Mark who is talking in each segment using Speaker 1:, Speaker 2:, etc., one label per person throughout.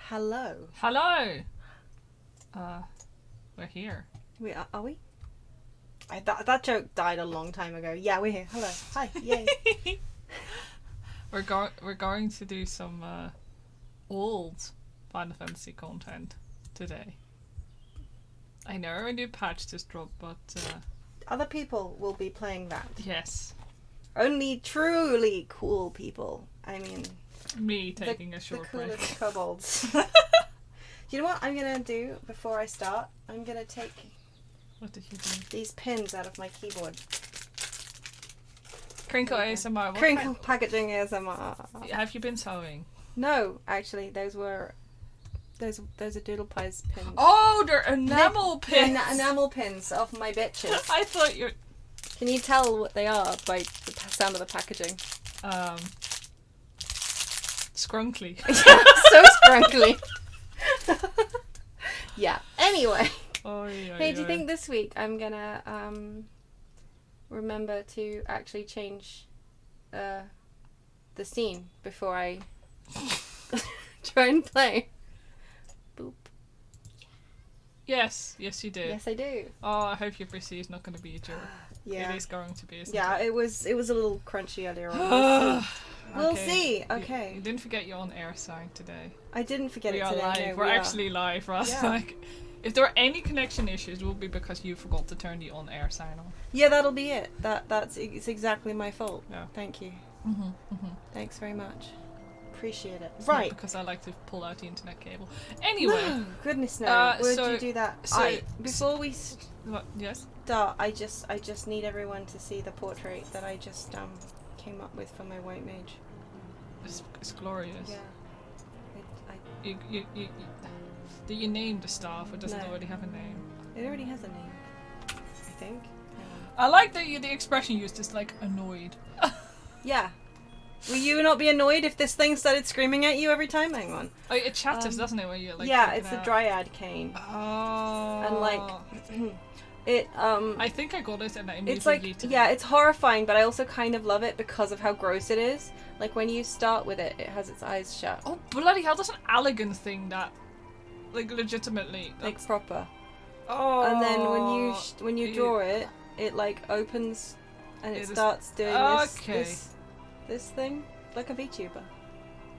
Speaker 1: Hello.
Speaker 2: Hello.
Speaker 1: We're here.
Speaker 2: Are we? That joke died a long time ago. Yeah, we're here. Hello. Hi. Yay.
Speaker 1: We're going to do some old Final Fantasy content today. I know a new patch just dropped, but
Speaker 2: Other people will be playing that.
Speaker 1: yes,
Speaker 2: Only truly cool people. I mean,
Speaker 1: me taking a short
Speaker 2: the
Speaker 1: break.
Speaker 2: coolest kobolds. You know what I'm gonna do before I start? I'm gonna take
Speaker 1: What did you do?
Speaker 2: these pins out of my keyboard.
Speaker 1: Crinkle
Speaker 2: Okay.
Speaker 1: ASMR. What
Speaker 2: Crinkle packaging ASMR.
Speaker 1: kind- Have you been sewing?
Speaker 2: No, actually, those are Doodle Pies pins.
Speaker 1: Oh, they're enamel
Speaker 2: The
Speaker 1: pins.
Speaker 2: enamel pins of my bitches.
Speaker 1: I thought you.
Speaker 2: Can you tell what they are by the sound of the packaging?
Speaker 1: Scrunkly.
Speaker 2: So scrunkly. Yeah. Anyway. Hey, do you think this week I'm gonna remember to actually change the scene before I try and play? Boop.
Speaker 1: Yes, you did.
Speaker 2: Yes, I do.
Speaker 1: Oh, I hope your PC is not going to be a jerk.
Speaker 2: Yeah.
Speaker 1: It is going to be, isn't
Speaker 2: Yeah,
Speaker 1: it?
Speaker 2: it was a little crunchy earlier on. We'll
Speaker 1: Okay.
Speaker 2: see. Okay.
Speaker 1: You didn't forget you're on air sign today.
Speaker 2: I didn't forget
Speaker 1: We
Speaker 2: it
Speaker 1: are
Speaker 2: today.
Speaker 1: live.
Speaker 2: No,
Speaker 1: We're
Speaker 2: we are.
Speaker 1: actually live, Ross.
Speaker 2: Yeah.
Speaker 1: Like, if there are any connection issues, it will be because you forgot to turn the on air sign on.
Speaker 2: Yeah, that'll be it. It's exactly my fault.
Speaker 1: Yeah.
Speaker 2: Thank you.
Speaker 1: Mm-hmm.
Speaker 2: Thanks very much. Appreciate it.
Speaker 1: It's not
Speaker 2: Right.
Speaker 1: because I like to pull out the internet cable. Anyway.
Speaker 2: No, goodness no. Where
Speaker 1: so-
Speaker 2: did you do that?
Speaker 1: so-
Speaker 2: Before we
Speaker 1: What? Yes?
Speaker 2: start, I just need everyone to see the portrait that I just came up with for my white mage.
Speaker 1: It's glorious.
Speaker 2: Yeah.
Speaker 1: You do you name the staff, or does it
Speaker 2: No.
Speaker 1: already have a name?
Speaker 2: It already has a name. I think. Hang on.
Speaker 1: I like that the expression used is like annoyed.
Speaker 2: Yeah. Will you not be annoyed if this thing started screaming at you every time? Hang on.
Speaker 1: Oh, it chatters, doesn't it? When you like.
Speaker 2: Yeah,
Speaker 1: take it
Speaker 2: it's the
Speaker 1: out?
Speaker 2: dryad cane.
Speaker 1: Oh.
Speaker 2: And like it
Speaker 1: I think I got it and I
Speaker 2: it's
Speaker 1: immediately
Speaker 2: like
Speaker 1: deleted
Speaker 2: yeah,
Speaker 1: it.
Speaker 2: it's horrifying, but I also kind of love it because of how gross it is. Like when you start with it, it has its eyes shut.
Speaker 1: Oh bloody hell! That's an elegant thing that, like, legitimately.
Speaker 2: Like proper.
Speaker 1: Oh.
Speaker 2: And then when you draw it, it like opens and it
Speaker 1: It is-
Speaker 2: starts doing
Speaker 1: Okay.
Speaker 2: this thing like a VTuber.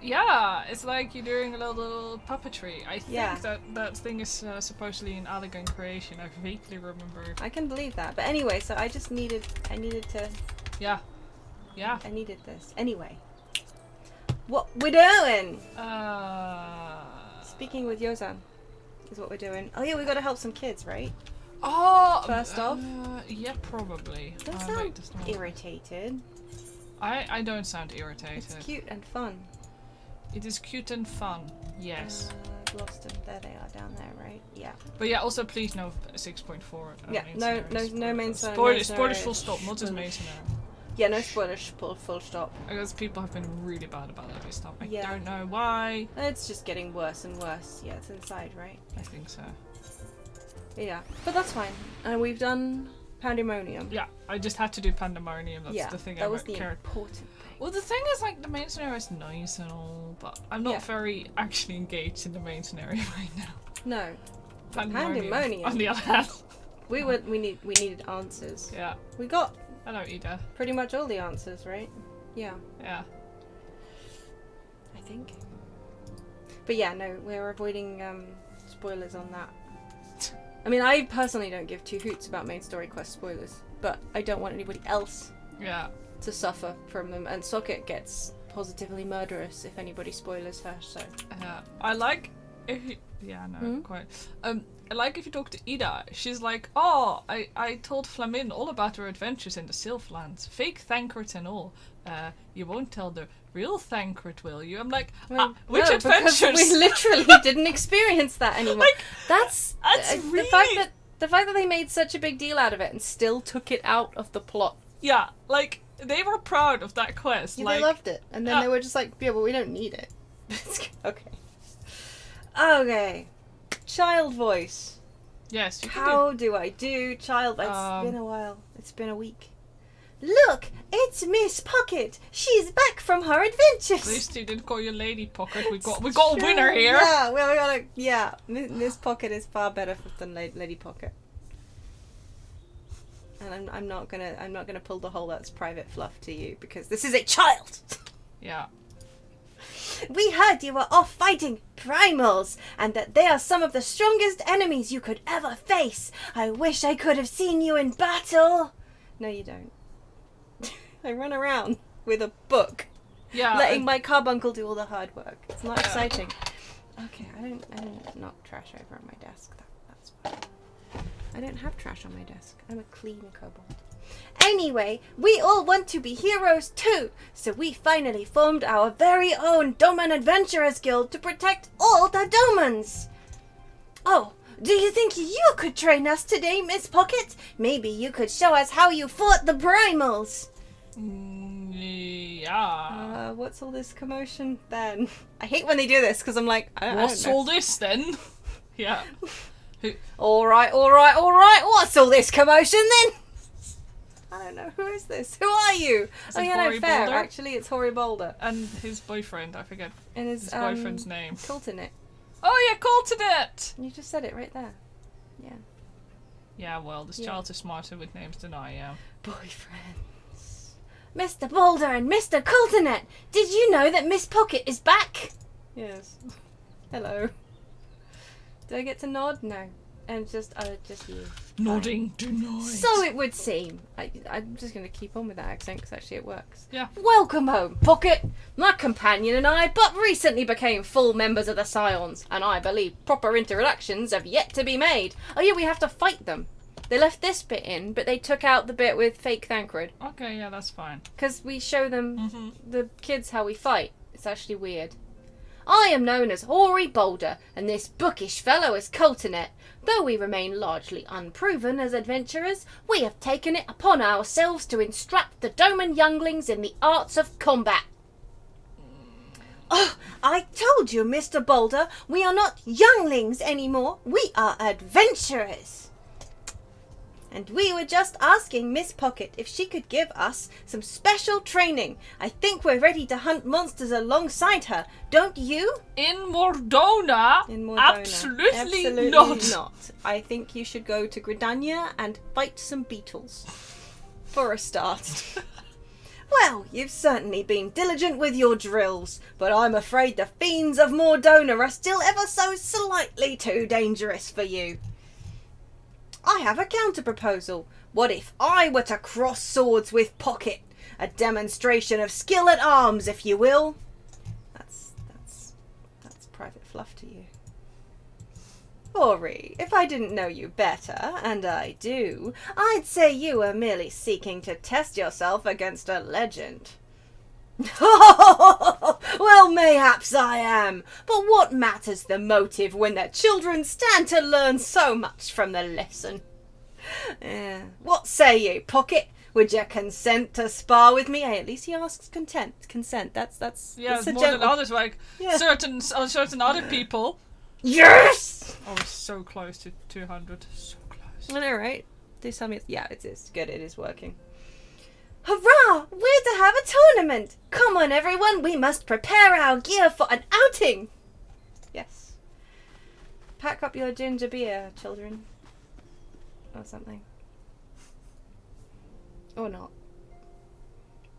Speaker 1: Yeah, it's like you're doing a little puppetry. I think
Speaker 2: Yeah.
Speaker 1: that thing is supposedly an elegant creation. I vaguely remember.
Speaker 2: I can believe that. But anyway, so I needed to
Speaker 1: Yeah. Yeah.
Speaker 2: I needed this. Anyway. What we're doing? Speaking with Eorzean is what we're doing. Oh yeah, we got to help some kids, right?
Speaker 1: Oh.
Speaker 2: First off?
Speaker 1: Yeah, probably.
Speaker 2: Don't
Speaker 1: Wait,
Speaker 2: sound
Speaker 1: just a moment.
Speaker 2: irritated.
Speaker 1: I don't sound irritated.
Speaker 2: It's cute and fun.
Speaker 1: It is cute and fun. Yes.
Speaker 2: I've lost them. There they are down there, right? Yeah.
Speaker 1: But yeah, also please no 6.4.
Speaker 2: Yeah, no main scenario,
Speaker 1: Spoilers,
Speaker 2: no
Speaker 1: spoilers full
Speaker 2: scenario.
Speaker 1: stop, not just main scenario.
Speaker 2: Yeah, no spoilers. Full stop.
Speaker 1: Because people have been really bad about that this time. I
Speaker 2: Yeah.
Speaker 1: don't know why.
Speaker 2: It's just getting worse and worse. Yeah, it's inside, right?
Speaker 1: I think so.
Speaker 2: Yeah, but that's fine. And we've done Pandemonium.
Speaker 1: Yeah, I just had to do Pandemonium. That's
Speaker 2: yeah,
Speaker 1: the thing
Speaker 2: that
Speaker 1: I
Speaker 2: was the
Speaker 1: cared.
Speaker 2: important thing.
Speaker 1: Well, the thing is, like, the main scenario is nice and all, but I'm not
Speaker 2: Yeah.
Speaker 1: very actually engaged in the main scenario right now.
Speaker 2: No,
Speaker 1: Pandemonium, on the other hand.
Speaker 2: we needed answers.
Speaker 1: Yeah.
Speaker 2: We got
Speaker 1: Hello, Ida.
Speaker 2: pretty much all the answers, right? Yeah,
Speaker 1: Yeah.
Speaker 2: I think. But yeah, no, we're avoiding spoilers on that. I mean, I personally don't give two hoots about main story quest spoilers, but I don't want anybody else
Speaker 1: Yeah.
Speaker 2: to suffer from them. And Socket gets positively murderous if anybody spoilers her. So
Speaker 1: I like if you... Yeah, no,
Speaker 2: Hmm?
Speaker 1: quite. I like if you talk to Ida, she's like, oh, I told Flamin all about her adventures in the Sylphlands. Fake Thancred and all. You won't tell the real Thancred, will you? I'm like,
Speaker 2: well,
Speaker 1: which
Speaker 2: no,
Speaker 1: adventures?
Speaker 2: because we literally didn't experience that anymore.
Speaker 1: Like,
Speaker 2: that's
Speaker 1: really...
Speaker 2: the fact that they made such a big deal out of it and still took it out of the plot.
Speaker 1: Yeah, like, they were proud of that quest.
Speaker 2: Yeah,
Speaker 1: like,
Speaker 2: they loved it, and then
Speaker 1: Yeah.
Speaker 2: they were just like, "Yeah, but we don't need it." Okay. Okay. Child voice.
Speaker 1: Yes, you can
Speaker 2: How do I do child? It's
Speaker 1: Um,
Speaker 2: been a while. It's been a week. Look, it's Miss Pocket. She's back from her adventures.
Speaker 1: At least you didn't call you Lady Pocket. We got a winner here.
Speaker 2: Yeah, well, we got Miss Pocket is far better than Lady Pocket. And I'm not gonna pull the whole that's private fluff to you because this is a child.
Speaker 1: Yeah.
Speaker 2: We heard you were off fighting primals, and that they are some of the strongest enemies you could ever face. I wish I could have seen you in battle. No, you don't. I run around with a book, letting my carbuncle do all the hard work. It's not exciting. Okay, I don't knock trash over on my desk. That's fine. I don't have trash on my desk. I'm a clean kobold. Anyway, we all want to be heroes too, so we finally formed our very own Doman Adventurers Guild to protect all the Domans. Oh, do you think you could train us today, Miss Pocket? Maybe you could show us how you fought the primals.
Speaker 1: Yeah.
Speaker 2: What's all this commotion then? I hate when they do this because I'm like,
Speaker 1: what's all this then? Yeah.
Speaker 2: All right. What's all this commotion then? I don't know. Who is this? Who are you?
Speaker 1: Is it Hoary Boulder?
Speaker 2: Actually, it's Hoary Boulder.
Speaker 1: And his boyfriend, I forget
Speaker 2: and his
Speaker 1: boyfriend's name.
Speaker 2: Coltonet.
Speaker 1: Oh yeah, Coltonet!
Speaker 2: You just said it right there. Yeah.
Speaker 1: Yeah, well, this child's is smarter with names than I am.
Speaker 2: Boyfriends. Mr. Boulder and Mr. Coltonet, did you know that Miss Pocket is back? Yes. Hello. Did I get to nod? No. And just you.
Speaker 1: Nodding denied.
Speaker 2: So it would seem. I'm just going to keep on with that accent because actually it works.
Speaker 1: Yeah.
Speaker 2: Welcome home, Pocket. My companion and I but recently became full members of the Scions, and I believe proper introductions have yet to be made. Oh yeah, we have to fight them. They left this bit in, but they took out the bit with fake Thancred.
Speaker 1: Okay, yeah, that's fine.
Speaker 2: Because we show them, the kids, how we fight. It's actually weird. I am known as Hoary Boulder, and this bookish fellow is Coltonet. Though we remain largely unproven as adventurers, we have taken it upon ourselves to instruct the Doman younglings in the arts of combat. Oh, I told you, Mr. Boulder, we are not younglings anymore. We are adventurers. And we were just asking Miss Pocket if she could give us some special training. I think we're ready to hunt monsters alongside her, don't you?
Speaker 1: In Mordona? Absolutely not.
Speaker 2: I think you should go to Gridania and fight some beetles. For a start. Well, you've certainly been diligent with your drills, but I'm afraid the fiends of Mordona are still ever so slightly too dangerous for you. I have a counter-proposal. What if I were to cross swords with Pocket? A demonstration of skill at arms, if you will. That's private fluff to you. Ori, if I didn't know you better, and I do, I'd say you were merely seeking to test yourself against a legend. Well, mayhaps I am, but what matters the motive when the children stand to learn so much from the lesson? What say you, Pocket? Would you consent to spar with me? Hey, at least he asks consent. That's
Speaker 1: yeah,
Speaker 2: that's
Speaker 1: more than others, like certain other people.
Speaker 2: Yes.
Speaker 1: Oh, we're so close to 200. So close.
Speaker 2: I know, right? Do tell me. Yeah, it's good. It is working. Hurrah! We're to have a tournament! Come on, everyone, we must prepare our gear for an outing! Yes. Pack up your ginger beer, children. Or something. Or not.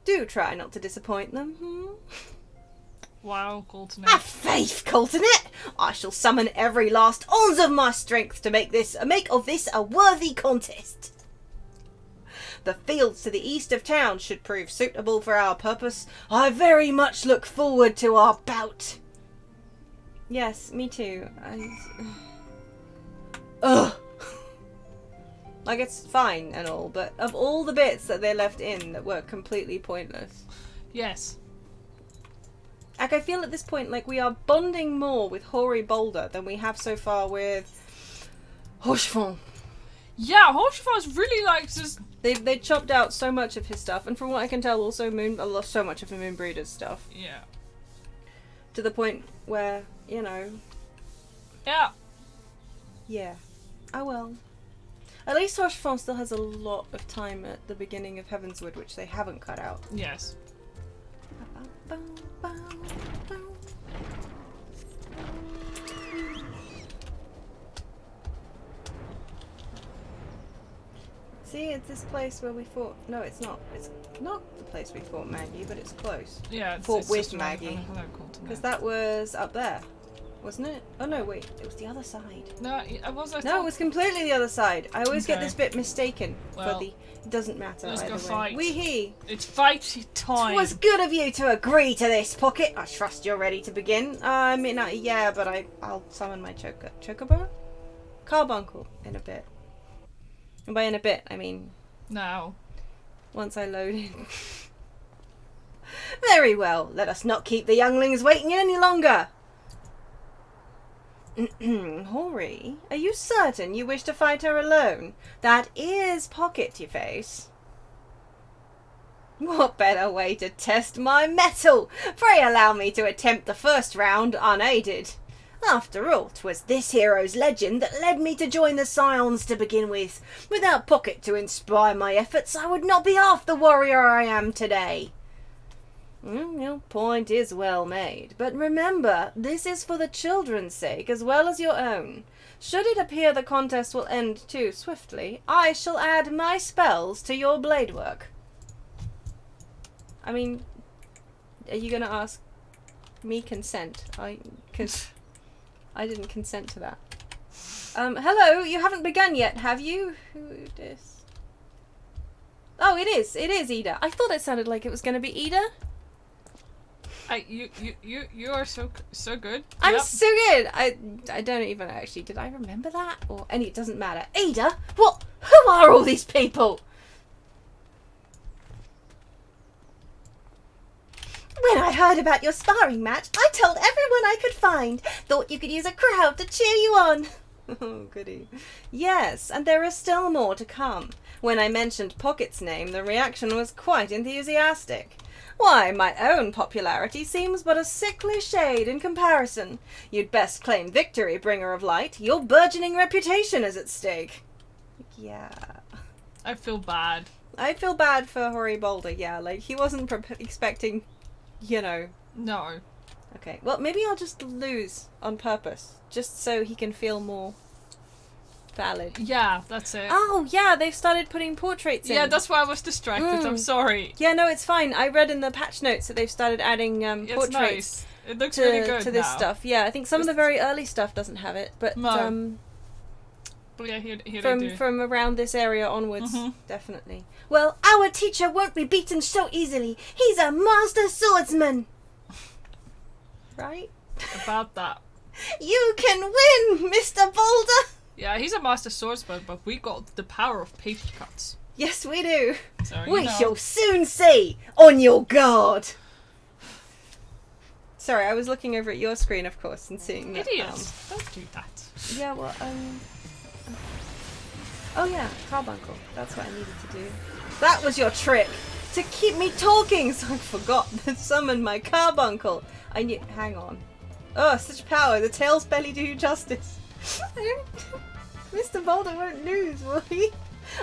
Speaker 2: Do try not to disappoint them,
Speaker 1: Wow, Coltonet.
Speaker 2: Have faith, Coltonet! I shall summon every last ounce of my strength to make of this a worthy contest. The fields to the east of town should prove suitable for our purpose. I very much look forward to our bout. Yes, me too. Ugh. Like, it's fine and all, but of all the bits that they left in that were completely pointless.
Speaker 1: Yes.
Speaker 2: Like, I feel at this point like we are bonding more with Hoary Boulder than we have so far with Rochefort.
Speaker 1: Yeah, Rochefort's really like just...
Speaker 2: They chopped out so much of his stuff, and from what I can tell, also so much of the Moonbreeder's stuff.
Speaker 1: Yeah.
Speaker 2: To the point where, you know...
Speaker 1: Yeah.
Speaker 2: Yeah. Oh well. At least Rochefort still has a lot of time at the beginning of Heavenswood, which they haven't cut out.
Speaker 1: Yes.
Speaker 2: See, it's this place where we fought. No, it's not. It's not the place we fought Maggie, but it's close.
Speaker 1: Yeah, it's
Speaker 2: fought with
Speaker 1: just around the
Speaker 2: Maggie.
Speaker 1: Hello continent.
Speaker 2: Because that was up there, wasn't it? Oh no, wait, it was the other side.
Speaker 1: No, I was. I
Speaker 2: No,
Speaker 1: thought-
Speaker 2: it was completely the other side. I always get
Speaker 1: Okay.
Speaker 2: this bit mistaken.
Speaker 1: Well,
Speaker 2: for the. It doesn't matter.
Speaker 1: let's
Speaker 2: either
Speaker 1: go
Speaker 2: way.
Speaker 1: fight.
Speaker 2: Wee-hee.
Speaker 1: It's fighty time.
Speaker 2: It was good of you to agree to this, Pocket. I trust you're ready to begin. I mean, yeah, but I'll summon my chocobo? Carbuncle in a bit. And by in a bit, I mean
Speaker 1: Now.
Speaker 2: once I load in. Very well. Let us not keep the younglings waiting any longer. Hori, are you certain you wish to fight her alone? That is Pocket, you face. What better way to test my mettle? Pray allow me to attempt the first round unaided. After all, 'twas this hero's legend that led me to join the Scions to begin with. Without Pocket to inspire my efforts, I would not be half the warrior I am today. Your point is well made, but remember, this is for the children's sake as well as your own. Should it appear the contest will end too swiftly, I shall add my spells to your blade work. I mean, are you going to ask me consent? Because I didn't consent to that. Hello, you haven't begun yet, have you? Who is? Oh, it is Ida. I thought it sounded like it was going to be Ida.
Speaker 1: You are so good.
Speaker 2: I'm
Speaker 1: Yep.
Speaker 2: so good. I don't even actually. Did I remember that? Or it doesn't matter. Ada, what? Who are all these people? When I heard about your sparring match, I told everyone I could find. Thought you could use a crowd to cheer you on. Oh, goody. Yes, and there is still more to come. When I mentioned Pocket's name, the reaction was quite enthusiastic. Why, my own popularity seems but a sickly shade in comparison. You'd best claim victory, bringer of light. Your burgeoning reputation is at stake. Yeah.
Speaker 1: I feel bad.
Speaker 2: I feel bad for Hori Boulder, yeah. Like, he wasn't expecting,
Speaker 1: No.
Speaker 2: Okay, well, maybe I'll just lose on purpose. Just so he can feel more valid.
Speaker 1: Yeah, that's it.
Speaker 2: Oh, yeah, they've started putting portraits in.
Speaker 1: Yeah, that's why I was distracted. I'm sorry.
Speaker 2: Yeah, no, it's fine. I read in the patch notes that they've started adding
Speaker 1: It's
Speaker 2: portraits
Speaker 1: nice. It looks really good
Speaker 2: to this
Speaker 1: now.
Speaker 2: stuff. Yeah, I think some of the very early stuff doesn't have it, but
Speaker 1: No. But yeah, here they do.
Speaker 2: from around this area onwards,
Speaker 1: Mhm.
Speaker 2: definitely. Well, our teacher won't be beaten so easily. He's a master swordsman. Right?
Speaker 1: About that.
Speaker 2: You can win, Mr. Boulder.
Speaker 1: Yeah, he's a master swordsman, but we got the power of paper cuts.
Speaker 2: Yes, we do.
Speaker 1: So,
Speaker 2: We shall soon see. On your guard. Sorry, I was looking over at your screen, of course, and seeing that.
Speaker 1: Idiots! Don't do that.
Speaker 2: Yeah, well, oh yeah, carbuncle. That's what I needed to do. That was your trick! To keep me talking, so I forgot to summon my carbuncle. I knew. Hang on. Oh, such power. The tails barely do you justice. Mr. Boulder won't lose, will he?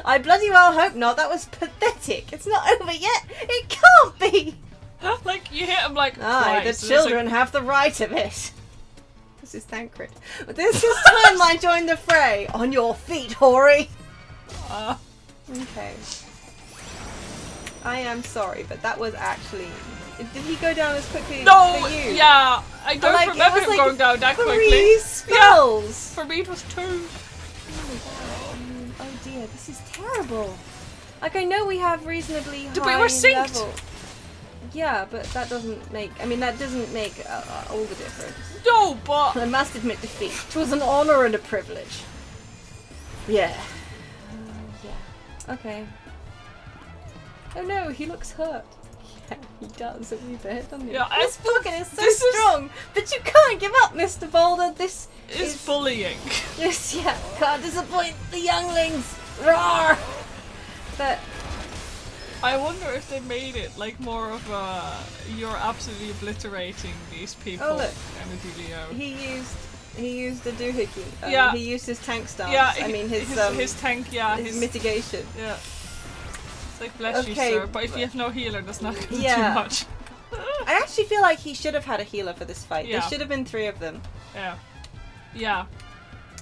Speaker 2: I bloody well hope not. That was pathetic. It's not over yet. It can't be.
Speaker 1: Like, you hit him like
Speaker 2: Aye,
Speaker 1: twice,
Speaker 2: the
Speaker 1: and it's
Speaker 2: children have the right of it. This is Thancred. But this is time I join the fray. On your feet, Hori.
Speaker 1: Like,
Speaker 2: Okay. I am sorry, but that was actually... Did he go down as quickly
Speaker 1: no!
Speaker 2: for you?
Speaker 1: Yeah! I don't
Speaker 2: Like, it
Speaker 1: remember
Speaker 2: was
Speaker 1: him
Speaker 2: like
Speaker 1: going down that
Speaker 2: 3
Speaker 1: quickly.
Speaker 2: spells!
Speaker 1: For me, it was 2.
Speaker 2: Oh dear, this is terrible. Like, I know we have reasonably
Speaker 1: We
Speaker 2: high
Speaker 1: were synced.
Speaker 2: level. Yeah, but that doesn't make... I mean, that doesn't make all the difference.
Speaker 1: No, but...
Speaker 2: I must admit defeat. 'Twas an honour and a privilege. Yeah. Yeah. Okay. Oh no, he looks hurt. Yeah, he does a wee bit, doesn't he?
Speaker 1: Yeah,
Speaker 2: this pocket is so
Speaker 1: this is-
Speaker 2: strong, but you can't give up, Mr. Boulder. This
Speaker 1: It's bullying.
Speaker 2: Yes, yeah, can't disappoint the younglings. Roar! But
Speaker 1: I wonder if they made it like more of a you're absolutely obliterating these people
Speaker 2: Oh, look.
Speaker 1: kind of dealio.
Speaker 2: he used He used a doohickey.
Speaker 1: Yeah.
Speaker 2: He used his tank stance.
Speaker 1: Yeah,
Speaker 2: I mean his
Speaker 1: tank. Yeah,
Speaker 2: his mitigation.
Speaker 1: Yeah. It's like bless you, sir. But if you have no healer, that's not gonna do much.
Speaker 2: I actually feel like he should have had a healer for this fight.
Speaker 1: Yeah.
Speaker 2: There should have been 3 of them.
Speaker 1: Yeah. Yeah.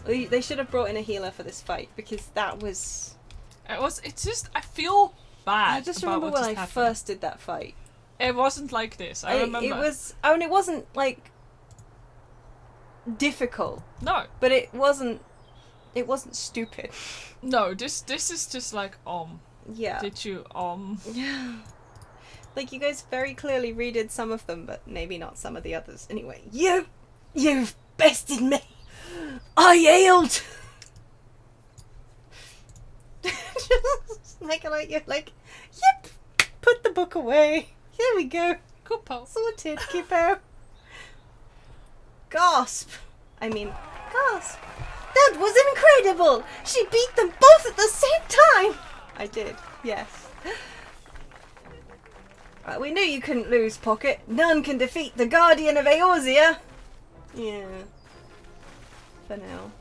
Speaker 2: They should have brought in a healer for this fight because that was.
Speaker 1: It's just I feel bad.
Speaker 2: I just
Speaker 1: about
Speaker 2: remember
Speaker 1: what
Speaker 2: when
Speaker 1: just
Speaker 2: I
Speaker 1: happened.
Speaker 2: first did that fight.
Speaker 1: It wasn't like this. I remember.
Speaker 2: It was. I mean, it wasn't like difficult.
Speaker 1: No.
Speaker 2: But it wasn't. It wasn't stupid.
Speaker 1: No. This is just like
Speaker 2: Yeah.
Speaker 1: Did you
Speaker 2: Yeah. Like you guys very clearly redid some of them, but maybe not some of the others. Anyway, you've bested me. I yield. Just like you're like, yep. Put the book away. Here we go.
Speaker 1: Kupo.
Speaker 2: Sorted, Kippo. Gasp. I mean, gasp. That was incredible. She beat them both at the same time. I did. Yes. We knew you couldn't lose, Pocket. None can defeat the Guardian of Eorzea. Yeah. For now.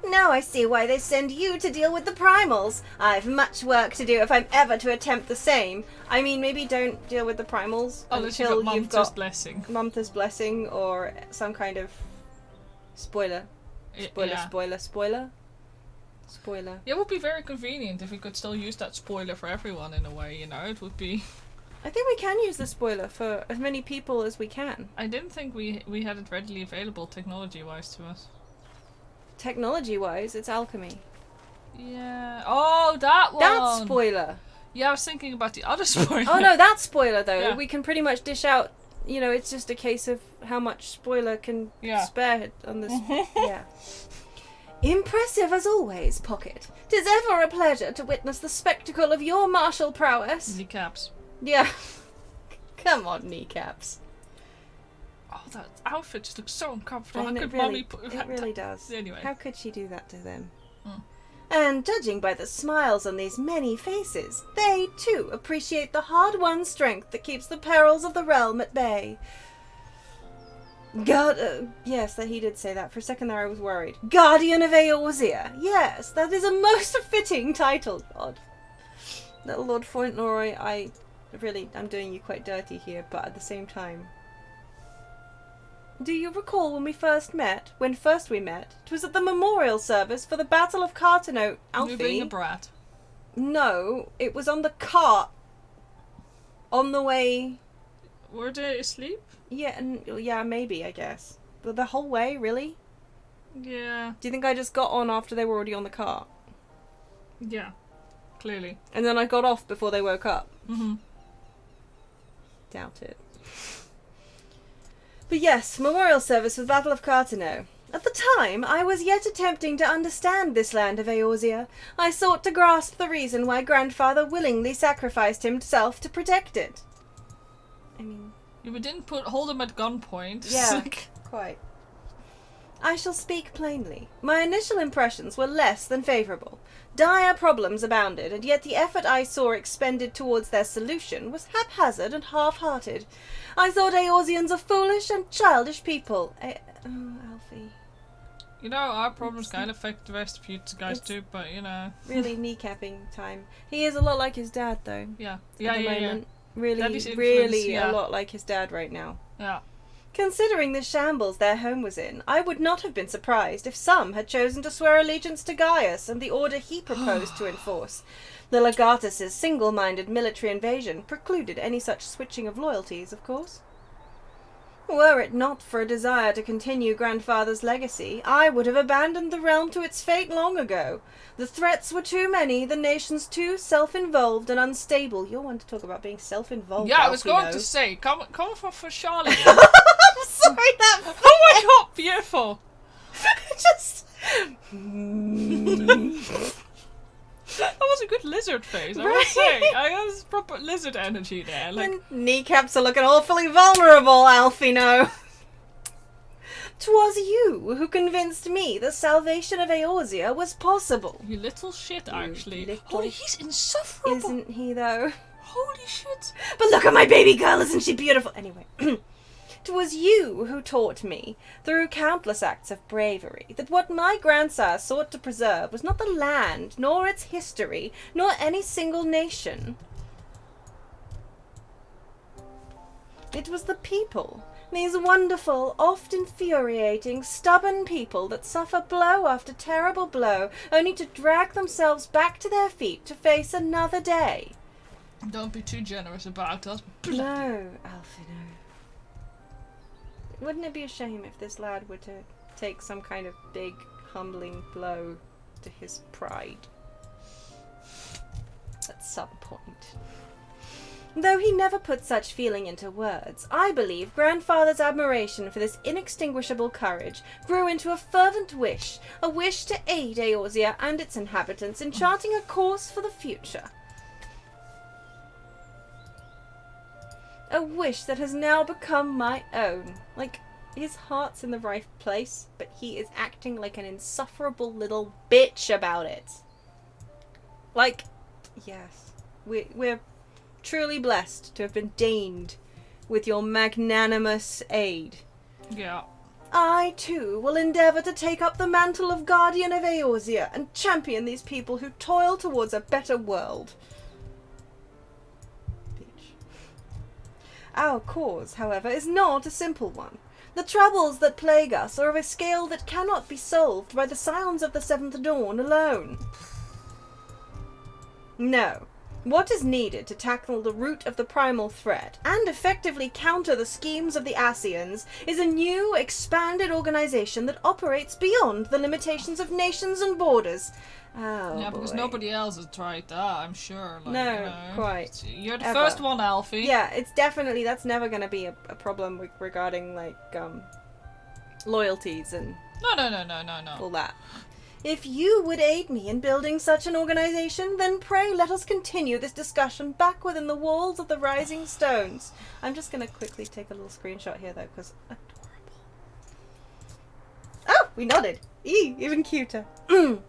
Speaker 2: Now I see why they send you to deal with the primals. I've much work to do if I'm ever to attempt the same. I mean, maybe don't deal with the primals until you've got
Speaker 1: blessing.
Speaker 2: Mumtha's blessing or some kind of spoiler. Spoiler.
Speaker 1: Yeah, it would be very convenient if we could still use that spoiler for everyone in a way, you know? It would be...
Speaker 2: I think we can use the spoiler for as many people as we can.
Speaker 1: I didn't think we had it readily available technology-wise to us.
Speaker 2: Technology-wise, it's alchemy.
Speaker 1: Yeah. Oh, that one!
Speaker 2: That spoiler!
Speaker 1: Yeah, I was thinking about the other spoiler.
Speaker 2: Oh no, that spoiler though.
Speaker 1: Yeah.
Speaker 2: We can pretty much dish out, you know, it's just a case of how much spoiler can spare on this. Yeah. Impressive as always, Pocket. 'Tis ever a pleasure to witness the spectacle of your martial prowess.
Speaker 1: Kneecaps.
Speaker 2: Yeah. Come on, kneecaps.
Speaker 1: Oh, that outfit just looks so uncomfortable.
Speaker 2: And
Speaker 1: How
Speaker 2: it
Speaker 1: could
Speaker 2: really,
Speaker 1: Mommy put
Speaker 2: it really does.
Speaker 1: Anyway.
Speaker 2: How could she do that to them?
Speaker 1: Mm.
Speaker 2: And judging by the smiles on these many faces, they, too, appreciate the hard-won strength that keeps the perils of the realm at bay. Yes, that he did say that. For a second there I was worried. Guardian of Eorzea. Yes, that is a most fitting title. God. Little Lord Fauntleroy, I'm doing you quite dirty here, but at the same time... Do you recall when we first met? When first we met? It was at the memorial service for the Battle of Cartano. Alfie?
Speaker 1: You're being a brat.
Speaker 2: No, it was on the cart. On the way...
Speaker 1: Were they asleep?
Speaker 2: Yeah, maybe, I guess. But the whole way, really?
Speaker 1: Yeah.
Speaker 2: Do you think I just got on after they were already on the cart?
Speaker 1: Yeah. Clearly.
Speaker 2: And then I got off before they woke up?
Speaker 1: Mm-hmm.
Speaker 2: Doubt it. But yes, memorial service for the Battle of Cartano. At the time, I was yet attempting to understand this land of Eorzea. I sought to grasp the reason why Grandfather willingly sacrificed himself to protect it. I mean...
Speaker 1: You didn't hold him at gunpoint.
Speaker 2: Yeah, quite. I shall speak plainly. My initial impressions were less than favourable. Dire problems abounded, and yet the effort I saw expended towards their solution was haphazard and half-hearted. I thought Eorzeans a foolish and childish people. Alfie.
Speaker 1: You know, our problems kind of affect the rest of you guys too, but you know.
Speaker 2: Really kneecapping time. He is a lot like his dad, though.
Speaker 1: Yeah.
Speaker 2: Yeah. Really,
Speaker 1: yeah.
Speaker 2: a lot like his dad right now.
Speaker 1: Yeah.
Speaker 2: Considering the shambles their home was in, I would not have been surprised if some had chosen to swear allegiance to Gaius and the order he proposed to enforce. The Legatus' single-minded military invasion precluded any such switching of loyalties, of course. Were it not for a desire to continue Grandfather's legacy, I would have abandoned the realm to its fate long ago. The threats were too many, the nations too self-involved and unstable. You're one to talk about being self-involved.
Speaker 1: Yeah, I was going to say, come for Charlotte.
Speaker 2: I'm sorry, that...
Speaker 1: Oh my god, beautiful.
Speaker 2: Just...
Speaker 1: That was a good lizard face, I must say. I got this proper lizard energy there. Like...
Speaker 2: And kneecaps are looking awfully vulnerable, Alfino. 'Twas you who convinced me the salvation of Eorzea was possible.
Speaker 1: You little shit, actually.
Speaker 2: Little...
Speaker 1: Holy, he's insufferable.
Speaker 2: Isn't he, though?
Speaker 1: Holy shit.
Speaker 2: But look at my baby girl, isn't she beautiful? Anyway. It was you who taught me, through countless acts of bravery, that what my grandsire sought to preserve was not the land, nor its history, nor any single nation. It was the people, these wonderful, oft infuriating, stubborn people that suffer blow after terrible blow, only to drag themselves back to their feet to face another day.
Speaker 1: Don't be too generous about us.
Speaker 2: No, Alfie, no. Wouldn't it be a shame if this lad were to take some kind of big, humbling blow to his pride? At some point. Though he never put such feeling into words, I believe grandfather's admiration for this inextinguishable courage grew into a fervent wish, a wish to aid Eorzea and its inhabitants in charting a course for the future. A wish that has now become my own. Like, his heart's in the right place, but he is acting like an insufferable little bitch about it. Like, yes, we're truly blessed to have been deigned with your magnanimous aid.
Speaker 1: Yeah.
Speaker 2: I, too, will endeavour to take up the mantle of guardian of Eorzea and champion these people who toil towards a better world. Our cause, however, is not a simple one. The troubles that plague us are of a scale that cannot be solved by the sounds of the seventh dawn alone. No. What is needed to tackle the root of the primal threat and effectively counter the schemes of the Ascians is a new, expanded organization that operates beyond the limitations of nations and borders. Oh,
Speaker 1: yeah, because
Speaker 2: boy.
Speaker 1: nobody else has tried that, I'm sure. Like,
Speaker 2: No,
Speaker 1: you know,
Speaker 2: quite.
Speaker 1: You're the
Speaker 2: Ever.
Speaker 1: first one, Alfie.
Speaker 2: Yeah, it's definitely, that's never going to be a problem regarding, like, loyalties and
Speaker 1: No.
Speaker 2: all that. If you would aid me in building such an organization, then pray let us continue this discussion back within the walls of the Rising Stones. I'm just going to quickly take a little screenshot here, though, because adorable. Oh, we nodded. Even cuter.
Speaker 1: 4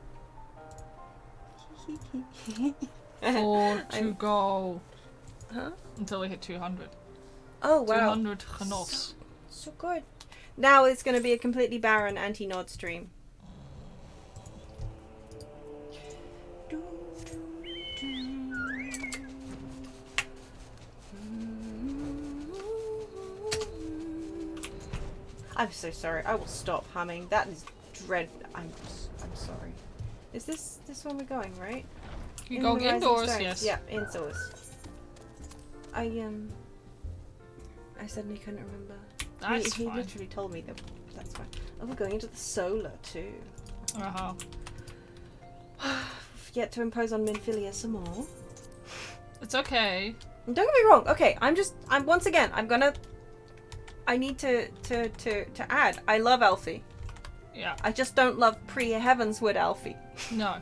Speaker 1: to go.
Speaker 2: Huh?
Speaker 1: Until we hit 200.
Speaker 2: Oh, wow.
Speaker 1: 200 genots.
Speaker 2: So good. Now it's going to be a completely barren anti-nod stream. I'm so sorry. I will stop humming. That is dread. I'm sorry. Is this one we're going, right?
Speaker 1: You're going indoors,
Speaker 2: Stones.
Speaker 1: yes.
Speaker 2: Yeah, indoors. I suddenly couldn't remember.
Speaker 1: That's
Speaker 2: he
Speaker 1: fine.
Speaker 2: literally told me that. That's fine. Oh, we're going into the solar too.
Speaker 1: Uh-huh.
Speaker 2: Yet to impose on Minfilia some more.
Speaker 1: It's okay.
Speaker 2: Don't get me wrong. Okay, I need to add. I love Alfie.
Speaker 1: Yeah.
Speaker 2: I just don't love pre-Heavenswood Alfie.
Speaker 1: No.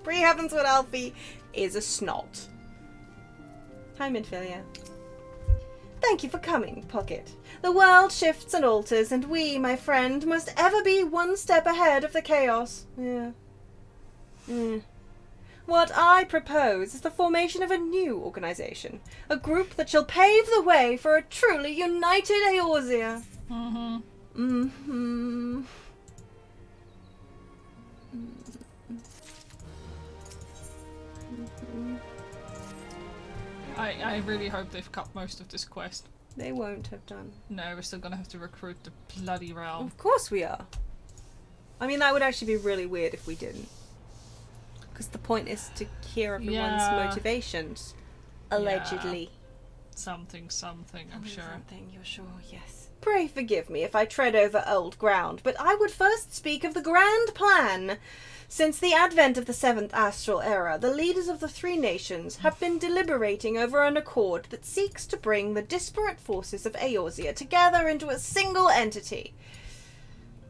Speaker 2: Pre-Heavenswood Alfie is a snot. Hi, Minfilia. Thank you for coming, Pocket. The world shifts and alters, and we, my friend, must ever be one step ahead of the chaos. Yeah. What I propose is the formation of a new organization. A group that shall pave the way for a truly united Eorzea.
Speaker 1: Mm-hmm.
Speaker 2: Mm-hmm.
Speaker 1: I really hope they've cut most of this quest.
Speaker 2: They won't have done.
Speaker 1: No, we're still gonna have to recruit the bloody realm.
Speaker 2: Of course we are. I mean, that would actually be really weird if we didn't. Because the point is to hear everyone's motivations. Allegedly.
Speaker 1: Yeah. Something, I'm sure.
Speaker 2: Something, you're sure, yes. Pray forgive me if I tread over old ground, but I would first speak of the grand plan. Since the advent of the 7th astral era, the leaders of the three nations have been deliberating over an accord that seeks to bring the disparate forces of Eorzea together into a single entity.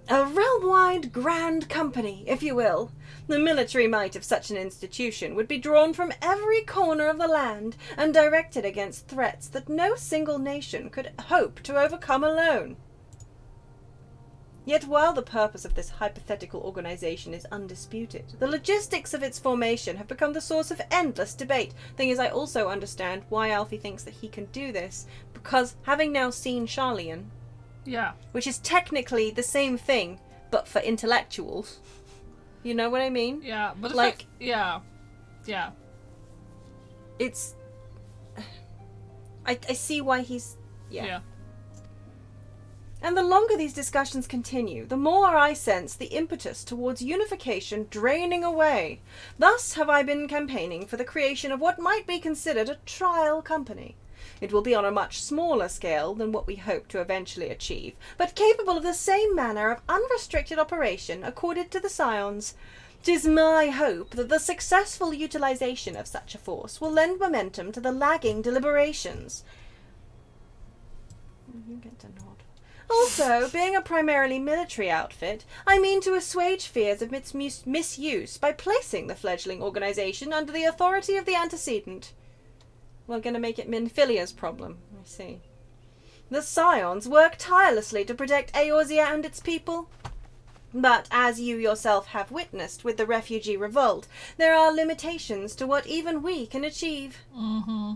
Speaker 2: A realm-wide grand company, if you will. The military might of such an institution would be drawn from every corner of the land and directed against threats that no single nation could hope to overcome alone. Yet while the purpose of this hypothetical organization is undisputed, the logistics of its formation have become the source of endless debate. Thing is, I also understand why Alfie thinks that he can do this, because having now seen Charlian,
Speaker 1: Yeah.
Speaker 2: which is technically the same thing, but for intellectuals, you know what I mean?
Speaker 1: Yeah, but
Speaker 2: Like-
Speaker 1: yeah. Yeah.
Speaker 2: It's... I see why he's...
Speaker 1: Yeah.
Speaker 2: And the longer these discussions continue, the more I sense the impetus towards unification draining away. Thus have I been campaigning for the creation of what might be considered a trial company. It will be on a much smaller scale than what we hope to eventually achieve, but capable of the same manner of unrestricted operation accorded to the Scions. 'Tis my hope that the successful utilization of such a force will lend momentum to the lagging deliberations. You get to nod. Also, being a primarily military outfit, I mean to assuage fears of its misuse by placing the fledgling organization under the authority of the antecedent. We're going to make it Minfilia's problem, I see. The Scions work tirelessly to protect Eorzea and its people. But, as you yourself have witnessed with the refugee revolt, there are limitations to what even we can achieve.
Speaker 1: Mm-hmm.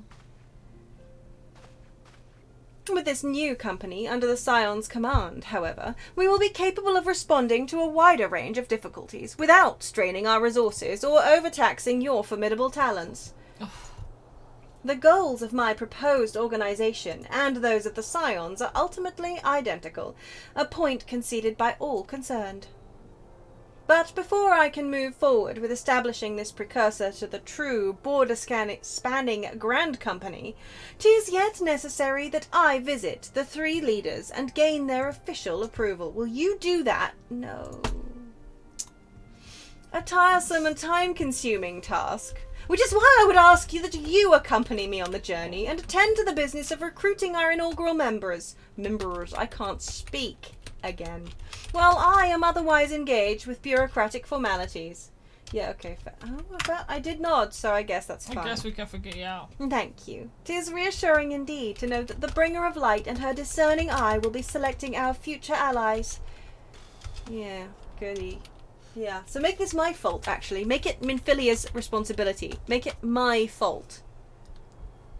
Speaker 2: With this new company under the Scion's command, however, we will be capable of responding to a wider range of difficulties without straining our resources or overtaxing your formidable talents. The goals of my proposed organization and those of the Scions are ultimately identical, a point conceded by all concerned. But before I can move forward with establishing this precursor to the true border-spanning Grand Company, 'tis yet necessary that I visit the three leaders and gain their official approval. Will you do that? No. A tiresome and time-consuming task, which is why I would ask you that you accompany me on the journey and attend to the business of recruiting our inaugural members. I can't speak again. While I am otherwise engaged with bureaucratic formalities. Yeah, okay. But I did nod, so I guess that's fine.
Speaker 1: I guess we can forget you out.
Speaker 2: Thank you. 'Tis reassuring indeed to know that the Bringer of Light and her discerning eye will be selecting our future allies. Yeah, goody. Yeah, so make this my fault, actually. Make it Minfilia's responsibility. Make it my fault.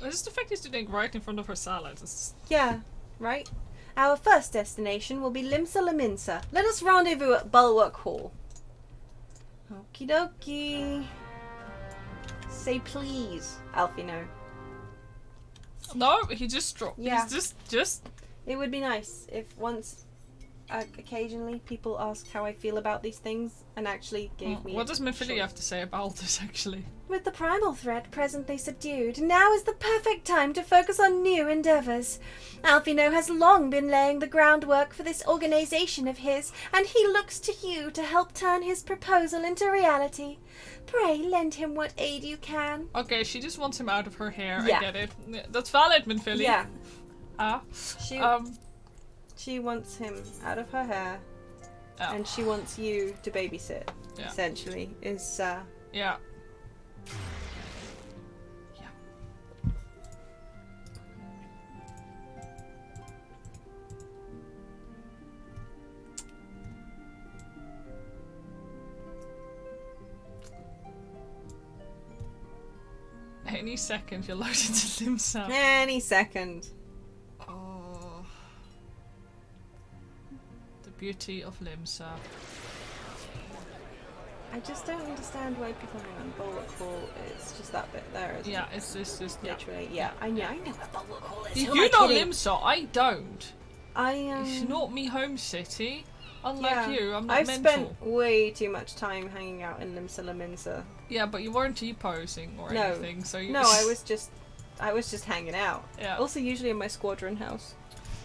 Speaker 1: Just the fact he's doing right in front of her salad.
Speaker 2: Yeah, right? Our first destination will be Limsa Laminsa. Let us rendezvous at Bulwark Hall. Okie dokie. Say please, Alfino.
Speaker 1: No, he just dropped.
Speaker 2: Yeah.
Speaker 1: He's just.
Speaker 2: It would be nice if once, occasionally, people asked how I feel about these things and actually gave me.
Speaker 1: What does Minfilia have to say about this, actually?
Speaker 2: With the primal threat presently subdued, now is the perfect time to focus on new endeavours. Alfino has long been laying the groundwork for this organisation of his, and he looks to you to help turn his proposal into reality. Pray lend him what aid you can.
Speaker 1: Okay, she just wants him out of her hair.
Speaker 2: Yeah.
Speaker 1: I get it. That's valid, Minfilia.
Speaker 2: Yeah.
Speaker 1: Ah.
Speaker 2: She wants him out of her hair,
Speaker 1: Oh.
Speaker 2: and she wants you to babysit.
Speaker 1: Yeah.
Speaker 2: Essentially, is
Speaker 1: Yeah. Any second you're loaded to Limsa.
Speaker 2: any second.
Speaker 1: Oh. The beauty of Limsa.
Speaker 2: I just don't understand why people hang on Bulwark Hall. It's just that bit there, isn't
Speaker 1: Yeah,
Speaker 2: it?
Speaker 1: it's just
Speaker 2: Literally, yeah. I know where Bulwark Hall is.
Speaker 1: You
Speaker 2: Who am I
Speaker 1: know
Speaker 2: kidding?
Speaker 1: Limsa, I don't.
Speaker 2: I
Speaker 1: It's not me home city. Unlike you, I'm not
Speaker 2: I've
Speaker 1: mental.
Speaker 2: spent way too much time hanging out in Limsa Laminsa.
Speaker 1: Yeah, but you weren't e-posing or
Speaker 2: No.
Speaker 1: anything, so you...
Speaker 2: No, I was just hanging out.
Speaker 1: Yeah.
Speaker 2: Also, usually in my squadron house.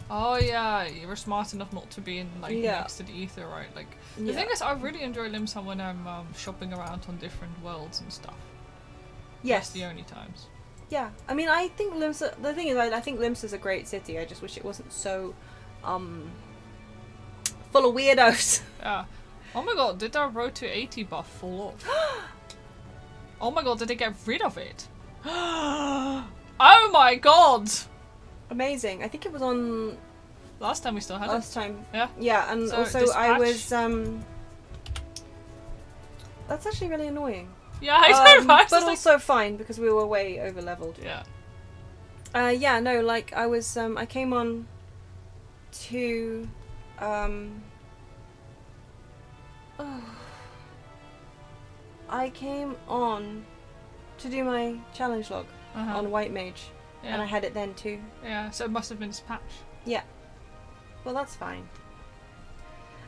Speaker 1: Oh yeah, you were smart enough not to be in like
Speaker 2: Yeah.
Speaker 1: next to the ether, right? Like the
Speaker 2: Yeah.
Speaker 1: thing is, I really enjoy Limsa when I'm shopping around on different worlds and stuff.
Speaker 2: Yes.
Speaker 1: That's the only times.
Speaker 2: Yeah. I mean, I think Limsa. The thing is, I think Limsa's a great city. I just wish it wasn't so, full of weirdos.
Speaker 1: Yeah. Oh my god, did our road to 80 buff fall off? Oh my god, did they get rid of it? Oh my god!
Speaker 2: Amazing. I think it was on
Speaker 1: Last time we still had
Speaker 2: Last time.
Speaker 1: Yeah.
Speaker 2: Yeah, and
Speaker 1: So
Speaker 2: also I was that's actually really annoying.
Speaker 1: it. Yeah, I know, right?
Speaker 2: But also fine because we were way over leveled.
Speaker 1: Yeah.
Speaker 2: Yeah, no, like I was I came on to I came on to do my challenge log on White Mage, and I had it then too.
Speaker 1: Yeah, so it must have been this patch.
Speaker 2: Yeah. Well, that's fine.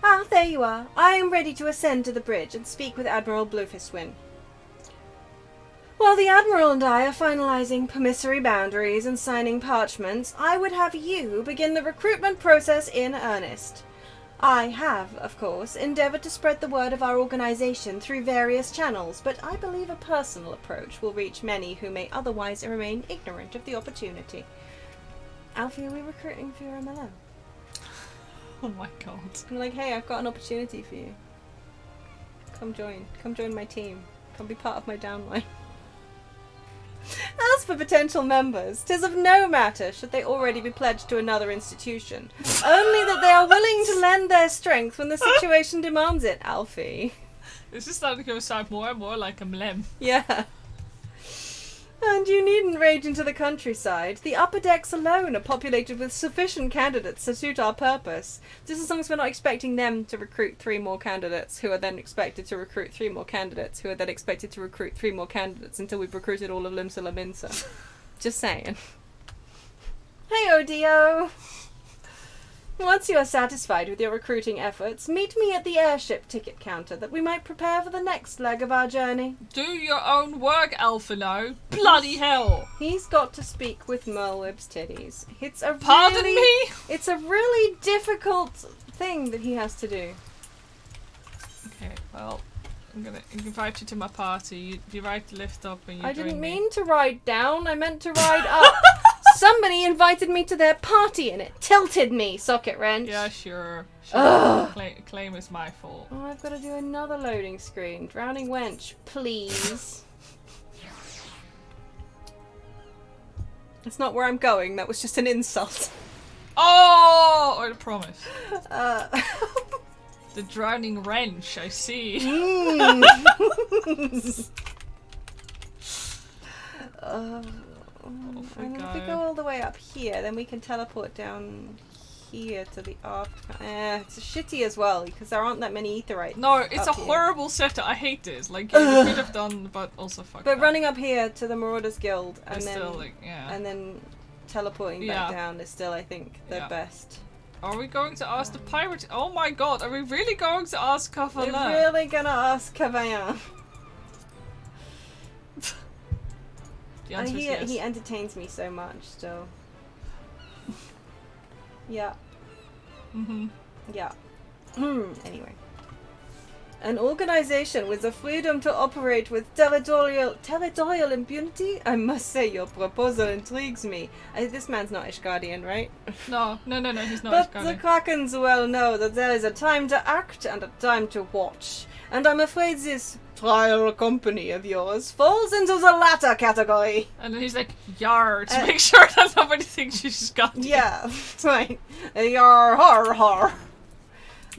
Speaker 2: Ah, there you are. I am ready to ascend to the bridge and speak with Admiral Blufiswin. While the Admiral and I are finalising promissory boundaries and signing parchments, I would have you begin the recruitment process in earnest. I have, of course, endeavoured to spread the word of our organisation through various channels, but I believe a personal approach will reach many who may otherwise remain ignorant of the opportunity. Alfie, are we recruiting for your MLO?
Speaker 1: Oh my god.
Speaker 2: I'm like, hey, I've got an opportunity for you. Come join. Come join my team. Come be part of my downline. As for potential members, 'tis of no matter should they already be pledged to another institution. Only that they are willing to lend their strength when the situation demands it, Alfie.
Speaker 1: This is starting to sound more and more like a mlem.
Speaker 2: Yeah. And you needn't rage into the countryside. The upper decks alone are populated with sufficient candidates to suit our purpose. Just as long as we're not expecting them to recruit 3 more candidates, who are then expected to recruit 3 more candidates, who are then expected to recruit 3 more candidates until we've recruited all of Limsa Laminsa. Just saying. Hey, Odio! Once you are satisfied with your recruiting efforts, meet me at the airship ticket counter that we might prepare for the next leg of our journey.
Speaker 1: Do your own work, Alphino. Bloody hell.
Speaker 2: He's got to speak with Merlweb's titties.
Speaker 1: Pardon me?
Speaker 2: It's a really difficult thing that he has to do.
Speaker 1: Okay, well, I'm gonna invite you to my party. You ride the lift up and you
Speaker 2: I
Speaker 1: join
Speaker 2: didn't
Speaker 1: me.
Speaker 2: mean to ride down, I meant to ride up. Somebody invited me to their party and it tilted me, socket wrench.
Speaker 1: Yeah, sure. Claim is my fault.
Speaker 2: Oh, I've got to do another loading screen. Drowning wench, please. That's not where I'm going, that was just an insult.
Speaker 1: Oh, I promise.
Speaker 2: Uh...
Speaker 1: The drowning wrench, I see.
Speaker 2: And if we go all the way up here, then we can teleport down here to the after. It's shitty as well because there aren't that many aetherites.
Speaker 1: No, it's a horrible setup. I hate this. Like you could have done, but also fuck.
Speaker 2: But
Speaker 1: that.
Speaker 2: running up here to the Marauders Guild and then
Speaker 1: still, like, yeah.
Speaker 2: and then teleporting back down is still, I think, the best.
Speaker 1: Are we going to ask the pirate? Oh my god, are we really going to ask Kavala?
Speaker 2: We're really gonna ask Cavaillon.
Speaker 1: The answer is yes.
Speaker 2: He entertains me so much still. Yeah. Yeah. Anyway. An organization with the freedom to operate with territorial impunity? I must say your proposal intrigues me. This man's not Ishgardian, right?
Speaker 1: No, he's not
Speaker 2: But
Speaker 1: Ishgardian.
Speaker 2: the Krakens well know that there is a time to act and a time to watch. And I'm afraid this trial company of yours falls into the latter category.
Speaker 1: And then he's like, yar, to make sure that nobody thinks she's Ishgardian.
Speaker 2: Yeah, that's right. Yar, har, har.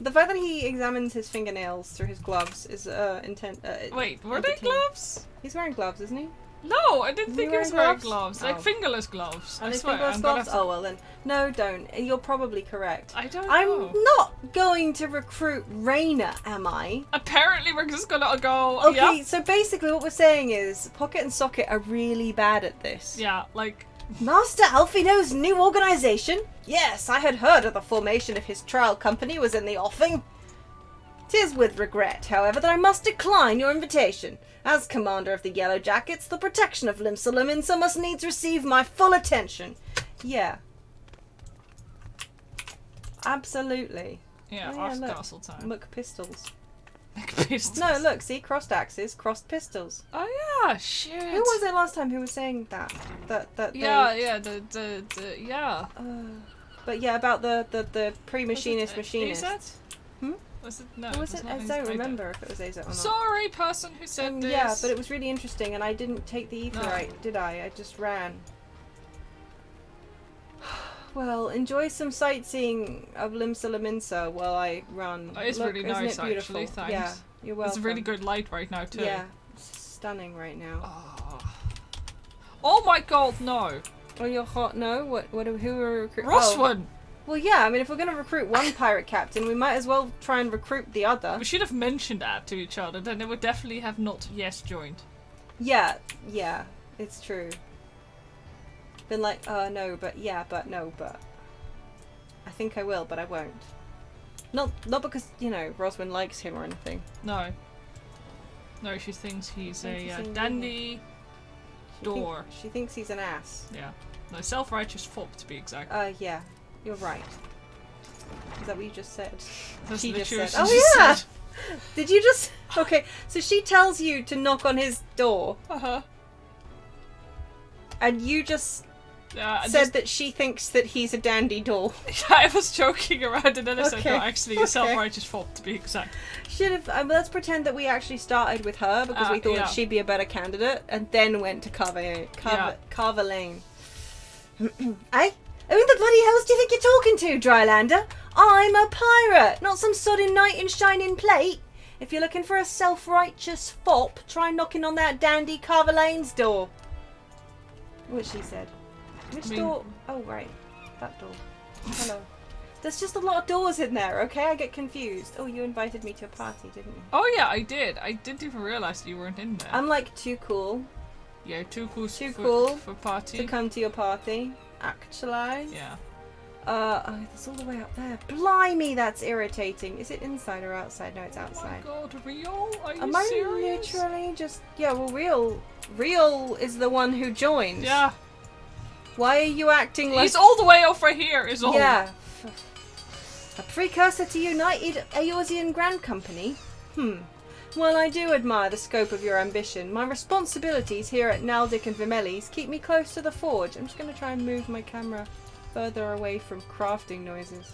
Speaker 2: The fact that he examines his fingernails through his gloves is
Speaker 1: Wait, were they gloves?
Speaker 2: He's wearing gloves, isn't he?
Speaker 1: No, I didn't think he was wearing gloves.
Speaker 2: Oh.
Speaker 1: Like fingerless gloves.
Speaker 2: Are
Speaker 1: I
Speaker 2: they
Speaker 1: swear.
Speaker 2: fingerless
Speaker 1: I'm gonna
Speaker 2: gloves?
Speaker 1: have to-
Speaker 2: Oh well then. No, don't. You're probably correct.
Speaker 1: I don't know.
Speaker 2: I'm not going to recruit Raina, am I?
Speaker 1: Apparently we're just gonna go,
Speaker 2: Okay,
Speaker 1: yep.
Speaker 2: so basically what we're saying is Pocket and Socket are really bad at this.
Speaker 1: Yeah, like...
Speaker 2: Master Alfino's new organization? Yes, I had heard of the formation of his trial company was in the offing. 'Tis with regret, however, that I must decline your invitation. As commander of the Yellow Jackets, the protection of Limsa Laminsa must needs receive my full attention. Yeah. Absolutely.
Speaker 1: Yeah,
Speaker 2: Oh, yeah,
Speaker 1: off
Speaker 2: look.
Speaker 1: castle time.
Speaker 2: Look, pistols.
Speaker 1: Pistols.
Speaker 2: No, look, see, crossed axes, crossed pistols.
Speaker 1: Oh yeah, shit.
Speaker 2: Who was it last time who was saying that? That
Speaker 1: Yeah,
Speaker 2: they,
Speaker 1: yeah, yeah.
Speaker 2: But yeah, about the pre-machinist
Speaker 1: Was
Speaker 2: machinist.
Speaker 1: it Azet?
Speaker 2: Hmm?
Speaker 1: Was it? No,
Speaker 2: Or was it?
Speaker 1: not
Speaker 2: I don't remember if it was Azet or not.
Speaker 1: Sorry, person who said this.
Speaker 2: Yeah, but it was really interesting, and I didn't take the etherite, did I? I just ran. Well, enjoy some sightseeing of Limsa Laminsa while I run.
Speaker 1: Oh, it's really
Speaker 2: isn't
Speaker 1: nice,
Speaker 2: it beautiful?
Speaker 1: actually. Thanks.
Speaker 2: Yeah, you're welcome.
Speaker 1: It's a really good light right now too.
Speaker 2: Yeah, it's stunning right now.
Speaker 1: Oh my god, no!
Speaker 2: Oh, you're hot? No. Who are recruiting?
Speaker 1: Rosswin!
Speaker 2: Well, yeah. I mean, if we're gonna recruit one pirate captain, we might as well try and recruit the other.
Speaker 1: We should have mentioned that to each other. Then they would definitely have not joined.
Speaker 2: Yeah, it's true. Been like, no, but yeah, but no, but. I think I will, but I won't. Not because, you know, Roswin likes him or anything.
Speaker 1: No. No, she thinks he's a dandy door.
Speaker 2: She thinks he's an ass.
Speaker 1: Yeah. No, self-righteous fop to be exact.
Speaker 2: Yeah. You're right. Is that what you just said?
Speaker 1: That's
Speaker 2: she just
Speaker 1: literally
Speaker 2: said.
Speaker 1: what
Speaker 2: Oh
Speaker 1: she
Speaker 2: yeah!
Speaker 1: said.
Speaker 2: Did you just... Okay, so she tells you to knock on his door.
Speaker 1: Uh-huh.
Speaker 2: And you just said
Speaker 1: just,
Speaker 2: that she thinks that he's a dandy door.
Speaker 1: I was joking around and then I said, no,
Speaker 2: Okay.
Speaker 1: actually, a self-righteous fop to be exact.
Speaker 2: Should have. Let's pretend that we actually started with her because we thought
Speaker 1: yeah.
Speaker 2: she'd be a better candidate, and then went to Carver Lane. Eh? Who the bloody hells do you think you're talking to, Drylander? I'm a pirate, not some sodding knight in shining plate. If you're looking for a self-righteous fop, try knocking on that dandy Carver Lane's door. What she said. Which door? Oh, right. That door. Hello. There's just a lot of doors in there, okay? I get confused. Oh, you invited me to a party, didn't you?
Speaker 1: Oh yeah, I did. I didn't even realise that you weren't in there.
Speaker 2: I'm like too cool.
Speaker 1: Yeah, too cool for party.
Speaker 2: To come to your party, actually.
Speaker 1: Yeah.
Speaker 2: Oh, that's all the way up there. Blimey, that's irritating. Is it inside or outside? No, it's outside.
Speaker 1: Oh my god, real? Are you
Speaker 2: Am I
Speaker 1: serious?
Speaker 2: literally just... Yeah, well, Real is the one who joined.
Speaker 1: Yeah.
Speaker 2: Why are you acting like...
Speaker 1: He's all the way over here, is all.
Speaker 2: Yeah. A precursor to United Eorzean Grand Company? Well, I do admire the scope of your ambition. My responsibilities here at Naldic and Vimelis keep me close to the forge. I'm just going to try and move my camera further away from crafting noises.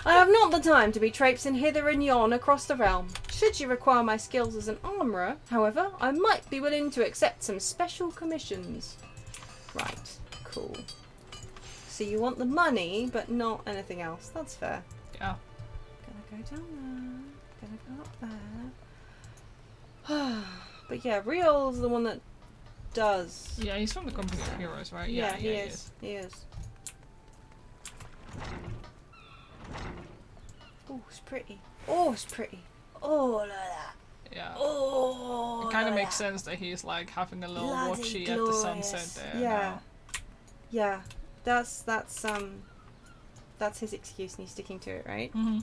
Speaker 2: I have not the time to be traipsing hither and yon across the realm. Should you require my skills as an armourer, however, I might be willing to accept some special commissions. Right, cool. So you want the money, but not anything else. That's fair.
Speaker 1: Yeah.
Speaker 2: Gonna go down there. Gonna go up there. But yeah, Real's the one that does.
Speaker 1: Yeah, he's from the Company of Heroes, right?
Speaker 2: Yeah, he is. He is. Oh, it's pretty. Oh, it's pretty. Oh, look at that.
Speaker 1: Yeah.
Speaker 2: Oh,
Speaker 1: it kind of makes sense that he's like having a little watchy at the sunset there.
Speaker 2: Yeah.
Speaker 1: Now.
Speaker 2: Yeah. That's his excuse and he's sticking to it, right?
Speaker 1: Mm-hmm.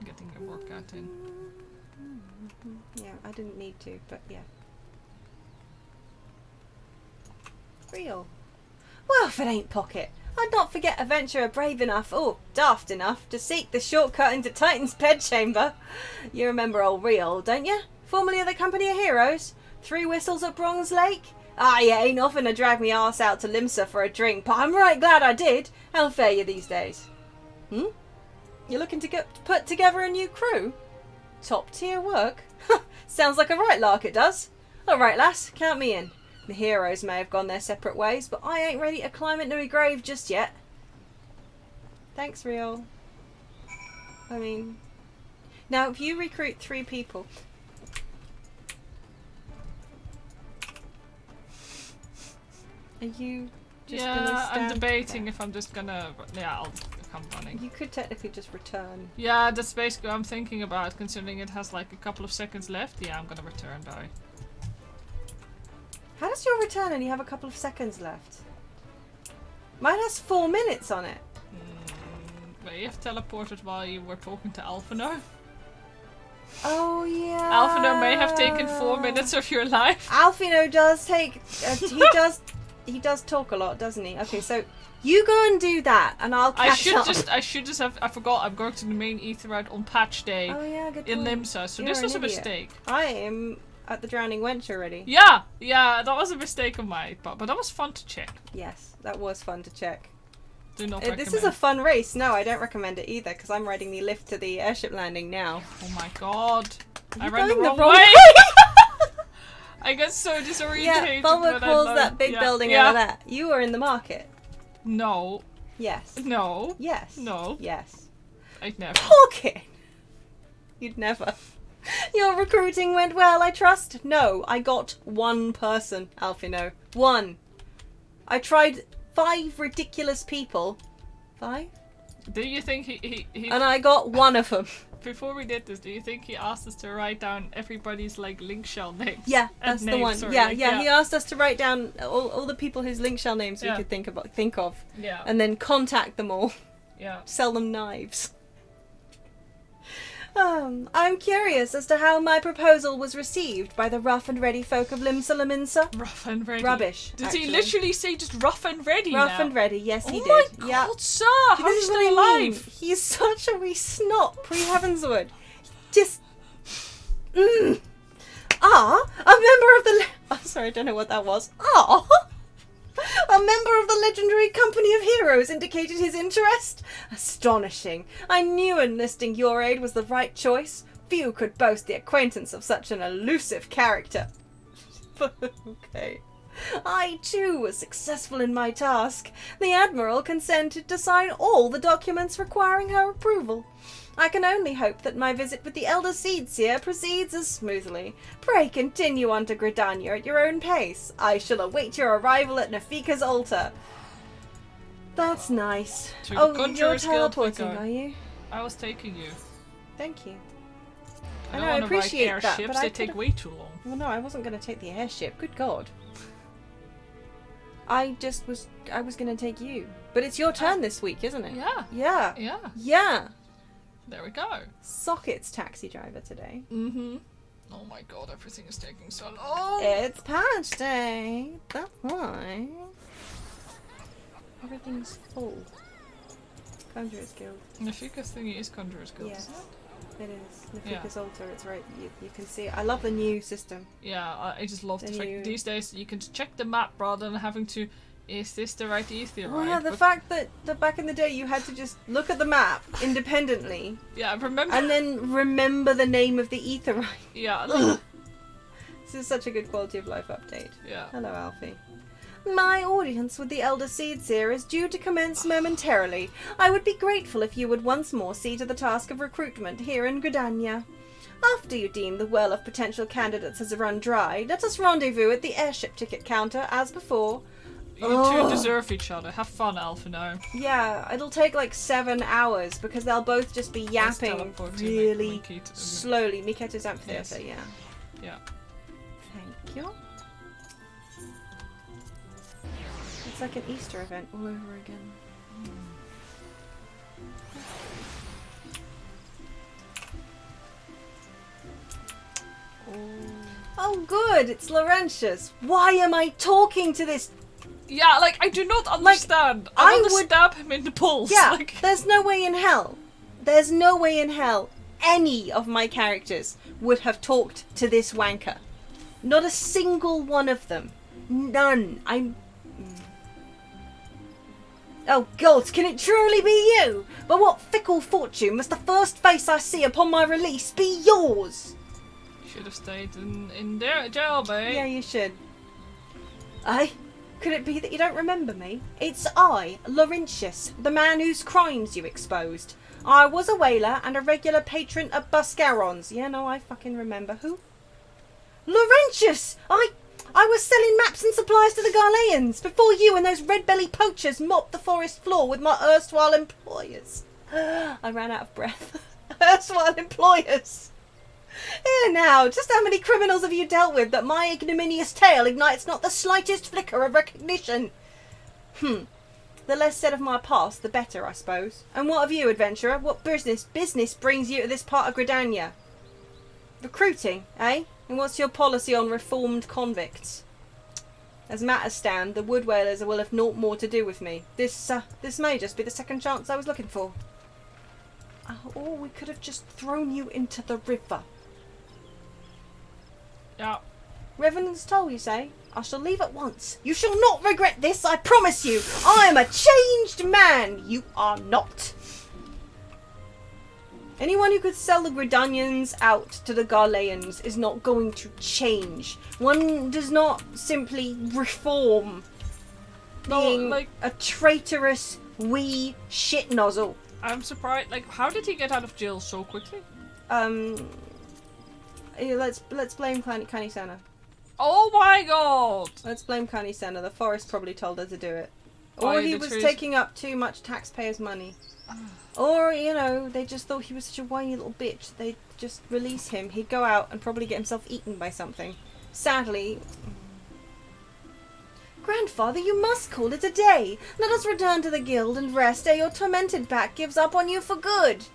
Speaker 1: Getting your workout in.
Speaker 2: Yeah, I didn't need to, but yeah. Real. Well, if it ain't Pocket, I'd not forget adventurer brave enough, or daft enough, to seek the shortcut into Titan's bedchamber. You remember old Real, don't you? Formerly of the Company of Heroes? 3 whistles at Bronze Lake? Ah, you ain't often to drag me arse out to Limsa for a drink, but I'm right glad I did. How fare you these days? You're looking to put together a new crew? Top tier work? Sounds like a right lark it does. Alright lass, count me in. The heroes may have gone their separate ways, but I ain't ready to climb into my grave just yet. Thanks, Real. I mean... Now, if you recruit 3 people... Are you just gonna stand
Speaker 1: I'm debating if I'm just gonna... Yeah, I'll come running.
Speaker 2: You could technically just return.
Speaker 1: Yeah, that's basically what I'm thinking about, considering it has like a couple of seconds left. Yeah, I'm gonna return, though.
Speaker 2: How does your return only have a couple of seconds left? Mine has 4 minutes on it.
Speaker 1: But you have teleported while you were talking to Alphino.
Speaker 2: Oh yeah.
Speaker 1: Alphino may have taken 4 minutes of your life.
Speaker 2: Alphino does take. He does talk a lot, doesn't he? Okay, so you go and do that, and I'll catch up.
Speaker 1: I should just have. I forgot. I'm going to the main ether out on patch day.
Speaker 2: Oh yeah, good
Speaker 1: in
Speaker 2: point.
Speaker 1: Limsa, so
Speaker 2: You're
Speaker 1: this was a
Speaker 2: an idiot.
Speaker 1: mistake.
Speaker 2: I am at the Drowning Wench already.
Speaker 1: Yeah, that was a mistake of mine, but that was fun to check.
Speaker 2: Yes, that was fun to check.
Speaker 1: Do not
Speaker 2: This
Speaker 1: recommend.
Speaker 2: is a fun race. No, I don't recommend it either, because I'm riding the lift to the airship landing now.
Speaker 1: Oh my god. I
Speaker 2: You're
Speaker 1: ran the
Speaker 2: going
Speaker 1: wrong way! I get so disorientated.
Speaker 2: Yeah, Bulwer
Speaker 1: when I
Speaker 2: calls
Speaker 1: learn-
Speaker 2: that big
Speaker 1: yeah,
Speaker 2: building
Speaker 1: yeah.
Speaker 2: over there. You are in the market.
Speaker 1: No.
Speaker 2: Yes.
Speaker 1: No.
Speaker 2: Yes.
Speaker 1: No.
Speaker 2: Yes.
Speaker 1: I'd never.
Speaker 2: Talking. You'd never. Your recruiting went well, I trust? No, I got one person, Alfino. One. I tried 5 ridiculous people. 5?
Speaker 1: Do you think he
Speaker 2: And I got one of them.
Speaker 1: before we did this, do you think he asked us to write down everybody's like link shell names?
Speaker 2: Yeah,
Speaker 1: And
Speaker 2: that's the
Speaker 1: names,
Speaker 2: one.
Speaker 1: sorry,
Speaker 2: Yeah,
Speaker 1: like,
Speaker 2: yeah. He asked us to write down all the people whose link shell names we
Speaker 1: Yeah.
Speaker 2: could think of,
Speaker 1: Yeah.
Speaker 2: and then contact them all,
Speaker 1: Yeah.
Speaker 2: sell them knives. I'm curious as to how my proposal was received by the rough and ready folk of Limsa.
Speaker 1: Rough and ready.
Speaker 2: Rubbish.
Speaker 1: Did
Speaker 2: actually.
Speaker 1: he literally say just rough and ready
Speaker 2: Rough
Speaker 1: now?
Speaker 2: and ready? Yes, he
Speaker 1: oh
Speaker 2: did.
Speaker 1: my
Speaker 2: Yeah.
Speaker 1: god, sir! How
Speaker 2: This
Speaker 1: are you
Speaker 2: is
Speaker 1: still
Speaker 2: what I mean.
Speaker 1: alive?
Speaker 2: He's such a wee snot, pre-Heavenswood. Just... A member of the... Oh, sorry, I don't know what that was. A member of the legendary company of heroes indicated his interest? Astonishing. I knew enlisting your aid was the right choice. Few could boast the acquaintance of such an elusive character. Okay. I, too, was successful in my task. The Admiral consented to sign all the documents requiring her approval. I can only hope that my visit with the Elder Seedseer proceeds as smoothly. Pray continue on to Gridania at your own pace. I shall await your arrival at Nafika's altar. That's nice.
Speaker 1: To the
Speaker 2: Oh, you're
Speaker 1: Conjurer's Guild we
Speaker 2: teleporting,
Speaker 1: go.
Speaker 2: are you?
Speaker 1: I was taking you.
Speaker 2: Thank you.
Speaker 1: I
Speaker 2: I
Speaker 1: don't
Speaker 2: know, I
Speaker 1: want to
Speaker 2: appreciate
Speaker 1: ride
Speaker 2: that,
Speaker 1: airships,
Speaker 2: but I
Speaker 1: they take
Speaker 2: could've-
Speaker 1: way too long.
Speaker 2: Well, no, I wasn't going to take the airship. Good God. I was going to take you. But it's your turn this week, isn't it?
Speaker 1: Yeah.
Speaker 2: Yeah.
Speaker 1: Yeah.
Speaker 2: Yeah.
Speaker 1: There we go.
Speaker 2: Socket's taxi driver today.
Speaker 1: Mm-hmm. Oh my god, everything is taking so long.
Speaker 2: It's patch day. That's why. Everything's full. Conjurer's Guild.
Speaker 1: Nafika's thingy is Conjurer's Guild,
Speaker 2: Yes.
Speaker 1: isn't it?
Speaker 2: It is.
Speaker 1: Yeah.
Speaker 2: Nafika's altar, it's right. You can see it. I love the new system.
Speaker 1: Yeah, I just love the
Speaker 2: The
Speaker 1: fact
Speaker 2: new-
Speaker 1: these days you can check the map rather than having to, is this the right Eorzean?
Speaker 2: Well, yeah, the fact that back in the day you had to just look at the map independently
Speaker 1: Yeah, I remember.
Speaker 2: and then remember the name of the Aetheryte.
Speaker 1: Yeah, like,
Speaker 2: This is such a good quality of life update.
Speaker 1: yeah.
Speaker 2: Hello, Alfie. My audience with the Elder Seedseer is due to commence momentarily. I would be grateful if you would once more see to the task of recruitment here in Gridania. After you deem the well of potential candidates has run dry, let us rendezvous at the airship ticket counter as before.
Speaker 1: You
Speaker 2: Ugh.
Speaker 1: two deserve each other. Have fun, Alphino.
Speaker 2: Yeah, it'll take like 7 hours because they'll both just be yapping
Speaker 1: teleporting
Speaker 2: really
Speaker 1: Mikita.
Speaker 2: slowly. Miketa's amphitheatre,
Speaker 1: Yes.
Speaker 2: yeah.
Speaker 1: Yeah.
Speaker 2: Thank you. It's like an Easter event all over again. Oh good, it's Laurentius. Why am I talking to this?
Speaker 1: Yeah, like, I do not understand.
Speaker 2: I
Speaker 1: I want to
Speaker 2: would-
Speaker 1: stab him in the pulse.
Speaker 2: Yeah,
Speaker 1: Like,
Speaker 2: there's no way in hell. There's no way in hell any of my characters would have talked to this wanker. Not a single one of them. None. Oh, God, can it truly be you? By what fickle fortune must the first face I see upon my release be yours?
Speaker 1: should have stayed in their jail, babe.
Speaker 2: Yeah, you should. Could it be that you don't remember me? It's I, Laurentius, the man whose crimes you exposed. I was a whaler and a regular patron of Buscaron's. Yeah, no, I fucking remember. Who? Laurentius! I was selling maps and supplies to the Garleans before you and those red-belly poachers mopped the forest floor with my erstwhile employers. I ran out of breath. Erstwhile employers! Here now, just how many criminals have you dealt with that my ignominious tale ignites not the slightest flicker of recognition? The less said of my past, the better, I suppose. And what of you, adventurer? What business brings you to this part of Gridania? Recruiting, eh? And what's your policy on reformed convicts? As matters stand, the wood whalers will have naught more to do with me. This may just be the second chance I was looking for. Or we could have just thrown you into the river.
Speaker 1: Yeah.
Speaker 2: Revenant's toll, you say? I shall leave at once. You shall not regret this, I promise you. I am a changed man. You are not. Anyone who could sell the Gridanians out to the Garleans is not going to change. One does not simply reform being a traitorous wee shit nozzle.
Speaker 1: I'm surprised. Like, how did he get out of jail so quickly?
Speaker 2: Let's blame Kani Sana.
Speaker 1: Oh my god!
Speaker 2: Let's blame Kani Sana. The forest probably told her to do it.
Speaker 1: Oh,
Speaker 2: Or he was taking up too much taxpayers' money. Or, you know, they just thought he was such a whiny little bitch. They'd just release him. He'd go out and probably get himself eaten by something. Sadly... Grandfather, you must call it a day. Let us return to the guild and rest ere your tormented back gives up on you for good.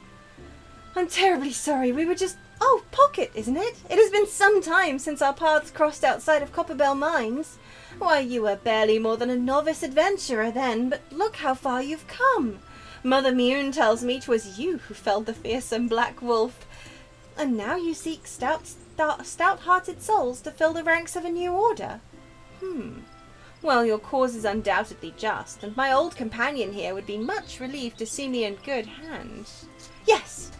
Speaker 2: I'm terribly sorry. We were just... Oh, Pocket, isn't it? It has been some time since our paths crossed outside of Copperbell Mines. Why, you were barely more than a novice adventurer then, but look how far you've come. Mother Mune tells me 'twas you who felled the fearsome black wolf. And now you seek stout-hearted souls to fill the ranks of a new order. Well, your cause is undoubtedly just, and my old companion here would be much relieved to see me in good hands. Yes,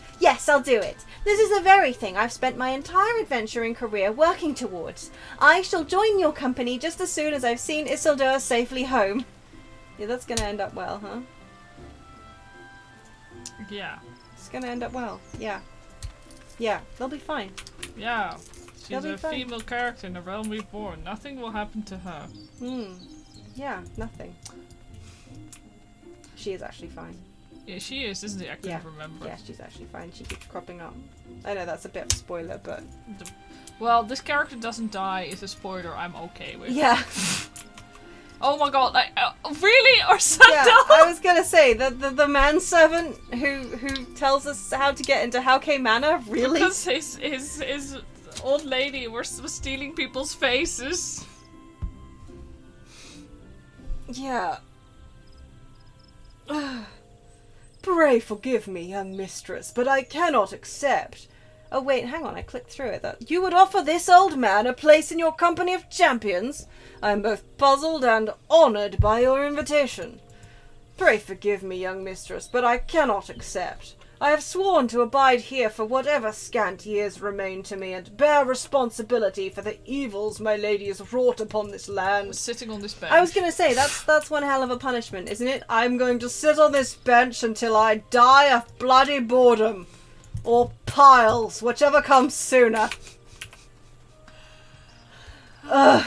Speaker 2: I'll do it. This is the very thing I've spent my entire adventuring career working towards. I shall join your company just as soon as I've seen Isildur safely home. Yeah, that's gonna end up well, huh?
Speaker 1: Yeah.
Speaker 2: It's gonna end up well. Yeah. Yeah, they'll be fine.
Speaker 1: Yeah. She's
Speaker 2: They'll
Speaker 1: a
Speaker 2: be fine.
Speaker 1: female character in the realm reborn. Nothing will happen to her.
Speaker 2: Yeah, nothing. She is actually fine.
Speaker 1: Yeah, she is, isn't she? I can't remember.
Speaker 2: Yeah, she's actually fine. She keeps cropping up. I know that's a bit of a spoiler, but...
Speaker 1: Well, this character doesn't die is a spoiler I'm okay with.
Speaker 2: Yeah.
Speaker 1: Oh my god, really? Or Sandal?
Speaker 2: Yeah, I was gonna say, the manservant who tells us how to get into Hauke Manor, really?
Speaker 1: Because his old lady was stealing people's faces.
Speaker 2: Yeah. Pray forgive me, young mistress, but I cannot accept. Oh wait, hang on, I clicked through it. That you would offer this old man a place in your company of champions? I am both puzzled and honoured by your invitation. Pray forgive me, young mistress, but I cannot accept. I have sworn to abide here for whatever scant years remain to me, and bear responsibility for the evils my lady has wrought upon this land.
Speaker 1: Sitting on this bench.
Speaker 2: I was going to say, that's one hell of a punishment, isn't it? I'm going to sit on this bench until I die of bloody boredom. Or piles, whichever comes sooner. Ugh.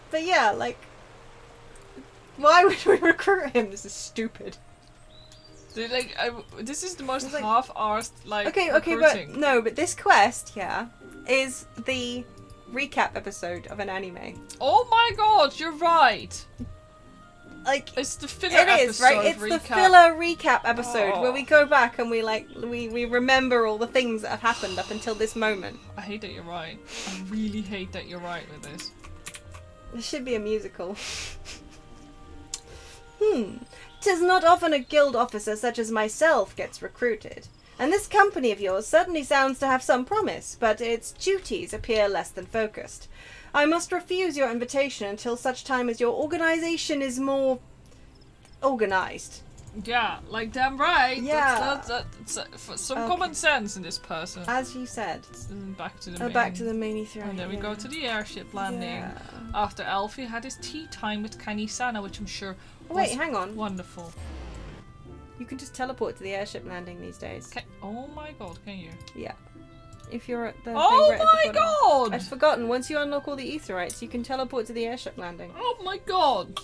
Speaker 2: But yeah, like... Why would we recruit him? This is stupid.
Speaker 1: Like, this is the most half-arsed, like,
Speaker 2: okay,
Speaker 1: recruiting.
Speaker 2: but this quest, yeah, is the recap episode of an anime.
Speaker 1: Oh my god, you're right!
Speaker 2: Like,
Speaker 1: it's the filler episode.
Speaker 2: It is, right? It's
Speaker 1: recap.
Speaker 2: the filler recap episode where we go back and we remember all the things that have happened up until this moment.
Speaker 1: I hate that you're right. I really hate that you're right with this.
Speaker 2: This should be a musical. 'Tis not often a guild officer such as myself gets recruited, and this company of yours certainly sounds to have some promise, but its duties appear less than focused. I must refuse your invitation until such time as your organisation is more organised.
Speaker 1: Yeah, like damn right.
Speaker 2: Yeah.
Speaker 1: That's some common sense in this person.
Speaker 2: As you said.
Speaker 1: Back to the main.
Speaker 2: Back to the main throne.
Speaker 1: And then we go to the airship landing.
Speaker 2: Yeah.
Speaker 1: After Alfie had his tea time with Kanisana, which I'm sure
Speaker 2: Wait, hang on.
Speaker 1: Wonderful.
Speaker 2: You can just teleport to the airship landing these days.
Speaker 1: Oh my god, can you?
Speaker 2: Yeah. If you're at the
Speaker 1: Oh
Speaker 2: thing right
Speaker 1: my
Speaker 2: at the bottom.
Speaker 1: god!
Speaker 2: I'd forgotten. Once you unlock all the Aetherites, you can teleport to the airship landing.
Speaker 1: Oh my god!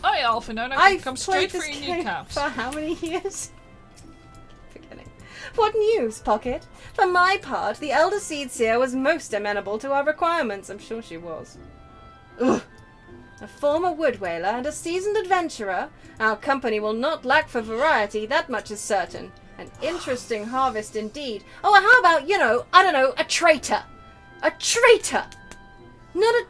Speaker 1: Hi, Alpha. Now I can come straight for
Speaker 2: this
Speaker 1: your
Speaker 2: game
Speaker 1: kneecaps.
Speaker 2: for how many years? Forgetting. What news, Pocket? For my part, the Elder Seedseer was most amenable to our requirements. I'm sure she was. Ugh. A former woodwhaler and a seasoned adventurer. Our company will not lack for variety, that much is certain. An interesting harvest indeed. Oh, and how about, I don't know, a traitor? A traitor! Not a...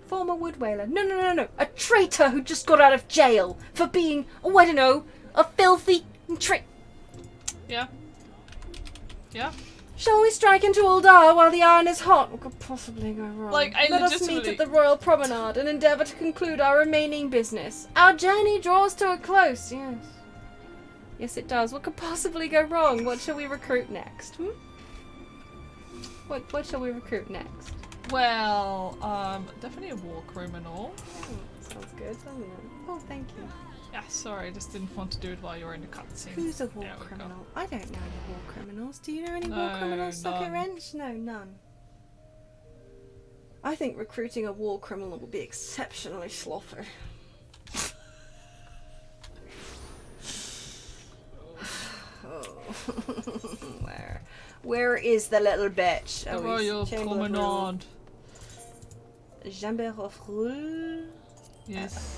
Speaker 2: Former woodwhaler. No. A traitor who just got out of jail for being, I don't know, a filthy
Speaker 1: Yeah.
Speaker 2: Shall we strike into Uldar while the iron is hot? What could possibly go wrong?
Speaker 1: Like, I
Speaker 2: Let us meet
Speaker 1: legitimately-
Speaker 2: at the Royal Promenade and endeavour to conclude our remaining business. Our journey draws to a close, yes. Yes, it does. What could possibly go wrong? What shall we recruit next? What shall we recruit next?
Speaker 1: Well, definitely a war criminal.
Speaker 2: Sounds good, doesn't it? Oh, thank you.
Speaker 1: Yeah, sorry, I just didn't want to do it while you were in the cutscene.
Speaker 2: Who's a war
Speaker 1: There we go.
Speaker 2: criminal? I don't know any war criminals. Do you know any war
Speaker 1: No,
Speaker 2: criminals, Socket
Speaker 1: none.
Speaker 2: Wrench? No, none. I think recruiting a war criminal will be exceptionally sloppy. Where is the little bitch?
Speaker 1: The
Speaker 2: he's
Speaker 1: Royal
Speaker 2: Chamber of Rule.
Speaker 1: Promenade.
Speaker 2: Chamber of Rule.
Speaker 1: Yes.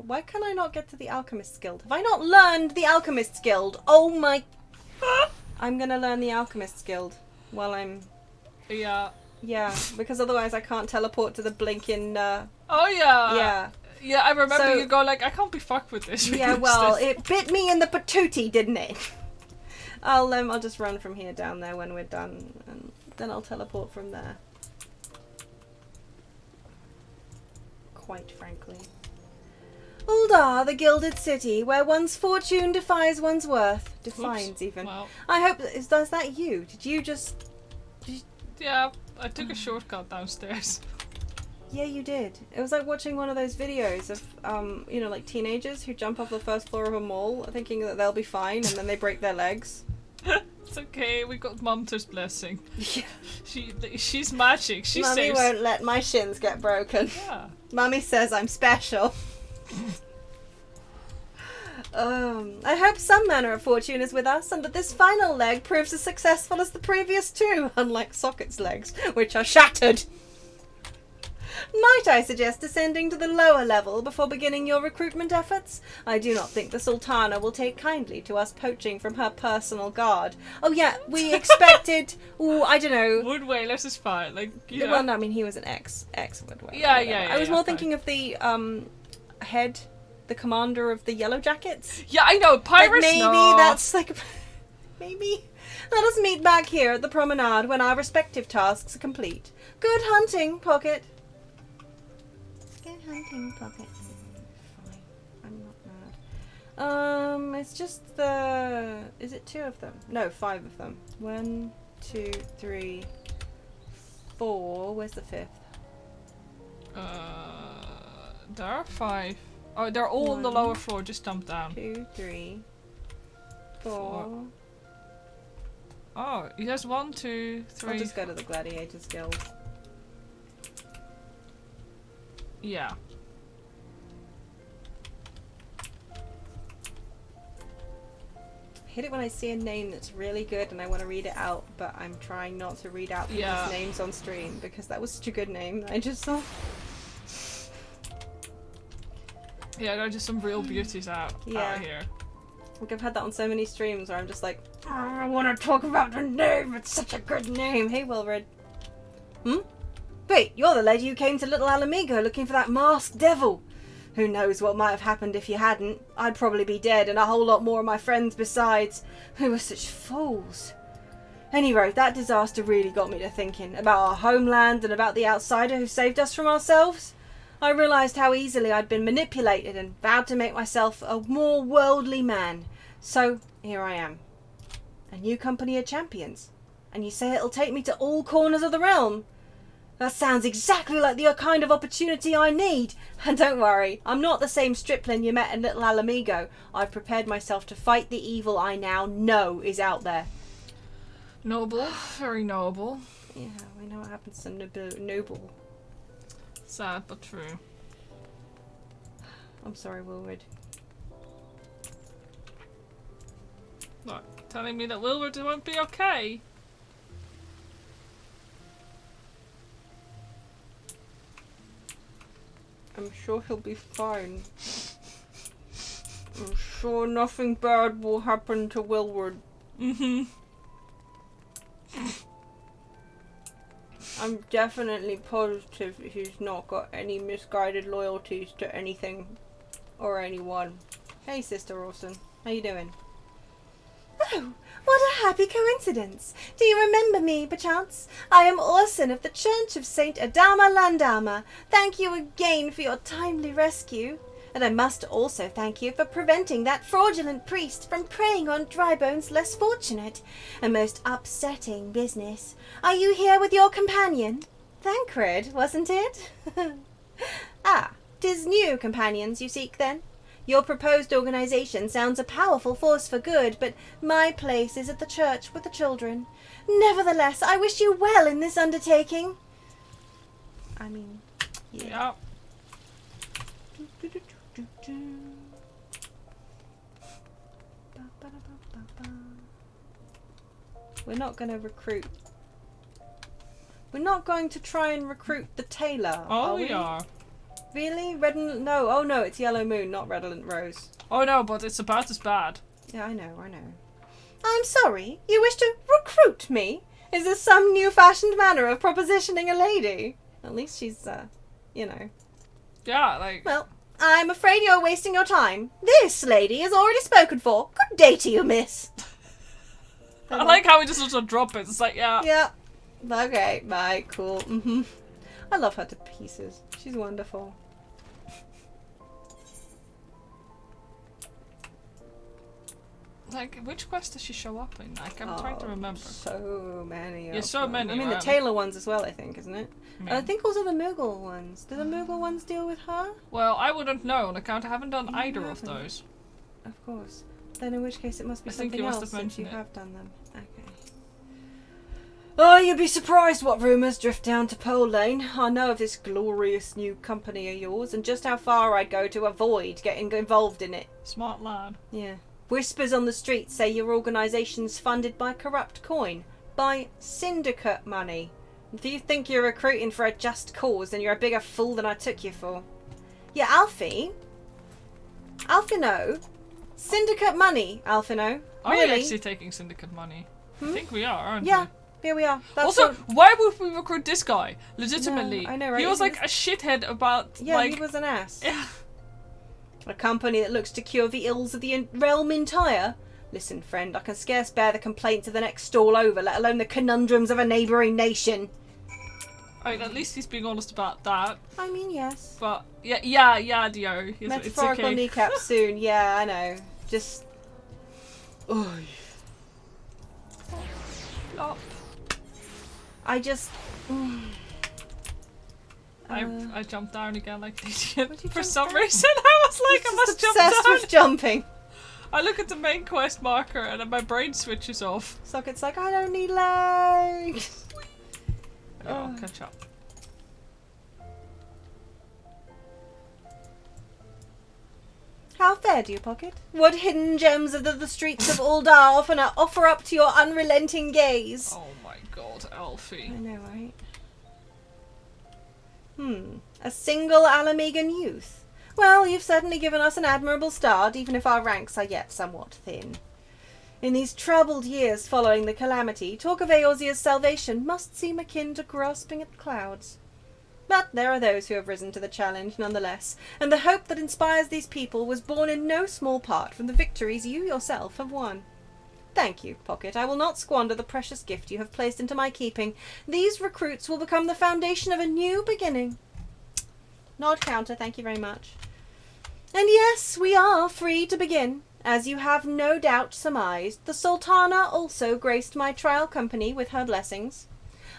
Speaker 2: Why can I not get to the Alchemist's Guild? Have I not learned the Alchemist's Guild? Oh my... I'm gonna learn the Alchemist's Guild while I'm...
Speaker 1: Yeah.
Speaker 2: Yeah, because otherwise I can't teleport to the blinking...
Speaker 1: Oh yeah.
Speaker 2: yeah.
Speaker 1: Yeah, I remember
Speaker 2: So-
Speaker 1: you go like, I can't be fucked with this.
Speaker 2: Yeah, well, it bit me in the patootie, didn't it? I'll just run from here down there when we're done, and then I'll teleport from there. Quite frankly. Uldar, the gilded city, where one's fortune defies one's worth. Defines,
Speaker 1: Oops.
Speaker 2: even.
Speaker 1: Well,
Speaker 2: I hope... Is that you? Did you just...
Speaker 1: yeah, I took a shortcut downstairs.
Speaker 2: Yeah, you did. It was like watching one of those videos of, you know, like teenagers who jump off the first floor of a mall thinking that they'll be fine, and then they break their legs.
Speaker 1: It's okay, we got Mumter's blessing.
Speaker 2: Yeah.
Speaker 1: She's magic. She
Speaker 2: Mummy
Speaker 1: saves.
Speaker 2: won't let my shins get broken.
Speaker 1: Yeah.
Speaker 2: Mummy says I'm special. I hope some manner of fortune is with us, and that this final leg proves as successful as the previous two, unlike Socket's legs, which are shattered. Might I suggest descending to the lower level before beginning your recruitment efforts? I do not think the Sultana will take kindly to us poaching from her personal guard. Oh yeah, we expected... Ooh, I don't know.
Speaker 1: Wood Whalers is fine. Like, you know.
Speaker 2: Well, no, I mean, he was an ex Wood Whaler,
Speaker 1: Yeah,
Speaker 2: whatever.
Speaker 1: yeah,
Speaker 2: I was
Speaker 1: yeah,
Speaker 2: more
Speaker 1: fine.
Speaker 2: thinking of the head, the commander of the Yellow Jackets.
Speaker 1: Yeah, I know.
Speaker 2: Like
Speaker 1: Pirates.
Speaker 2: maybe
Speaker 1: no.
Speaker 2: that's like maybe. Let us meet back here at the promenade when our respective tasks are complete. Good hunting, Pocket. Good hunting, Pocket. Fine, I'm not mad. It's just the. Is it 2 of them? No, 5 of them. 1, 2, 3, 4. Where's the 5th?
Speaker 1: There are 5. Oh, they're all on the
Speaker 2: 1,
Speaker 1: lower floor. Just jump down.
Speaker 2: 2, 3, 4.
Speaker 1: 4. Oh, he has 1, 2, 3.
Speaker 2: I'll just go to the Gladiators Guild.
Speaker 1: Yeah.
Speaker 2: I hate it when I see a name that's really good and I want to read it out, but I'm trying not to read out people's
Speaker 1: Yeah.
Speaker 2: names on stream because that was such a good name that I just saw.
Speaker 1: Yeah, there are just some real beauties out
Speaker 2: Yeah.
Speaker 1: here.
Speaker 2: Like I've had that on so many streams where I'm just like, "Oh, I want to talk about the name. It's such a good name. Hey, Wilred. Wait, you're the lady who came to Little Alamigo looking for that masked devil. Who knows what might have happened if you hadn't? I'd probably be dead and a whole lot more of my friends besides. Who were such fools. Anyway, that disaster really got me to thinking about our homeland and about the outsider who saved us from ourselves. I realised how easily I'd been manipulated and vowed to make myself a more worldly man. So, here I am. A new company of champions. And you say it'll take me to all corners of the realm? That sounds exactly like the kind of opportunity I need. And don't worry, I'm not the same stripling you met in Little Alamigo. I've prepared myself to fight the evil I now know is out there.
Speaker 1: Noble. Very noble.
Speaker 2: Yeah, we know what happens to noble.
Speaker 1: Sad but true.
Speaker 2: I'm sorry, Wilwood.
Speaker 1: What? Telling me that Wilbur won't be okay?
Speaker 2: I'm sure he'll be fine. I'm sure nothing bad will happen to Wilward.
Speaker 1: Mm-hmm.
Speaker 2: I'm definitely positive he's not got any misguided loyalties to anything or anyone. Hey, Sister Orson. How you doing? Oh, what a happy coincidence! Do you remember me, perchance? I am Orson of the Church of Saint Adama Landama. Thank you again for your timely rescue. And I must also thank you for preventing that fraudulent priest from preying on Drybones less fortunate. A most upsetting business. Are you here with your companion? Thancred, wasn't it? Ah, 'tis new companions you seek then? Your proposed organisation sounds a powerful force for good, but my place is at the church with the children. Nevertheless, I wish you well in this undertaking. I mean, yeah. We're not going to recruit. We're not going to try and recruit the tailor.
Speaker 1: Oh,
Speaker 2: are
Speaker 1: we are.
Speaker 2: Really? No. Oh no, it's Yellow Moon, not Redolent Rose.
Speaker 1: Oh no, but it's about as bad.
Speaker 2: Yeah, I know. I'm sorry. You wish to recruit me? Is this some new-fashioned manner of propositioning a lady? At least she's, you know.
Speaker 1: Yeah, like...
Speaker 2: Well, I'm afraid you're wasting your time. This lady is already spoken for. Good day to you, miss.
Speaker 1: I like how we just sort of drop it. It's like, yeah.
Speaker 2: Yeah. Okay, bye, cool. I love her to pieces. She's wonderful.
Speaker 1: Like, which quest does she show up in? Like, I'm trying to remember.
Speaker 2: So many.
Speaker 1: Yeah, so many.
Speaker 2: I mean,
Speaker 1: right?
Speaker 2: the Taylor ones as well, I think, isn't it? I think also the Moogle ones. Do the Moogle ones deal with her?
Speaker 1: Well, I wouldn't know on account I haven't done either of those.
Speaker 2: Of course. Then in which case it must be something else since you have done them. Okay. Oh, you'd be surprised what rumours drift down to Pole Lane. I know of this glorious new company of yours and just how far I'd go to avoid getting involved in it.
Speaker 1: Smart lad.
Speaker 2: Yeah. Whispers on the street say your organisation's funded by corrupt coin, by syndicate money. If you think you're recruiting for a just cause, then you're a bigger fool than I took you for. Yeah, Alfie? Alphino? Syndicate money, Alphino.
Speaker 1: Are
Speaker 2: really?
Speaker 1: we actually taking syndicate money? I think we are, aren't we?
Speaker 2: Yeah, here we are. That's
Speaker 1: also, why would we recruit this guy? Legitimately.
Speaker 2: No, I know, right?
Speaker 1: He was like a shithead about,
Speaker 2: yeah,
Speaker 1: like...
Speaker 2: he was an ass.
Speaker 1: Yeah.
Speaker 2: A company that looks to cure the ills of the realm entire. Listen, friend, I can scarce bear the complaints of the next stall over, let alone the conundrums of a neighbouring nation.
Speaker 1: I mean, at least he's being honest about that.
Speaker 2: I mean, yes.
Speaker 1: But, yeah, Dio.
Speaker 2: Metaphorical
Speaker 1: it's okay.
Speaker 2: kneecap soon, yeah, I know. Just... Oh.
Speaker 1: Flop.
Speaker 2: I just...
Speaker 1: I jumped down again like an idiot. For
Speaker 2: jump
Speaker 1: some
Speaker 2: down?
Speaker 1: reason, I was like, I must jump
Speaker 2: obsessed
Speaker 1: down.
Speaker 2: with jumping.
Speaker 1: I look at the main quest marker and then my brain switches off.
Speaker 2: Socket's like, I don't need legs.
Speaker 1: Okay, I'll catch up.
Speaker 2: How fare do you, Pocket? What hidden gems of the streets of Uldar offer up to your unrelenting gaze?
Speaker 1: Oh my god, Alfie.
Speaker 2: I know, right? A single Alamegan youth. Well, you've certainly given us an admirable start, even if our ranks are yet somewhat thin. In these troubled years following the calamity, talk of Eorzea's salvation must seem akin to grasping at clouds. But there are those who have risen to the challenge nonetheless, and the hope that inspires these people was born in no small part from the victories you yourself have won. Thank you, Pocket. I will not squander the precious gift you have placed into my keeping. These recruits will become the foundation of a new beginning. Nod counter, thank you very much. And yes, we are free to begin. As you have no doubt surmised, the Sultana also graced my trial company with her blessings.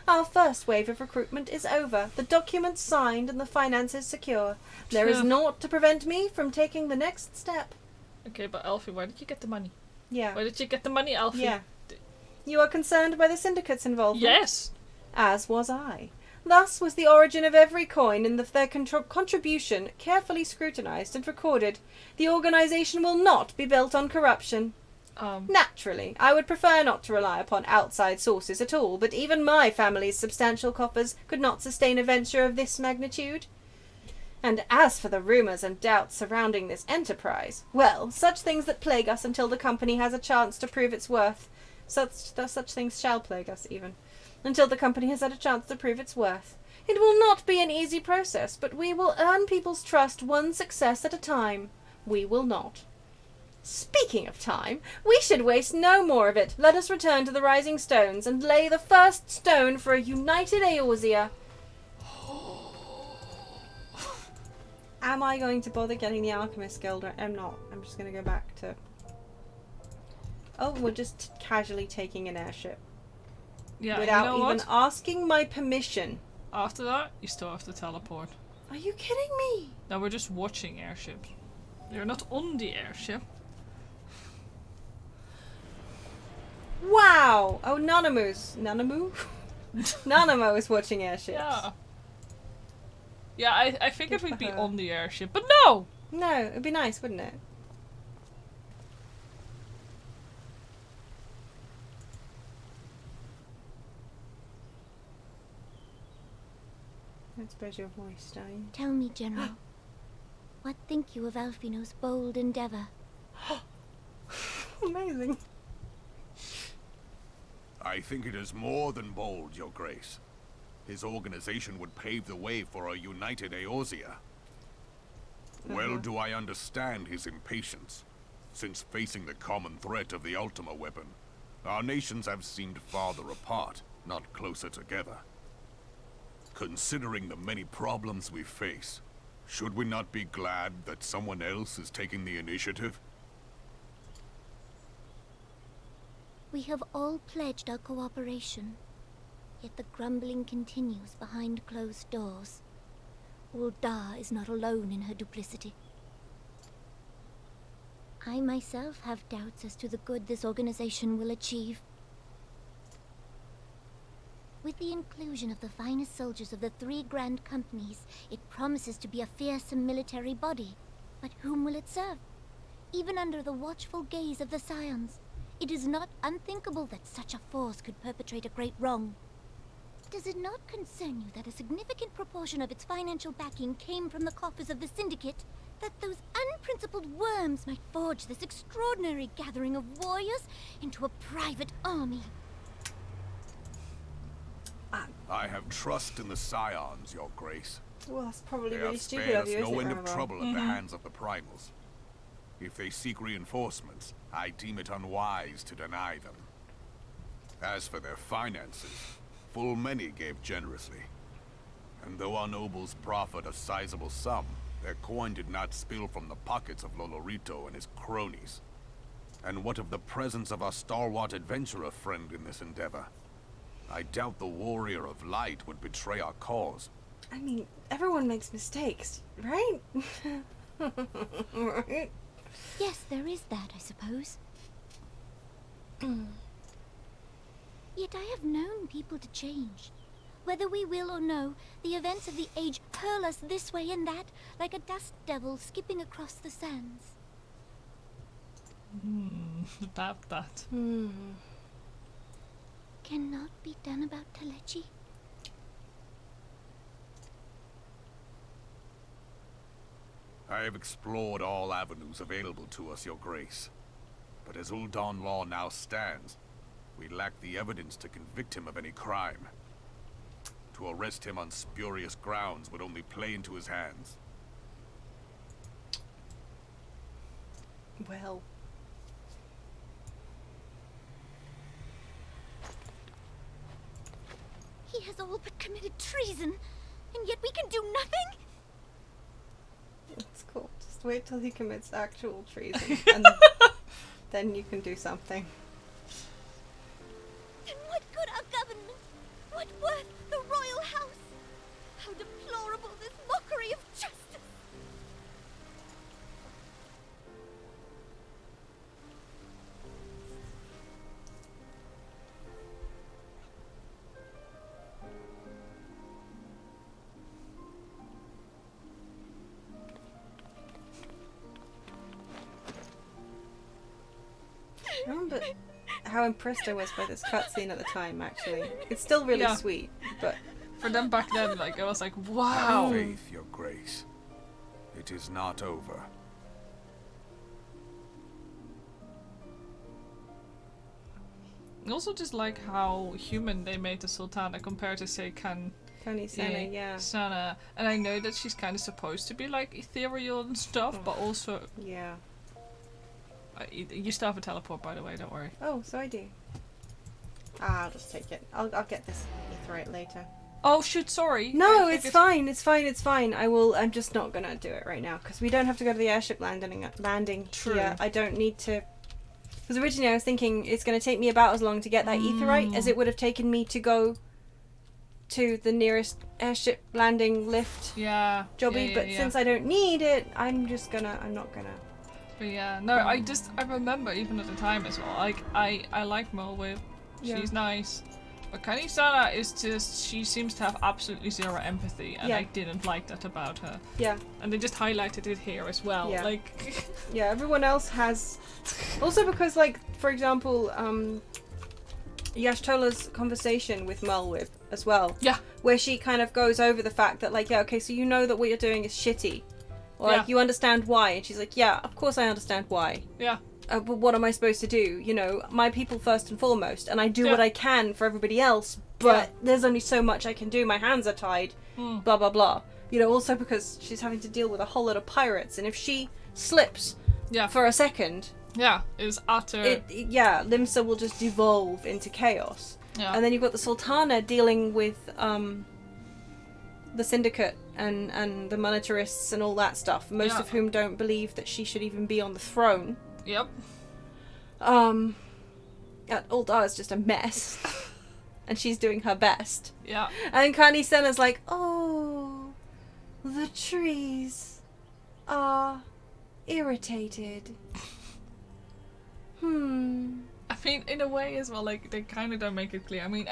Speaker 2: Our first wave of recruitment is over, the documents signed and the finances secure. There is naught to prevent me from taking the next step.
Speaker 1: Okay, but Alfie, where did you get the money?
Speaker 2: Yeah.
Speaker 1: Where did you get the money, Alfie?
Speaker 2: Yeah. You are concerned by the syndicate's involvement?
Speaker 1: Yes.
Speaker 2: As was I. Thus was the origin of every coin and their contribution carefully scrutinized and recorded. The organization will not be built on corruption. Naturally, I would prefer not to rely upon outside sources at all, but even my family's substantial coffers could not sustain a venture of this magnitude. And as for the rumours and doubts surrounding this enterprise, well, such things that plague us until the company has a chance to prove its worth. Such things shall plague us, even. Until the company has had a chance to prove its worth. It will not be an easy process, but we will earn people's trust one success at a time. We will not. Speaking of time, we should waste no more of it. Let us return to the Rising Stones and lay the first stone for a united Eorzea. Am I going to bother getting the Alchemist Guild? I'm not. I'm just going to go back to... Oh, we're just casually taking an airship.
Speaker 1: Yeah,
Speaker 2: without
Speaker 1: you know
Speaker 2: even
Speaker 1: what?
Speaker 2: asking my permission.
Speaker 1: After that, you still have to teleport.
Speaker 2: Are you kidding me?
Speaker 1: Now we're just watching airships. You're not on the airship.
Speaker 2: Wow! Oh, Nanamu is watching airships.
Speaker 1: Yeah. Yeah, I figured
Speaker 2: Good
Speaker 1: we'd
Speaker 2: for
Speaker 1: be
Speaker 2: her.
Speaker 1: on the airship, but no!
Speaker 2: No, it'd be nice, wouldn't it? I suppose your voice, don't you?
Speaker 3: Tell me, General, what think you of Alfino's bold endeavor?
Speaker 2: Amazing.
Speaker 4: I think it is more than bold, Your Grace. His organization would pave the way for a united Eorzea. Well do I understand his impatience, since facing the common threat of the Ultima weapon, our nations have seemed farther apart, not closer together. Considering the many problems we face, should we not be glad that someone else is taking the initiative?
Speaker 3: We have all pledged our cooperation, yet the grumbling continues behind closed doors. Ul'dah is not alone in her duplicity. I myself have doubts as to the good this organization will achieve. With the inclusion of the finest soldiers of the 3 grand companies, it promises to be a fearsome military body. But whom will it serve? Even under the watchful gaze of the Scions, it is not unthinkable that such a force could perpetrate a great wrong. Does it not concern you that a significant proportion of its financial backing came from the coffers of the Syndicate? That those unprincipled worms might forge this extraordinary gathering of warriors into a private army?
Speaker 4: I have trust in the Scions, Your Grace.
Speaker 2: Well, that's probably
Speaker 4: They
Speaker 2: really
Speaker 4: have
Speaker 2: stupid
Speaker 4: spared
Speaker 2: of
Speaker 4: us
Speaker 2: you, isn't
Speaker 4: no
Speaker 2: it,
Speaker 4: end of
Speaker 2: Rambo?
Speaker 4: trouble at the hands of the Primals. If they seek reinforcements, I deem it unwise to deny them. As for their finances, full many gave generously. And though our nobles proffered a sizable sum, their coin did not spill from the pockets of Lolorito and his cronies. And what of the presence of our stalwart adventurer friend in this endeavor? I doubt the warrior of light would betray our cause.
Speaker 2: I mean, everyone makes mistakes, right? Right?
Speaker 3: Yes, there is that, I suppose. Yet I have known people to change. Whether we will or no, the events of the age hurl us this way and that, like a dust devil skipping across the sands.
Speaker 1: About that.
Speaker 3: Cannot be done about Telechi.
Speaker 4: I have explored all avenues available to us, Your Grace. But as Ul'dah law now stands, we lack the evidence to convict him of any crime. To arrest him on spurious grounds would only play into his hands.
Speaker 2: Well.
Speaker 3: He has all but committed treason, and yet we can do nothing?
Speaker 2: That's cool. Just wait till he commits actual treason, and then you can do something.
Speaker 3: Then what good our government? What worth the royal house? How deplorable this mockery of justice!
Speaker 2: I remember how impressed I was by this cutscene at the time, actually. It's still really
Speaker 1: Yeah.
Speaker 2: sweet, but
Speaker 1: For them back then, like, I was like,
Speaker 4: Have
Speaker 1: wow.
Speaker 4: faith, Your Grace. It is not over.
Speaker 1: I also just like how human they made the Sultana compared to, say,
Speaker 2: Tony Senna, yeah.
Speaker 1: Sana. And I know that she's kind of supposed to be like ethereal and stuff, but also
Speaker 2: Yeah.
Speaker 1: You still have a teleport, by the way. Don't worry.
Speaker 2: Oh, so I do. I'll just take it. I'll get this aetherite later.
Speaker 1: Oh shoot! Sorry.
Speaker 2: No, it's fine. It's fine. It's fine. I'm just not gonna do it right now because we don't have to go to the airship landing
Speaker 1: True.
Speaker 2: here. I don't need to. Because originally I was thinking it's gonna take me about as long to get that aetherite as it would have taken me to go to the nearest airship landing lift.
Speaker 1: Yeah.
Speaker 2: Jobby, but since I don't need it, I'm not gonna.
Speaker 1: But yeah, no, I remember even at the time as well. Like I like Mulwib.
Speaker 2: Yeah.
Speaker 1: She's nice. But Kanisana is just, she seems to have absolutely zero empathy, and I didn't like that about her. Yeah. And they just highlighted it here as well.
Speaker 2: Yeah.
Speaker 1: Like.
Speaker 2: Yeah, everyone else has. Also because, like, for example, Yashtola's conversation with Mulwib as well.
Speaker 1: Yeah.
Speaker 2: Where she kind of goes over the fact that, like, yeah, okay, so you know that what you're doing is shitty. Or, like, you understand why. And she's like, yeah, of course I understand why.
Speaker 1: Yeah.
Speaker 2: But what am I supposed to do? You know, my people first and foremost, and I do what I can for everybody else, but there's only so much I can do. My hands are tied, blah, blah, blah. You know, also because she's having to deal with a whole lot of pirates, and if she slips for a second...
Speaker 1: Yeah, it's utter...
Speaker 2: Limsa will just devolve into chaos. Yeah. And then you've got the Sultana dealing with the Syndicate and the Monetarists and all that stuff, most of whom don't believe that she should even be on the throne.
Speaker 1: Yep.
Speaker 2: Ul'dah is just a mess. And she's doing her best.
Speaker 1: Yeah.
Speaker 2: And Kani Sena's like, oh, the trees are irritated.
Speaker 1: I mean, in a way as well, like, they kind of don't make it clear. I mean,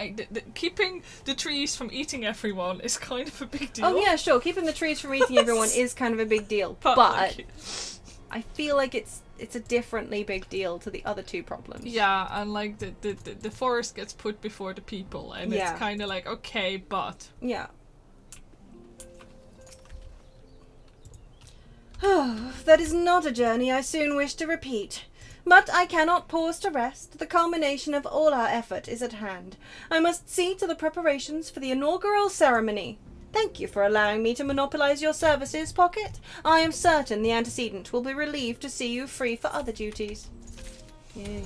Speaker 1: keeping the trees from eating everyone is kind of a big deal.
Speaker 2: Oh, yeah, sure. Keeping the trees from eating everyone is kind of a big deal. But like, I feel like it's a differently big deal to the other two problems.
Speaker 1: Yeah, and like the forest gets put before the people, and it's kind of like, okay, but...
Speaker 2: Yeah. Oh, that is not a journey I soon wish to repeat. But I cannot pause to rest. The culmination of all our effort is at hand. I must see to the preparations for the inaugural ceremony. Thank you for allowing me to monopolize your services, Pocket. I am certain the antecedent will be relieved to see you free for other duties. Yeah.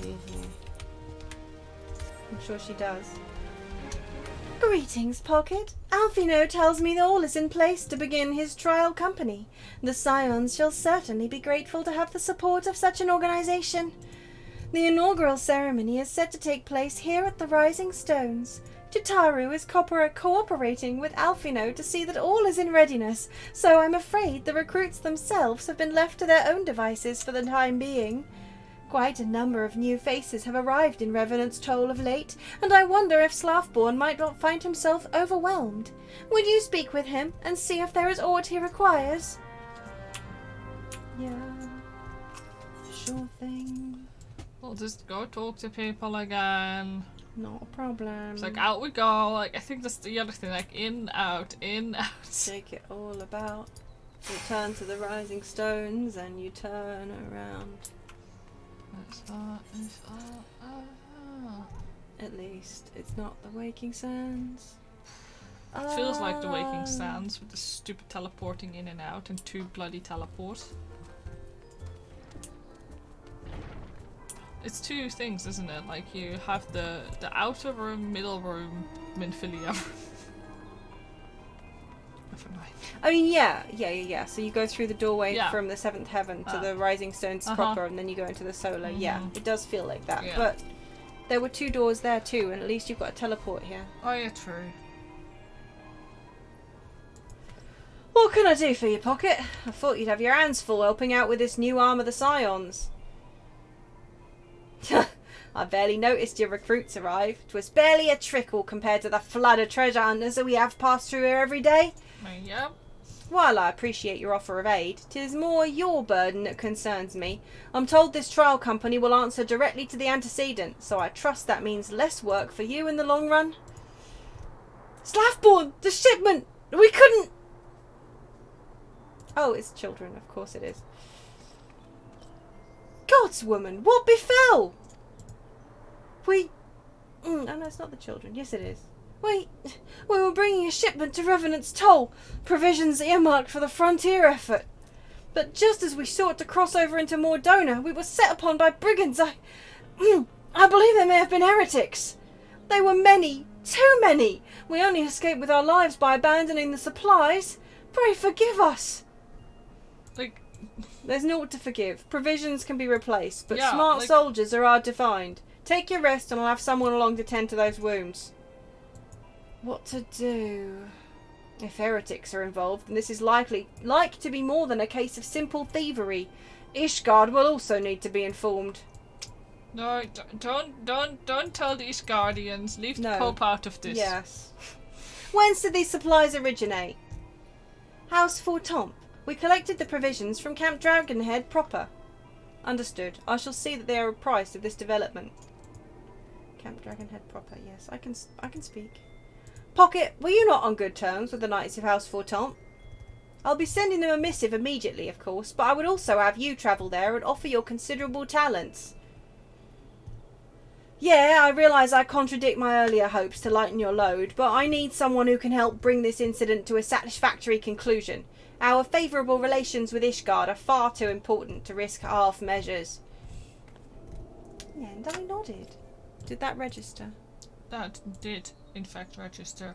Speaker 2: I'm sure she does. Greetings, Pocket. Alphino tells me that all is in place to begin his trial company. The Scions shall certainly be grateful to have the support of such an organization. The inaugural ceremony is set to take place here at the Rising Stones. Jitaru is cooperating with Alphino to see that all is in readiness, so I'm afraid the recruits themselves have been left to their own devices for the time being. Quite a number of new faces have arrived in Revenant's Toll of late, and I wonder if Slaffborn might not find himself overwhelmed. Would you speak with him and see if there is aught he requires? Yeah, sure thing.
Speaker 1: We'll just go talk to people again.
Speaker 2: Not a problem.
Speaker 1: It's like, out we go. Like, I think that's the other thing. Like, in, out, in, out.
Speaker 2: Take it all about. Return to the Rising Stones and you turn around. At least it's not the Waking Sands.
Speaker 1: It feels like the Waking Sands with the stupid teleporting in and out and 2 bloody teleports. It's 2 things, isn't it? Like, you have the outer room, middle room, Minfilia room.
Speaker 2: I mean, yeah. So you go through the doorway from the 7th heaven to the Rising Stones proper, and then you go into the solar. Yeah, it does feel like that. Yeah. But there were 2 doors there too, and at least you've got a teleport here.
Speaker 1: Oh yeah, true.
Speaker 2: What can I do for you, Pocket? I thought you'd have your hands full helping out with this new arm of the Scions. I barely noticed your recruits arrive. 'Twas barely a trickle compared to the flood of treasure hunters that we have passed through here every day.
Speaker 1: Yep.
Speaker 2: While I appreciate your offer of aid, 'tis more your burden that concerns me. I'm told this trial company will answer directly to the antecedent, so I trust that means less work for you in the long run. Slaffborn! The shipment! We couldn't... Oh, it's children, of course it is. God's woman, what befell? We... Oh no, it's not the children. Yes, it is. We were bringing a shipment to Revenant's Toll. Provisions earmarked for the frontier effort. But just as we sought to cross over into Mordona, we were set upon by brigands. I believe they may have been heretics. They were many, too many. We only escaped with our lives by abandoning the supplies. Pray forgive us.
Speaker 1: Like,
Speaker 2: There's naught to forgive. Provisions can be replaced, but
Speaker 1: Yeah,
Speaker 2: smart
Speaker 1: like-
Speaker 2: soldiers are hard to find. Take your rest and I'll have someone along to tend to those wounds. What to do? If heretics are involved, then this is like to be more than a case of simple thievery. Ishgard will also need to be informed.
Speaker 1: no, don't tell these guardians. Leave the
Speaker 2: No.
Speaker 1: Pope out of this.
Speaker 2: Yes. Whence did these supplies originate? House Fortomp. We collected the provisions from Camp Dragonhead proper. Understood. I shall see that they are apprised of this development. Camp Dragonhead proper. Yes, I can speak. Pocket, were you not on good terms with the Knights of House Fortomp? I'll be sending them a missive immediately, of course, but I would also have you travel there and offer your considerable talents. Yeah, I realise I contradict my earlier hopes to lighten your load, but I need someone who can help bring this incident to a satisfactory conclusion. Our favourable relations with Ishgard are far too important to risk half measures. Yeah, and I nodded. Did that register?
Speaker 1: That did, in fact, register.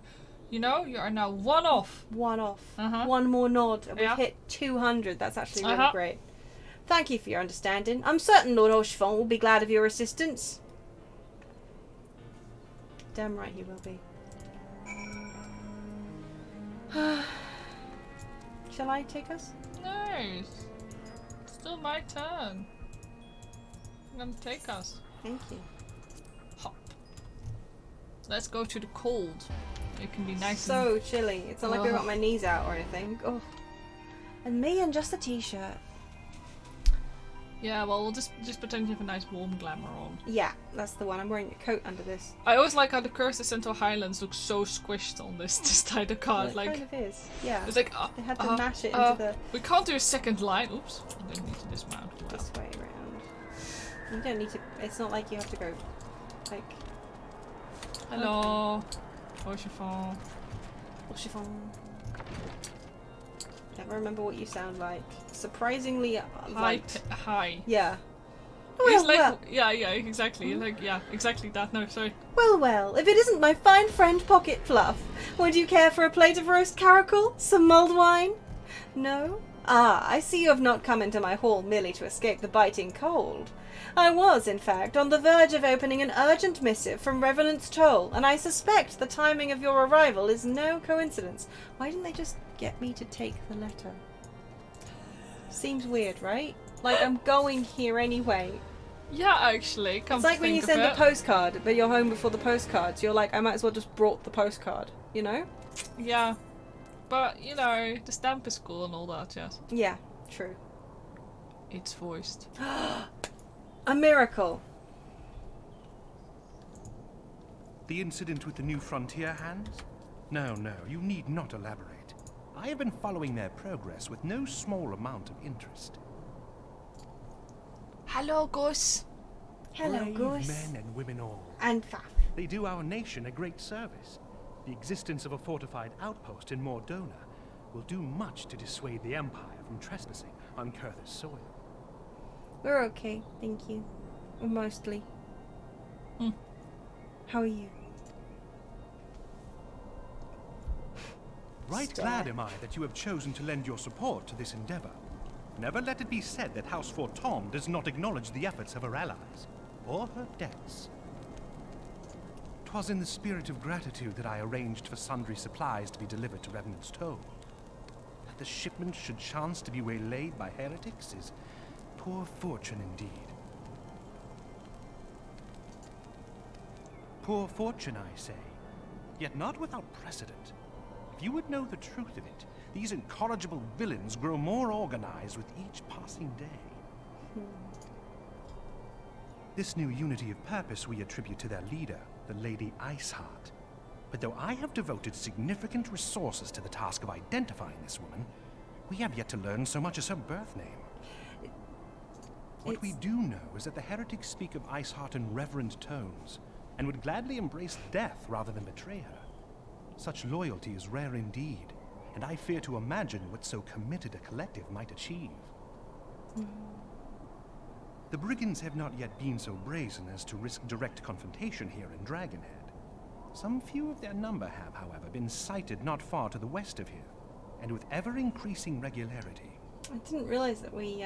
Speaker 1: You know, you are now one off.
Speaker 2: One off.
Speaker 1: Uh-huh.
Speaker 2: One more nod. And we've
Speaker 1: Yeah.
Speaker 2: hit 200. That's actually really
Speaker 1: Uh-huh.
Speaker 2: great. Thank you for your understanding. I'm certain Lord Orchefort will be glad of your assistance. Damn right he will be. Shall I take us?
Speaker 1: Nice. Still my turn. I'm gonna take us.
Speaker 2: Thank you.
Speaker 1: Hop. Let's go to the cold. It can be nice.
Speaker 2: So chilly. It's not like I've got
Speaker 1: Ugh.
Speaker 2: my knees out or anything. Oh. And me in just a t-shirt.
Speaker 1: Yeah, well, we'll just pretend you have a nice warm glamour on.
Speaker 2: Yeah, that's the one. I'm wearing a coat under this.
Speaker 1: I always like how the Curse of Central Highlands looks so squished on this title card.
Speaker 2: Well, it
Speaker 1: Like,
Speaker 2: kind of is. Yeah.
Speaker 1: it's like,
Speaker 2: They had to mash it into the
Speaker 1: we can't do a second line. Oops, I didn't need to dismount. Wow.
Speaker 2: this way around. You don't need to. It's not like you have to go. Like.
Speaker 1: Hello. Orchefort.
Speaker 2: Oh, chiffon. Never remember what you sound like. Surprisingly light.
Speaker 1: Hi.
Speaker 2: Yeah.
Speaker 1: He's
Speaker 2: Well,
Speaker 1: like,
Speaker 2: well.
Speaker 1: yeah, exactly. Like, yeah, exactly that. No, sorry.
Speaker 2: Well, well, if it isn't my fine friend Pocket Fluff, would you care for a plate of roast caracal? Some mulled wine? No? Ah, I see you have not come into my hall merely to escape the biting cold. I was, in fact, on the verge of opening an urgent missive from Revenant's Toll, and I suspect the timing of your arrival is no coincidence. Why didn't they just get me to take the letter? Seems weird, right? Like, I'm going here anyway.
Speaker 1: Yeah, actually. Come
Speaker 2: It's like
Speaker 1: to
Speaker 2: when you
Speaker 1: think of
Speaker 2: send a
Speaker 1: it.
Speaker 2: postcard, but you're home before the postcard, so you're like, I might as well just brought the postcard, you know?
Speaker 1: Yeah. But, you know, the stamp is cool and all that, yes.
Speaker 2: Yeah, true.
Speaker 1: It's voiced.
Speaker 2: A miracle.
Speaker 5: The incident with the new frontier hands? No, you need not elaborate. I have been following their progress with no small amount of interest.
Speaker 1: Hello, Gus.
Speaker 2: Hello,
Speaker 5: Brave
Speaker 2: Gus.
Speaker 5: men and women all.
Speaker 2: And Faf.
Speaker 5: They do our nation a great service. The existence of a fortified outpost in Mordona will do much to dissuade the Empire from trespassing on Kurth's soil.
Speaker 2: We're okay, thank you. Or mostly.
Speaker 1: Hmm.
Speaker 2: How are you?
Speaker 5: Right
Speaker 2: Stare.
Speaker 5: glad am I that you have chosen to lend your support to this endeavor. Never let it be said that House Fortom does not acknowledge the efforts of her allies, or her debts. 'Twas in the spirit of gratitude that I arranged for sundry supplies to be delivered to Revenant's Toll. That the shipment should chance to be waylaid by heretics is poor fortune indeed. Poor fortune, I say, yet not without precedent. If you would know the truth of it, these incorrigible villains grow more organized with each passing day. This new unity of purpose we attribute to their leader, the Lady Iceheart. But though I have devoted significant resources to the task of identifying this woman, we have yet to learn so much as her birth name. What we do know is that the heretics speak of Iceheart in reverent tones, and would gladly embrace death rather than betray her. Such loyalty is rare indeed, and I fear to imagine what so committed a collective might achieve. The brigands have not yet been so brazen as to risk direct confrontation here in Dragonhead. Some few of their number have, however, been sighted not far to the west of here, and with ever-increasing regularity.
Speaker 2: I didn't realize that we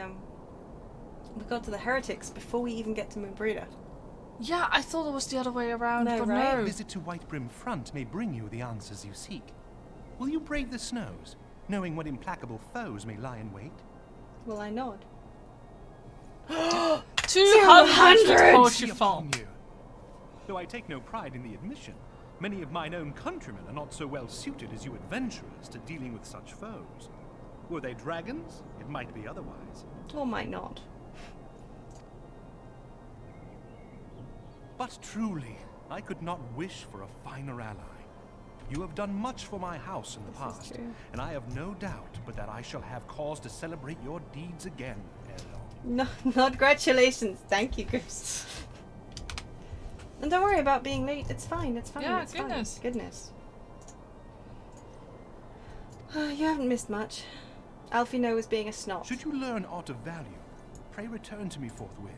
Speaker 2: got to the heretics before we even get to Moonbreeder.
Speaker 1: Yeah, I thought it was the other way around,
Speaker 2: No,
Speaker 1: but
Speaker 2: right?
Speaker 1: no.
Speaker 5: A visit to Whitebrim Front may bring you the answers you seek. Will you brave the snows, knowing what implacable foes may lie in wait?
Speaker 2: Will I nod?
Speaker 1: 200 for
Speaker 5: See
Speaker 1: chiffon.
Speaker 5: upon you. Though I take no pride in the admission, many of mine own countrymen are not so well suited as you adventurers to dealing with such foes. Were they dragons, it might be otherwise.
Speaker 2: Or might not.
Speaker 5: But truly, I could not wish for a finer ally. You have done much for my house in the
Speaker 2: This is
Speaker 5: past,
Speaker 2: true.
Speaker 5: and I have no doubt but that I shall have cause to celebrate your deeds again ere long.
Speaker 2: No, not congratulations. Thank you, Goose. And don't worry about being late. It's fine. It's fine.
Speaker 1: Yeah,
Speaker 2: it's
Speaker 1: goodness.
Speaker 2: Fine. Goodness. You haven't missed much. Alfino was being a snot.
Speaker 5: Should you learn aught of value, pray return to me forthwith.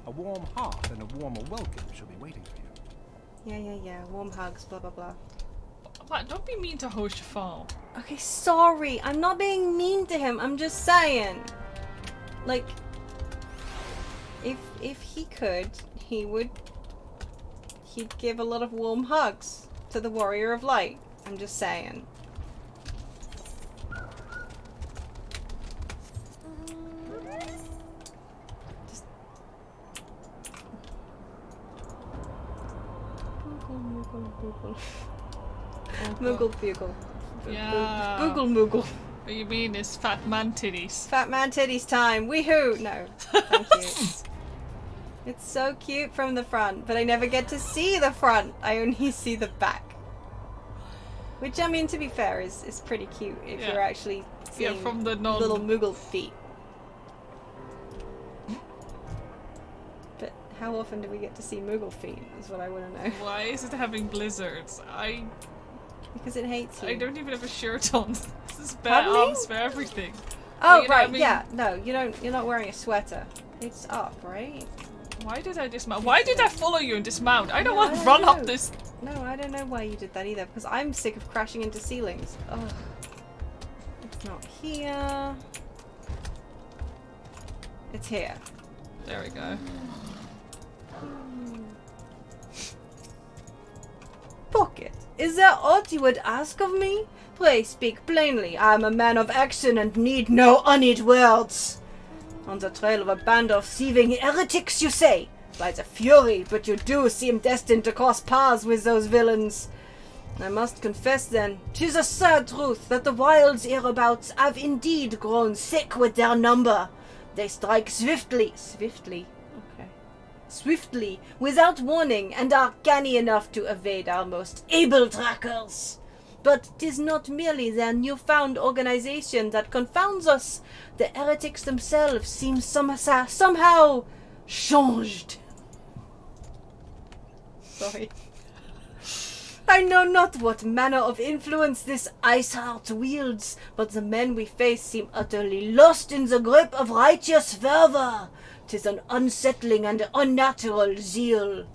Speaker 5: A warm hearth and a warmer welcome shall be waiting for you.
Speaker 2: Yeah. Warm hugs, blah, blah, blah.
Speaker 1: Like, don't be mean to Ho Chiffon.
Speaker 2: Okay, sorry. I'm not being mean to him. I'm just saying. Like, if he could, he'd give a lot of warm hugs to the Warrior of Light. I'm just saying. Just... Moogle bugle.
Speaker 1: Yeah.
Speaker 2: Boogle moogle.
Speaker 1: What you mean is fat man titties.
Speaker 2: Fat man titties time. Weehoo! No. Thank you. It's so cute from the front, but I never get to see the front. I only see the back. Which, I mean, to be fair, is pretty cute if
Speaker 1: Yeah.
Speaker 2: you're actually seeing
Speaker 1: from the
Speaker 2: little Moogle feet. But how often do we get to see Moogle feet is what I want to know.
Speaker 1: Why is it having blizzards?
Speaker 2: Because it hates you.
Speaker 1: I don't even have a shirt on. This is bare
Speaker 2: Pardon me?
Speaker 1: arms for everything.
Speaker 2: Oh,
Speaker 1: You know
Speaker 2: right,
Speaker 1: what I mean?
Speaker 2: yeah. No, you don't. You're not wearing a sweater. It's up, right?
Speaker 1: Why did I dismount? Why did I follow you and dismount? I don't
Speaker 2: No,
Speaker 1: want
Speaker 2: I
Speaker 1: to
Speaker 2: don't
Speaker 1: run up
Speaker 2: know.
Speaker 1: this.
Speaker 2: No, I don't know why you did that either, because I'm sick of crashing into ceilings. Ugh. It's not here. It's here.
Speaker 1: There we go.
Speaker 2: Pocket, is there aught you would ask of me? Pray speak plainly. I am a man of action and need no honeyed words. On the trail of a band of thieving heretics, you say? By the fury, but you do seem destined to cross paths with those villains. I must confess then, 'tis a sad truth that the wilds hereabouts have indeed grown thick with their number. They strike swiftly, without warning, and are canny enough to evade our most able trackers. But 'tis not merely their newfound organization that confounds us. The heretics themselves seem somehow changed. Sorry. I know not what manner of influence this ice heart wields, but the men we face seem utterly lost in the grip of righteous fervor. 'Tis an unsettling and unnatural zeal.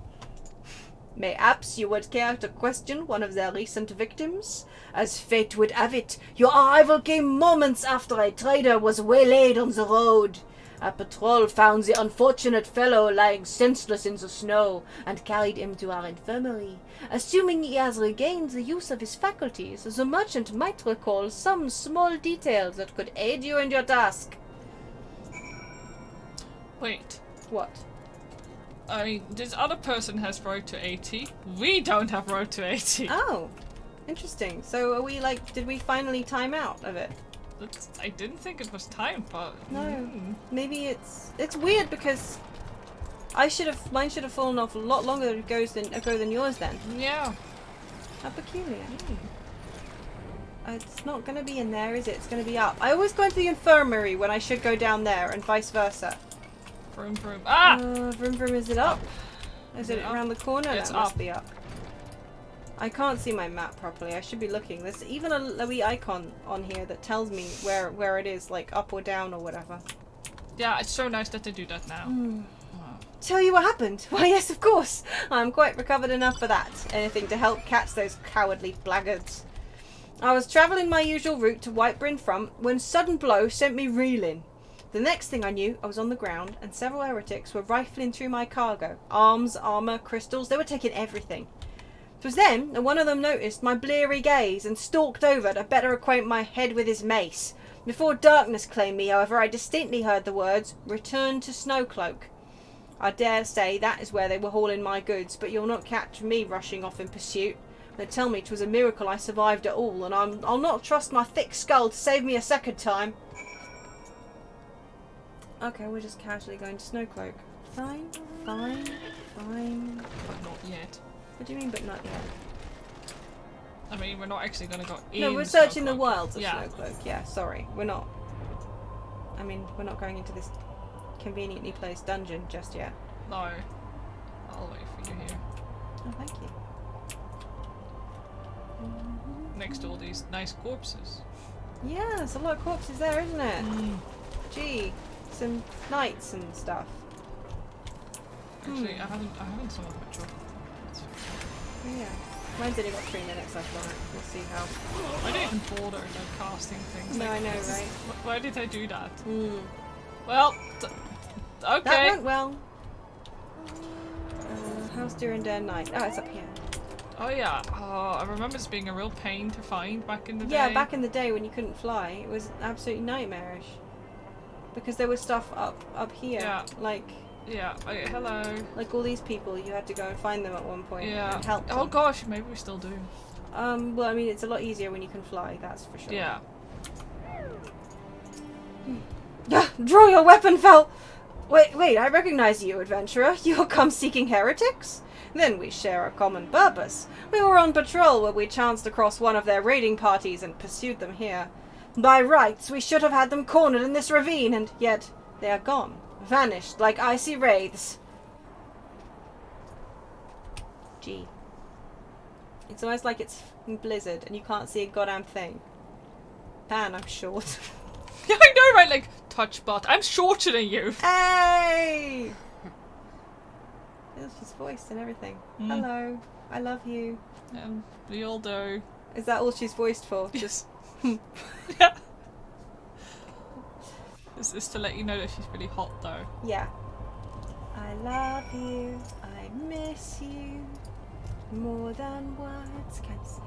Speaker 2: Mayhaps you would care to question one of their recent victims? As fate would have it, your arrival came moments after a trader was waylaid on the road. A patrol found the unfortunate fellow lying senseless in the snow and carried him to our infirmary. Assuming he has regained the use of his faculties, the merchant might recall some small details that could aid you in your task.
Speaker 1: Wait.
Speaker 2: What?
Speaker 1: I mean, this other person has road to 80. We don't have road to 80.
Speaker 2: Oh, interesting. So are we did we finally time out of it?
Speaker 1: I didn't think it was time, but
Speaker 2: No. Maybe it's weird because mine should have fallen off a lot longer ago than yours then.
Speaker 1: Yeah.
Speaker 2: How peculiar. It's not going to be in there, is it? It's going to be up. I always go into the infirmary when I should go down there, and vice versa.
Speaker 1: Vroom vroom. Ah!
Speaker 2: Vroom vroom, is it up? Is
Speaker 1: Is
Speaker 2: it
Speaker 1: it up?
Speaker 2: around the corner?
Speaker 1: It's
Speaker 2: That must
Speaker 1: up.
Speaker 2: be up. I can't see my map properly. I should be looking. There's even a wee icon on here that tells me where it is, like up or down or whatever.
Speaker 1: Yeah, it's so nice that they do that now. Wow.
Speaker 2: Tell you what happened? Why, yes, of course. I'm quite recovered enough for that. Anything to help catch those cowardly blackguards. I was travelling my usual route to Whiteburn Front when sudden blow sent me reeling. The next thing I knew, I was on the ground and several heretics were rifling through my cargo. Arms, armour, crystals, they were taking everything. It was then that one of them noticed my bleary gaze and stalked over to better acquaint my head with his mace. Before darkness claimed me, however, I distinctly heard the words, "Return to Snowcloak." I dare say that is where they were hauling my goods, but you'll not catch me rushing off in pursuit. They tell me 'twas a miracle I survived it all, and I'll not trust my thick skull to save me a second time. Okay, we're just casually going to Snowcloak. Fine, fine, fine.
Speaker 1: But not yet.
Speaker 2: What do you mean, but not yet?
Speaker 1: I mean, we're not actually gonna go in.
Speaker 2: No, we're searching the
Speaker 1: Snowcloak.
Speaker 2: wilds of
Speaker 1: Yeah.
Speaker 2: Snowcloak. Yeah, sorry. We're not. I mean, we're not going into this conveniently placed dungeon just yet.
Speaker 1: No. I'll wait for you here.
Speaker 2: Oh, thank you.
Speaker 1: Next to all these nice corpses.
Speaker 2: Yeah, there's a lot of corpses there, isn't it? Gee, some knights and stuff.
Speaker 1: Actually, I haven't some of my chocolate.
Speaker 2: Oh, yeah. Mine's only got 3 minutes left on it. We'll see how.
Speaker 1: I didn't even bother like casting things.
Speaker 2: No,
Speaker 1: like,
Speaker 2: I know,
Speaker 1: this is-
Speaker 2: right?
Speaker 1: Why did I do that?
Speaker 2: That
Speaker 1: Well, okay.
Speaker 2: went well. How's Durandare Knight? Oh, it's up here.
Speaker 1: Oh yeah. Oh, I remember this being a real pain to find back in the day.
Speaker 2: Yeah, back in the day when you couldn't fly, it was absolutely nightmarish. Because there was stuff up here.
Speaker 1: Yeah.
Speaker 2: Like
Speaker 1: Yeah. Okay, hello.
Speaker 2: all these people, you had to go and find them at one point
Speaker 1: Yeah.
Speaker 2: and help them.
Speaker 1: Oh gosh, maybe we still do.
Speaker 2: Well, I mean, it's a lot easier when you can fly, that's for sure.
Speaker 1: Yeah.
Speaker 2: Draw your weapon, Fel! Wait, I recognize you, adventurer. You come seeking heretics? Then we share a common purpose. We were on patrol when we chanced across one of their raiding parties and pursued them here. By rights, we should have had them cornered in this ravine, and yet they are gone. Vanished like icy wraiths. Gee. It's almost like it's f***ing Blizzard and you can't see a goddamn thing. Pan, I'm short.
Speaker 1: Yeah, I know, right? Like, touch bot. I'm shorter than you.
Speaker 2: Hey! She's voiced and everything. Hello, I love you.
Speaker 1: We all do.
Speaker 2: Is that all she's voiced for?
Speaker 1: Yes. Yeah. This is to let you know that she's really hot, though.
Speaker 2: Yeah. I love you. I miss you. More than words can say.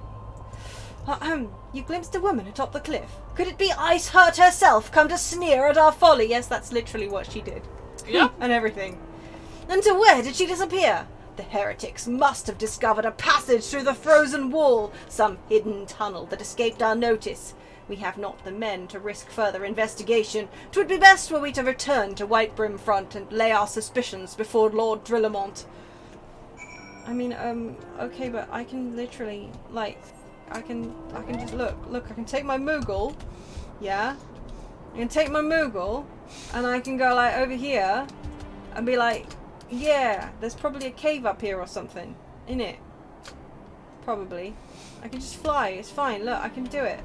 Speaker 2: You glimpsed a woman atop the cliff. Could it be Ice Heart herself come to sneer at our folly? Yes, that's literally what she did.
Speaker 1: Yeah.
Speaker 2: And everything. And to where did she disappear? The heretics must have discovered a passage through the frozen wall, some hidden tunnel that escaped our notice. We have not the men to risk further investigation. 'Twould be best were we to return to Whiteburn Front and lay our suspicions before Lord Drillamont. I mean, okay, but I can literally, like, I can just look, I can take my Moogle, yeah? I can take my Moogle, and I can go, like, over here, and be like, yeah, there's probably a cave up here or something, innit? Probably. I can just fly, it's fine, look, I can do it.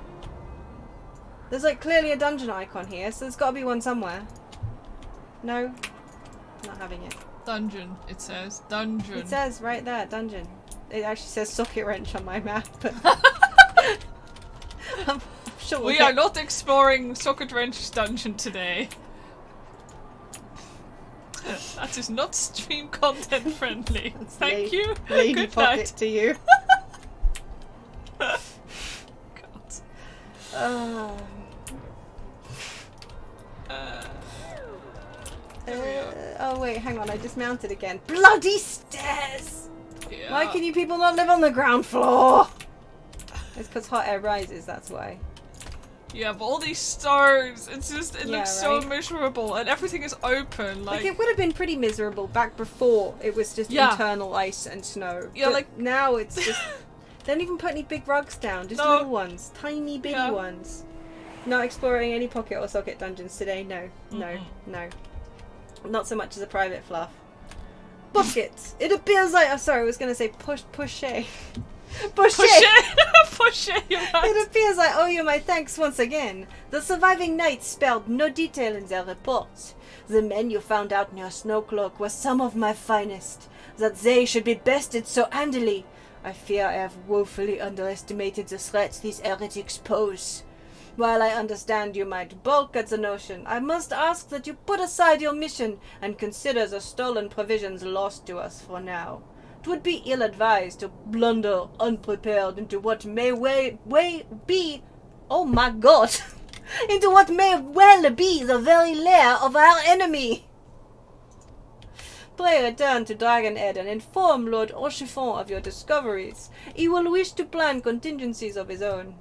Speaker 2: There's, like, clearly a dungeon icon here, so there's gotta be one somewhere. No? Not having it.
Speaker 1: Dungeon, it says. Dungeon.
Speaker 2: It says right there, dungeon. It actually says socket wrench on my map, but I'm sure
Speaker 1: We are not exploring Socket Wrench's dungeon today. That is not stream content friendly. Thank you.
Speaker 2: Lady
Speaker 1: Good
Speaker 2: pocket
Speaker 1: night.
Speaker 2: to you.
Speaker 1: God.
Speaker 2: Oh wait, hang on, I dismounted again. Bloody stairs!
Speaker 1: Yeah.
Speaker 2: Why can you people not live on the ground floor? It's because hot air rises, that's why.
Speaker 1: You have all these stars. It's just, it
Speaker 2: Yeah,
Speaker 1: looks so
Speaker 2: right?
Speaker 1: miserable, and everything is open.
Speaker 2: Like,
Speaker 1: Like,
Speaker 2: it would have been pretty miserable back before it was just
Speaker 1: Yeah.
Speaker 2: internal ice and snow.
Speaker 1: Yeah,
Speaker 2: But
Speaker 1: like-
Speaker 2: now it's just... They don't even put any big rugs down, just
Speaker 1: No.
Speaker 2: little ones. Tiny bitty
Speaker 1: Yeah.
Speaker 2: ones. Not exploring any pocket or socket dungeons today, no. No, no. Not so much as a private fluff. Buckets! It appears like... Oh, sorry, I was going to say push. Push
Speaker 1: Push
Speaker 2: it!
Speaker 1: it! Push it, you're
Speaker 2: It
Speaker 1: right.
Speaker 2: appears I owe you my thanks once again. The surviving knights spared no detail in their reports. The men you found out near Snowcloak were some of my finest. That they should be bested so handily. I fear I have woefully underestimated the threats these heretics pose. While I understand you might balk at the notion, I must ask that you put aside your mission and consider the stolen provisions lost to us for now. 'Twould be ill-advised to blunder unprepared into what may be... Oh my god! Into what may well be the very lair of our enemy! Pray return to Dragonhead and inform Lord Orchiffon of your discoveries. He will wish to plan contingencies of his own.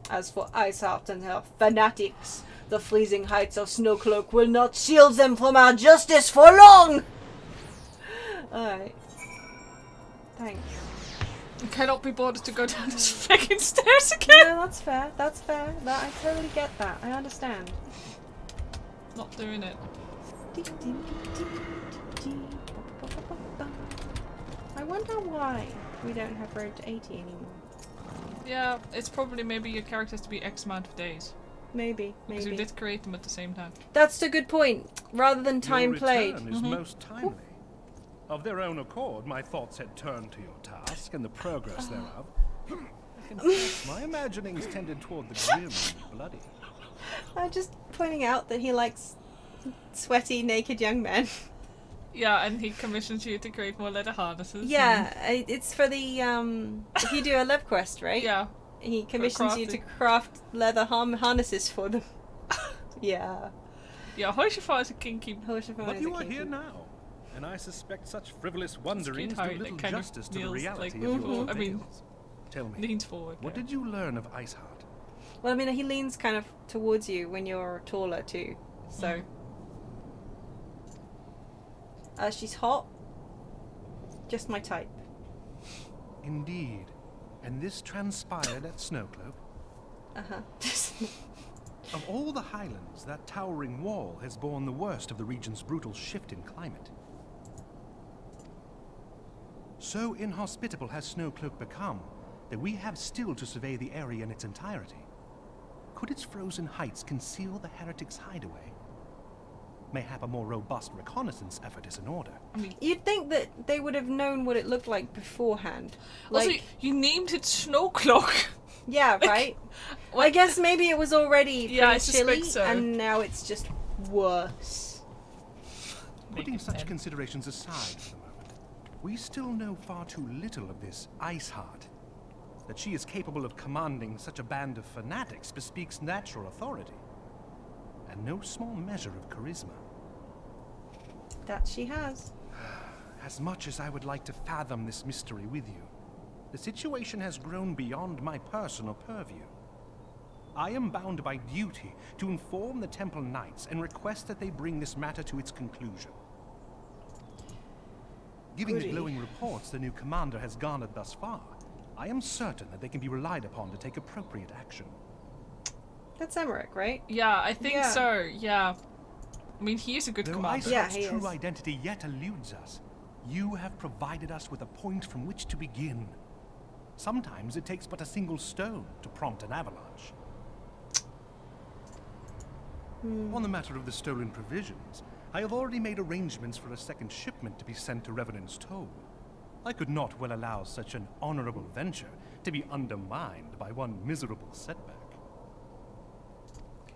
Speaker 2: As for Iceheart and her fanatics, the freezing heights of Snowcloak will not shield them from our justice for long! Alright. Thanks.
Speaker 1: I cannot be bothered to go down this fucking stairs again.
Speaker 2: No, that's fair. That's fair. I totally get that. I understand.
Speaker 1: Not doing it.
Speaker 2: I wonder why we don't have Road to 80 anymore.
Speaker 1: Yeah, it's probably maybe your character has to be X amount of days.
Speaker 2: Maybe.
Speaker 1: Because we did create them at the same time.
Speaker 2: That's a good point. Rather than time
Speaker 5: Your
Speaker 2: played.
Speaker 5: return is most timely. Of their own accord, my thoughts had turned to your task and the progress thereof. My imaginings tended toward the grim and bloody.
Speaker 2: I'm just pointing out that he likes sweaty, naked young men.
Speaker 1: Yeah, and he commissions you to create more leather harnesses.
Speaker 2: Yeah, it's for the, if you do a love quest, right?
Speaker 1: Yeah.
Speaker 2: He commissions you to craft leather harnesses for them. Yeah.
Speaker 1: Yeah, Hoshifar is a kinky.
Speaker 5: But you are here now, and I suspect such frivolous wonderings
Speaker 1: how
Speaker 5: do
Speaker 1: it
Speaker 5: little
Speaker 1: kind of
Speaker 5: justice to the
Speaker 1: kneels,
Speaker 5: reality
Speaker 1: like,
Speaker 5: of your
Speaker 1: I mean,
Speaker 5: tales. Tell me,
Speaker 1: Leans forward.
Speaker 5: what
Speaker 1: yeah.
Speaker 5: did you learn of Iceheart?
Speaker 2: Well, I mean, he leans kind of towards you when you're taller too, so. She's hot. Just my type.
Speaker 5: Indeed. And this transpired at Snowcloak?
Speaker 2: Uh-huh.
Speaker 5: Of all the highlands, that towering wall has borne the worst of the region's brutal shift in climate. So inhospitable has Snowcloak become that we have still to survey the area in its entirety. Could its frozen heights conceal the heretics' hideaway? Mayhap a more robust reconnaissance effort is in order.
Speaker 2: You'd think that they would have known what it looked like beforehand.
Speaker 1: Also,
Speaker 2: Like,
Speaker 1: you named it Snowcloak.
Speaker 2: yeah, right? Well, I guess maybe it was already
Speaker 1: Yeah, I
Speaker 2: pretty chilly,
Speaker 1: suspect so.
Speaker 2: and now it's just worse.
Speaker 5: Putting
Speaker 1: Naked
Speaker 5: such
Speaker 1: men.
Speaker 5: considerations aside for the moment, we still know far too little of this Iceheart. That she is capable of commanding such a band of fanatics bespeaks natural authority, and no small measure of charisma.
Speaker 2: That she has.
Speaker 5: As much as I would like to fathom this mystery with you, the situation has grown beyond my personal purview. I am bound by duty to inform the Temple Knights and request that they bring this matter to its conclusion. Given the
Speaker 2: Goody.
Speaker 5: glowing reports the new commander has garnered thus far, I am certain that they can be relied upon to take appropriate action.
Speaker 2: That's Emmerich, right?
Speaker 1: Yeah, I think
Speaker 2: Yeah.
Speaker 1: so. Yeah. I mean, he is a good
Speaker 5: Though
Speaker 1: commander.
Speaker 2: Yeah,
Speaker 5: Iceheart's
Speaker 2: he
Speaker 5: true
Speaker 2: is.
Speaker 5: identity yet eludes us, you have provided us with a point from which to begin. Sometimes it takes but a single stone to prompt an avalanche. On the matter of the stolen provisions, I have already made arrangements for a second shipment to be sent to Revenant's Toll. I could not well allow such an honorable venture to be undermined by one miserable setback.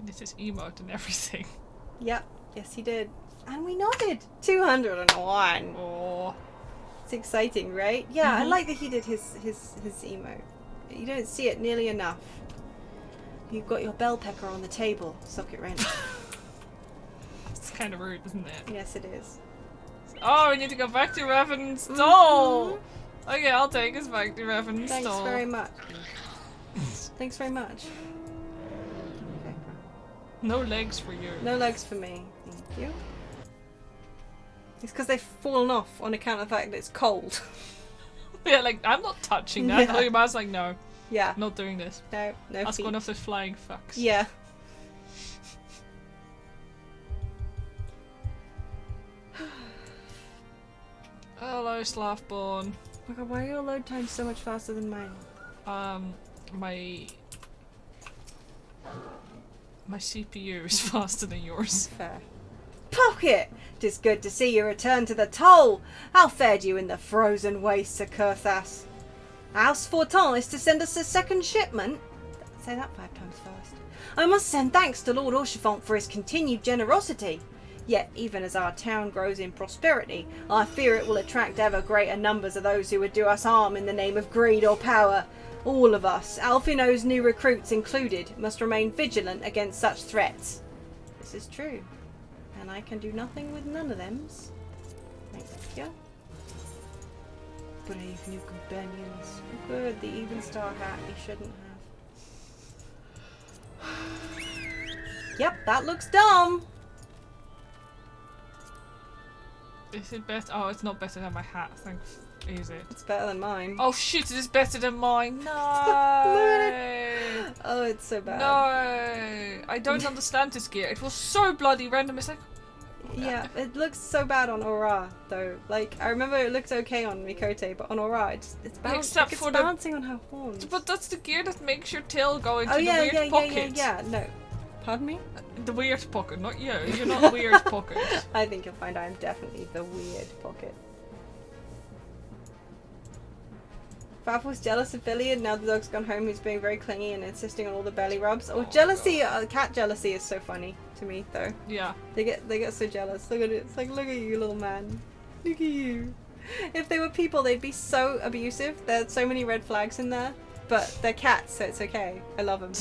Speaker 1: This is emote and everything.
Speaker 2: Yep. Yes, he did. And we nodded. 201.
Speaker 1: Oh.
Speaker 2: It's exciting, right? Yeah, I like that he did his emote. You don't see it nearly enough. You've got your bell pecker on the table, socket wrench.
Speaker 1: It's kind of rude, isn't it?
Speaker 2: Yes, it is.
Speaker 1: Oh, we need to go back to Revenant's Stall. Okay, I'll take us back to Revenant's
Speaker 2: Thanks
Speaker 1: Stall.
Speaker 2: very much. Thanks very much. Okay.
Speaker 1: No legs for you.
Speaker 2: No legs for me. Thank you. It's because they've fallen off on account of the fact that it's cold.
Speaker 1: Yeah, like, I'm not touching that.
Speaker 2: Yeah.
Speaker 1: Your mom's like, no,
Speaker 2: Yeah.
Speaker 1: not doing this.
Speaker 2: No
Speaker 1: Ask
Speaker 2: feet.
Speaker 1: one of those flying fucks.
Speaker 2: Yeah.
Speaker 1: Hello, Slathborn.
Speaker 2: Oh my god, why are your load times so much faster than mine?
Speaker 1: My CPU is faster than yours.
Speaker 2: Fair. Pocket! 'Tis good to see you return to the toll. How fared you in the frozen wastes of Kurthas? House Fortin is to send us a second shipment. Say that 5 times fast. I must send thanks to Lord Orchifont for his continued generosity. Yet, even as our town grows in prosperity, I fear it will attract ever greater numbers of those who would do us harm in the name of greed or power. All of us, Alfino's new recruits included, must remain vigilant against such threats. This is true, and I can do nothing with none of thems. Thank you. Brave new companions. Good, the even star hat he shouldn't have. Yep, that looks dumb.
Speaker 1: Is it better? Oh, it's not better than my hat. Thanks. Is it?
Speaker 2: It's better than mine.
Speaker 1: Oh shit! It is better than mine. No.
Speaker 2: Oh, it's so bad.
Speaker 1: No, I don't understand this gear. It was so bloody random. It's like.
Speaker 2: Yeah, it looks so bad on Aura though. Like I remember it looked okay on Mikote, but on Aura it's
Speaker 1: Except
Speaker 2: it's
Speaker 1: for
Speaker 2: bouncing on her horns.
Speaker 1: But that's the gear that makes your tail go into
Speaker 2: oh
Speaker 1: the
Speaker 2: yeah,
Speaker 1: weird
Speaker 2: yeah,
Speaker 1: pocket.
Speaker 2: yeah. No, pardon me.
Speaker 1: The weird pocket, not you. You're not weird pocket.
Speaker 2: I think you'll find I'm definitely the weird pocket. Faf was jealous of Billy, and now the dog's gone home. He's being very clingy and insisting on all the belly rubs. Oh, jealousy! Cat jealousy is so funny to me, though.
Speaker 1: Yeah.
Speaker 2: They get so jealous. Look at it. It's like, look at you, little man. Look at you. If they were people, they'd be so abusive. There's so many red flags in there, but they're cats, so it's okay. I love them.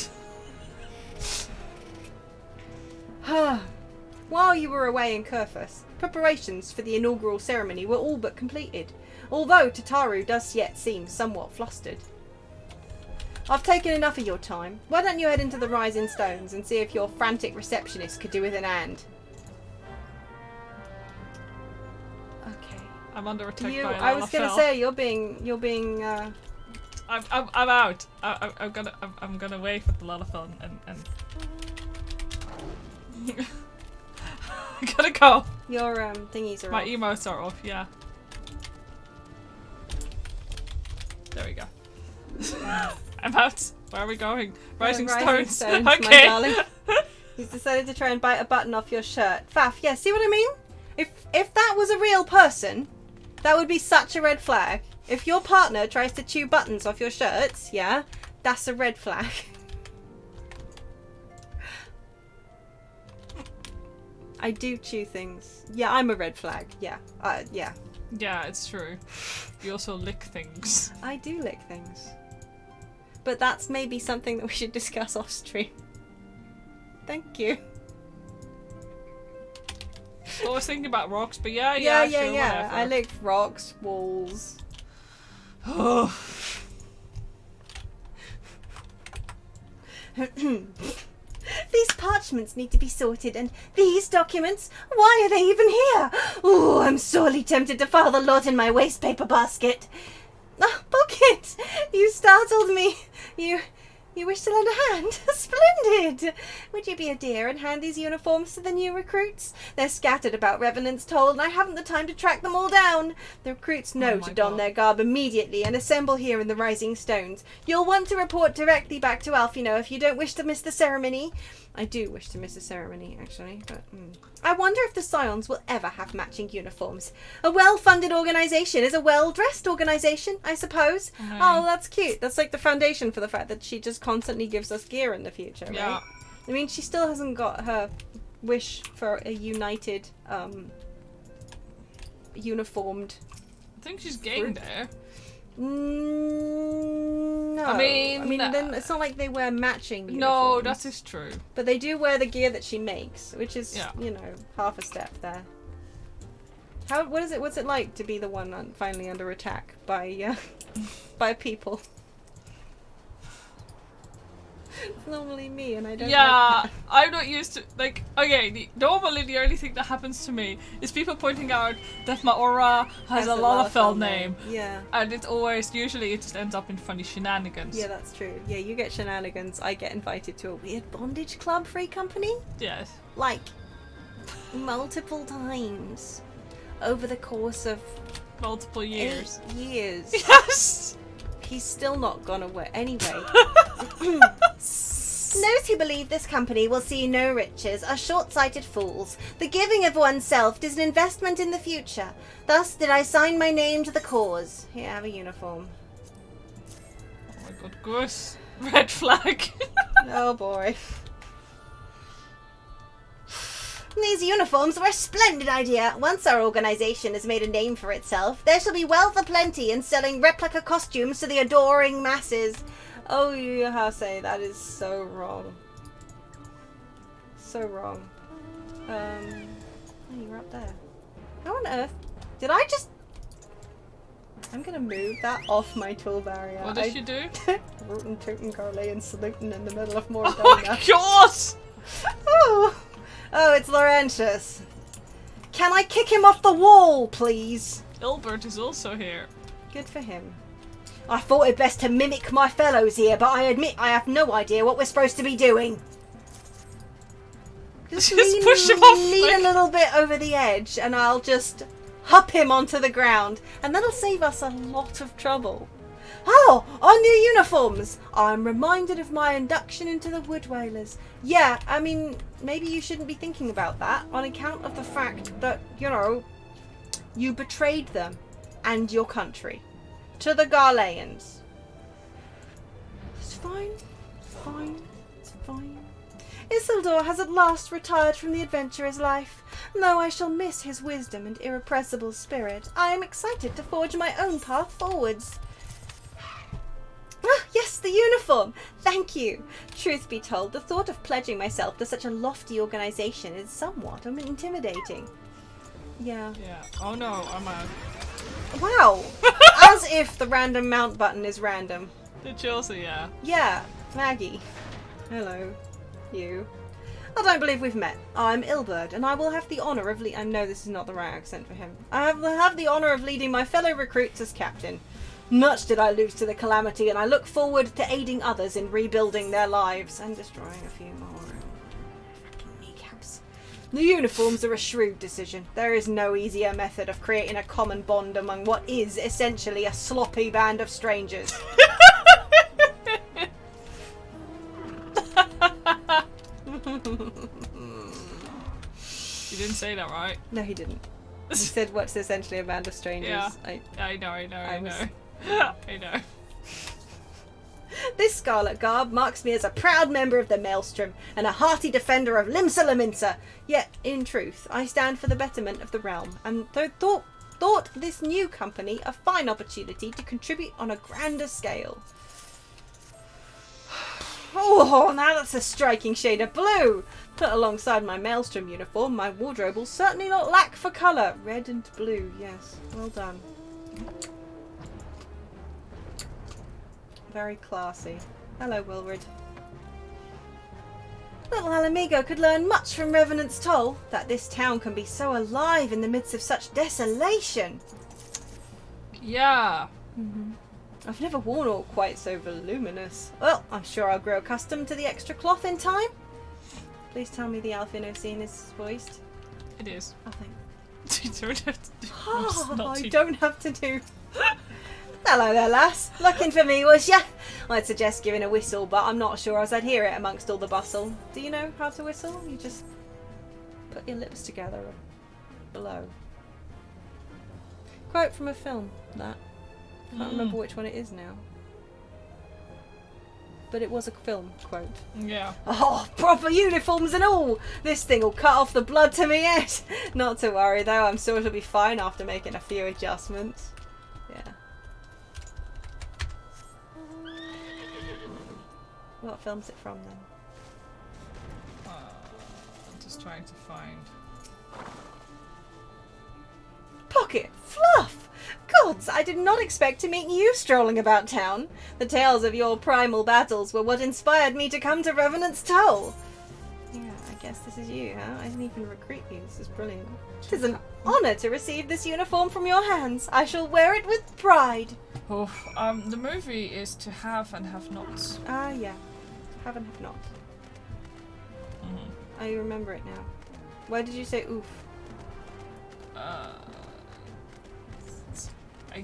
Speaker 2: While you were away in Kurthas, preparations for the inaugural ceremony were all but completed, although Tataru does yet seem somewhat flustered. I've taken enough of your time. Why don't you head into the Rising Stones and see if your frantic receptionist could do with an hand? Okay.
Speaker 1: I'm under attack by
Speaker 2: I was gonna
Speaker 1: Lalafell.
Speaker 2: say you're being.
Speaker 1: I'm out. I'm gonna wave at the Lalafell and. I gotta go.
Speaker 2: Your thingies are
Speaker 1: My
Speaker 2: off.
Speaker 1: emotes are off. Yeah. There we go. I'm out. Where are we going? Rising Stones.
Speaker 2: My
Speaker 1: Okay.
Speaker 2: darling. He's decided to try and bite a button off your shirt. Faf, yeah, see what I mean? If that was a real person, that would be such a red flag. If your partner tries to chew buttons off your shirts, yeah, that's a red flag. I do chew things. Yeah, I'm a red flag. Yeah. Yeah.
Speaker 1: Yeah, it's true. You also lick things.
Speaker 2: I do lick things. But that's maybe something that we should discuss off stream. Thank you.
Speaker 1: I was thinking about rocks, but yeah,
Speaker 2: Yeah.
Speaker 1: sure, whatever.
Speaker 2: I lick rocks, walls. These parchments need to be sorted, and these documents, why are they even here? Oh, I'm sorely tempted to file the lot in my waste paper basket. Oh, Pocket, you startled me. You wish to lend a hand? Splendid! Would you be a dear and hand these uniforms to the new recruits? They're scattered about Revenant's Toll, and I haven't the time to track them all down. The recruits know to don their garb immediately and assemble here in the Rising Stones. You'll want to report directly back to Alfino if you don't wish to miss the ceremony. I do wish to miss the ceremony, actually, but... I wonder if the Scions will ever have matching uniforms. A well-funded organisation is a well-dressed organisation, I suppose. Oh, that's cute. That's like the foundation for the fact that she just constantly gives us gear in the future,
Speaker 1: Yeah.
Speaker 2: right? I mean, she still hasn't got her wish for a united, uniformed...
Speaker 1: I think she's getting there.
Speaker 2: No.
Speaker 1: I mean,
Speaker 2: then it's not like they wear matching uniforms.
Speaker 1: No, that is true.
Speaker 2: But they do wear the gear that she makes, which is,
Speaker 1: Yeah.
Speaker 2: you know, half a step there. What's it like to be the one finally under attack by people? It's normally me, and I don't like that.
Speaker 1: I'm not used to, like, okay, normally the only thing that happens to me is people pointing out that my aura has a Lalafell name.
Speaker 2: Yeah.
Speaker 1: And usually it just ends up in funny shenanigans.
Speaker 2: Yeah, that's true. Yeah, you get shenanigans. I get invited to a weird bondage club free company.
Speaker 1: Yes.
Speaker 2: Like, multiple times over the course of
Speaker 1: Multiple years.
Speaker 2: 8 years.
Speaker 1: Yes!
Speaker 2: he's still not gone away. Anyway. Those who believe this company will see no riches are short-sighted fools. The giving of oneself is an investment in the future. Thus did I sign my name to the cause. Here, have a uniform.
Speaker 1: Oh my god, gross. Red flag.
Speaker 2: Oh boy. These uniforms were a splendid idea. Once our organization has made a name for itself, there shall be wealth aplenty in selling replica costumes to the adoring masses. Oh, you have to say, that is so wrong. So wrong. Oh, you're up there. How on earth? Did I just... I'm gonna move that off my tool barrier.
Speaker 1: What did you do?
Speaker 2: Rootin' tootin' Garlean saluting in the middle of
Speaker 1: Oh
Speaker 2: Moradona.
Speaker 1: my god!
Speaker 2: Oh, it's Laurentius. Can I kick him off the wall, please?
Speaker 1: Ilbert is also here.
Speaker 2: Good for him. I thought it best to mimic my fellows here, but I admit I have no idea what we're supposed to be doing. Just
Speaker 1: push him off,
Speaker 2: lean
Speaker 1: like...
Speaker 2: a little bit over the edge, and I'll just hup him onto the ground, and that'll save us a lot of trouble. Oh, our new uniforms! I'm reminded of my induction into the Wood Whalers. Yeah, I mean, maybe you shouldn't be thinking about that on account of the fact that, you know, you betrayed them and your country to the Garleans. It's fine. It's fine. It's fine. Isildur has at last retired from the adventurer's life. Though I shall miss his wisdom and irrepressible spirit, I am excited to forge my own path forwards. Ah, yes, the uniform! Thank you! Truth be told, the thought of pledging myself to such a lofty organisation is somewhat intimidating. Yeah.
Speaker 1: Yeah. Oh no, I'm out.
Speaker 2: Wow! As if the random mount button is random.
Speaker 1: Did you also, yeah.
Speaker 2: Yeah, Maggie. Hello. You. I don't believe we've met. I'm Ilbert, and I will have the honour of I know this is not the right accent for him. I will have the honour of leading my fellow recruits as captain. Much did I lose to the calamity, and I look forward to aiding others in rebuilding their lives and destroying a few more. Kneecaps. The uniforms are a shrewd decision. There is no easier method of creating a common bond among what is essentially a sloppy band of strangers.
Speaker 1: You didn't say that right.
Speaker 2: No, he didn't. He said what's essentially a band of strangers.
Speaker 1: Yeah. I know. I know.
Speaker 2: This scarlet garb marks me as a proud member of the Maelstrom and a hearty defender of Limsa Lominsa. Yet, in truth, I stand for the betterment of the realm, and thought this new company a fine opportunity to contribute on a grander scale. Oh, now that's a striking shade of blue. Put alongside my Maelstrom uniform, my wardrobe will certainly not lack for colour. Red and blue, yes. Well done. Very classy. Hello, Wilred. Little Alamigo could learn much from Revenant's Toll, that this town can be so alive in the midst of such desolation.
Speaker 1: Yeah.
Speaker 2: I've never worn aught quite so voluminous. Well, I'm sure I'll grow accustomed to the extra cloth in time. Please tell me the Alfino scene is voiced.
Speaker 1: It is.
Speaker 2: Oh, thanks.
Speaker 1: You don't have to do
Speaker 2: I don't have to do... Hello there, lass. Looking for me, was ya? I'd suggest giving a whistle, but I'm not sure as I'd hear it amongst all the bustle. Do you know how to whistle? You just put your lips together and blow. Quote from a film, that. Can't remember which one it is now. But it was a film quote.
Speaker 1: Yeah.
Speaker 2: Oh, proper uniforms and all! This thing will cut off the blood to me yet! Not to worry though, I'm sure it'll be fine after making a few adjustments. Yeah. What film's it from then?
Speaker 1: I'm just trying to find.
Speaker 2: Pocket Fluff! Gods, I did not expect to meet you strolling about town. The tales of your primal battles were what inspired me to come to Revenant's Toll. Yeah, I guess this is you, huh? I didn't even recruit you. This is brilliant. It is an honour to receive this uniform from your hands. I shall wear it with pride.
Speaker 1: Oh, the movie is To Have and Have Nots.
Speaker 2: Ah, yeah. Have and have not. I remember it now. Why did you say oof?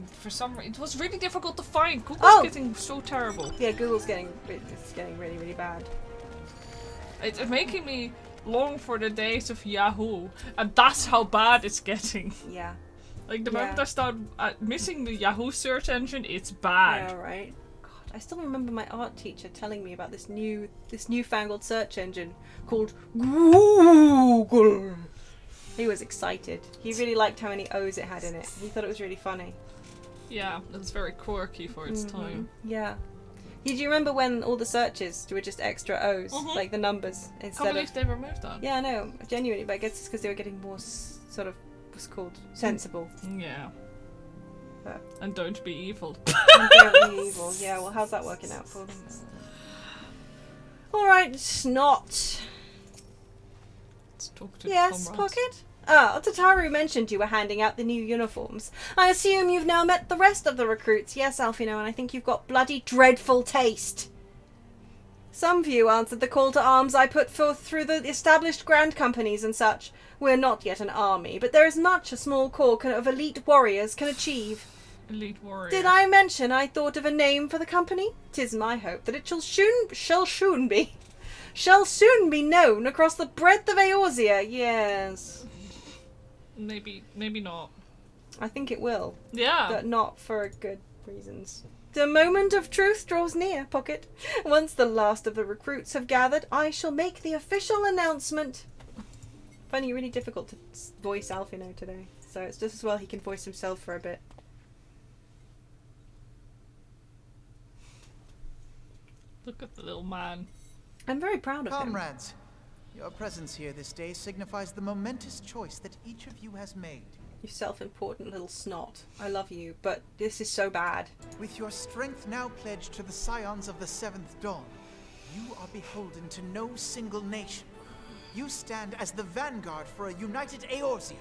Speaker 1: for some reason, it was really difficult to find. Google's getting so terrible.
Speaker 2: Yeah, Google's getting really, really bad.
Speaker 1: It's making me long for the days of Yahoo, and that's how bad it's getting.
Speaker 2: Yeah.
Speaker 1: Like, the moment I start missing the Yahoo search engine, it's bad.
Speaker 2: Yeah, right. God, I still remember my art teacher telling me about this newfangled search engine called Google. He was excited. He really liked how many O's it had in it. He thought it was really funny.
Speaker 1: Yeah, it was very quirky for its time.
Speaker 2: Yeah. Do you remember when all the searches were just extra O's, like the numbers instead
Speaker 1: I believe they removed that.
Speaker 2: Yeah, I know, genuinely, but I guess it's because they were getting more sort of what's called sensible.
Speaker 1: Yeah. And don't be evil.
Speaker 2: And don't be evil. Yeah, well, how's that working out for them? All right, Snot.
Speaker 1: Let's talk to
Speaker 2: Yes,
Speaker 1: comrades.
Speaker 2: Pocket? Ah, Tataru mentioned you were handing out the new uniforms. I assume you've now met the rest of the recruits. Yes, Alfino, and I think you've got bloody dreadful taste. Some few answered the call to arms I put forth through the established grand companies and such. We're not yet an army, but there is much a small corps of elite warriors can achieve.
Speaker 1: Elite warrior.
Speaker 2: Did I mention I thought of a name for the company? 'Tis my hope that it shall soon be known across the breadth of Eorzea. Yes.
Speaker 1: Maybe not.
Speaker 2: I think it will,
Speaker 1: Yeah.
Speaker 2: but not for good reasons. The moment of truth draws near, Pocket. Once the last of the recruits have gathered, I shall make the official announcement. Finding it really difficult to voice Alfino today, so it's just as well he can voice himself for a bit.
Speaker 1: Look at the little man.
Speaker 2: I'm very proud of him.
Speaker 6: Comrades, your presence here this day signifies the momentous choice that each of you has made.
Speaker 2: You self-important little snot. I love you, but this is so bad.
Speaker 6: With your strength now pledged to the scions of the Seventh Dawn, you are beholden to no single nation. You stand as the vanguard for a united Eorzea.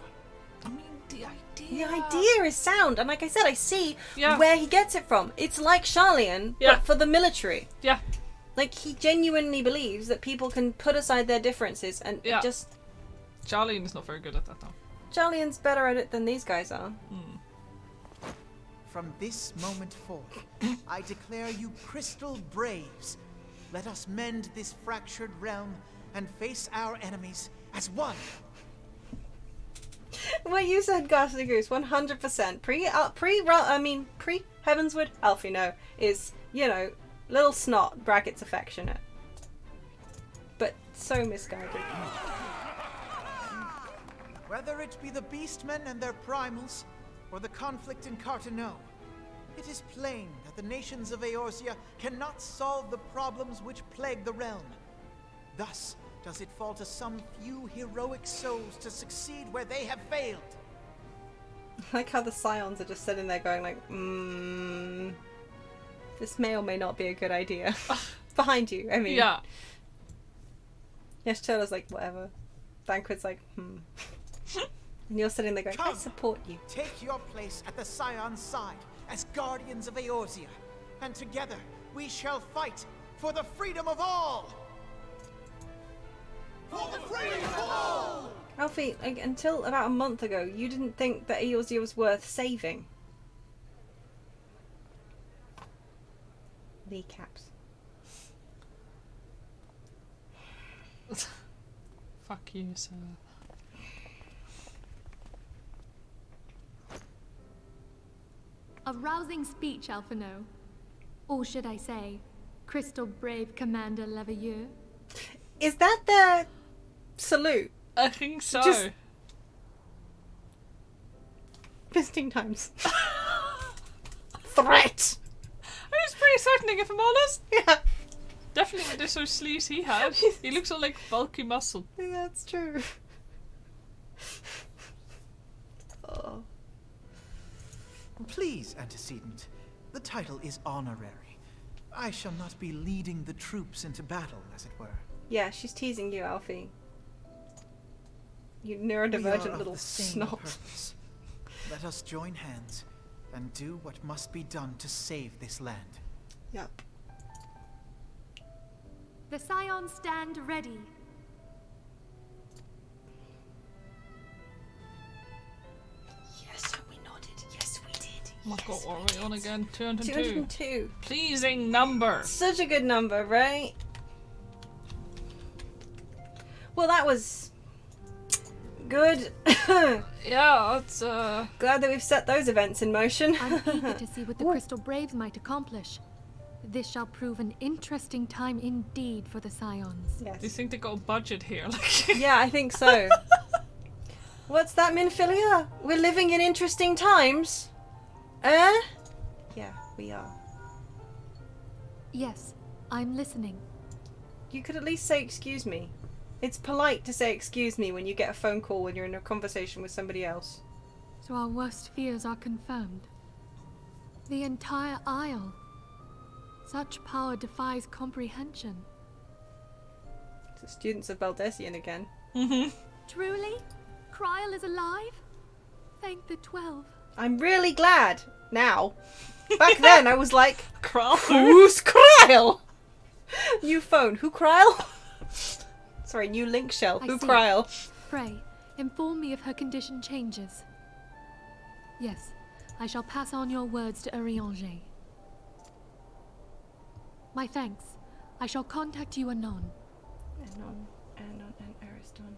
Speaker 1: I mean, the
Speaker 2: The
Speaker 1: idea.
Speaker 2: idea is sound, and like I said, I see
Speaker 1: Yeah.
Speaker 2: where he gets it from. It's like Sharlayan,
Speaker 1: Yeah.
Speaker 2: but for the military.
Speaker 1: Yeah.
Speaker 2: Like, he genuinely believes that people can put aside their differences and
Speaker 1: Yeah.
Speaker 2: just...
Speaker 1: Charlene is not very good at that, though.
Speaker 2: Sharlayan's better at it than these guys are.
Speaker 6: From this moment forth, I declare you crystal braves. Let us mend this fractured realm and face our enemies as one.
Speaker 2: What you said, Ghastly Goose, 100%. Pre-Heavenswood, Alfino is, you know, little snot, brackets affectionate. But so misguided.
Speaker 6: Whether it be the beastmen and their primals, or the conflict in Carteneau, it is plain that the nations of Eorzea cannot solve the problems which plague the realm. Thus does it fall to some few heroic souls to succeed where they have failed.
Speaker 2: I like how the scions are just sitting there going like, this may or may not be a good idea. Behind you, I mean.
Speaker 1: Yeah.
Speaker 2: Yashtora's like, whatever. Banquet's like, And you're sitting there going, I
Speaker 6: Come.
Speaker 2: support you.
Speaker 6: Take your place at the Scion's side as guardians of Eorzea, and together we shall fight for the freedom of all! For the freedom of all!
Speaker 2: Alfie, like, until about a month ago, you didn't think that Eorzea was worth saving. Kneecaps.
Speaker 1: Fuck you, sir.
Speaker 7: A rousing speech, Alphino. Or should I say, Crystal Brave Commander Leveilleur.
Speaker 2: Is that their salute?
Speaker 1: I think so.
Speaker 2: Just- Visiting times. Threat!
Speaker 1: It was pretty threatening, if I'm honest.
Speaker 2: Yeah.
Speaker 1: Definitely with the sort of sleeves he has. He looks all like bulky muscle.
Speaker 2: Yeah, that's true. Oh.
Speaker 6: Please, antecedent. The title is honorary. I shall not be leading the troops into battle, as it were.
Speaker 2: Yeah, she's teasing you, Alfie. You
Speaker 6: We are
Speaker 2: neurodivergent
Speaker 6: of
Speaker 2: little
Speaker 6: the same
Speaker 2: snot.
Speaker 6: purpose. Let us join hands and do what must be done to save this land.
Speaker 2: Yep.
Speaker 7: The Scions stand ready.
Speaker 2: Yes, we nodded. Yes, we did.
Speaker 1: Oh my god, what are we on again? 202.
Speaker 2: 202.
Speaker 1: Pleasing number.
Speaker 2: Such a good number, right? Well, that was good.
Speaker 1: Yeah, it's
Speaker 2: Glad that we've set those events in motion.
Speaker 7: I'm eager to see what the Crystal Braves might accomplish. This shall prove an interesting time indeed for the Scions.
Speaker 2: Yes.
Speaker 1: Do you think they got a budget here? Like
Speaker 2: Yeah, I think so. What's that, Minfilia? We're living in interesting times? Yeah, we are.
Speaker 7: Yes, I'm listening.
Speaker 2: You could at least say excuse me. It's polite to say excuse me when you get a phone call when you're in a conversation with somebody else.
Speaker 7: So our worst fears are confirmed. The entire Isle. Such power defies comprehension.
Speaker 2: It's the students of Baldessian again.
Speaker 7: Truly? Kryl is alive? Thank the 12.
Speaker 2: I'm really glad now. Back then I was like,
Speaker 1: Kryle.
Speaker 2: who's Kryl? New phone, who Kryl? Sorry, new link shell,
Speaker 7: I
Speaker 2: who
Speaker 7: see.
Speaker 2: Kryl?
Speaker 7: Pray, inform me if her condition changes. Yes, I shall pass on your words to Eorzean. My thanks. I shall contact you anon.
Speaker 2: Anon and Ariston.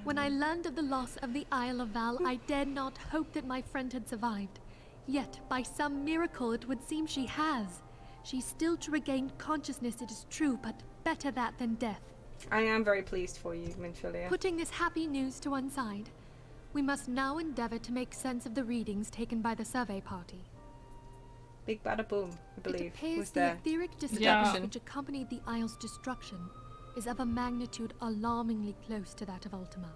Speaker 7: When I learned of the loss of the Isle of Val, I dared not hope that my friend had survived. Yet, by some miracle, it would seem she has. She's still to regain consciousness, it is true, but better that than death.
Speaker 2: I am very pleased for you, Minfilia.
Speaker 7: Putting this happy news to one side, we must now endeavor to make sense of the readings taken by the survey party.
Speaker 2: Big bada boom, I
Speaker 7: It
Speaker 2: believe,
Speaker 7: appears
Speaker 2: was
Speaker 7: the
Speaker 2: there.
Speaker 7: etheric disturbance
Speaker 1: Yeah.
Speaker 7: which accompanied the Isle's destruction is of a magnitude alarmingly close to that of Ultima.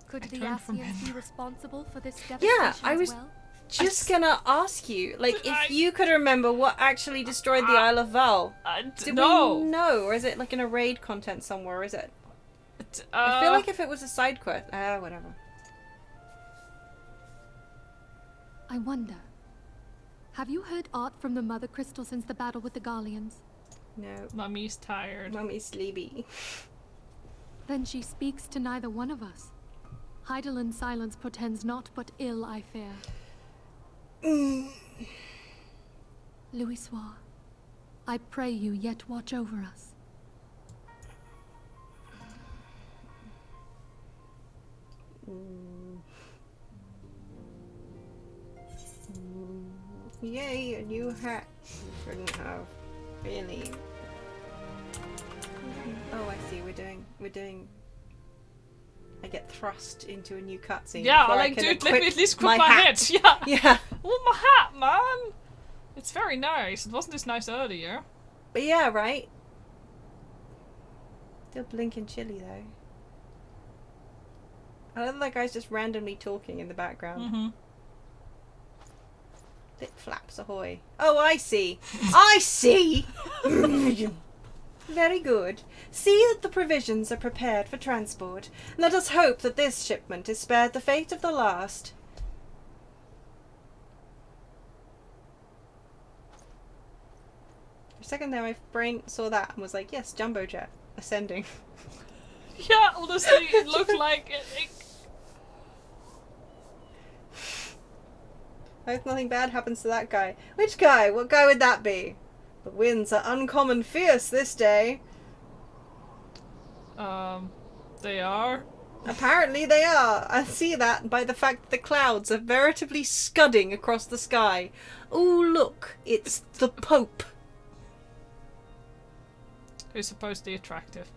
Speaker 7: Could
Speaker 1: I
Speaker 7: the
Speaker 1: don't
Speaker 7: Ascians be
Speaker 1: remember.
Speaker 7: responsible for this devastation
Speaker 2: I
Speaker 7: as
Speaker 2: was
Speaker 7: well?
Speaker 2: Just gonna ask you, like, if
Speaker 1: I-
Speaker 2: you could remember what actually destroyed the Isle of Val. Did
Speaker 1: No.
Speaker 2: we know, or is it like in a raid content somewhere? Is it? I
Speaker 1: I
Speaker 2: feel like if it was a side quest, whatever.
Speaker 7: I wonder. Have you heard aught from the Mother Crystal since the battle with the Gallians?
Speaker 2: No,
Speaker 1: Mummy's tired.
Speaker 2: Mummy's sleepy.
Speaker 7: Then she speaks to neither one of us. Heidelin's silence portends naught but ill, I fear. Louisoix, I pray you yet watch over us.
Speaker 2: Yay, a new hat. Shouldn't have. Really. Oh, I see. We're doing. I get thrust into a new cutscene.
Speaker 1: Yeah,
Speaker 2: before I
Speaker 1: like,
Speaker 2: can
Speaker 1: dude, let me
Speaker 2: equip
Speaker 7: Oh,
Speaker 1: at least equip my
Speaker 2: hat.
Speaker 1: head. Yeah.
Speaker 2: Yeah.
Speaker 1: Oh, my hat, man. It's very nice. It wasn't this nice earlier.
Speaker 2: But yeah, right? Still blinking chilly though. I love that guy's just randomly talking in the background.
Speaker 1: Mm-hmm.
Speaker 2: Flip flaps ahoy. Oh, I see. I see! Very good. See that the provisions are prepared for transport. Let us hope that this shipment is spared the fate of the last. For a second there, my brain saw that and was like, yes, jumbo jet ascending.
Speaker 1: Yeah, honestly, it looked like it.
Speaker 2: I hope nothing bad happens to that guy. Which guy? What guy would that be? The winds are uncommon fierce this day.
Speaker 1: They are.
Speaker 2: Apparently they are. I see that by the fact that the clouds are veritably scudding across the sky. Ooh, look, it's the Pope.
Speaker 1: Who's supposedly attractive.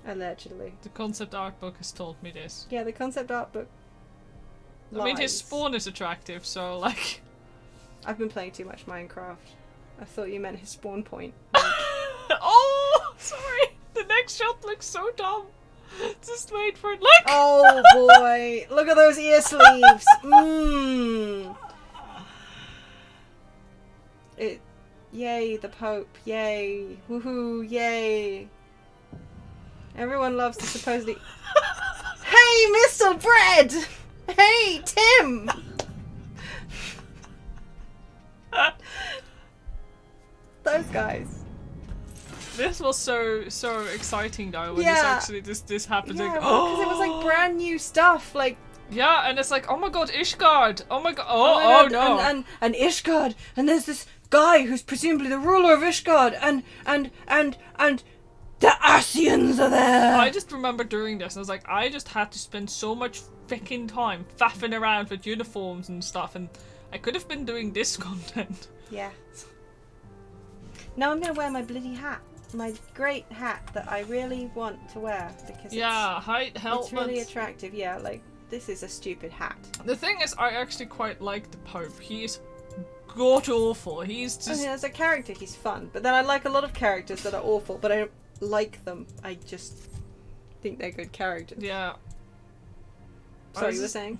Speaker 2: Allegedly.
Speaker 1: The concept art book has told me this.
Speaker 2: Yeah, the concept art book.
Speaker 1: I mean, his
Speaker 2: lies.
Speaker 1: spawn is attractive, so, like...
Speaker 2: I've been playing too much Minecraft. I thought you meant his spawn point.
Speaker 1: Oh! Sorry! The next shot looks so dumb. Just wait for it. Look!
Speaker 2: Oh boy! Look at those ear sleeves! Mmm! Yay, the Pope. Yay. Woohoo, yay. Everyone loves the supposedly... Hey, Mr. Bread! Hey, Tim! Those guys.
Speaker 1: This was so exciting though when
Speaker 2: Yeah.
Speaker 1: this happened.
Speaker 2: Yeah,
Speaker 1: like,
Speaker 2: because it was like brand new stuff. Like,
Speaker 1: Yeah, and it's like, oh my god, Ishgard! Oh my god! Oh no!
Speaker 2: And Ishgard! And there's this guy who's presumably the ruler of Ishgard! And the Asians are there!
Speaker 1: I just remember doing this, and I was like, I just had to spend so much freaking time faffing around with uniforms and stuff, and I could have been doing this content.
Speaker 2: Yeah. Now I'm gonna wear my bloody hat. My great hat that I really want to wear because
Speaker 1: height helmets.
Speaker 2: it's really attractive. Yeah, like this is a stupid hat.
Speaker 1: The thing is, I actually quite like the Pope. He is god awful. He's just.
Speaker 2: I mean, as a character, he's fun, but then I like a lot of characters that are awful, but I don't like them. I just think they're good characters.
Speaker 1: Yeah.
Speaker 2: Sorry, you were saying?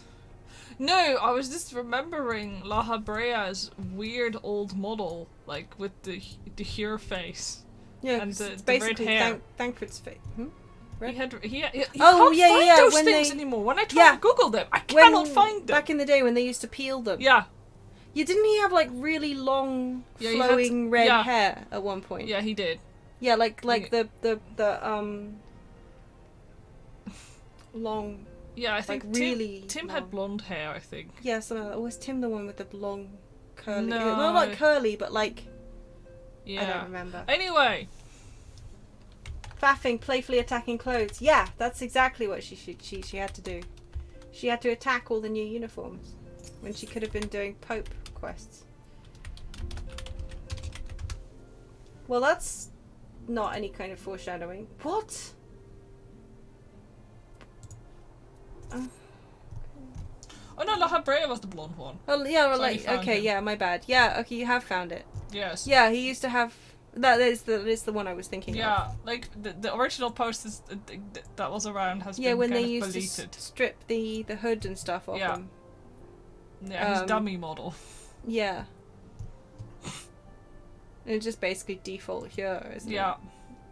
Speaker 1: No, I was just remembering La Habrea's weird old model, like with the hair face.
Speaker 2: Yeah,
Speaker 1: and
Speaker 2: it's
Speaker 1: the red
Speaker 2: basically
Speaker 1: hair.
Speaker 2: Thancred's face.
Speaker 1: He can't find those
Speaker 2: when
Speaker 1: things
Speaker 2: they-
Speaker 1: anymore. When I try to Google them, I cannot find them.
Speaker 2: Back in the day when they used to peel them.
Speaker 1: Yeah.
Speaker 2: Yeah, didn't he have like really long,
Speaker 1: Yeah, he had-
Speaker 2: flowing red
Speaker 1: yeah.
Speaker 2: hair at one point?
Speaker 1: Yeah, he did.
Speaker 2: Yeah, like the long.
Speaker 1: Yeah, I think
Speaker 2: Like, really
Speaker 1: Tim
Speaker 2: long.
Speaker 1: had blonde hair, I think.
Speaker 2: Yeah, something like that. Or was Tim the one with the long, curly?
Speaker 1: No.
Speaker 2: Well, not curly, but like
Speaker 1: Yeah.
Speaker 2: I don't remember.
Speaker 1: Anyway,
Speaker 2: Faffing, playfully attacking clothes. Yeah, that's exactly what she had to do. She had to attack all the new uniforms when she could have been doing Pope quests. Well, that's not any kind of foreshadowing. What?
Speaker 1: oh no, La Habrea was the blonde one.
Speaker 2: Oh yeah, well,
Speaker 1: So
Speaker 2: like
Speaker 1: you found
Speaker 2: okay,
Speaker 1: him.
Speaker 2: yeah, my bad. Yeah, okay, you have found it.
Speaker 1: Yes.
Speaker 2: Yeah, he used to have. That is the one I was thinking of.
Speaker 1: Yeah, like the original post is, that was around has
Speaker 2: Yeah,
Speaker 1: been
Speaker 2: when
Speaker 1: kind
Speaker 2: they
Speaker 1: of
Speaker 2: used
Speaker 1: deleted.
Speaker 2: to strip the hood and stuff off
Speaker 1: Yeah.
Speaker 2: him.
Speaker 1: Yeah, his dummy model.
Speaker 2: Yeah. And it's just basically default here, isn't
Speaker 1: Yeah.
Speaker 2: it?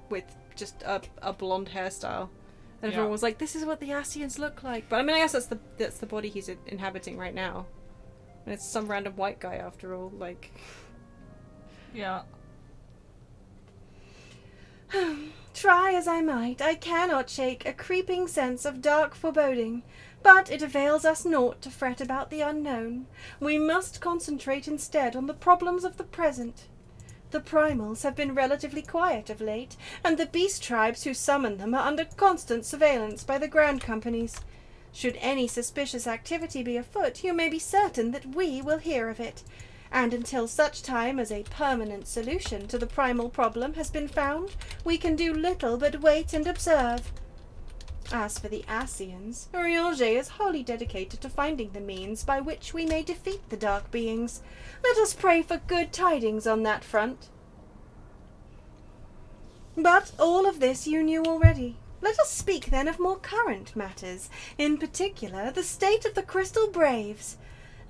Speaker 2: With just a blonde hairstyle. And
Speaker 1: Yeah.
Speaker 2: everyone was like, this is what the Asians look like. But I mean, I guess that's the body he's inhabiting right now. And it's some random white guy after all, like...
Speaker 1: Yeah.
Speaker 2: Try as I might, I cannot shake a creeping sense of dark foreboding. But it avails us naught to fret about the unknown. We must concentrate instead on the problems of the present. The primals have been relatively quiet of late, and the beast tribes who summon them are under constant surveillance by the Grand Companies. Should any suspicious activity be afoot, you may be certain that we will hear of it. And until such time as a permanent solution to the primal problem has been found, we can do little but wait and observe. As for the Asians, Eorzean is wholly dedicated to finding the means by which we may defeat the dark beings. Let us pray for good tidings on that front. But all of this you knew already. Let us speak then of more current matters, in particular the state of the Crystal Braves.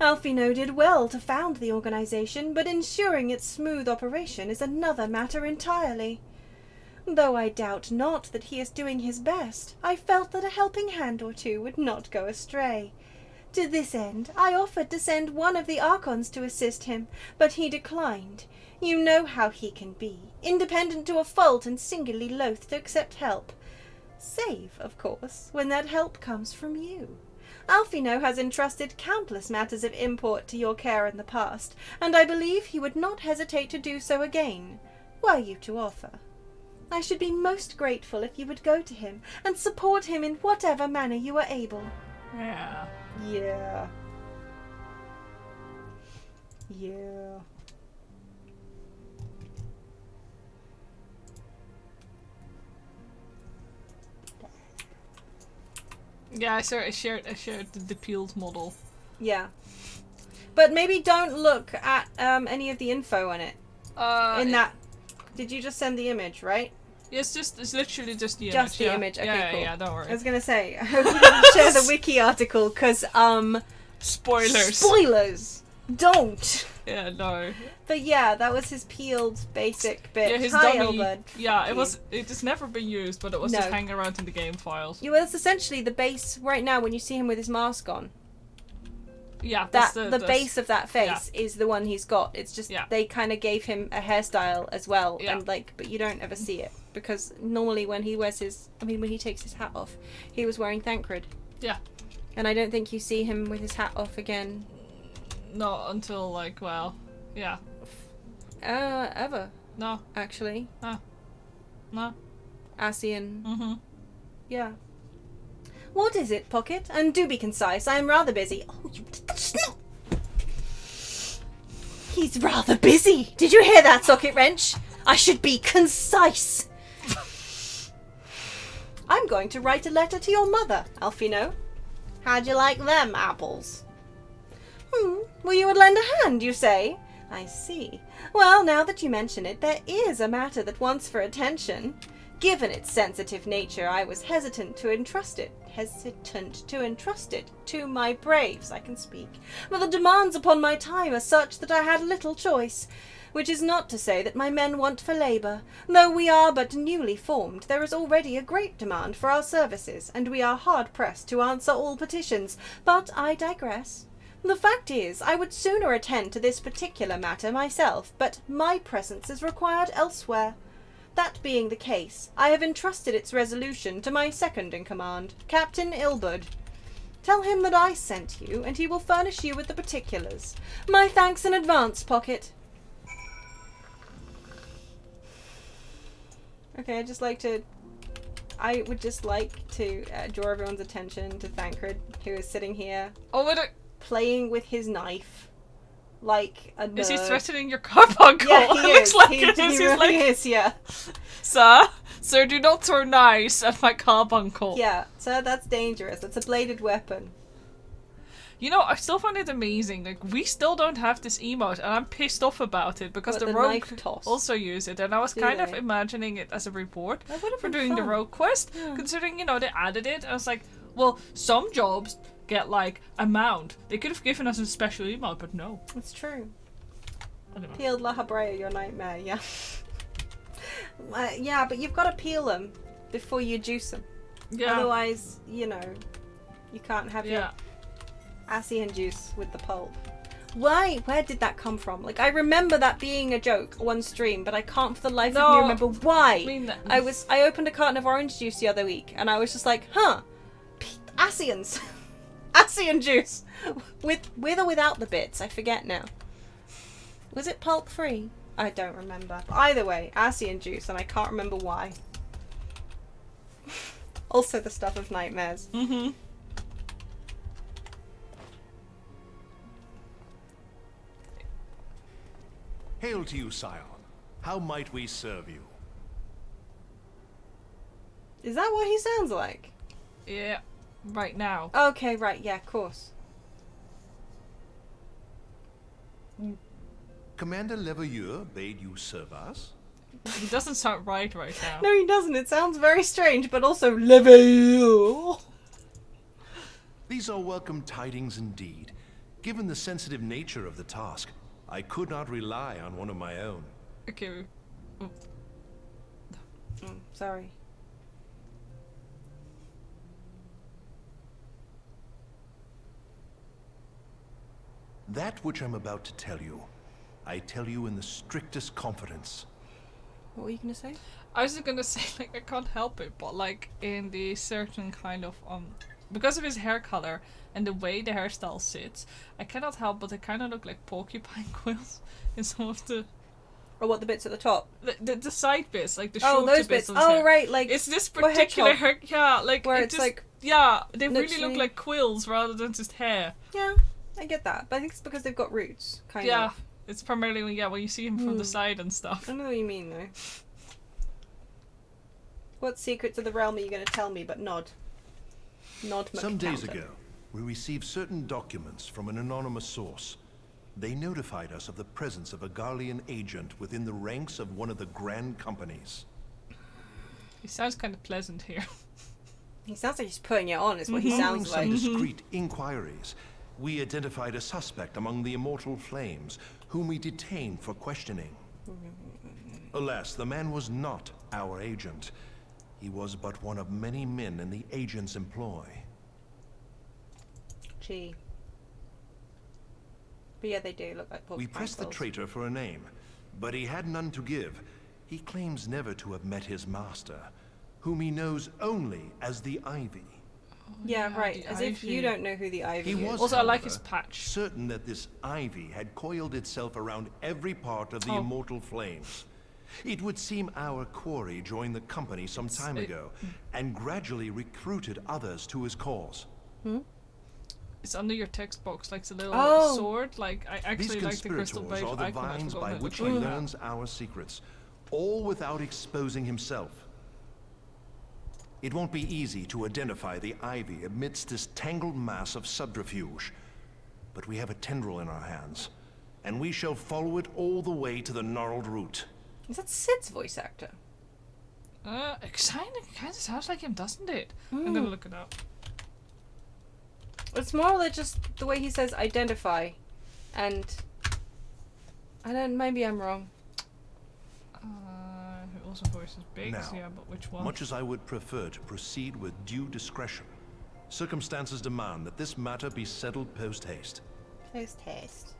Speaker 2: Alphino did well to found the organization, but ensuring its smooth operation is another matter entirely. Though I doubt not that he is doing his best, I felt that a helping hand or two would not go astray. To this end, I offered to send one of the Archons to assist him, but he declined. You know how he can be, independent to a fault and singularly loath to accept help. Save, of course, when that help comes from you. Alphino has entrusted countless matters of import to your care in the past, and I believe he would not hesitate to do so again, were you to offer. I should be most grateful if you would go to him and support him in whatever manner you are able.
Speaker 1: Yeah.
Speaker 2: Yeah. Yeah.
Speaker 1: Yeah, I shared the peeled model.
Speaker 2: Yeah. But maybe don't look at any of the info on it. Did you just send the image, right?
Speaker 1: It's literally just the image.
Speaker 2: Just the
Speaker 1: yeah.
Speaker 2: image, okay,
Speaker 1: yeah,
Speaker 2: cool.
Speaker 1: Yeah, don't worry.
Speaker 2: I was gonna say, I hope you didn't share the wiki article, because,
Speaker 1: Spoilers.
Speaker 2: Spoilers! Don't!
Speaker 1: Yeah, no.
Speaker 2: But yeah, that was his peeled basic bit.
Speaker 1: Yeah, his
Speaker 2: Hi,
Speaker 1: dummy.
Speaker 2: Elbud.
Speaker 1: Yeah,
Speaker 2: Fuck
Speaker 1: it
Speaker 2: you.
Speaker 1: was. It has never been used, but it was
Speaker 2: No.
Speaker 1: just hanging around in the game files.
Speaker 2: Yeah, well, that's essentially the base right now when you see him with his mask on.
Speaker 1: Yeah,
Speaker 2: That
Speaker 1: that's
Speaker 2: the base of that face is the one he's got. It's just they kind of gave him a hairstyle as well, and but you don't ever see it because normally when he wears when he takes his hat off, he was wearing Thancred.
Speaker 1: Yeah.
Speaker 2: And I don't think you see him with his hat off again.
Speaker 1: Not until, like, well, yeah.
Speaker 2: Ever,
Speaker 1: No,
Speaker 2: actually.
Speaker 1: no.
Speaker 2: Eorzean.
Speaker 1: Mm-hmm.
Speaker 2: Yeah. What is it, Pocket? And do be concise. I am rather busy. Oh, you snot! He's rather busy. Did you hear that, Socket Wrench? I should be concise. I'm going to write a letter to your mother, Alfino. How'd you like them apples? Well, you would lend a hand, you say? I see. Well, now that you mention it, there is a matter that wants for attention. Given its sensitive nature, I was hesitant to entrust it to my braves, I can speak. But the demands upon my time are such that I had little choice. Which is not to say that my men want for labour. Though we are but newly formed, there is already a great demand for our services, and we are hard-pressed to answer all petitions. But I digress. The fact is, I would sooner attend to this particular matter myself, but my presence is required elsewhere. That being the case, I have entrusted its resolution to my second-in-command, Captain Ilbud. Tell him that I sent you, and he will furnish you with the particulars. My thanks in advance, Pocket. Okay, I would just like to draw everyone's attention to Thancred, who is sitting here playing with his knife like a nerd.
Speaker 1: Is he threatening your carbuncle?
Speaker 2: Yeah, he
Speaker 1: It looks
Speaker 2: is.
Speaker 1: like
Speaker 2: He
Speaker 1: it is. He's
Speaker 2: really
Speaker 1: like,
Speaker 2: is, yeah.
Speaker 1: Sir, do not throw knives at my carbuncle.
Speaker 2: Yeah, so that's dangerous. It's a bladed weapon.
Speaker 1: You know, I still find it amazing. Like, we still don't have this emote, and I'm pissed off about it because
Speaker 2: What,
Speaker 1: the
Speaker 2: the
Speaker 1: rogue
Speaker 2: knife toss?
Speaker 1: also use it, and I was
Speaker 2: Do
Speaker 1: kind of
Speaker 2: they?
Speaker 1: imagining it as a reward
Speaker 2: That would have
Speaker 1: for
Speaker 2: been
Speaker 1: doing the
Speaker 2: fun.
Speaker 1: rogue quest,
Speaker 2: Yeah.
Speaker 1: considering, you know, they added it. I was like, well, some jobs get, like, a mount. They could have given us a special emote, but no.
Speaker 2: It's true.
Speaker 1: Anyway.
Speaker 2: Peeled La Habrea, your nightmare, yeah. Yeah, but you've got to peel them before you juice them.
Speaker 1: Yeah.
Speaker 2: Otherwise, you know, you can't have your
Speaker 1: Yeah.
Speaker 2: Eorzean juice with the pulp. Why? Where did that come from? Like, I remember that being a joke one stream, but I can't for the life of me
Speaker 1: No,
Speaker 2: remember why.
Speaker 1: I mean,
Speaker 2: I opened a carton of orange juice the other week, and I was just like, huh, Eorzeans. Eorzean juice. With or without the bits, I forget now. Was it pulp free? I don't remember. Either way, Eorzean juice, and I can't remember why. Also the stuff of nightmares.
Speaker 1: Mm-hmm.
Speaker 5: Hail to you, Scion. How might we serve you?
Speaker 2: Is that what he sounds like?
Speaker 1: Yeah. Right now.
Speaker 2: Okay, right, yeah, of course.
Speaker 5: Commander Leveilleur bade you serve us?
Speaker 1: He doesn't sound right now.
Speaker 2: No, he doesn't. It sounds very strange, but also Leveilleur.
Speaker 5: These are welcome tidings indeed. Given the sensitive nature of the task, I could not rely on one of my own.
Speaker 1: Okay.
Speaker 2: Sorry.
Speaker 5: That which I'm about to tell you, I tell you in the strictest confidence.
Speaker 2: What were you gonna say?
Speaker 1: I was just gonna say, like, I can't help it, but like in the certain kind of because of his hair color and the way the hairstyle sits, I cannot help but they kind of look like porcupine quills in some of the
Speaker 2: Or what, the bits at the top?
Speaker 1: the side bits, like the
Speaker 2: Oh,
Speaker 1: shorter
Speaker 2: those bits.
Speaker 1: of his
Speaker 2: Oh,
Speaker 1: hair.
Speaker 2: right, like
Speaker 1: It's this
Speaker 2: or
Speaker 1: particular
Speaker 2: hedgehog.
Speaker 1: hair, yeah, like
Speaker 2: Where
Speaker 1: it
Speaker 2: it's
Speaker 1: just,
Speaker 2: like
Speaker 1: yeah, they really
Speaker 2: literally-
Speaker 1: look like quills rather than just hair.
Speaker 2: Yeah, I get that. But I think it's because they've got roots, kind
Speaker 1: Yeah,
Speaker 2: of.
Speaker 1: it's primarily when you see him from the side and
Speaker 2: I
Speaker 1: stuff.
Speaker 2: don't know what you mean, though. What secrets of the realm are you going to tell me, but nod? Nod,
Speaker 5: Some days
Speaker 2: McCounter.
Speaker 5: ago, we received certain documents from an anonymous source. They notified us of the presence of a Garlean agent within the ranks of one of the Grand Companies.
Speaker 1: He sounds kind of pleasant here.
Speaker 2: He sounds like he's putting it on, is what he
Speaker 5: Following
Speaker 2: sounds
Speaker 5: some
Speaker 2: like.
Speaker 5: discreet inquiries, we identified a suspect among the Immortal Flames, whom we detained for questioning. Alas, the man was not our agent. He was but one of many men in the agent's employ.
Speaker 2: Gee. But yeah, they do look like porcupine
Speaker 5: We pressed the
Speaker 2: quills.
Speaker 5: traitor for a name, but he had none to give. He claims never to have met his master, whom he knows only as the Ivy.
Speaker 2: Yeah, right.
Speaker 1: the
Speaker 2: As if you
Speaker 1: ivy.
Speaker 2: don't know who the Ivy
Speaker 8: He
Speaker 2: is.
Speaker 8: was,
Speaker 1: Also, I like
Speaker 8: however,
Speaker 1: his patch.
Speaker 8: certain that this ivy had coiled itself around every part of the
Speaker 1: Oh.
Speaker 8: immortal flames. It would seem our quarry joined the company some time ago, and gradually recruited others to his cause.
Speaker 1: It's under your text box, like the little
Speaker 2: Oh.
Speaker 1: sword. Like, I
Speaker 8: These
Speaker 1: actually like the crystal
Speaker 8: conspirators
Speaker 1: blade
Speaker 8: are the
Speaker 1: icon. I've
Speaker 8: vines by
Speaker 1: forgotten it
Speaker 8: which he
Speaker 1: looks like.
Speaker 8: learns our secrets, all without exposing himself. It won't be easy to identify the ivy amidst this tangled mass of subterfuge, but we have a tendril in our hands, and we shall follow it all the way to the gnarled root.
Speaker 2: Is that Sid's voice actor?
Speaker 1: It kind of sounds like him, doesn't it? I'm gonna look it up.
Speaker 2: It's more like just the way he says identify, and I don't. Maybe I'm wrong.
Speaker 1: Who also voices Biggs,
Speaker 8: Now,
Speaker 1: yeah, but which one?
Speaker 8: Much as I would prefer to proceed with due discretion, circumstances demand that this matter be settled post-haste.
Speaker 2: Post-haste.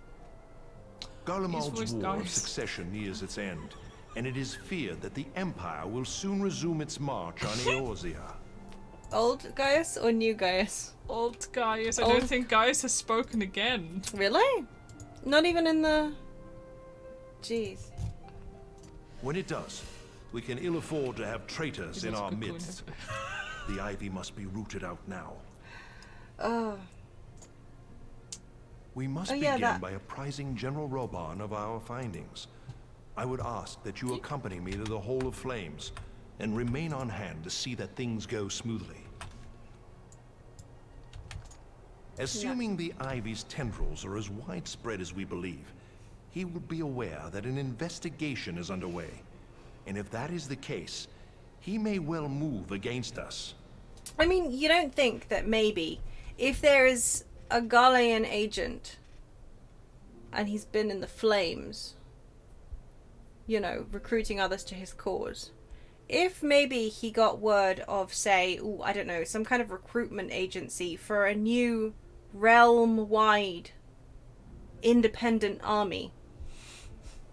Speaker 8: Garlemald's
Speaker 1: voiced
Speaker 8: war of
Speaker 1: Gaius.
Speaker 8: succession nears its end, and it is feared that the Empire will soon resume its march on Eorzea.
Speaker 2: Old Gaius or new Gaius?
Speaker 1: Old Gaius. I
Speaker 2: Old-
Speaker 1: don't think Gaius has spoken again.
Speaker 2: Really? Not even in the... Jeez.
Speaker 8: When it does, we can ill afford to have traitors in
Speaker 1: It's
Speaker 8: our
Speaker 1: good going,
Speaker 8: midst.
Speaker 1: isn't it?
Speaker 8: The ivy must be rooted out now.
Speaker 2: Oh.
Speaker 8: We must
Speaker 2: Oh, yeah,
Speaker 8: begin
Speaker 2: that-
Speaker 8: by apprising General Roban of our findings. I would ask that you accompany me to the Hall of Flames, and remain on hand to see that things go smoothly. Assuming the ivy's tendrils are as widespread as we believe, he will be aware that an investigation is underway. And if that is the case, he may well move against us.
Speaker 2: I mean, you don't think that maybe if there is a Galilean agent and he's been in the flames, you know, recruiting others to his cause, if maybe he got word of, say, ooh, I don't know, some kind of recruitment agency for a new realm-wide independent army,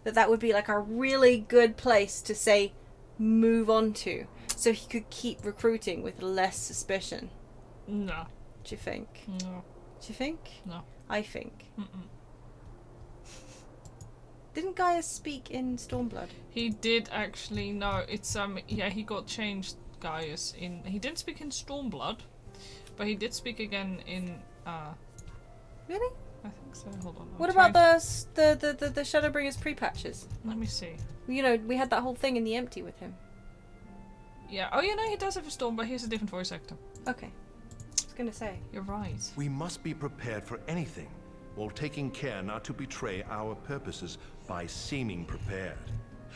Speaker 2: that would be like a really good place to, say, move on to, so he could keep recruiting with less suspicion.
Speaker 1: No.
Speaker 2: Do you think?
Speaker 1: No.
Speaker 2: Do you think?
Speaker 1: No.
Speaker 2: I think.
Speaker 1: Mm-mm.
Speaker 2: Didn't Gaius speak in Stormblood?
Speaker 1: He did actually. No, it's yeah, he got changed. Gaius in. He didn't speak in Stormblood, but he did speak again in.
Speaker 2: Really?
Speaker 1: I think so. Hold on.
Speaker 2: What about the Shadowbringers pre-patches?
Speaker 1: Let me see.
Speaker 2: You know, we had that whole thing in the empty with him.
Speaker 1: Yeah. Oh, you know, he does have a Storm, but he's a different voice actor.
Speaker 2: Okay. I was gonna say.
Speaker 1: You're right.
Speaker 8: We must be prepared for anything, while taking care not to betray our purposes by seeming prepared.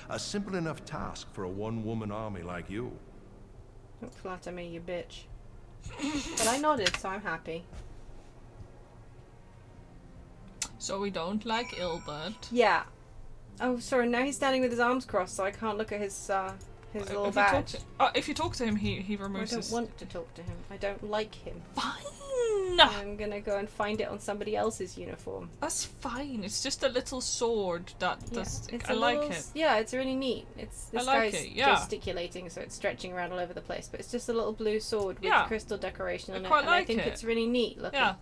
Speaker 8: A simple enough task for a one-woman army like you.
Speaker 2: Don't flatter me, you bitch. But I nodded, so I'm happy.
Speaker 1: So we don't like Ilbert.
Speaker 2: Yeah. Oh, sorry. Now he's standing with his arms crossed, so I can't look at his little
Speaker 1: If you, talk
Speaker 2: badge.
Speaker 1: to, if you talk to him, he
Speaker 2: I
Speaker 1: removes
Speaker 2: don't
Speaker 1: his.
Speaker 2: want to talk to him. I don't like him.
Speaker 1: Fine.
Speaker 2: I'm gonna go and find it on somebody else's uniform.
Speaker 1: That's fine. It's just a little sword that does.
Speaker 2: It's
Speaker 1: I
Speaker 2: a
Speaker 1: like
Speaker 2: little
Speaker 1: it.
Speaker 2: Yeah, it's really neat. It's this
Speaker 1: like
Speaker 2: guy's
Speaker 1: it, yeah.
Speaker 2: gesticulating, so it's stretching around all over the place. But it's just a little blue sword with
Speaker 1: Yeah.
Speaker 2: crystal decoration
Speaker 1: I
Speaker 2: on it,
Speaker 1: quite
Speaker 2: and I
Speaker 1: like
Speaker 2: think
Speaker 1: it.
Speaker 2: it's really neat looking.
Speaker 1: Yeah.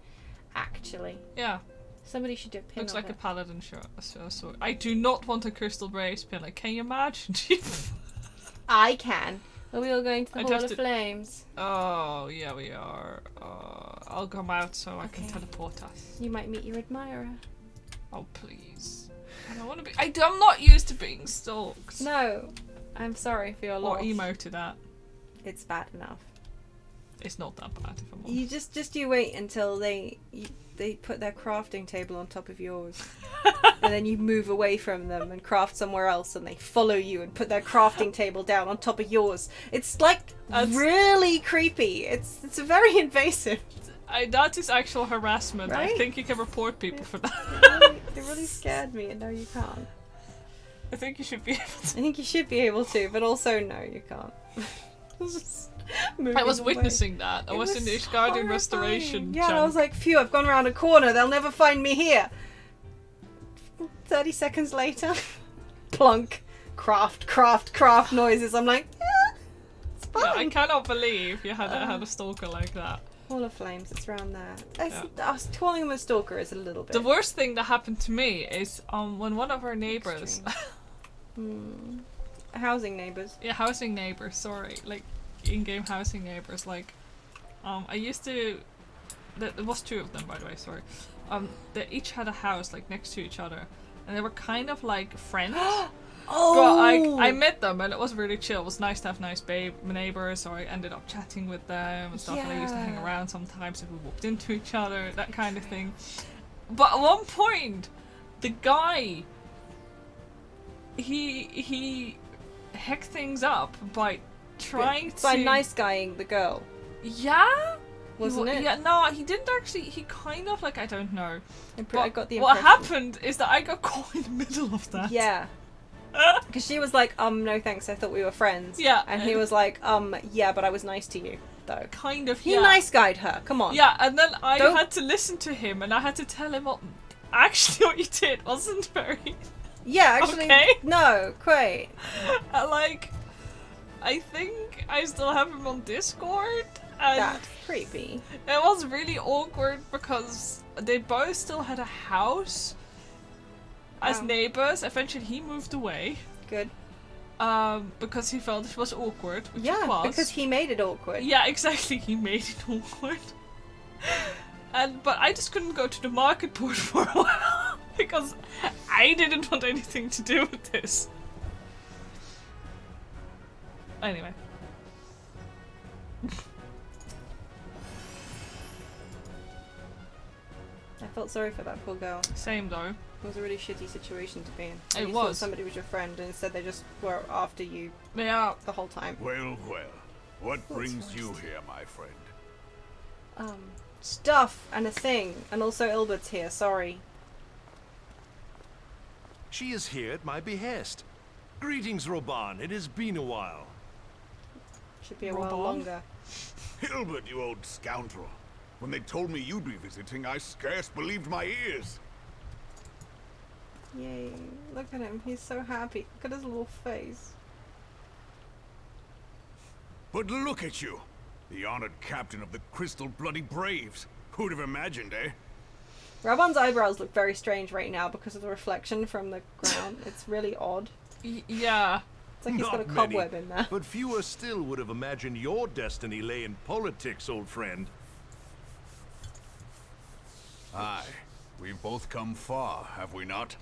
Speaker 2: Actually,
Speaker 1: Yeah.
Speaker 2: somebody should do a pin
Speaker 1: Looks
Speaker 2: of
Speaker 1: like a
Speaker 2: it.
Speaker 1: paladin sword. I do not want a crystal brace pillar. Can you imagine?
Speaker 2: I can. Are we all going to the
Speaker 1: I'd
Speaker 2: Hall
Speaker 1: have
Speaker 2: of
Speaker 1: to-
Speaker 2: Flames?
Speaker 1: Oh, yeah, we are. I'll come out so I can
Speaker 2: Okay.
Speaker 1: teleport us.
Speaker 2: You might meet your admirer.
Speaker 1: Oh, please. I don't want to be. I'm not used to being stalked.
Speaker 2: No, I'm sorry for your
Speaker 1: Or
Speaker 2: loss.
Speaker 1: emoted at.
Speaker 2: It's bad enough.
Speaker 1: It's not that bad if I'm honest.
Speaker 2: You just you wait until they put their crafting table on top of yours, and then you move away from them and craft somewhere else, and they follow you and put their crafting table down on top of yours. It's like
Speaker 1: That's-
Speaker 2: really creepy. It's very invasive.
Speaker 1: That is actual harassment. I
Speaker 2: Right?
Speaker 1: think you can report people for that.
Speaker 2: It really scared me, and no, you can't.
Speaker 1: I think you should be able
Speaker 2: I think you should be able to, but also no, you can't. Just moving
Speaker 1: I was
Speaker 2: away.
Speaker 1: witnessing that. I
Speaker 2: It
Speaker 1: was in the
Speaker 2: was
Speaker 1: Ishgardian
Speaker 2: horrifying.
Speaker 1: restoration.
Speaker 2: Yeah, and I
Speaker 1: chunk.
Speaker 2: was like, phew, I've gone around a corner. They'll never find me here. 30 seconds later, plunk, craft noises. I'm like, it's
Speaker 1: Yeah, I
Speaker 2: fine.
Speaker 1: cannot believe you had a stalker like that.
Speaker 2: Hall of Flames, it's around there. Us calling him a stalker is a little bit...
Speaker 1: The worst thing that happened to me is when one of our neighbors...
Speaker 2: Housing neighbors.
Speaker 1: Yeah, housing neighbors, sorry. Like, in-game housing neighbors. Like, I used to... There was 2 of them, by the way, sorry. They each had a house, like, next to each other. And they were kind of like friends. But I met them and it was really chill. It was nice to have nice neighbors, so I ended up chatting with them and stuff. And I used to hang around sometimes if we walked into each other, that kind of thing. But at one point, the guy, he hecked things up by trying to...
Speaker 2: By nice guying the girl.
Speaker 1: Yeah?
Speaker 2: Wasn't it?
Speaker 1: Yeah, no, he didn't actually. He kind of, like, I don't know.
Speaker 2: I got the
Speaker 1: what
Speaker 2: impression.
Speaker 1: happened is that I got caught in the middle of that.
Speaker 2: Yeah. Because she was like, no thanks, I thought we were friends.
Speaker 1: Yeah.
Speaker 2: And he was like, yeah, but I was nice to you, though.
Speaker 1: Kind of,
Speaker 2: He
Speaker 1: yeah.
Speaker 2: nice guyed her, come on.
Speaker 1: Yeah, and then I had to listen to him, and I had to tell him, actually what you did wasn't very...
Speaker 2: Yeah, actually,
Speaker 1: okay.
Speaker 2: No, great.
Speaker 1: Like, I think I still have him on Discord, and...
Speaker 2: That's creepy.
Speaker 1: It was really awkward because they both still had a house as neighbors. Eventually he moved away.
Speaker 2: Good.
Speaker 1: Because he felt it was awkward, which it
Speaker 2: Yeah,
Speaker 1: was.
Speaker 2: because he made it awkward.
Speaker 1: Yeah, exactly, he made it awkward. But I just couldn't go to the market board for a while because I didn't want anything to do with this. Anyway.
Speaker 2: I felt sorry for that poor girl.
Speaker 1: Same though.
Speaker 2: It was a really shitty situation to be in.
Speaker 1: It
Speaker 2: you thought
Speaker 1: was.
Speaker 2: somebody was your friend and instead they just were after you
Speaker 1: Yeah.
Speaker 2: the whole time.
Speaker 4: Well, what brings you here, my friend?
Speaker 2: Stuff and a thing. And also Ilbert's here, sorry.
Speaker 8: She is here at my behest. Greetings, Roban. It has been a while.
Speaker 2: Should be a while
Speaker 1: Roban?
Speaker 2: longer.
Speaker 4: Hilbert, you old scoundrel. When they told me you'd be visiting, I scarce believed my ears.
Speaker 2: Yay. Look at him. He's so happy. Look at his little face.
Speaker 4: But look at you! The honored captain of the Crystal Bloody Braves. Who'd have imagined, eh?
Speaker 2: Raban's eyebrows look very strange right now because of the reflection from the ground. It's really odd.
Speaker 1: Yeah.
Speaker 2: It's like he's got a
Speaker 8: Not
Speaker 2: cobweb
Speaker 8: many,
Speaker 2: in there.
Speaker 8: But fewer still would have imagined your destiny lay in politics, old friend.
Speaker 4: Aye. We've both come far, have we not?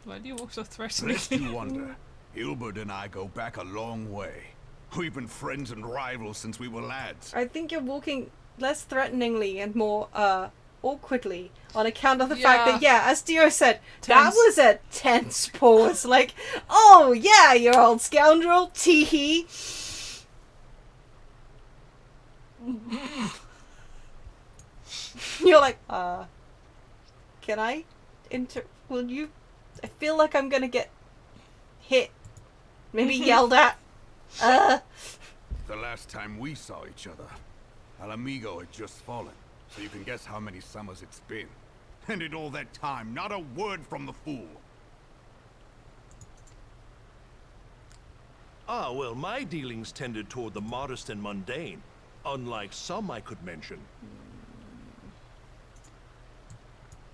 Speaker 1: Why do you walk so threatening?
Speaker 4: Lest you wonder, Hilbert and I go back a long way. We've been friends and rivals since we were lads.
Speaker 2: I think you're walking less threateningly and more awkwardly on account of the fact that, as Dio said, that
Speaker 1: Tense.
Speaker 2: was a tense pause. Like, oh yeah, you old scoundrel, tee-hee. You're like, can I will you, I feel like I'm gonna get hit, maybe yelled at.
Speaker 4: The last time we saw each other, Alamigo had just fallen, so you can guess how many summers it's been. And in all that time, not a word from the fool.
Speaker 8: Ah, well, my dealings tended toward the modest and mundane, unlike some I could mention.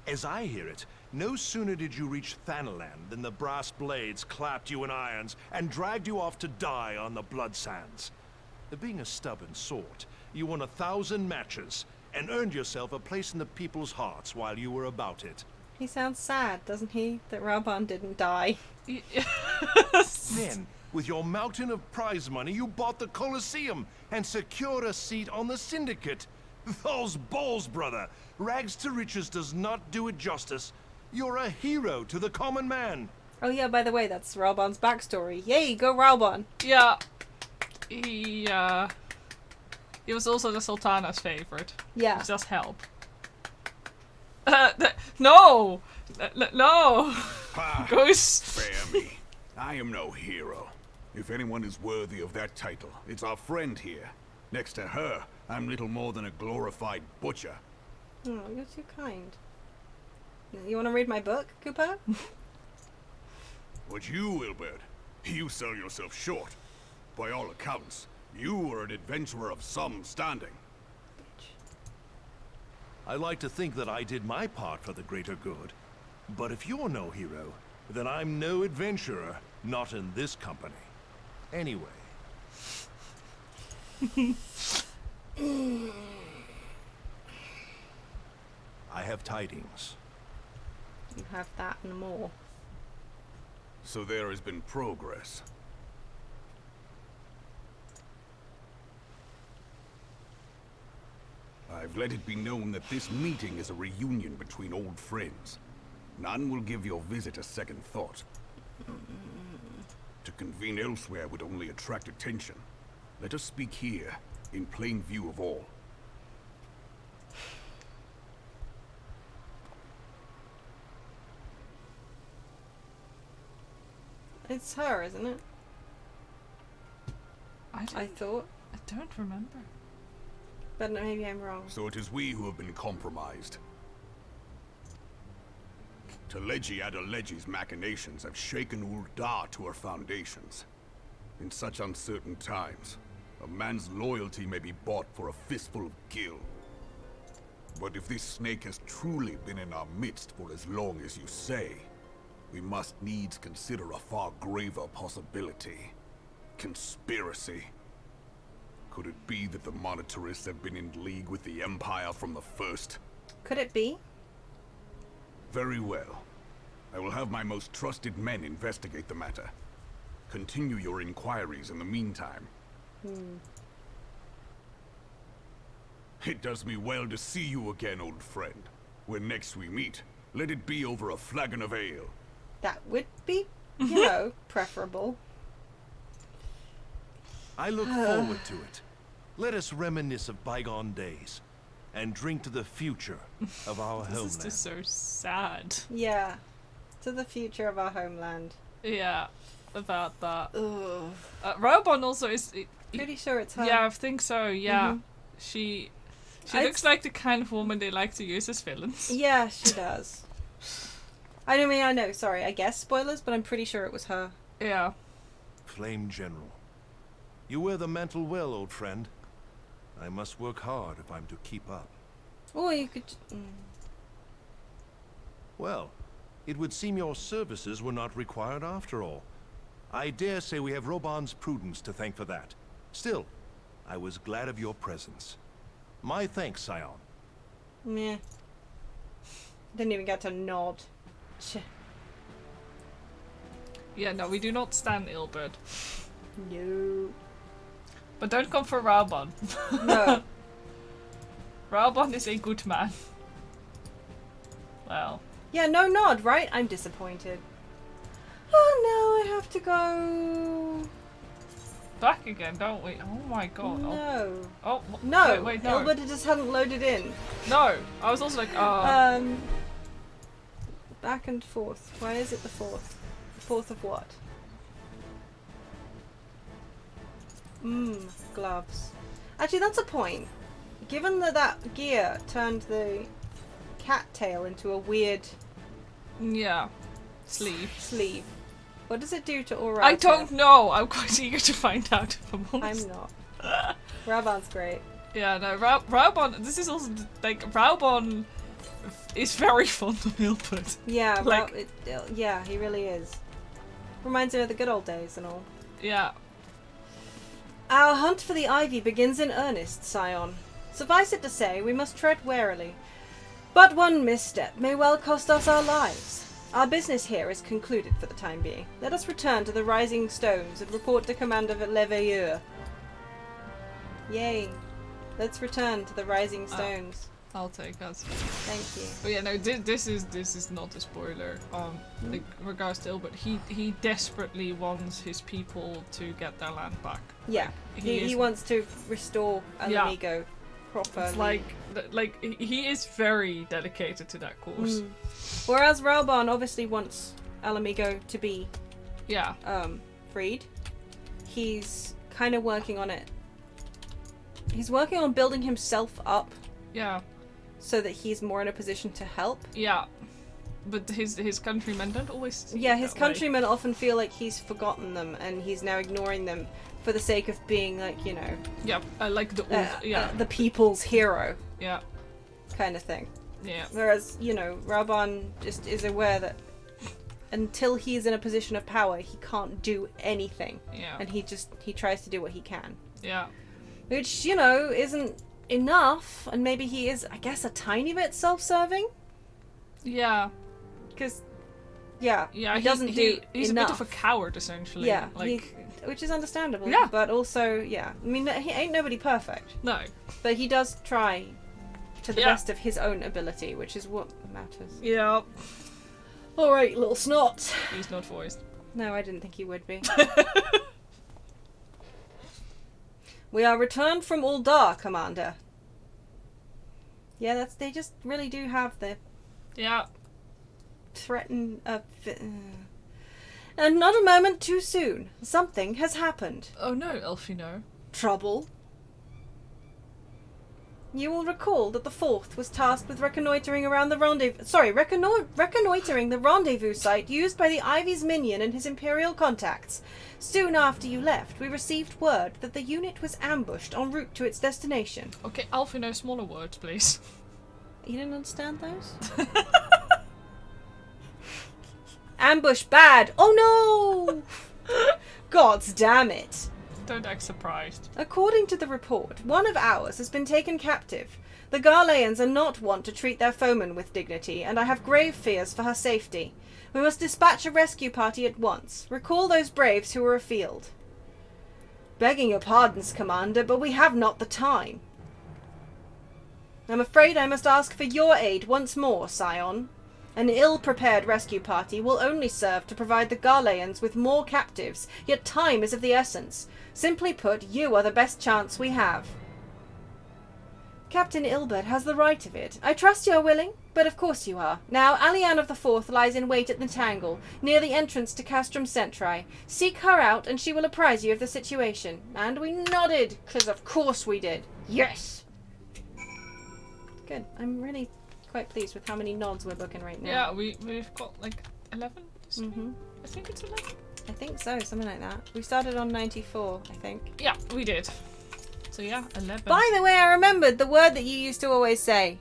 Speaker 8: As I hear it, no sooner did you reach Thanalan than the brass blades clapped you in irons and dragged you off to die on the blood sands. Being a stubborn sort, you won 1,000 matches and earned yourself a place in the people's hearts while you were about it.
Speaker 2: He sounds sad, doesn't he, that Raban didn't die?
Speaker 8: Then, with your mountain of prize money, you bought the Colosseum and secured a seat on the Syndicate. Those balls, brother! Rags to riches does not do it justice. You're a hero to the common man.
Speaker 2: Oh yeah, by the way, that's Raban's backstory. Yay, go Raban!
Speaker 1: Yeah. He was also the Sultana's favorite.
Speaker 2: Yeah.
Speaker 1: Which does help. No! No!
Speaker 4: Ha!
Speaker 1: Goes.
Speaker 4: Spare me. I am no hero. If anyone is worthy of that title, it's our friend here. Next to her, I'm little more than a glorified butcher.
Speaker 2: Oh, you're too kind. You want to read my book, Cooper?
Speaker 4: Would you, Wilbert? You sell yourself short. By all accounts, you are an adventurer of some standing.
Speaker 8: I like to think that I did my part for the greater good. But if you're no hero, then I'm no adventurer, not in this company. Anyway. I have tidings.
Speaker 2: You have that and more.
Speaker 4: So there has been progress. I've let it be known that this meeting is a reunion between old friends. None will give your visit a second thought. To convene elsewhere would only attract attention. Let us speak here, in plain view of all.
Speaker 2: It's her, isn't it?
Speaker 1: I
Speaker 2: thought.
Speaker 1: I don't remember.
Speaker 2: But maybe I'm wrong.
Speaker 4: So it is we who have been compromised. Teleji Adeleji's machinations have shaken Ul'dah to her foundations. In such uncertain times, a man's loyalty may be bought for a fistful of gil. But if this snake has truly been in our midst for as long as you say, we must needs consider a far graver possibility. Conspiracy. Could it be that the monetarists have been in league with the Empire from the first?
Speaker 2: Could it be?
Speaker 4: Very well. I will have my most trusted men investigate the matter. Continue your inquiries in the meantime. It does me well to see you again, old friend. When next we meet, let it be over a flagon of ale.
Speaker 2: That would be, you know, preferable.
Speaker 8: I look forward to it. Let us reminisce of bygone days and drink to the future of our
Speaker 1: This
Speaker 8: homeland.
Speaker 1: is just so sad.
Speaker 2: Yeah. To the future of our homeland.
Speaker 1: Yeah, about that.
Speaker 2: Ugh.
Speaker 1: Raubon also is.
Speaker 2: Pretty sure it's her.
Speaker 1: Yeah, I think so. Yeah,
Speaker 2: Mhm.
Speaker 1: she
Speaker 2: I'd
Speaker 1: looks like the kind of woman they like to use as villains.
Speaker 2: Yeah, she does. I don't mean, I know, sorry, I guess spoilers, but I'm pretty sure it was her.
Speaker 1: Yeah.
Speaker 8: Flame General. You wear the mantle well, old friend. I must work hard if I'm to keep up.
Speaker 2: Or you could...
Speaker 8: Well, it would seem your services were not required after all. I dare say we have Robon's prudence to thank for that. Still, I was glad of your presence. My thanks, Scion.
Speaker 2: Meh. Didn't even get to nod. Ch.
Speaker 1: Yeah, no, we do not stand Ilbert.
Speaker 2: No.
Speaker 1: But don't come for Raubon.
Speaker 2: No.
Speaker 1: Raubon is a good man. Well.
Speaker 2: Yeah, no nod, right? I'm disappointed. Oh, now I have to go...
Speaker 1: Back again, don't we? Oh my god.
Speaker 2: No.
Speaker 1: Oh,
Speaker 2: No.
Speaker 1: wait, no.
Speaker 2: Albert just hadn't loaded in.
Speaker 1: No, I was also like,
Speaker 2: Back and forth. Why is it the fourth? The fourth of what? Gloves. Actually, that's a point. Given that that gear turned the cat tail into a weird
Speaker 1: yeah. Sleeve.
Speaker 2: What does it do to Aura?
Speaker 1: I don't know. I'm quite eager to find out if I'm honest.
Speaker 2: I'm not. Raubon's great.
Speaker 1: Yeah, no, Raubon, this is also, like, Raubon is very fond of Ilbert.
Speaker 2: Yeah,
Speaker 1: like,
Speaker 2: yeah, he really is. Reminds me of the good old days and all.
Speaker 1: Yeah.
Speaker 2: Our hunt for the ivy begins in earnest, Scion. Suffice it to say, we must tread warily. But one misstep may well cost us our lives. Our business here is concluded for the time being. Let us return to the Rising Stones and report to Commander Leveilleur. Yay. Let's return to the Rising Stones.
Speaker 1: I'll take us.
Speaker 2: Thank you.
Speaker 1: But yeah, no, this is not a spoiler. Like, regards to Ilbert, he desperately wants his people to get their land back.
Speaker 2: Yeah, he wants to restore Alamigo properly.
Speaker 1: It's like he is very dedicated to that cause.
Speaker 2: Whereas Raubon obviously wants Alamigo to be freed. He's kind of working on it. He's working on building himself up.
Speaker 1: Yeah.
Speaker 2: So that he's more in a position to help.
Speaker 1: Yeah. but his countrymen don't always see
Speaker 2: Yeah,
Speaker 1: it
Speaker 2: his
Speaker 1: that way.
Speaker 2: countrymen often feel like he's forgotten them and he's now ignoring them for the sake of being like, you know,
Speaker 1: Yeah, like the old,
Speaker 2: the people's hero
Speaker 1: yeah,
Speaker 2: kind of thing.
Speaker 1: yeah.
Speaker 2: Whereas, you know, Raban just is aware that until he's in a position of power, he can't do anything.
Speaker 1: Yeah.
Speaker 2: And he tries to do what he can.
Speaker 1: Yeah.
Speaker 2: Which, you know, isn't enough. And maybe he is, I guess, a tiny bit self-serving.
Speaker 1: Yeah.
Speaker 2: Because, yeah,
Speaker 1: Yeah,
Speaker 2: he doesn't do
Speaker 1: he's
Speaker 2: enough.
Speaker 1: a bit of a coward, essentially.
Speaker 2: Yeah,
Speaker 1: Like,
Speaker 2: which is understandable.
Speaker 1: Yeah.
Speaker 2: But also, yeah. I mean, he ain't nobody perfect.
Speaker 1: no.
Speaker 2: But he does try to the
Speaker 1: Yeah.
Speaker 2: best of his own ability, which is what matters.
Speaker 1: Yeah.
Speaker 2: Alright, little snot.
Speaker 1: He's not voiced.
Speaker 2: No, I didn't think he would be. We are returned from Uldar, Commander. Yeah, they just really do have the
Speaker 1: Yeah.
Speaker 2: threaten and not a moment too soon. Something has happened.
Speaker 1: Oh no, Elfino.
Speaker 2: Trouble? You will recall that the Fourth was tasked with reconnoitering around the reconnoitering the rendezvous site used by the Ivy's minion and his Imperial contacts. Soon after you left, we received word that the unit was ambushed en route to its destination.
Speaker 1: Okay, Elfino, smaller words, please.
Speaker 2: You didn't understand those? Ambush bad! Oh no! Gods damn it!
Speaker 1: Don't act surprised.
Speaker 2: According to the report, one of ours has been taken captive. The Garleans are not wont to treat their foemen with dignity, and I have grave fears for her safety. We must dispatch a rescue party at once. Recall those braves who are afield. Begging your pardons, Commander, but we have not the time. I'm afraid I must ask for your aid once more, Scion. An ill-prepared rescue party will only serve to provide the Garleans with more captives, yet time is of the essence. Simply put, you are the best chance we have. Captain Ilbert has the right of it. I trust you are willing, but of course you are. Now, Alianne of the Fourth lies in wait at the Tangle, near the entrance to Castrum Centri. Seek her out, and she will apprise you of the situation. And we nodded, because of course we did. Yes! Good. I'm really quite pleased with how many nods we're booking right now.
Speaker 1: Yeah, we've got like 11 this week.
Speaker 2: Mm-hmm.
Speaker 1: I think it's 11.
Speaker 2: I think so, something like that. We started on 94, I think.
Speaker 1: Yeah, we did. So yeah, 11.
Speaker 2: By the way, I remembered the word that you used to always say.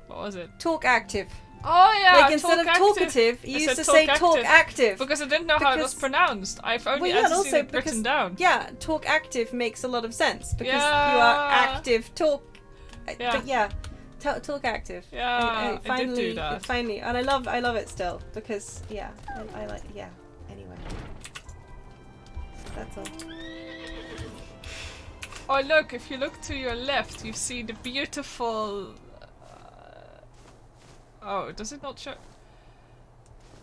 Speaker 1: What was it?
Speaker 2: Talk active.
Speaker 1: Oh yeah,
Speaker 2: Like instead of talkative, you
Speaker 1: I
Speaker 2: used
Speaker 1: said
Speaker 2: to say talk active.
Speaker 1: Because I didn't know how it was
Speaker 2: Because-
Speaker 1: pronounced. I've only
Speaker 2: Well, yeah,
Speaker 1: ever
Speaker 2: and
Speaker 1: seen
Speaker 2: also
Speaker 1: it written
Speaker 2: because
Speaker 1: down.
Speaker 2: yeah, talk active makes a lot of sense because you
Speaker 1: Yeah.
Speaker 2: are active. Talk,
Speaker 1: Yeah.
Speaker 2: but yeah, talk active.
Speaker 1: Yeah, I did do that.
Speaker 2: Finally, and I love it still because yeah, I like yeah. Anyway, that's all.
Speaker 1: Oh look, if you look to your left, you see the beautiful... Oh, does it not show?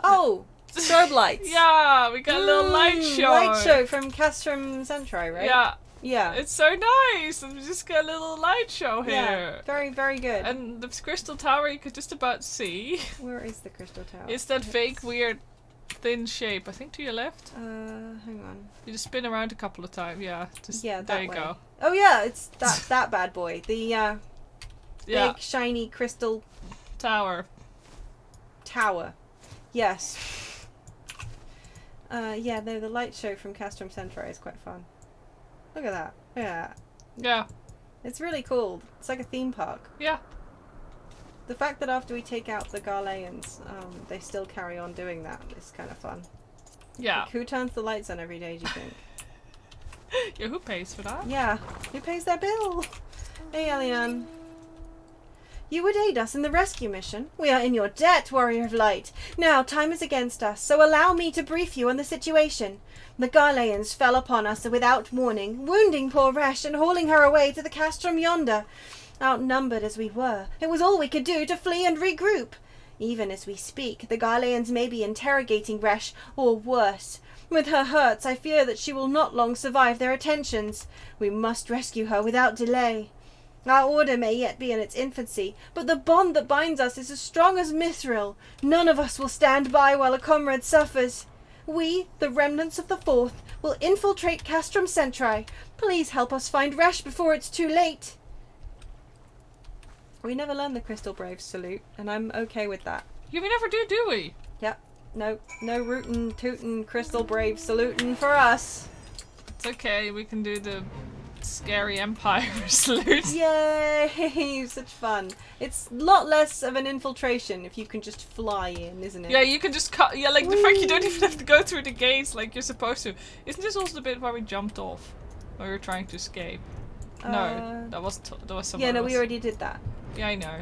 Speaker 2: Oh, strobe lights.
Speaker 1: Yeah, we got a little light show.
Speaker 2: Light show from Castrum Centri, right?
Speaker 1: Yeah,
Speaker 2: Yeah.
Speaker 1: it's so nice. We just got a little light show here.
Speaker 2: Yeah. Very, very good.
Speaker 1: And the crystal tower you could just about see.
Speaker 2: Where is the crystal tower?
Speaker 1: It's that fake, weird, thin shape. I think to your left.
Speaker 2: Hang on.
Speaker 1: You just spin around a couple of times. Yeah, just
Speaker 2: Yeah,
Speaker 1: there
Speaker 2: that
Speaker 1: you
Speaker 2: way.
Speaker 1: go.
Speaker 2: Oh yeah, it's that bad boy. The
Speaker 1: Yeah,
Speaker 2: big shiny crystal
Speaker 1: tower.
Speaker 2: tower. Yes. Yeah, no, the light show from Castrum Centri is quite fun. Look at that. Yeah.
Speaker 1: Yeah,
Speaker 2: It's really cool. It's like a theme park.
Speaker 1: yeah.
Speaker 2: The fact that after we take out the Garleans, they still carry on doing that is kind of fun.
Speaker 1: Yeah.
Speaker 2: Like, who turns the lights on every day, do you think?
Speaker 1: Yeah, who pays for that?
Speaker 2: Yeah. Who pays their bill? Hey, Eliane. You would aid us in the rescue mission. We are in your debt, Warrior of Light. Now, time is against us, so allow me to brief you on the situation. The Garleans fell upon us without warning, wounding poor Resh and hauling her away to the castrum yonder. Outnumbered as we were, it was all we could do to flee and regroup. Even as we speak, the Garleans may be interrogating Resh, or worse. With her hurts, I fear that she will not long survive their attentions. We must rescue her without delay. Our order may yet be in its infancy, but the bond that binds us is as strong as mithril. None of us will stand by while a comrade suffers. We, the remnants of the Fourth, will infiltrate Castrum Centri. Please help us find Resh before it's too late. We never learned the Crystal Braves salute, and I'm okay with that.
Speaker 1: Yeah, we never do we?
Speaker 2: Yep. No rootin', tootin', crystal brave salutin' for us.
Speaker 1: It's okay, we can do the scary Empire salute.
Speaker 2: Yay! Such fun. It's a lot less of an infiltration if you can just fly in, isn't it?
Speaker 1: Yeah, you can just cut. Yeah, like the fact you don't even have to go through the gates like you're supposed to. Isn't this also the bit where we jumped off? Where we were trying to escape? No, that was somewhere
Speaker 2: Yeah, no,
Speaker 1: else.
Speaker 2: we already did that.
Speaker 1: Yeah, I know.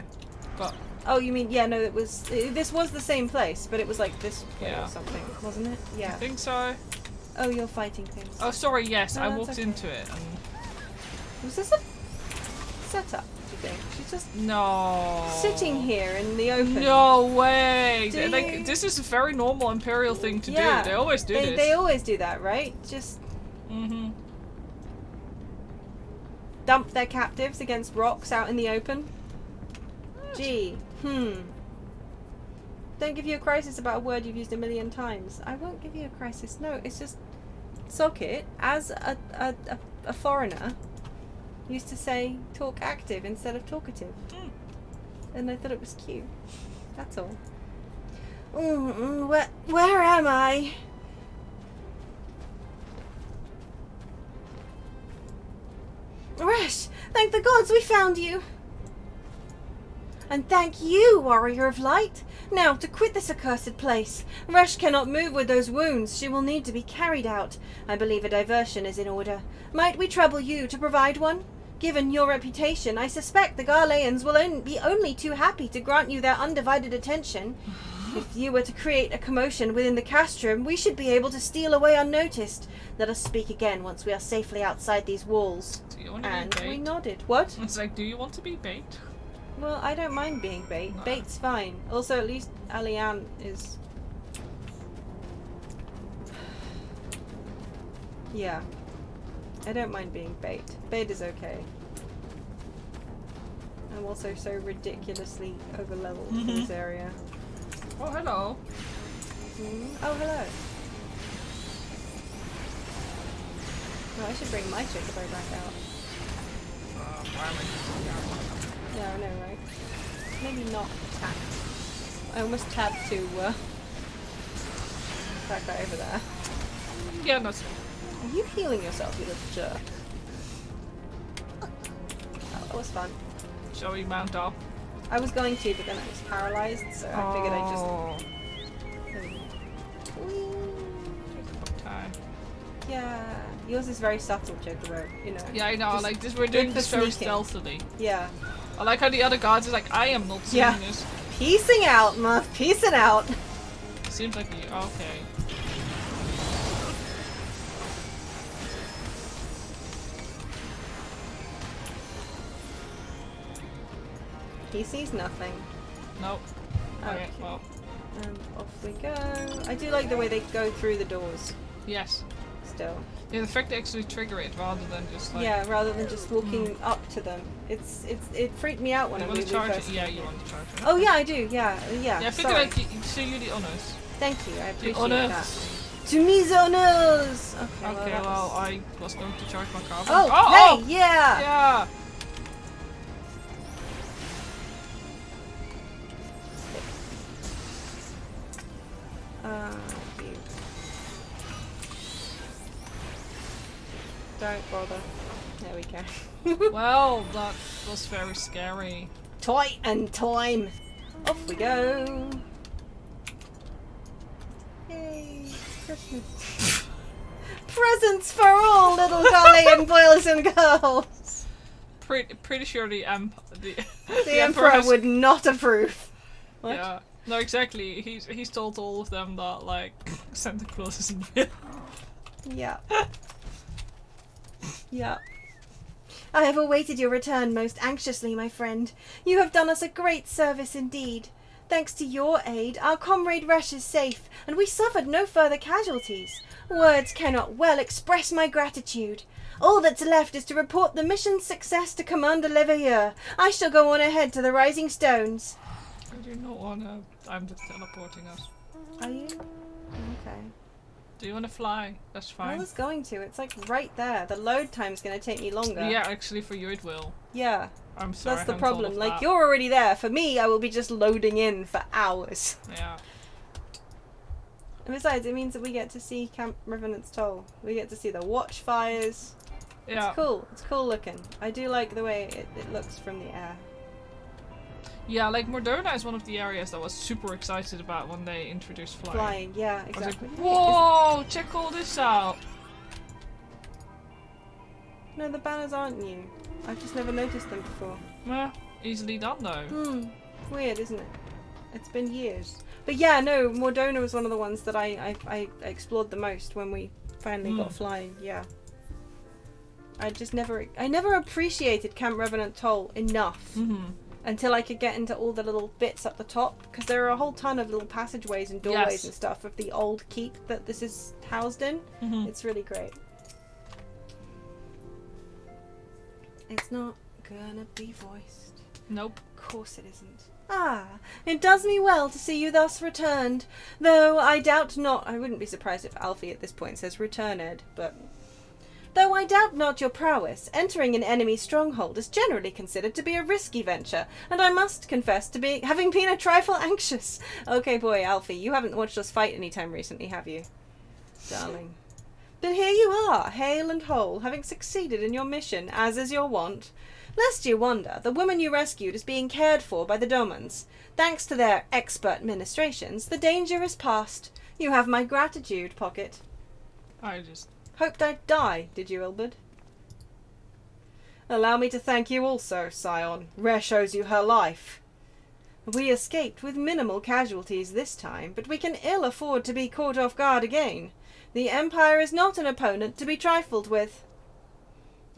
Speaker 1: But
Speaker 2: Oh, you mean, yeah, no, it was, this was the same place, but it was like this way
Speaker 1: Yeah.
Speaker 2: or something, wasn't it? Yeah.
Speaker 1: I think so.
Speaker 2: Oh, you're fighting things.
Speaker 1: Oh, sorry. Yes,
Speaker 2: No,
Speaker 1: I
Speaker 2: that's
Speaker 1: walked
Speaker 2: okay.
Speaker 1: into it. And
Speaker 2: Was this a setup, do you think? She's just
Speaker 1: no.
Speaker 2: sitting here in the open.
Speaker 1: No way.
Speaker 2: Do
Speaker 1: Like
Speaker 2: you-
Speaker 1: this is a very normal Imperial thing to
Speaker 2: Yeah,
Speaker 1: do. They always do this.
Speaker 2: They always do that, right? Just
Speaker 1: Mm-hmm.
Speaker 2: dump their captives against rocks out in the open. Gee, Don't give you a crisis about a word you've used a million times. I won't give you a crisis. No, it's just Socket, as a foreigner, used to say talk active instead of talkative. And I thought it was cute. That's all. Where am I? Resh, thank the gods we found you! And thank you, warrior of light! Now, to quit this accursed place. Resh cannot move with those wounds. She will need to be carried out. I believe a diversion is in order. Might we trouble you to provide one? Given your reputation, I suspect the Garleans will be only too happy to grant you their undivided attention. If you were to create a commotion within the castrum, we should be able to steal away unnoticed. Let us speak again once we are safely outside these walls.
Speaker 1: Do you want to
Speaker 2: And
Speaker 1: be bait?
Speaker 2: we nodded. What?
Speaker 1: It's like, do you want to be bait?
Speaker 2: Well, I don't mind being bait.
Speaker 1: No.
Speaker 2: Bait's fine. Also, at least Alianne is... Yeah. I don't mind being bait. Bait is okay. I'm also so ridiculously over-leveled in this area.
Speaker 1: Oh, hello.
Speaker 2: Oh, hello. Oh, I should bring my chocobo back out. Yeah, I know, right? Maybe not tapped. I almost tabbed to back that over there.
Speaker 1: Yeah, no.
Speaker 2: Are you healing yourself, you little jerk? Oh, that was fun.
Speaker 1: Shall we mount up?
Speaker 2: I was going to, but then I was paralyzed, so I figured I'd just...
Speaker 1: Oh.
Speaker 2: There we go. Whee!
Speaker 1: Time.
Speaker 2: Yeah. Yours is very subtle, Chocobo, you know.
Speaker 1: Yeah, I know.
Speaker 2: Just
Speaker 1: Like this, we're
Speaker 2: good
Speaker 1: doing
Speaker 2: for
Speaker 1: this very
Speaker 2: sneaking.
Speaker 1: stealthily.
Speaker 2: Yeah.
Speaker 1: I like how the other guards is like, I am not seeing
Speaker 2: Yeah.
Speaker 1: this.
Speaker 2: Peacing out, Muff. Peacing out.
Speaker 1: Seems like you. Okay.
Speaker 2: He sees nothing.
Speaker 1: Nope. Okay.
Speaker 2: Okay.
Speaker 1: Well.
Speaker 2: And off we go. I do like the way they go through the doors,
Speaker 1: Yes.
Speaker 2: still.
Speaker 1: Yeah, the fact they actually trigger it rather than just like.
Speaker 2: Yeah, rather than just walking up to them. It freaked me out when
Speaker 1: You
Speaker 2: I
Speaker 1: want
Speaker 2: moved
Speaker 1: to charge
Speaker 2: first.
Speaker 1: it? Yeah, you want to charge it.
Speaker 2: Oh yeah, I do. Yeah, yeah.
Speaker 1: Yeah, I figure
Speaker 2: sorry.
Speaker 1: like you show you the honors.
Speaker 2: Thank you. I
Speaker 1: The
Speaker 2: appreciate
Speaker 1: honors.
Speaker 2: that. To me, honors. Okay.
Speaker 1: Okay,
Speaker 2: that
Speaker 1: well,
Speaker 2: was-
Speaker 1: I was going to charge my car.
Speaker 2: Oh, hey, yeah.
Speaker 1: Yeah.
Speaker 2: You. Don't bother. There we go.
Speaker 1: Well, that was very scary.
Speaker 2: Toy and time. Off we go. Yay, Christmas. Presents for all little Garlean boys and girls.
Speaker 1: Pretty sure the
Speaker 2: The Emperor
Speaker 1: has-
Speaker 2: would not approve. What?
Speaker 1: Yeah. No, exactly. He's told all of them that like Santa Claus isn't real.
Speaker 2: Yeah. Yeah. I have awaited your return most anxiously, my friend. You have done us a great service indeed. Thanks to your aid, our comrade Resh is safe, and we suffered no further casualties. Words cannot well express my gratitude. All that's left is to report the mission's success to Commander Leveilleur. I shall go on ahead to the Rising Stones.
Speaker 1: I do not wanna. I'm just teleporting us.
Speaker 2: Are you? Okay.
Speaker 1: Do you wanna fly? That's
Speaker 2: I
Speaker 1: fine.
Speaker 2: was going to. It's like right there. The load time's going to take me longer.
Speaker 1: Yeah, actually, for you it will.
Speaker 2: Yeah.
Speaker 1: I'm sorry.
Speaker 2: That's the
Speaker 1: I hadn't thought
Speaker 2: problem.
Speaker 1: of
Speaker 2: Like,
Speaker 1: that.
Speaker 2: you're already there. For me, I will be just loading in for hours.
Speaker 1: Yeah.
Speaker 2: And besides, it means that we get to see Camp Revenant's Toll. We get to see the watchfires.
Speaker 1: Yeah.
Speaker 2: It's cool. It's cool looking. I do like the way it looks from the air.
Speaker 1: Yeah, like Moderna is one of the areas that I was super excited about when they introduced flying.
Speaker 2: Flying, yeah,
Speaker 1: I was like,
Speaker 2: exactly.
Speaker 1: whoa, check all this out.
Speaker 2: No, the banners aren't new. I've just never noticed them before.
Speaker 1: Meh, easily done though.
Speaker 2: Weird, isn't it? It's been years. But yeah, no, Mordona was one of the ones that I explored the most when we finally got flying, yeah. I never appreciated Camp Revenant Toll enough until I could get into all the little bits up the top, because there are a whole ton of little passageways and doorways and stuff of the old keep that this is housed in. It's really great. It's not gonna be voiced.
Speaker 1: Nope.
Speaker 2: Of course it isn't. Ah, it does me well to see you thus returned, though I doubt not. I wouldn't be surprised if Alfie at this point says returned, but... Though I doubt not your prowess, entering an enemy stronghold is generally considered to be a risky venture, and I must confess to having been a trifle anxious. Okay, boy, Alfie, you haven't watched us fight any time recently, have you? Darling. But here you are, hale and whole, having succeeded in your mission, as is your wont. Lest you wonder, the woman you rescued is being cared for by the Domans. Thanks to their expert ministrations, the danger is past. You have my gratitude, Pocket.
Speaker 1: I just...
Speaker 2: Hoped I'd die, did you, Ilberd? Allow me to thank you also, Scion. Rare shows you her life. We escaped with minimal casualties this time, but we can ill afford to be caught off guard again. The Empire is not an opponent to be trifled with.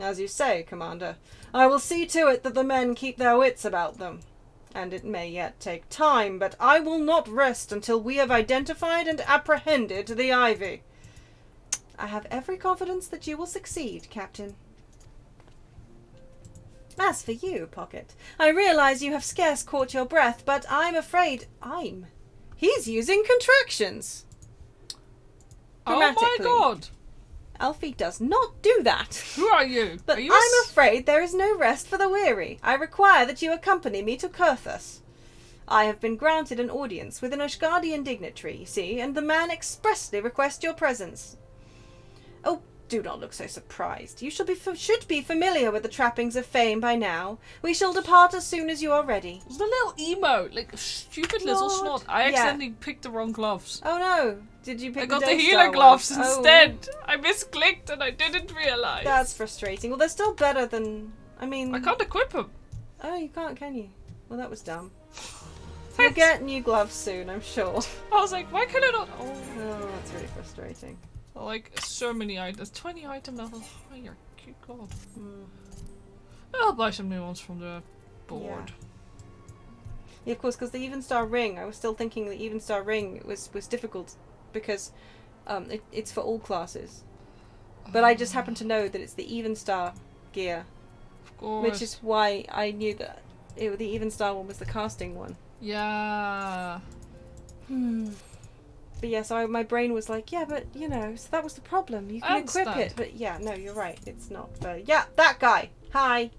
Speaker 2: As you say, Commander, I will see to it that the men keep their wits about them. And it may yet take time, but I will not rest until we have identified and apprehended the Ivy. I have every confidence that you will succeed, Captain. As for you, Pocket, I realize you have scarce caught your breath, but I'm afraid he's using contractions.
Speaker 1: Oh my god!
Speaker 2: Alfie does not do that.
Speaker 1: Who are you?
Speaker 2: But
Speaker 1: Are you
Speaker 2: I'm afraid there is no rest for the weary. I require that you accompany me to Kurthus. I have been granted an audience with an Ashgardian dignitary, you see, and the man expressly requests your presence. Oh, do not look so surprised. You should be familiar with the trappings of fame by now. We shall depart as soon as you are ready.
Speaker 1: The little emo, like stupid little snot. I accidentally picked the wrong gloves.
Speaker 2: Oh no! Did you pick?
Speaker 1: I got the
Speaker 2: Daystar
Speaker 1: healer gloves
Speaker 2: ones?
Speaker 1: instead. I misclicked and I didn't realize.
Speaker 2: That's frustrating. Well, they're still better than. I mean.
Speaker 1: I can't equip them.
Speaker 2: Oh, you can't, can you? Well, that was dumb. You'll get new gloves soon, I'm sure.
Speaker 1: I was like, why can I not?
Speaker 2: Oh, that's really frustrating.
Speaker 1: Like so many items, 20 item levels higher. Good god. I'll buy some new ones from the board.
Speaker 2: Yeah, of course, because the Evenstar ring. I was still thinking the Evenstar ring was difficult because it's for all classes. But I just happen to know that it's the Evenstar gear,
Speaker 1: Of course.
Speaker 2: which is why I knew that the Evenstar one was the casting one.
Speaker 1: Yeah.
Speaker 2: But yeah, so my brain was like, yeah, but you know, so that was the problem. You can equip it, but yeah, no, you're right. It's not. Yeah, that guy. Hi,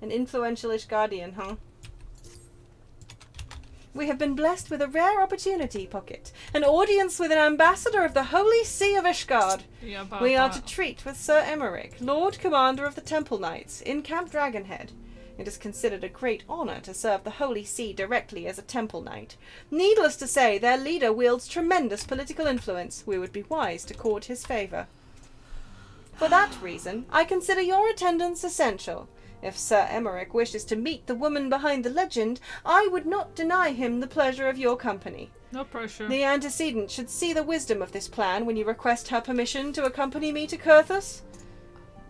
Speaker 2: an influential-ish guardian, huh? We have been blessed with a rare opportunity, Pocket. An audience with an ambassador of the Holy See of Ishgard.
Speaker 1: Yeah, about
Speaker 2: We are
Speaker 1: that.
Speaker 2: to treat with Sir Emmerich, Lord Commander of the Temple Knights, in Camp Dragonhead. It is considered a great honour to serve the Holy See directly as a Temple Knight. Needless to say, their leader wields tremendous political influence. We would be wise to court his favour. For that reason, I consider your attendance essential. If Sir Emmerich wishes to meet the woman behind the legend, I would not deny him the pleasure of your company.
Speaker 1: No pressure.
Speaker 2: The antecedent should see the wisdom of this plan when you request her permission to accompany me to Kurthus.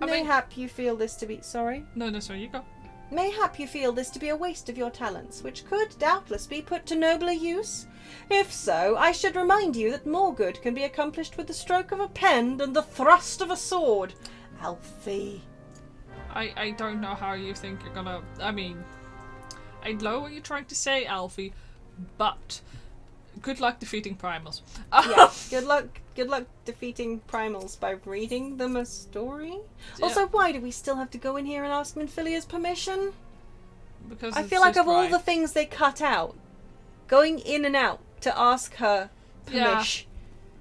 Speaker 2: Mayhap you feel this to be... Sorry?
Speaker 1: No, sorry, you go.
Speaker 2: Mayhap you feel this to be a waste of your talents, which could doubtless be put to nobler use? If so, I should remind you that more good can be accomplished with the stroke of a pen than the thrust of a sword. Alfie.
Speaker 1: I don't know how you think you're gonna... I mean, I know what you're trying to say, Alfie, but good luck defeating primals.
Speaker 2: Yeah, good luck defeating primals by reading them a story.
Speaker 1: Yeah.
Speaker 2: Also, why do we still have to go in here and ask Minfilia's permission?
Speaker 1: because
Speaker 2: I
Speaker 1: it's
Speaker 2: feel like
Speaker 1: just
Speaker 2: of all
Speaker 1: right.
Speaker 2: the things they cut out, going in and out to ask her permission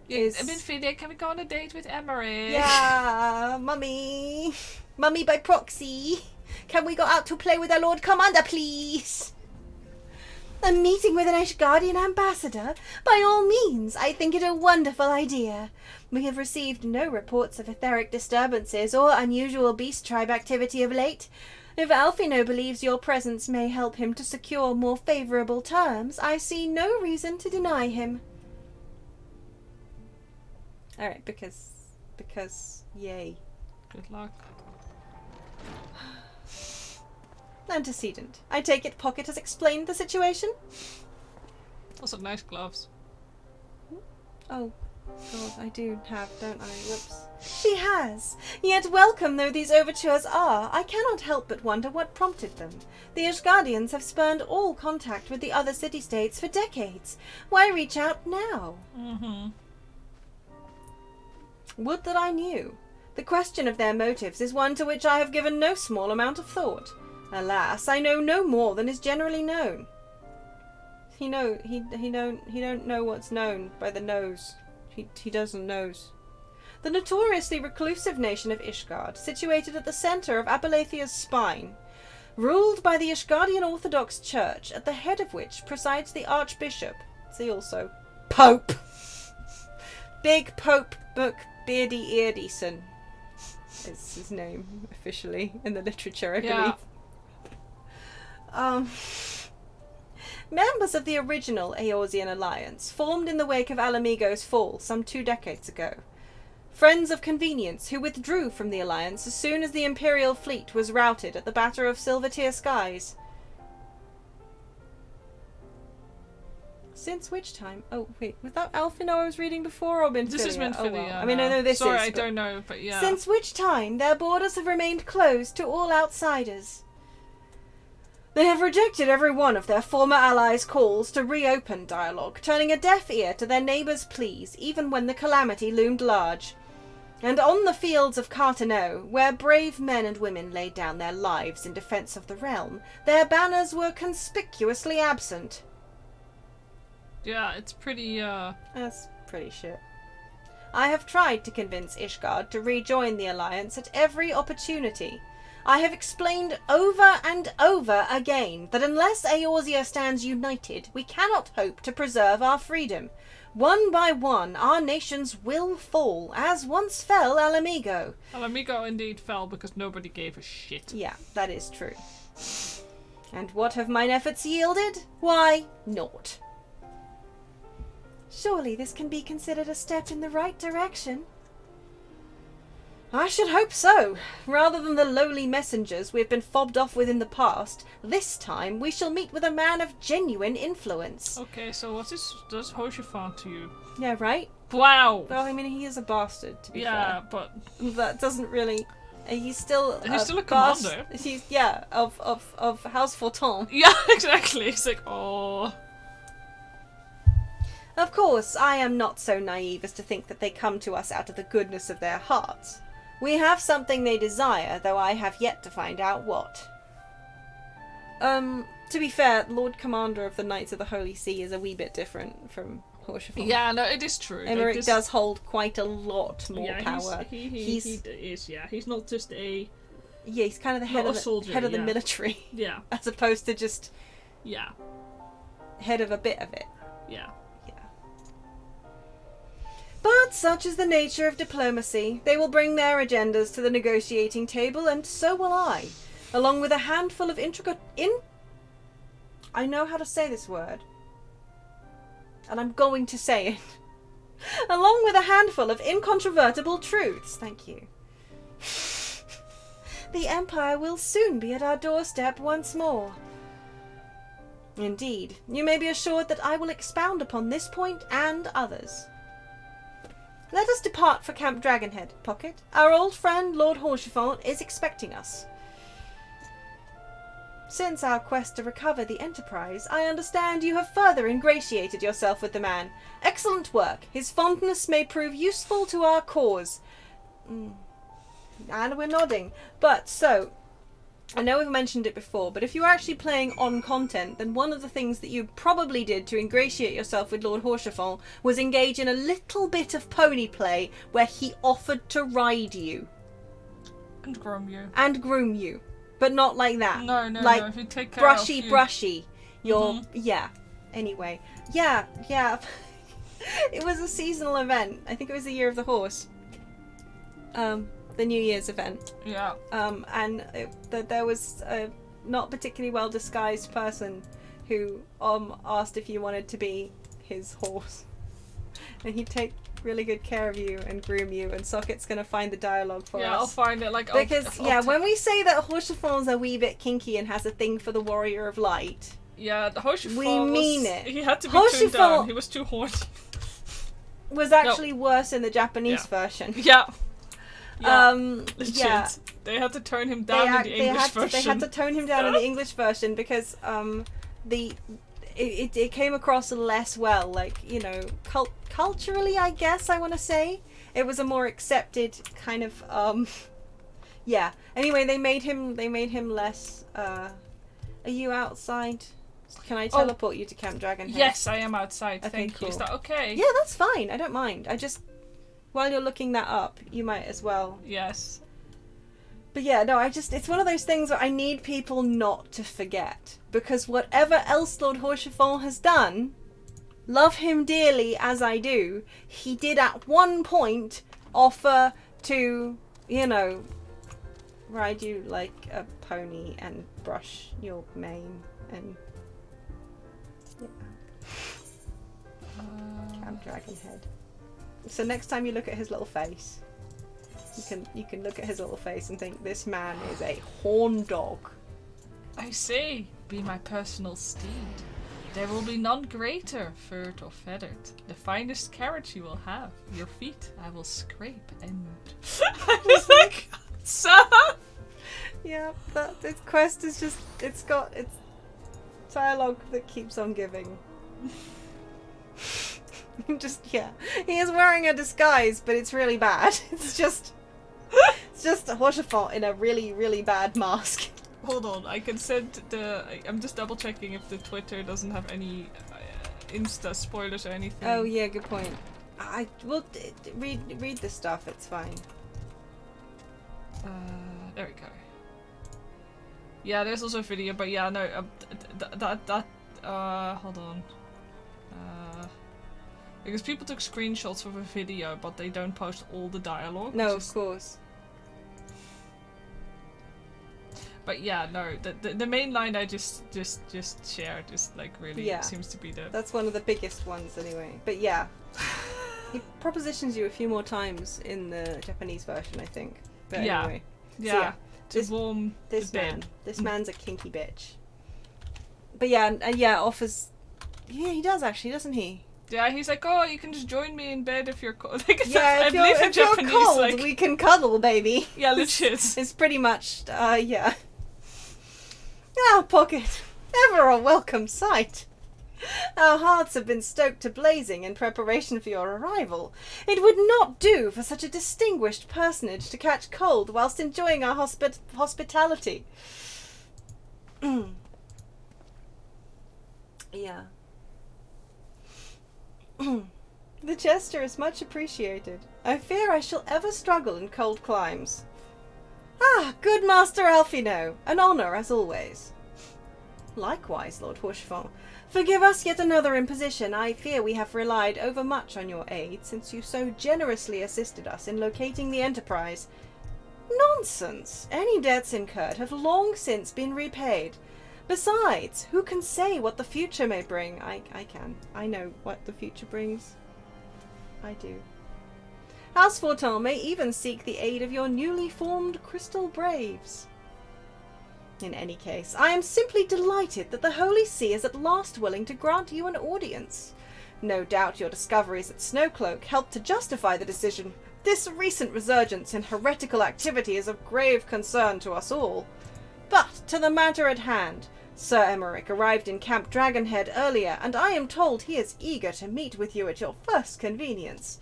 Speaker 2: is...
Speaker 1: I mean, Fide, can we go on a date with Emery?
Speaker 2: Yeah, mummy. Mummy by proxy. Can we go out to play with our Lord Commander, please? A meeting with an Ashgardian ambassador? By all means, I think it a wonderful idea. We have received no reports of etheric disturbances or unusual beast tribe activity of late. If Alfino believes your presence may help him to secure more favourable terms, I see no reason to deny him. Alright, because, yay.
Speaker 1: Good luck.
Speaker 2: Antecedent. I take it Pocket has explained the situation?
Speaker 1: Also nice gloves.
Speaker 2: Oh, God, I do have, don't I? Whoops. She has. Yet welcome though these overtures are, I cannot help but wonder what prompted them. The Ashgardians have spurned all contact with the other city-states for decades. Why reach out now? Would that I knew. The question of their motives is one to which I have given no small amount of thought. Alas, I know no more than is generally known. He don't know what's known by the nose. He doesn't knows. The notoriously reclusive nation of Ishgard, situated at the centre of Abalathia's spine, ruled by the Ishgardian Orthodox Church, at the head of which presides the Archbishop. See also Pope. Big Pope Book Beardy Eardison is his name officially in the literature, I believe. Members of the original Eorzean Alliance formed in the wake of Alamigo's fall some 2 decades ago. Friends of convenience who withdrew from the Alliance as soon as the Imperial fleet was routed at the Battle of Silvertear Skies. Since which time? Oh, wait, was that Alfino I was reading before or Minfilia?
Speaker 1: This is Minfilia.
Speaker 2: Oh, well. I mean, I know this
Speaker 1: Sorry,
Speaker 2: is.
Speaker 1: I don't know, but yeah.
Speaker 2: Since which time their borders have remained closed to all outsiders. They have rejected every one of their former allies' calls to reopen dialogue, turning a deaf ear to their neighbours' pleas, even when the calamity loomed large. And on the fields of Carteneau, where brave men and women laid down their lives in defence of the realm, their banners were conspicuously absent.
Speaker 1: Yeah, it's pretty,
Speaker 2: That's pretty shit. I have tried to convince Ishgard to rejoin the Alliance at every opportunity. I have explained over and over again that unless Eorzea stands united, we cannot hope to preserve our freedom. One by one, our nations will fall, as once fell Alamigo.
Speaker 1: Alamigo indeed fell because nobody gave a shit.
Speaker 2: Yeah, that is true. And what have mine efforts yielded? Why, naught. Surely this can be considered a step in the right direction. I should hope so. Rather than the lowly messengers we have been fobbed off with in the past, this time we shall meet with a man of genuine influence.
Speaker 1: Okay, so what does Hoshifan to you?
Speaker 2: Yeah, right?
Speaker 1: Wow!
Speaker 2: Well, I mean, he is a bastard, to be
Speaker 1: Yeah,
Speaker 2: fair.
Speaker 1: but...
Speaker 2: That doesn't really... He's still
Speaker 1: a commander.
Speaker 2: He's, yeah, of House Forton.
Speaker 1: Yeah, exactly. It's like, oh...
Speaker 2: Of course, I am not so naive as to think that they come to us out of the goodness of their hearts. We have something they desire, though I have yet to find out what. To be fair, Lord Commander of the Knights of the Holy See is a wee bit different from Hoshifan.
Speaker 1: Yeah, no, it is true.
Speaker 2: Emmerich does hold quite a lot more power.
Speaker 1: He is, yeah. He's not just a...
Speaker 2: Yeah, he's kind of the head
Speaker 1: Not
Speaker 2: of
Speaker 1: a soldier,
Speaker 2: head of the
Speaker 1: yeah.
Speaker 2: military.
Speaker 1: Yeah,
Speaker 2: As opposed to just
Speaker 1: yeah,
Speaker 2: head of a bit of it.
Speaker 1: yeah.
Speaker 2: But such is the nature of diplomacy. They will bring their agendas to the negotiating table, and so will I, along with a handful of I know how to say this word, and I'm going to say it. Along with a handful of incontrovertible truths. Thank you. The Empire will soon be at our doorstep once more. Indeed, you may be assured that I will expound upon this point and others. Let us depart for Camp Dragonhead, Pocket. Our old friend Lord Hoshifant is expecting us. Since our quest to recover the Enterprise, I understand you have further ingratiated yourself with the man. Excellent work. His fondness may prove useful to our cause. And we're nodding. But so, I know we've mentioned it before, but if you were actually playing on content, then one of the things that you probably did to ingratiate yourself with Lord Haurchefant was engage in a little bit of pony play where he offered to ride you.
Speaker 1: And
Speaker 2: groom you. But not like that.
Speaker 1: No,
Speaker 2: like,
Speaker 1: no. If you take care of you.
Speaker 2: brushy. You're, yeah. Anyway. Yeah. It was a seasonal event. I think it was the Year of the Horse. The New Year's event.
Speaker 1: Yeah.
Speaker 2: And there was a not particularly well disguised person who asked if you wanted to be his horse. And he'd take really good care of you and groom you, and Socket's gonna find the dialogue for us.
Speaker 1: Yeah, I'll find it.
Speaker 2: Because when we say that Haurchefant's a wee bit kinky and has a thing for the Warrior of Light,
Speaker 1: yeah, Haurchefant
Speaker 2: we mean it.
Speaker 1: He had to be tuned down. He was too horny.
Speaker 2: Was actually worse in the Japanese version.
Speaker 1: Yeah.
Speaker 2: Legit.
Speaker 1: Yeah. They had to turn him down in the English version.
Speaker 2: They had to tone him down in the English version because it came across less well. Like, you know, culturally, I guess I want to say it was a more accepted kind of yeah. Anyway, they made him less. Are you outside? Can I teleport you to Camp Dragonhead?
Speaker 1: Yes, I am outside.
Speaker 2: Okay,
Speaker 1: Thank you. Is that okay?
Speaker 2: Yeah, that's fine. I don't mind. I just, while you're looking that up, you might as well.
Speaker 1: Yes.
Speaker 2: But yeah, no, it's one of those things where I need people not to forget. Because whatever else Lord Haurchefant has done, love him dearly as I do, he did at one point offer to, you know, ride you like a pony and brush your mane and... Camp Dragonhead. So next time you look at his little face, you can look at his little face and think this man is a horn dog.
Speaker 1: I say, be my personal steed. There will be none greater, furred or feathered. The finest carriage you will have. Your feet I will scrape and... I was like, sir!
Speaker 2: Yeah, this quest is just, it's got dialogue that keeps on giving. He is wearing a disguise, but it's really bad. It's just Haurchefant in a really, really bad mask.
Speaker 1: Hold on, I can send I'm just double checking if the Twitter doesn't have any Insta spoilers or anything.
Speaker 2: Oh yeah, good point. I will read the stuff. It's fine.
Speaker 1: There we go. Yeah, there's also a video, but yeah, no, hold on. Because people took screenshots of a video, but they don't post all the dialogue.
Speaker 2: No, of course.
Speaker 1: But yeah, no, the main line I just shared is like really seems to be the...
Speaker 2: That's one of the biggest ones anyway. But yeah. He propositions you a few more times in the Japanese version, I think. But anyway.
Speaker 1: Yeah.
Speaker 2: So
Speaker 1: to warm the bed.
Speaker 2: This man's a kinky bitch. But yeah, offers... Yeah, he does actually, doesn't he?
Speaker 1: Yeah, he's like, oh, you can just join me in bed if you're cold. Like,
Speaker 2: yeah, if you're cold, like... we can cuddle, baby.
Speaker 1: Yeah, legit.
Speaker 2: It's pretty much, yeah. Ah, Pocket, ever a welcome sight. Our hearts have been stoked to blazing in preparation for your arrival. It would not do for such a distinguished personage to catch cold whilst enjoying our hospitality. Yeah. The gesture is much appreciated. I fear I shall ever struggle in cold climes. Ah, good Master Alphino, an honour as always. Likewise, Lord Haurchefant. Forgive us yet another imposition. I fear we have relied overmuch on your aid, since you so generously assisted us in locating the Enterprise. Nonsense! Any debts incurred have long since been repaid. Besides, who can say what the future may bring? I can. I know what the future brings. I do. House Fortin may even seek the aid of your newly formed Crystal Braves. In any case, I am simply delighted that the Holy See is at last willing to grant you an audience. No doubt your discoveries at Snowcloak helped to justify the decision. This recent resurgence in heretical activity is of grave concern to us all. But to the matter at hand. Sir Emmerich arrived in Camp Dragonhead earlier, and I am told he is eager to meet with you at your first convenience.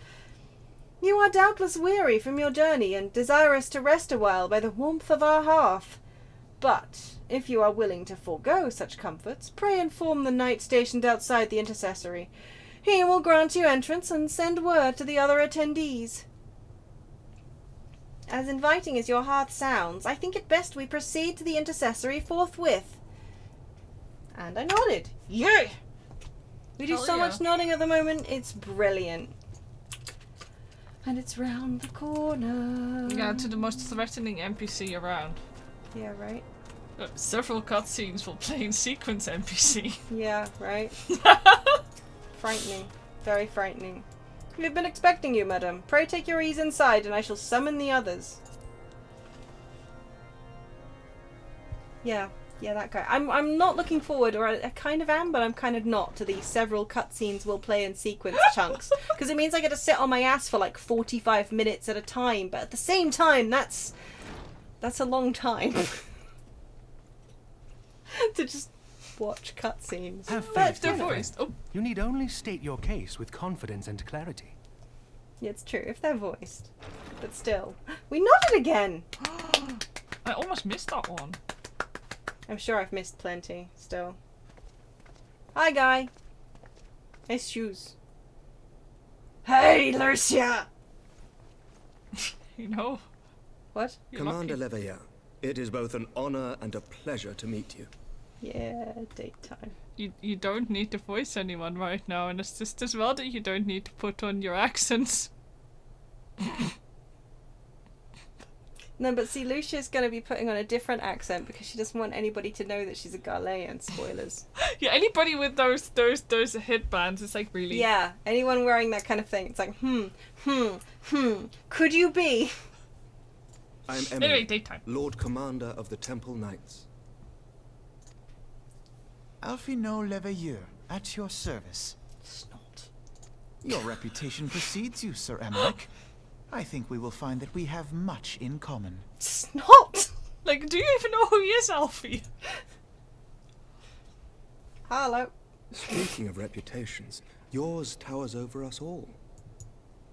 Speaker 2: You are doubtless weary from your journey and desirous to rest a while by the warmth of our hearth. But if you are willing to forego such comforts, pray inform the knight stationed outside the intercessory. He will grant you entrance and send word to the other attendees. As inviting as your heart sounds, I think it best we proceed to the intercessory forthwith. And I nodded. Yay! We do
Speaker 1: Hell
Speaker 2: so
Speaker 1: yeah.
Speaker 2: much nodding at the moment, it's brilliant. And it's round the corner.
Speaker 1: Yeah, to the most threatening NPC around.
Speaker 2: Yeah, right?
Speaker 1: Several cutscenes will play in sequence NPC.
Speaker 2: Yeah, right? Frightening. Very frightening. We have been expecting you, madam. Pray take your ease inside, and I shall summon the others. Yeah, that guy. I'm not looking forward, or I kind of am, but I'm kind of not, to these several cutscenes we'll play in sequence chunks. Because it means I get to sit on my ass for like 45 minutes at a time, but at the same time, that's a long time. To just watch cutscenes.
Speaker 5: Have
Speaker 1: But
Speaker 5: faith,
Speaker 1: they're
Speaker 5: Jennifer.
Speaker 1: voiced. Oh,
Speaker 5: You need only state your case with confidence and clarity.
Speaker 2: Yeah, it's true, if they're voiced. But still. We nodded again!
Speaker 1: I almost missed that one.
Speaker 2: I'm sure I've missed plenty, still. Hi, guy. Nice shoes. Hey, Lucia!
Speaker 1: You know.
Speaker 2: What?
Speaker 1: You're
Speaker 9: Commander
Speaker 1: lucky.
Speaker 9: Leveilleur, it is both an honor and a pleasure to meet you.
Speaker 2: Yeah, date time.
Speaker 1: You don't need to voice anyone right now, and it's just as well that you don't need to put on your accents.
Speaker 2: No, but see, Lucia's gonna be putting on a different accent because she doesn't want anybody to know that she's a Ghanaian. Spoilers.
Speaker 1: Yeah, anybody with those headbands, it's like really.
Speaker 2: Yeah, anyone wearing that kind of thing, it's like, could you be?
Speaker 9: I am
Speaker 1: Anyway,
Speaker 9: Emily,
Speaker 1: daytime.
Speaker 9: Lord Commander of the Temple Knights.
Speaker 6: Alphino Leveilleur, at your service.
Speaker 2: Snot.
Speaker 6: Your reputation precedes you, Sir Emmerich. I think we will find that we have much in common.
Speaker 2: Snot!
Speaker 1: Like, do you even know who he is, Alfie?
Speaker 2: Hello.
Speaker 9: Speaking of reputations, yours towers over us all.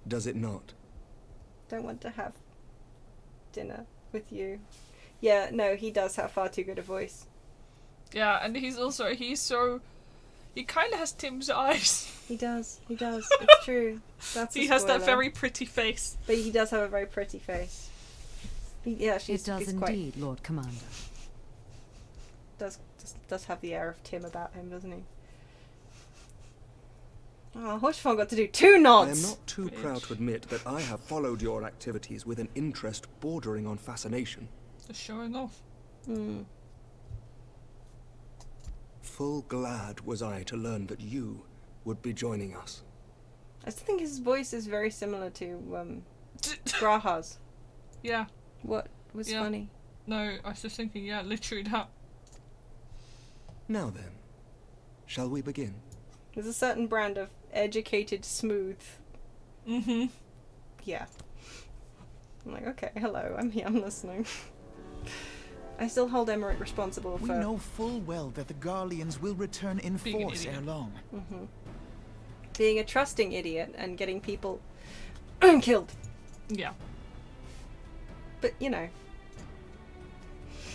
Speaker 9: Does it not?
Speaker 2: Don't want to have dinner with you. Yeah, no, he does have far too good a voice.
Speaker 1: Yeah, and he kind of has Tim's eyes.
Speaker 2: He does. It's true. That's a
Speaker 1: He has that
Speaker 2: spoiler.
Speaker 1: very pretty face.
Speaker 2: But he does have a very pretty face. Yeah,
Speaker 10: It does indeed, Lord Commander.
Speaker 2: Does have the air of Tim about him, doesn't he? Oh, Hoshfon got to do 2
Speaker 9: I
Speaker 2: nods!
Speaker 9: am not too proud to admit that I have followed your activities with an interest bordering on fascination.
Speaker 1: Just showing off.
Speaker 9: Full glad was I to learn that you would be joining us.
Speaker 2: I still think his voice is very similar to Graha's.
Speaker 1: Yeah.
Speaker 2: What was
Speaker 1: Yeah.
Speaker 2: funny?
Speaker 1: No, I was just thinking, yeah, literally that.
Speaker 9: Now then, shall we begin?
Speaker 2: There's a certain brand of educated smooth.
Speaker 1: Mm-hmm.
Speaker 2: Yeah. I'm like, okay, hello, I'm here, I'm listening. I still hold Emmerich responsible
Speaker 6: We
Speaker 2: for
Speaker 6: know full well that the Garleans will return in
Speaker 1: Being an
Speaker 6: force
Speaker 1: idiot.
Speaker 6: ere long.
Speaker 2: being a trusting idiot and getting people killed.
Speaker 1: Yeah.
Speaker 2: But, you know.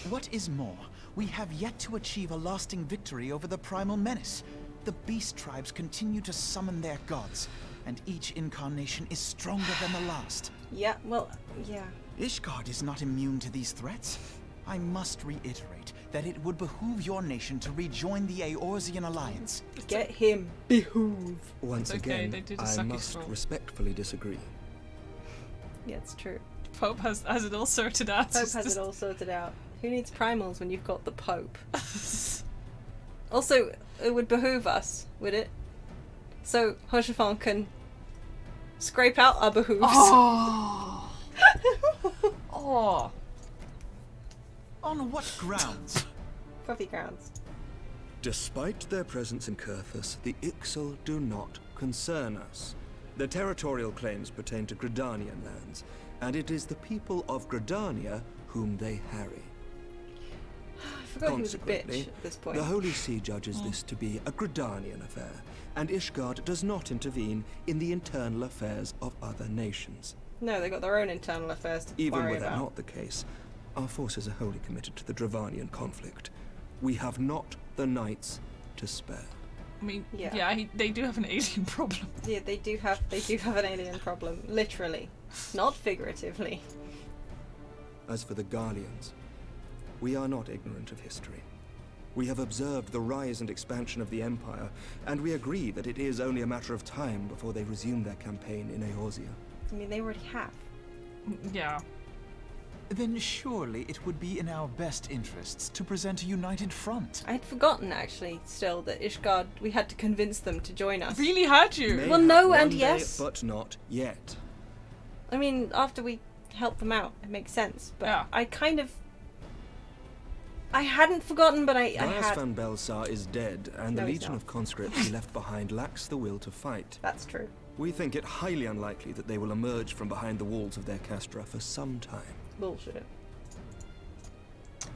Speaker 6: What is more, we have yet to achieve a lasting victory over the primal menace. The beast tribes continue to summon their gods, and each incarnation is stronger than the last.
Speaker 2: Yeah, well, yeah.
Speaker 6: Ishgard is not immune to these threats. I must reiterate that it would behoove your nation to rejoin the Eorzean Alliance.
Speaker 2: Get him. Behoove.
Speaker 9: Once
Speaker 1: It's okay,
Speaker 9: again,
Speaker 1: they did a
Speaker 9: I
Speaker 1: sucky
Speaker 9: must
Speaker 1: stroll.
Speaker 9: respectfully disagree.
Speaker 2: Yeah, it's true.
Speaker 1: Pope has it all sorted out.
Speaker 2: Pope
Speaker 1: It's
Speaker 2: has
Speaker 1: just-
Speaker 2: it all sorted out. Who needs primals when you've got the Pope? Also, it would behoove us, would it? So Hoshafon can scrape out our behooves.
Speaker 1: Oh. Oh.
Speaker 6: On what grounds?
Speaker 2: Coffee grounds.
Speaker 9: Despite their presence in Kurthus, the Ixal do not concern us. Their territorial claims pertain to Gridanian lands, and it is the people of Gridania whom they harry.
Speaker 2: I forgot he was a
Speaker 9: Consequently,
Speaker 2: bitch at this point.
Speaker 9: the Holy See judges this to be a Gridanian affair, and Ishgard does not intervene in the internal affairs of other nations.
Speaker 2: No, they got their own internal affairs to
Speaker 9: Even
Speaker 2: worry
Speaker 9: were that
Speaker 2: about.
Speaker 9: not the case, Our forces are wholly committed to the Dravanian conflict. We have not the knights to spare.
Speaker 1: I mean,
Speaker 2: Yeah.
Speaker 1: they do have an alien problem.
Speaker 2: Yeah, they do have an alien problem, literally, not figuratively.
Speaker 9: As for the Garleans, we are not ignorant of history. We have observed the rise and expansion of the Empire, and we agree that it is only a matter of time before they resume their campaign in Eorzea.
Speaker 2: I mean, they already have.
Speaker 1: Yeah.
Speaker 6: Then surely it would be in our best interests to present a united front.
Speaker 2: I had forgotten, actually, still, that Ishgard, we had to convince them to join us.
Speaker 1: Really had you?
Speaker 9: May
Speaker 2: Well,
Speaker 9: have
Speaker 2: no
Speaker 9: one
Speaker 2: and
Speaker 9: day,
Speaker 2: yes.
Speaker 9: but not yet.
Speaker 2: I mean, after we helped them out, it makes sense. But
Speaker 1: Yeah.
Speaker 2: I hadn't forgotten, but I
Speaker 9: Bias
Speaker 2: had.
Speaker 9: van Belsar is dead, and
Speaker 2: No,
Speaker 9: the
Speaker 2: he's
Speaker 9: legion
Speaker 2: not.
Speaker 9: of conscripts he left behind lacks the will to fight.
Speaker 2: That's true.
Speaker 9: We think it highly unlikely that they will emerge from behind the walls of their castra for some time.
Speaker 2: Bullshit.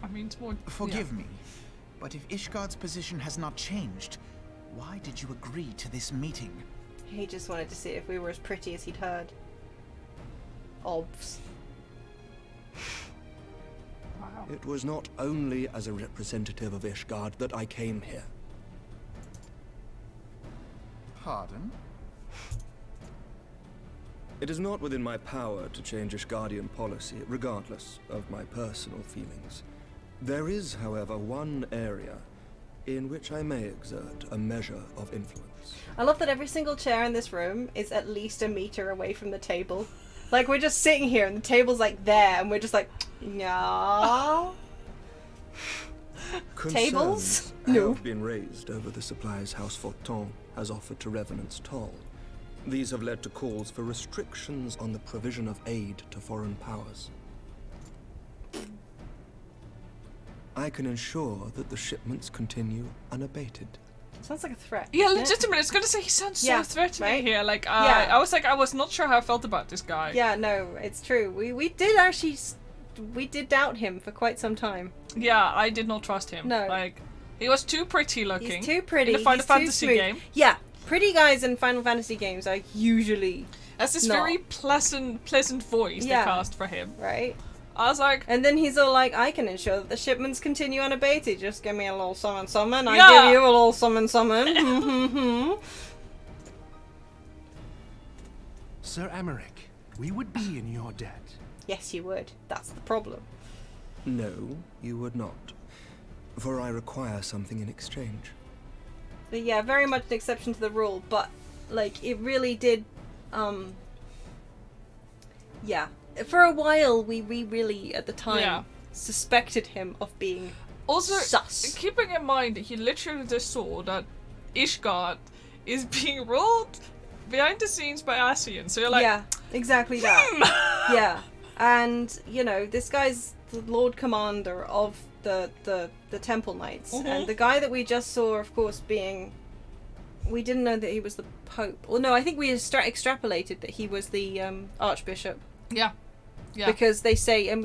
Speaker 1: I mean, it's more.
Speaker 6: Forgive me, but if Ishgard's position has not changed, why did you agree to this meeting?
Speaker 2: He just wanted to see if we were as pretty as he'd heard. Obvs.
Speaker 1: Wow.
Speaker 9: It was not only as a representative of Ishgard that I came here.
Speaker 6: Pardon?
Speaker 9: It is not within my power to change Ishgardian policy, regardless of my personal feelings. There is, however, one area in which I may exert a measure of influence.
Speaker 2: I love that every single chair in this room is at least a meter away from the table. Like, we're just sitting here and the table's like there, and we're just like, no. Tables?
Speaker 9: Concerns
Speaker 2: No.
Speaker 9: have been raised over the supplies House Forton has offered to Revenant's Toll. These have led to calls for restrictions on the provision of aid to foreign powers. I can ensure that the shipments continue unabated.
Speaker 2: Sounds like a threat.
Speaker 1: Yeah,
Speaker 2: doesn't it?
Speaker 1: legitimately. I was gonna say he sounds so
Speaker 2: Yeah,
Speaker 1: threatening
Speaker 2: right?
Speaker 1: here. Like,
Speaker 2: Yeah.
Speaker 1: I was not sure how I felt about this guy.
Speaker 2: Yeah, no, it's true. We did actually, we did doubt him for quite some time.
Speaker 1: Yeah, I did not trust him.
Speaker 2: No.
Speaker 1: Like, he was too pretty looking.
Speaker 2: He's too pretty.
Speaker 1: In a Final
Speaker 2: he's too
Speaker 1: Fantasy
Speaker 2: smooth.
Speaker 1: game.
Speaker 2: Yeah, pretty guys in Final Fantasy games are usually
Speaker 1: Has this
Speaker 2: not.
Speaker 1: very pleasant voice
Speaker 2: Yeah.
Speaker 1: they cast for him.
Speaker 2: right.
Speaker 1: I was like,
Speaker 2: And then he's all like, I can ensure that the shipments continue unabated. Just give me a little summon. I
Speaker 1: Yeah.
Speaker 2: give you a little summon.
Speaker 5: Sir Emmerich, we would be in your debt.
Speaker 2: Yes, you would. That's the problem.
Speaker 9: No, you would not. For I require something in exchange.
Speaker 2: But yeah, very much an exception to the rule, but like it really did yeah. For a while we really at the time
Speaker 1: Yeah.
Speaker 2: suspected him of being
Speaker 1: also,
Speaker 2: sus.
Speaker 1: keeping in mind that he literally just saw that Ishgard is being ruled behind the scenes by Ascian. So you're like,
Speaker 2: yeah, exactly that. Yeah. And, you know, this guy's the Lord Commander of the Temple Knights. And the guy that we just saw, of course, being... We didn't know that he was the Pope. Well, no, I think we extrapolated that he was the Archbishop.
Speaker 1: yeah. Yeah.
Speaker 2: Because they say, and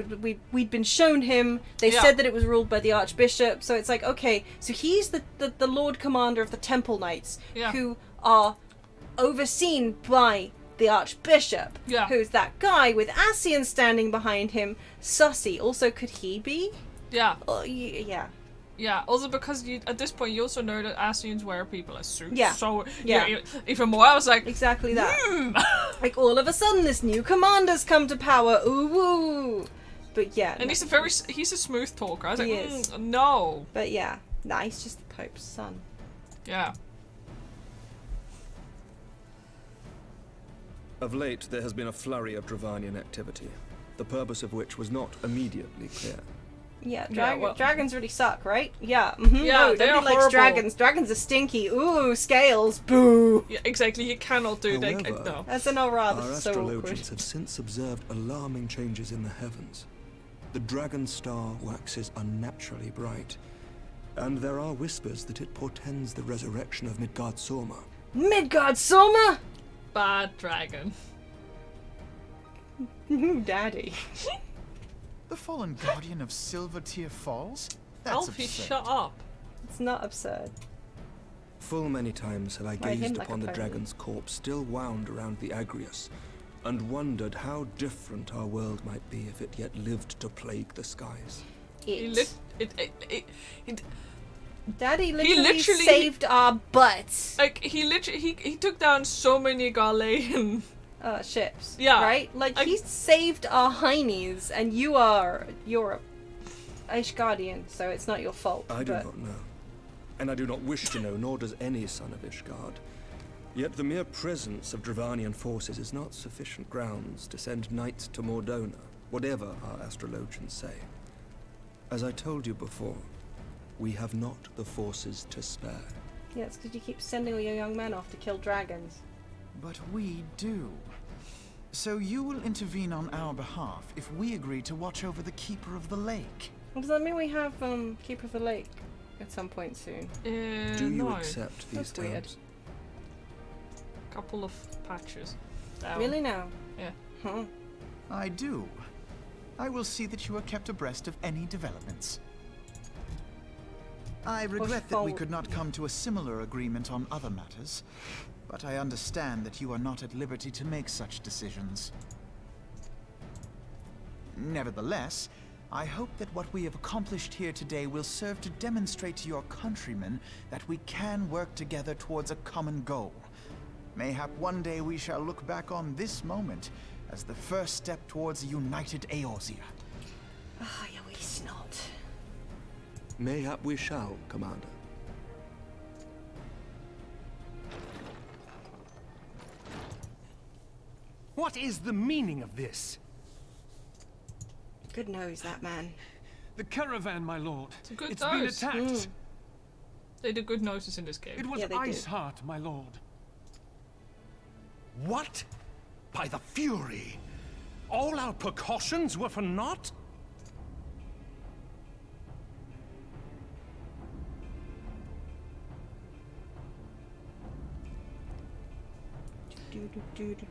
Speaker 2: we'd been shown him, they
Speaker 1: Yeah.
Speaker 2: said that it was ruled by the Archbishop, so it's like, okay, so he's the Lord Commander of the Temple Knights,
Speaker 1: Yeah.
Speaker 2: who are overseen by the Archbishop,
Speaker 1: Yeah.
Speaker 2: who's that guy with Ascian standing behind him, sussy. Also, could he be?
Speaker 1: Yeah.
Speaker 2: Yeah.
Speaker 1: Yeah, also because at this point you also know that Ascians wear people as suits.
Speaker 2: Yeah.
Speaker 1: So
Speaker 2: Yeah.
Speaker 1: even more I was like,
Speaker 2: Exactly that. Like, all of a sudden, this new commander's come to power, ooh woo! But yeah.
Speaker 1: and
Speaker 2: no.
Speaker 1: he's a smooth talker. I was like,
Speaker 2: He is.
Speaker 1: no.
Speaker 2: But yeah, nah, he's just the Pope's son.
Speaker 1: Yeah.
Speaker 9: Of late, there has been a flurry of Dravanian activity, the purpose of which was not immediately clear.
Speaker 2: Yeah,
Speaker 1: well-
Speaker 2: dragons really suck, right? Yeah, mhm,
Speaker 1: Yeah,
Speaker 2: no,
Speaker 1: they
Speaker 2: nobody
Speaker 1: are
Speaker 2: likes
Speaker 1: horrible.
Speaker 2: dragons. Dragons are stinky. Ooh, scales. Boo.
Speaker 1: Yeah, exactly. You cannot do that.
Speaker 9: However,
Speaker 1: No.
Speaker 2: That's an aura.
Speaker 9: Our
Speaker 2: That's so awkward.
Speaker 9: astrologians have since observed alarming changes in the heavens. The dragon star waxes unnaturally bright, and there are whispers that it portends the resurrection of Midgard Soma.
Speaker 2: Midgard Soma.
Speaker 1: Bad dragon.
Speaker 2: Daddy.
Speaker 6: The fallen guardian of Silvertear Falls? That's
Speaker 1: Alfie,
Speaker 6: absurd.
Speaker 1: shut up.
Speaker 2: It's not absurd.
Speaker 9: Full many times have I
Speaker 2: Why him
Speaker 9: gazed
Speaker 2: like a
Speaker 9: upon the
Speaker 2: pony?
Speaker 9: dragon's corpse still wound around the Agrius, and wondered how different our world might be if it yet lived to plague the skies.
Speaker 2: Daddy literally saved our butts.
Speaker 1: Like, he took down so many Galilean
Speaker 2: ships.
Speaker 1: Yeah.
Speaker 2: Right? Like, he saved our heinies, and you're a Ishgardian, so it's not your fault.
Speaker 9: I do not know. And I do not wish to know, nor does any son of Ishgard. Yet the mere presence of Dravanian forces is not sufficient grounds to send knights to Mordona, whatever our astrologians say. As I told you before, we have not the forces to spare.
Speaker 2: Yeah, it's because you keep sending all your young men off to kill dragons.
Speaker 6: But we do. So you will intervene on our behalf if we agree to watch over the Keeper of the Lake.
Speaker 2: Does that mean we have Keeper of the Lake at some point soon?
Speaker 9: Do you accept these
Speaker 2: That's weird.
Speaker 9: terms?
Speaker 1: Couple of patches.
Speaker 2: Really now?
Speaker 1: Yeah.
Speaker 2: Huh.
Speaker 6: I do. I will see that you are kept abreast of any developments. I regret that we could not come to a similar agreement on other matters, but I understand that you are not at liberty to make such decisions. Nevertheless, I hope that what we have accomplished here today will serve to demonstrate to your countrymen that we can work together towards a common goal. Mayhap one day we shall look back on this moment as the first step towards a united Eorzea.
Speaker 2: Ah, you wee snot.
Speaker 9: Mayhap we shall, Commander.
Speaker 5: What is the meaning of this?
Speaker 2: Good knows that man.
Speaker 5: The caravan, my lord.
Speaker 1: It's a good
Speaker 5: It's been
Speaker 1: nose.
Speaker 5: attacked.
Speaker 1: They do good noses in this game.
Speaker 5: It was
Speaker 2: Yeah, they
Speaker 5: Iceheart, my lord. What? By the Fury! All our precautions were for naught?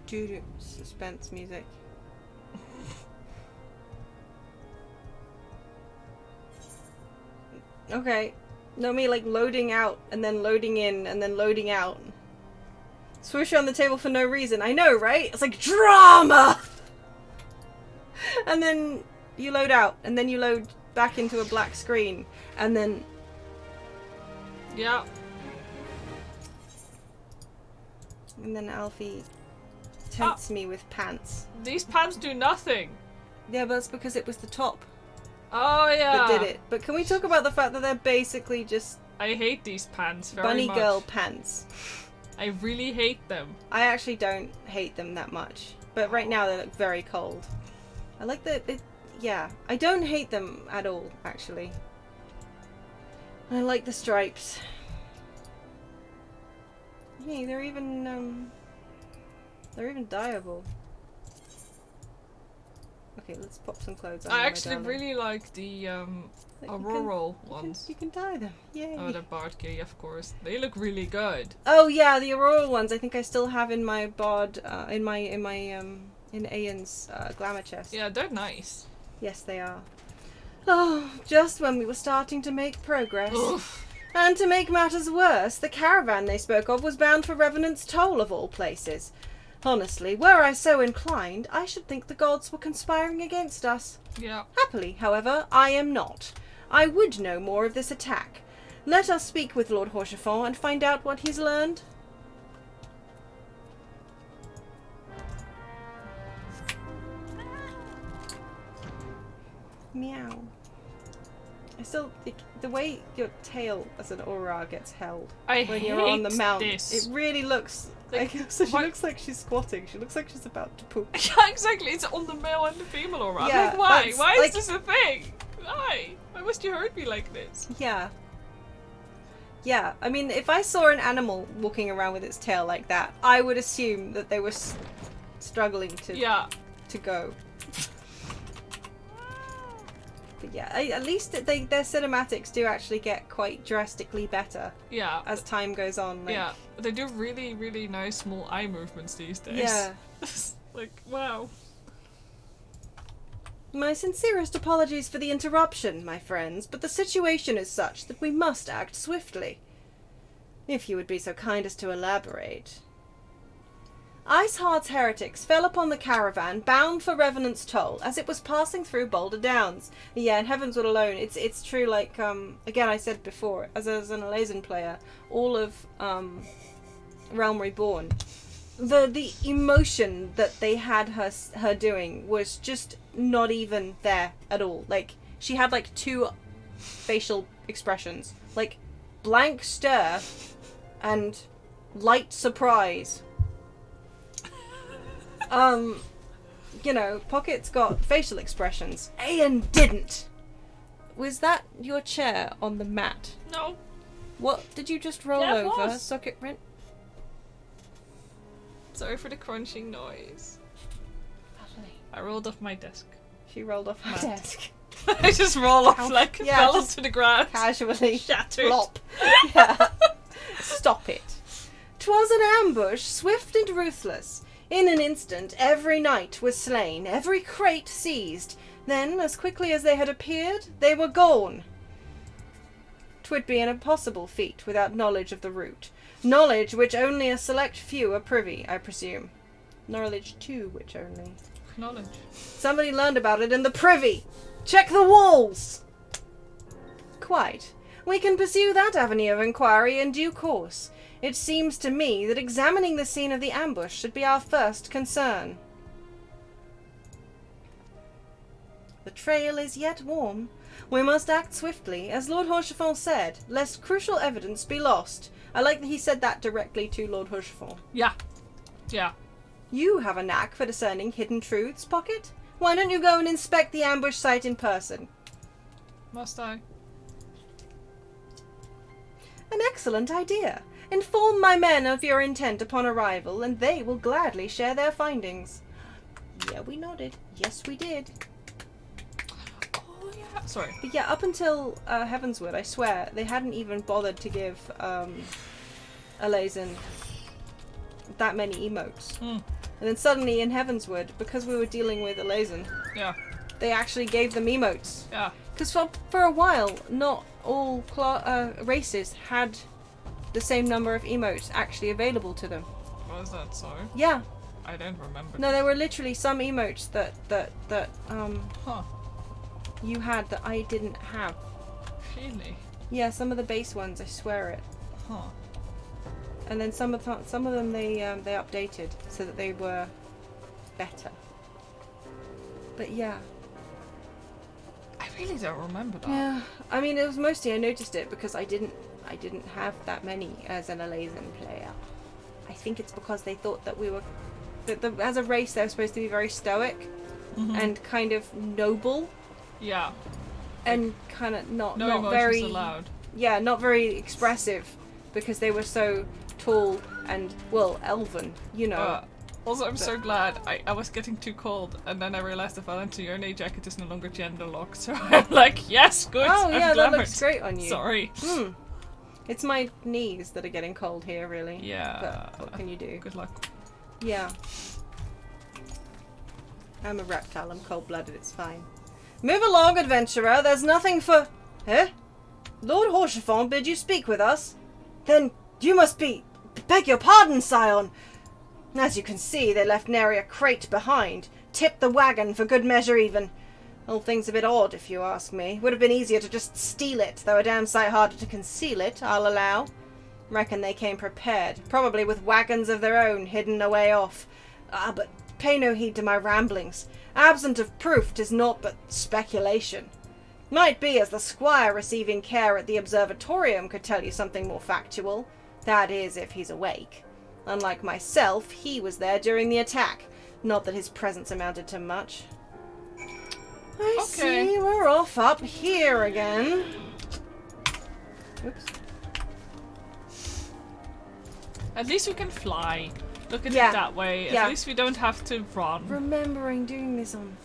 Speaker 2: Do. Suspense music. Okay. No, me like loading out and then loading in and then loading out. Swoosh on the table for no reason. I know, right? It's like drama! And then you load out and then you load back into a black screen and then...
Speaker 1: Yeah.
Speaker 2: And then Alfie tempts me with pants.
Speaker 1: These pants do nothing.
Speaker 2: Yeah, but that's because it was the top
Speaker 1: Oh yeah.
Speaker 2: that did it. But can we talk about the fact that they're basically just
Speaker 1: I hate these pants very
Speaker 2: bunny
Speaker 1: much.
Speaker 2: girl pants?
Speaker 1: I really hate them.
Speaker 2: I actually don't hate them that much. But right now they look very cold. I like yeah. I don't hate them at all, actually. I like the stripes. Hey, they're even dyeable. Okay, let's pop some clothes on.
Speaker 1: I actually really like the auroral ones.
Speaker 2: You can dye them. Yay.
Speaker 1: Oh, the Bartgay, of course. They look really good.
Speaker 2: Oh yeah, the auroral ones. I think I still have in my bod, in Aeon's glamour chest.
Speaker 1: Yeah, they're nice.
Speaker 2: Yes, they are. Oh, just when we were starting to make progress.
Speaker 1: Oof.
Speaker 2: And to make matters worse, the caravan they spoke of was bound for Revenant's Toll of all places. Honestly, were I so inclined, I should think the gods were conspiring against us.
Speaker 1: Yeah.
Speaker 2: Happily, however, I am not. I would know more of this attack. Let us speak with Lord Horchefort and find out what he's learned. Meow. I still the way your tail as an aura gets held when you're on the mount,
Speaker 1: this.
Speaker 2: it really looks like so she looks like she's squatting. She looks like she's about to poop.
Speaker 1: Yeah, exactly. It's on the male and the female aura.
Speaker 2: Yeah,
Speaker 1: Like, why?
Speaker 2: that's,
Speaker 1: Why
Speaker 2: like-
Speaker 1: is this a thing? Why? Why must you hurt me like this?
Speaker 2: Yeah. Yeah, I mean, if I saw an animal walking around with its tail like that, I would assume that they were struggling to go. But yeah, at least their cinematics do actually get quite drastically better.
Speaker 1: Yeah.
Speaker 2: As time goes on. Like,
Speaker 1: Yeah, they do really, really nice small eye movements these days.
Speaker 2: Yeah.
Speaker 1: Like, wow.
Speaker 2: My sincerest apologies for the interruption, my friends, but the situation is such that we must act swiftly. If you would be so kind as to elaborate. Iceheart's heretics fell upon the caravan bound for Revenant's Toll as it was passing through Boulder Downs. Yeah, in Heavenswood alone, it's true, like, again, I said before, as an Eorzean player, all of Realm Reborn, the emotion that they had her doing was just not even there at all. Like, she had, like, 2 facial expressions. Like, blank stare and light surprise. You know, Pocket's got facial expressions. Aeon didn't. Was that your chair on the mat?
Speaker 1: No.
Speaker 2: What did you just roll
Speaker 1: Yeah, it
Speaker 2: over?
Speaker 1: was.
Speaker 2: Socket rent?
Speaker 1: Sorry for the crunching noise.
Speaker 2: Lovely.
Speaker 1: I rolled off my desk.
Speaker 2: She rolled off her
Speaker 1: Mat.
Speaker 2: desk.
Speaker 1: I just roll off
Speaker 2: Ow.
Speaker 1: like
Speaker 2: Yeah,
Speaker 1: fell
Speaker 2: just
Speaker 1: to the ground.
Speaker 2: Casually.
Speaker 1: Shattered.
Speaker 2: Flop. Yeah. Stop it. 'Twas an ambush, swift and ruthless. In an instant, every knight was slain, every crate seized. Then, as quickly as they had appeared, they were gone. 'Twould be an impossible feat without knowledge of the route. Knowledge which only a select few are privy, I presume. Knowledge to which only.
Speaker 1: Knowledge.
Speaker 2: Somebody learned about it in the privy. Check the walls! Quite. We can pursue that avenue of inquiry in due course. It seems to me that examining the scene of the ambush should be our first concern. The trail is yet warm. We must act swiftly, as Lord Rochefort said, lest crucial evidence be lost. I like that he said that directly to Lord Rochefort.
Speaker 1: Yeah. Yeah.
Speaker 2: You have a knack for discerning hidden truths, Pocket. Why don't you go and inspect the ambush site in person?
Speaker 1: Must I?
Speaker 2: An excellent idea. Inform my men of your intent upon arrival, and they will gladly share their findings. Yeah, we nodded. Yes, we did.
Speaker 1: Oh, yeah. Sorry.
Speaker 2: But yeah, up until Heavenswood, I swear, they hadn't even bothered to give Eorzean that many emotes.
Speaker 1: Mm.
Speaker 2: And then suddenly in Heavenswood, because we were dealing with Eorzean,
Speaker 1: Yeah.
Speaker 2: they actually gave them emotes.
Speaker 1: Yeah.
Speaker 2: Because for a while, not all races had the same number of emotes actually available to them.
Speaker 1: Was that so?
Speaker 2: Yeah.
Speaker 1: I don't remember.
Speaker 2: No, there were literally some emotes that
Speaker 1: Huh.
Speaker 2: you had that I didn't have.
Speaker 1: Really?
Speaker 2: Yeah, some of the base ones, I swear it.
Speaker 1: Huh.
Speaker 2: And then some of them they updated so that they were better. But yeah.
Speaker 1: I really don't remember that.
Speaker 2: Yeah. I mean, it was mostly I noticed it because I didn't have that many as an Eorzean player. I think it's because they thought that we were as a race they were supposed to be very stoic and kind of noble.
Speaker 1: Yeah.
Speaker 2: And kind of not
Speaker 1: emotions
Speaker 2: very
Speaker 1: allowed.
Speaker 2: Yeah, not very expressive because they were so tall and well elven, you know.
Speaker 1: Also, I'm so glad I was getting too cold, and then I realized the Valentine Journey jacket is no longer gender locked. So I'm like, yes, good.
Speaker 2: Oh
Speaker 1: I'm
Speaker 2: yeah, that
Speaker 1: glamored.
Speaker 2: looks great on you.
Speaker 1: Sorry.
Speaker 2: It's my knees that are getting cold here, really.
Speaker 1: Yeah.
Speaker 2: But what can you do?
Speaker 1: Good luck.
Speaker 2: Yeah. I'm a reptile. I'm cold-blooded. It's fine. Move along, adventurer. There's nothing for... Huh? Lord Rochefort bid you speak with us? Then you must be... Beg your pardon, Scion. As you can see, they left nary a crate behind. Tipped the wagon for good measure, even. Whole thing's a bit odd, if you ask me. Would have been easier to just steal it, though a damn sight harder to conceal it, I'll allow. Reckon they came prepared, probably with wagons of their own hidden away off. But pay no heed to my ramblings. Absent of proof, 'tis naught but speculation. Might be as the squire receiving care at the observatorium could tell you something more factual. That is, if he's awake. Unlike myself, he was there during the attack. Not that his presence amounted to much. I see, we're off up here again. Oops.
Speaker 1: At least we can fly. Look at
Speaker 2: Yeah.
Speaker 1: it that way.
Speaker 2: Yeah.
Speaker 1: At least we don't have to run.
Speaker 2: Remembering doing this on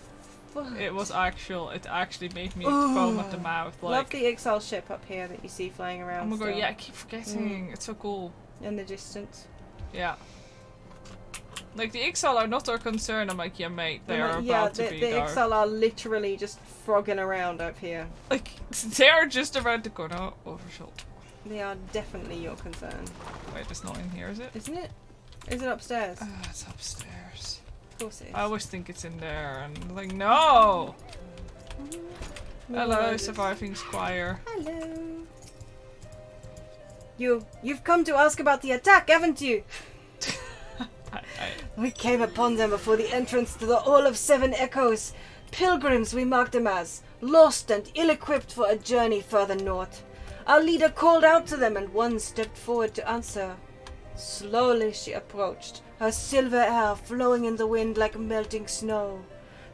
Speaker 2: foot.
Speaker 1: It actually made me foam at the mouth. Like,
Speaker 2: Love the Exile ship up here that you see flying around.
Speaker 1: oh my god,
Speaker 2: still
Speaker 1: yeah, I keep forgetting. It's so cool.
Speaker 2: In the distance.
Speaker 1: Yeah. Like, the Exile are not our concern. I'm like, yeah, mate, they are about to be
Speaker 2: the
Speaker 1: there.
Speaker 2: Exile are literally just frogging around up here.
Speaker 1: Like, they are just around the corner. Overshot.
Speaker 2: They are definitely your concern.
Speaker 1: Wait, it's not in here, is it?
Speaker 2: Isn't it? Is it upstairs?
Speaker 1: It's upstairs.
Speaker 2: Of course it is.
Speaker 1: I always think it's in there, and I'm like, no! Hello,
Speaker 2: Moses.
Speaker 1: surviving squire.
Speaker 2: Hello. You've come to ask about the attack, haven't you? We came upon them before the entrance to the Hall of Seven Echoes. Pilgrims we marked them as, lost and ill-equipped for a journey further north. Our leader called out to them and one stepped forward to answer. Slowly she approached, her silver hair flowing in the wind like melting snow.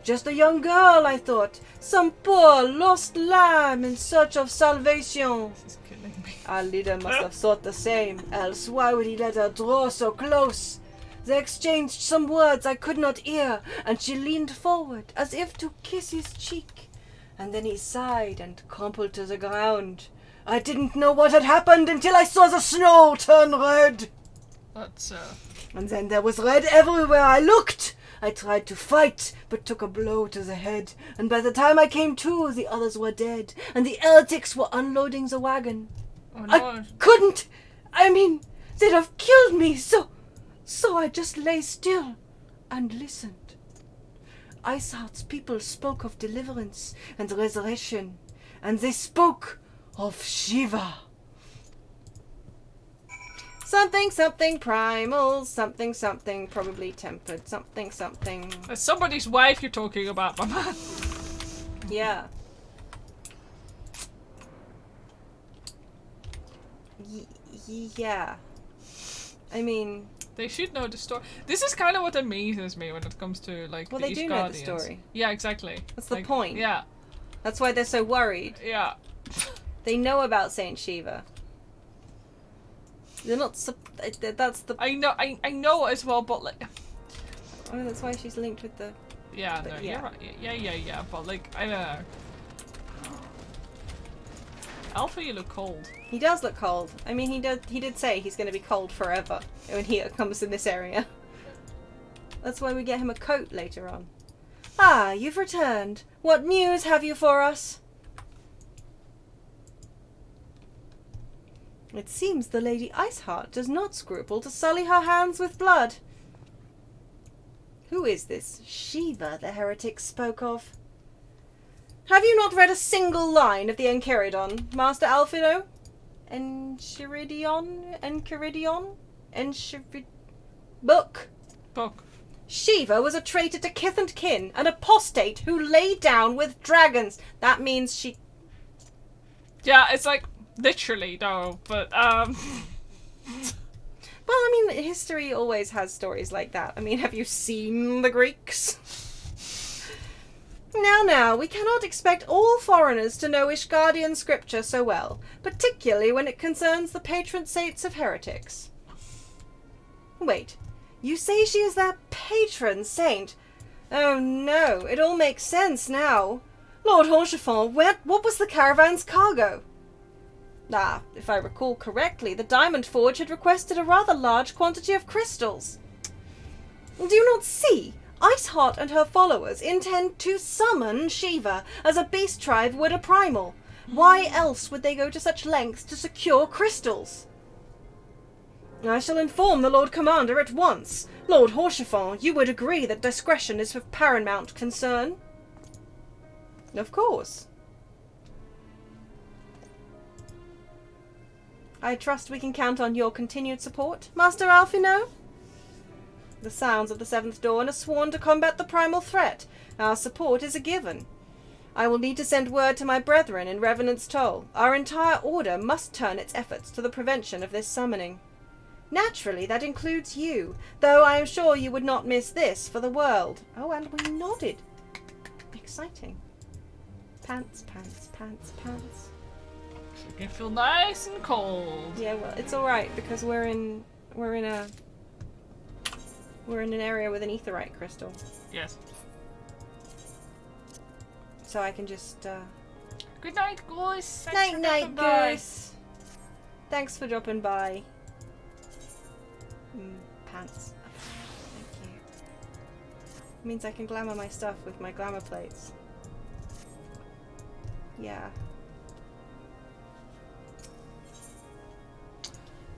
Speaker 2: Just a young girl, I thought. Some poor, lost lamb in search of salvation.
Speaker 1: This is killing me.
Speaker 2: Our leader must have thought the same, else why would he let her draw so close? They exchanged some words I could not hear, and she leaned forward, as if to kiss his cheek. And then he sighed and crumpled to the ground. I didn't know what had happened until I saw the snow turn red.
Speaker 1: That's,
Speaker 2: And then there was red everywhere I looked. I tried to fight, but took a blow to the head, and by the time I came to, the others were dead, and the heretics were unloading the wagon.
Speaker 1: oh no.
Speaker 2: I couldn't! I mean, they'd have killed me, so I just lay still and listened. Iceheart's people spoke of deliverance and resurrection, and they spoke of Shiva. Something, something primal, something, something probably tempered, something, something.
Speaker 1: That's somebody's wife you're talking about, my man.
Speaker 2: Yeah. Yeah. I mean...
Speaker 1: They should know the story. This is kind of what amazes me when it comes to, like,
Speaker 2: Well,
Speaker 1: the
Speaker 2: they
Speaker 1: East
Speaker 2: do know the
Speaker 1: Guardians.
Speaker 2: story.
Speaker 1: Yeah, exactly.
Speaker 2: That's the
Speaker 1: Like,
Speaker 2: point.
Speaker 1: Yeah,
Speaker 2: That's why they're so worried.
Speaker 1: yeah.
Speaker 2: They know about Saint Shiva. They're not... That's the...
Speaker 1: I know as well, but, like...
Speaker 2: Oh, that's why she's linked with the...
Speaker 1: Yeah,
Speaker 2: But
Speaker 1: no,
Speaker 2: yeah.
Speaker 1: you're right. Yeah, but, like, I don't know. Alpha, you look cold.
Speaker 2: He does look cold. I mean, he did say he's going to be cold forever when he comes in this area. That's why we get him a coat later on. Ah, you've returned. What news have you for us? It seems the Lady Iceheart does not scruple to sully her hands with blood. Who is this Shiva the heretics spoke of? Have you not read a single line of the Enchiridion, Master Alphino? Book. Shiva was a traitor to kith and kin, an apostate who lay down with dragons. That means she...
Speaker 1: Yeah, it's like, literally, though, but,
Speaker 2: Well, I mean, history always has stories like that. I mean, have you seen the Greeks? Now, we cannot expect all foreigners to know Ishgardian scripture so well, particularly when it concerns the patron saints of heretics. Wait, you say she is their patron saint? Oh no, it all makes sense now. Lord Honchefant, what was the caravan's cargo? Ah, if I recall correctly, the Diamond Forge had requested a rather large quantity of crystals. Do you not see? Iceheart and her followers intend to summon Shiva as a beast tribe would a primal. Why else would they go to such lengths to secure crystals? I shall inform the Lord Commander at once. Lord Honchefant, you would agree that discretion is of paramount concern? Of course. I trust we can count on your continued support, Master Alphino? The sounds of the Seventh Dawn are sworn to combat the primal threat. Our support is a given. I will need to send word to my brethren in Revenant's Toll. Our entire order must turn its efforts to the prevention of this summoning. Naturally, that includes you, though I am sure you would not miss this for the world. Oh, and we nodded. Exciting. Pants, pants, pants, pants.
Speaker 1: you can feel nice and cold.
Speaker 2: Yeah, well, it's alright, because we're in an area with an aetheryte crystal.
Speaker 1: Yes.
Speaker 2: So I can just,
Speaker 1: Good night, guys. Thanks
Speaker 2: Night,
Speaker 1: for
Speaker 2: night,
Speaker 1: dropping by.
Speaker 2: Goose. Thanks for dropping by. Pants. Thank you. Means I can glamour my stuff with my glamour plates. Yeah.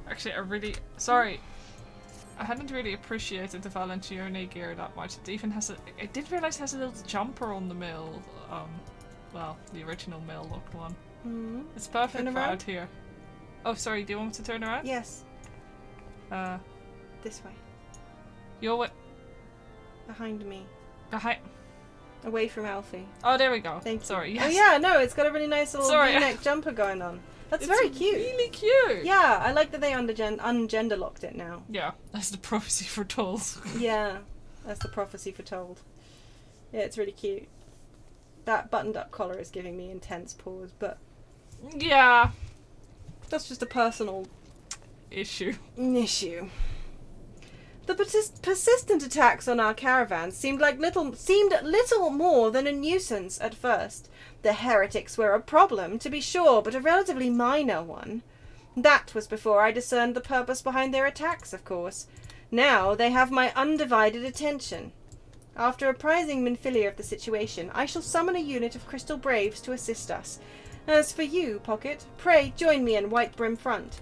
Speaker 1: Actually, sorry. I hadn't really appreciated the Valentione gear that much. It even has I did realize it has a little jumper on the mill. Well, the original mill locked one.
Speaker 2: Mm-hmm.
Speaker 1: It's perfect
Speaker 2: Turn
Speaker 1: for
Speaker 2: around.
Speaker 1: out here. Oh, sorry, do you want me to turn around?
Speaker 2: Yes. This way.
Speaker 1: You're what?
Speaker 2: Behind me.
Speaker 1: Behind.
Speaker 2: Away from Alfie.
Speaker 1: Oh, there we go.
Speaker 2: Thank you.
Speaker 1: Sorry. Yes.
Speaker 2: Oh yeah, no, it's got a really nice little
Speaker 1: Sorry.
Speaker 2: V-neck jumper going on. That's
Speaker 1: It's
Speaker 2: very cute.
Speaker 1: Really cute.
Speaker 2: Yeah, I like that they ungender locked it now.
Speaker 1: Yeah, that's the prophecy foretold.
Speaker 2: Yeah, that's the prophecy foretold. Yeah, it's really cute. That buttoned up collar is giving me intense pause, but
Speaker 1: Yeah.
Speaker 2: that's just a personal
Speaker 1: Issue.
Speaker 2: issue. The persistent attacks on our caravans seemed little more than a nuisance at first. The heretics were a problem, to be sure, but a relatively minor one. That was before I discerned the purpose behind their attacks, of course. Now they have my undivided attention. After apprising Minfilia of the situation, I shall summon a unit of Crystal Braves to assist us. As for you, Pocket, pray join me in White Brim Front.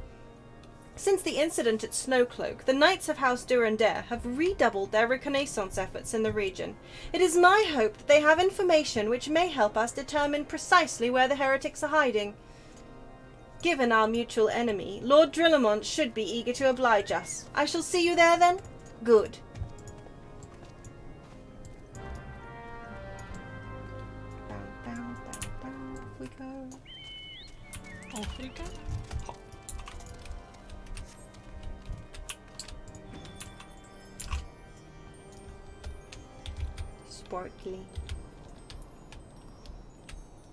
Speaker 2: Since the incident at Snowcloak, the Knights of House Durandare have redoubled their reconnaissance efforts in the region. It is my hope that they have information which may help us determine precisely where the heretics are hiding. Given our mutual enemy, Lord Drillamont should be eager to oblige us. I shall see you there then? Good. Off we go.
Speaker 1: Off we go.
Speaker 2: Sparkly.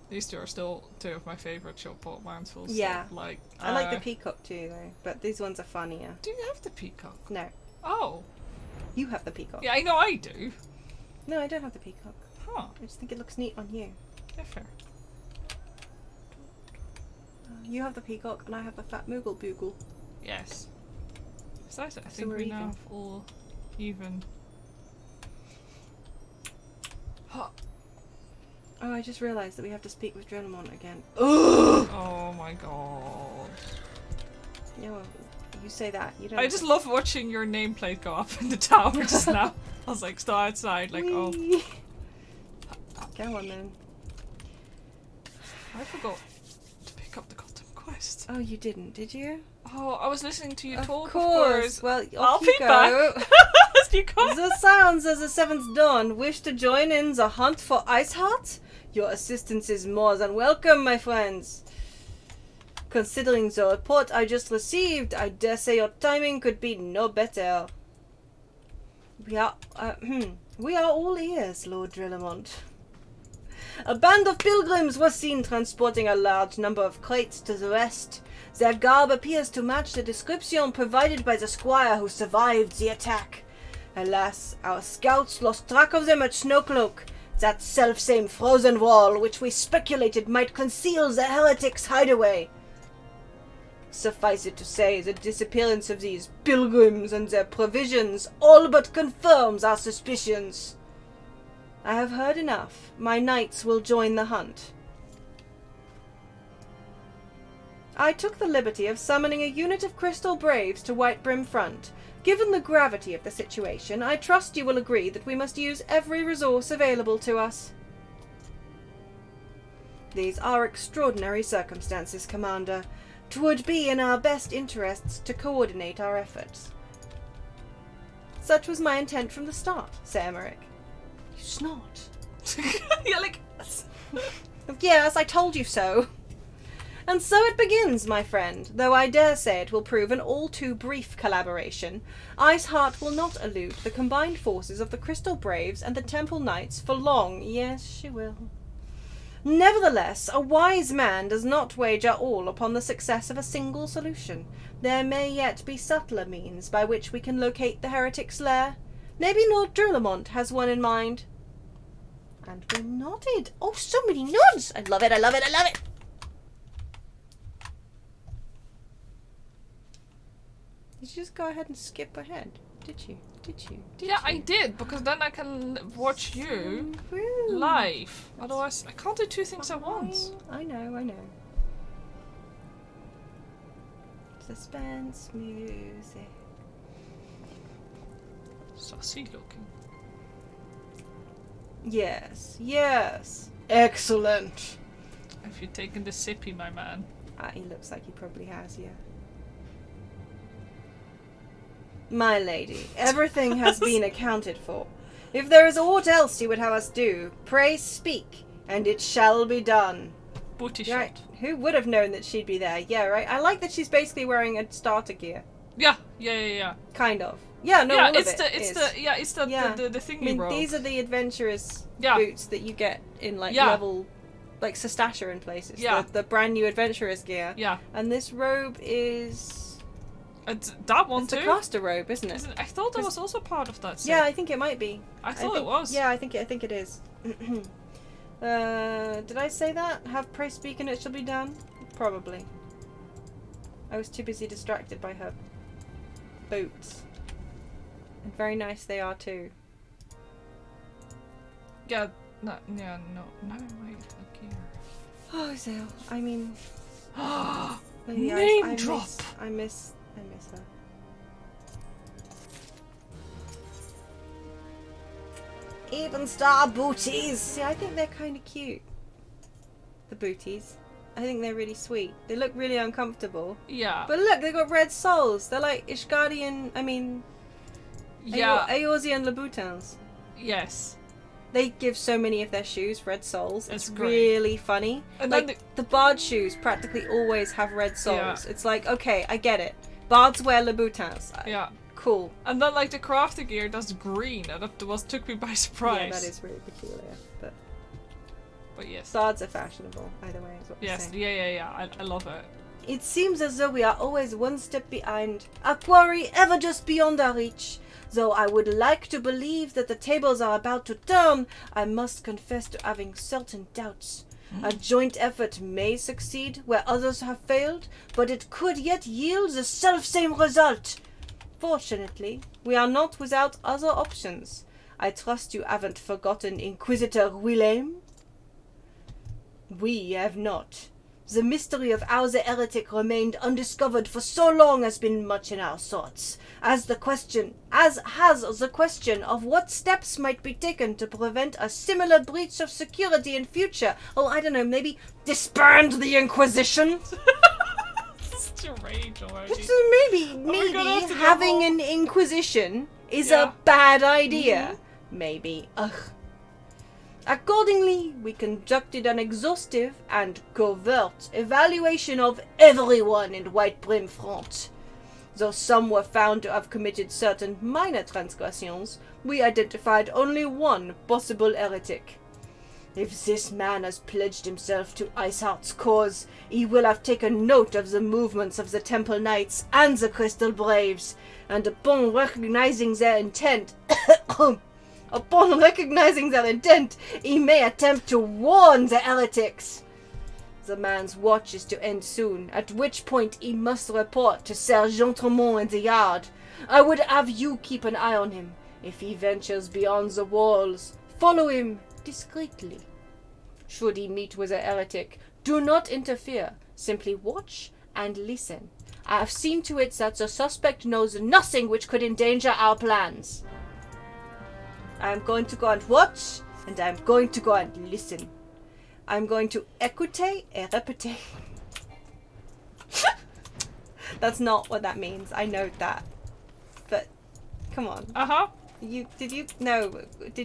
Speaker 1: These two are still two of my favourite shop bought mountfuls.
Speaker 2: Yeah.
Speaker 1: So, like,
Speaker 2: I like the peacock too, though, but these ones are funnier.
Speaker 1: Do you have the peacock?
Speaker 2: No.
Speaker 1: Oh.
Speaker 2: You have the peacock.
Speaker 1: Yeah, I know I do.
Speaker 2: No, I don't have the peacock.
Speaker 1: Huh.
Speaker 2: I just think it looks neat on you.
Speaker 1: Yeah, fair.
Speaker 2: You have the peacock and I have the fat Moogle Boogle.
Speaker 1: Yes. Besides, I
Speaker 2: So
Speaker 1: think
Speaker 2: we're
Speaker 1: we
Speaker 2: even.
Speaker 1: now have all even. Huh.
Speaker 2: Oh, I just realised that we have to speak with Drillamont again.
Speaker 1: Oh my god.
Speaker 2: Yeah, well, you say that. You don't.
Speaker 1: I just love watching your nameplate go up in the tower just now. I was like, stay outside, like, oh.
Speaker 2: Whee! Go on then.
Speaker 1: I forgot to pick up the goddamn quest.
Speaker 2: Oh, you didn't, did you?
Speaker 1: Oh, I was listening to you talk,
Speaker 2: Of course. Well,
Speaker 1: I'll
Speaker 2: off
Speaker 1: be
Speaker 2: you go.
Speaker 1: back. As you come.
Speaker 2: The sounds as the Seventh Dawn wish to join in the hunt for Iceheart? Your assistance is more than welcome, my friends. Considering the report I just received, I dare say your timing could be no better. We are all ears, Lord Drillamont. A band of pilgrims was seen transporting a large number of crates to the west. Their garb appears to match the description provided by the squire who survived the attack. Alas, our scouts lost track of them at Snowcloak, that selfsame frozen wall which we speculated might conceal the heretics' hideaway. Suffice it to say, the disappearance of these pilgrims and their provisions all but confirms our suspicions. I have heard enough. My knights will join the hunt. I took the liberty of summoning a unit of Crystal Braves to White Brim Front. Given the gravity of the situation, I trust you will agree that we must use every resource available to us. These are extraordinary circumstances, Commander. 'Twould be in our best interests to coordinate our efforts. Such was my intent from the start, Sir Emmerich. You snort.
Speaker 1: You're like.
Speaker 2: Yes, I told you so. And so it begins, my friend, though I dare say it will prove an all too brief collaboration. Iceheart will not elude the combined forces of the Crystal Braves and the Temple Knights for long. Yes, she will. Nevertheless, a wise man does not wager all upon the success of a single solution. There may yet be subtler means by which we can locate the heretic's lair. Maybe Lord Drillamont has one in mind. And we nodded. Oh, so many nods! I love it, I love it, I love it! Did you just go ahead and skip ahead? Did you?
Speaker 1: Yeah, I did, because then I can watch you live. Otherwise, I can't do two things at once.
Speaker 2: I know. Suspense music.
Speaker 1: Sassy looking.
Speaker 2: Yes, yes. Excellent.
Speaker 1: Have you taken the sippy, my man?
Speaker 2: He looks like he probably has, yeah. My lady, everything has been accounted for. If there is aught else you would have us do, pray speak, and it shall be done.
Speaker 1: Booty
Speaker 2: Right.
Speaker 1: shot.
Speaker 2: Who would have known that she'd be there? Yeah, right. I like that she's basically wearing a starter gear.
Speaker 1: Yeah.
Speaker 2: Kind of. Yeah, no,
Speaker 1: yeah,
Speaker 2: all
Speaker 1: it's
Speaker 2: of
Speaker 1: the
Speaker 2: it
Speaker 1: it's
Speaker 2: is.
Speaker 1: the yeah, it's the
Speaker 2: Yeah.
Speaker 1: the thingy
Speaker 2: I mean,
Speaker 1: robe.
Speaker 2: these are the adventurous
Speaker 1: Yeah.
Speaker 2: boots that you get in like
Speaker 1: Yeah.
Speaker 2: level, like Sestasha and places.
Speaker 1: Yeah.
Speaker 2: The brand new adventurous gear.
Speaker 1: Yeah.
Speaker 2: And this robe is.
Speaker 1: It's that one
Speaker 2: It's
Speaker 1: too.
Speaker 2: the caster robe, isn't it?
Speaker 1: I thought that was also part of that set.
Speaker 2: Yeah, I think it might be.
Speaker 1: I thought it was.
Speaker 2: Yeah, I think it is. Did I say that? Have pray speak and it shall be done? Probably. I was too busy distracted by her boots. And very nice they are too.
Speaker 1: Yeah. No. Wait. Okay.
Speaker 2: Oh, Zale. I mean, maybe
Speaker 1: Name
Speaker 2: I
Speaker 1: drop.
Speaker 2: I miss her. Even star booties. See, I think they're kind of cute. The booties. I think they're really sweet. They look really uncomfortable.
Speaker 1: Yeah.
Speaker 2: But look, they've got red soles. They're like Ishgardian. I mean,
Speaker 1: Yeah.
Speaker 2: Eorzean Laboutins.
Speaker 1: Yes.
Speaker 2: They give so many of their shoes red soles.
Speaker 1: It's
Speaker 2: It's
Speaker 1: great.
Speaker 2: really funny.
Speaker 1: And
Speaker 2: like
Speaker 1: then
Speaker 2: the bard shoes practically always have red soles.
Speaker 1: Yeah.
Speaker 2: It's like, okay, I get it. Bards wear Laboutins.
Speaker 1: Yeah.
Speaker 2: Cool.
Speaker 1: And then like the crafter gear does green, and that took me by surprise.
Speaker 2: Yeah, that is really peculiar. But
Speaker 1: yes.
Speaker 2: bards are fashionable, either way, is what we're
Speaker 1: Yes.
Speaker 2: saying.
Speaker 1: Yeah. I love it.
Speaker 2: It seems as though we are always one step behind, a quarry ever just beyond our reach. Though I would like to believe that the tables are about to turn, I must confess to having certain doubts. A joint effort may succeed where others have failed, but it could yet yield the self-same result. Fortunately, we are not without other options. I trust you haven't forgotten Inquisitor Willem? We have not. The mystery of how the heretic remained undiscovered for so long has been much in our thoughts, as has the question of what steps might be taken to prevent a similar breach of security in future. Oh, I don't know, maybe disband the Inquisition?
Speaker 1: Such a rage already.
Speaker 2: So maybe
Speaker 1: gonna have to go
Speaker 2: having
Speaker 1: home.
Speaker 2: an Inquisition is
Speaker 1: Yeah.
Speaker 2: a bad idea. Maybe. Ugh. Accordingly, we conducted an exhaustive and covert evaluation of everyone in White Brim Front. Though some were found to have committed certain minor transgressions, we identified only one possible heretic. If this man has pledged himself to Iceheart's cause, he will have taken note of the movements of the Temple Knights and the Crystal Braves, and upon recognizing their intent, he may attempt to warn the heretics. The man's watch is to end soon, at which point he must report to Sergeant Tremont in the yard. I would have you keep an eye on him. If he ventures beyond the walls, follow him discreetly. Should he meet with a heretic, do not interfere. Simply watch and listen. I have seen to it that the suspect knows nothing which could endanger our plans. I am going to go and watch, and I am going to go and listen. I am going to écouter et répéter. That's not what that means. I know that. But, come on.
Speaker 1: Uh-huh.
Speaker 2: Did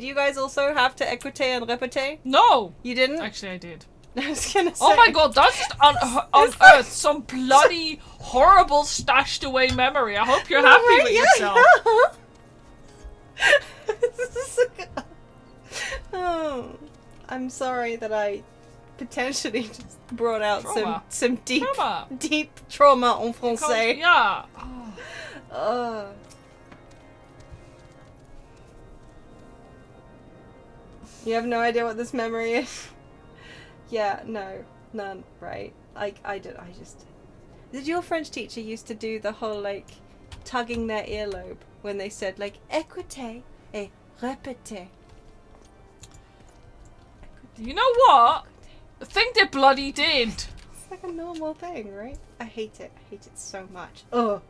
Speaker 2: you guys also have to écouter and répéter?
Speaker 1: No!
Speaker 2: You didn't?
Speaker 1: Actually, I did.
Speaker 2: I was gonna say.
Speaker 1: Oh my god, that's just unearthed some bloody horrible stashed away memory. I hope you're happy with yourself.
Speaker 2: Oh, I'm sorry that I potentially just brought out
Speaker 1: Trauma.
Speaker 2: some deep
Speaker 1: Trauma.
Speaker 2: trauma en français.
Speaker 1: Yeah.
Speaker 2: You have no idea what this memory is? Yeah, no, none, right? I just... Did your French teacher used to do the whole, like, tugging their earlobe when they said, like, écoutez et répétez?
Speaker 1: You know what? I think they bloody did.
Speaker 2: It's like a normal thing, right? I hate it. I hate it so much. Ugh.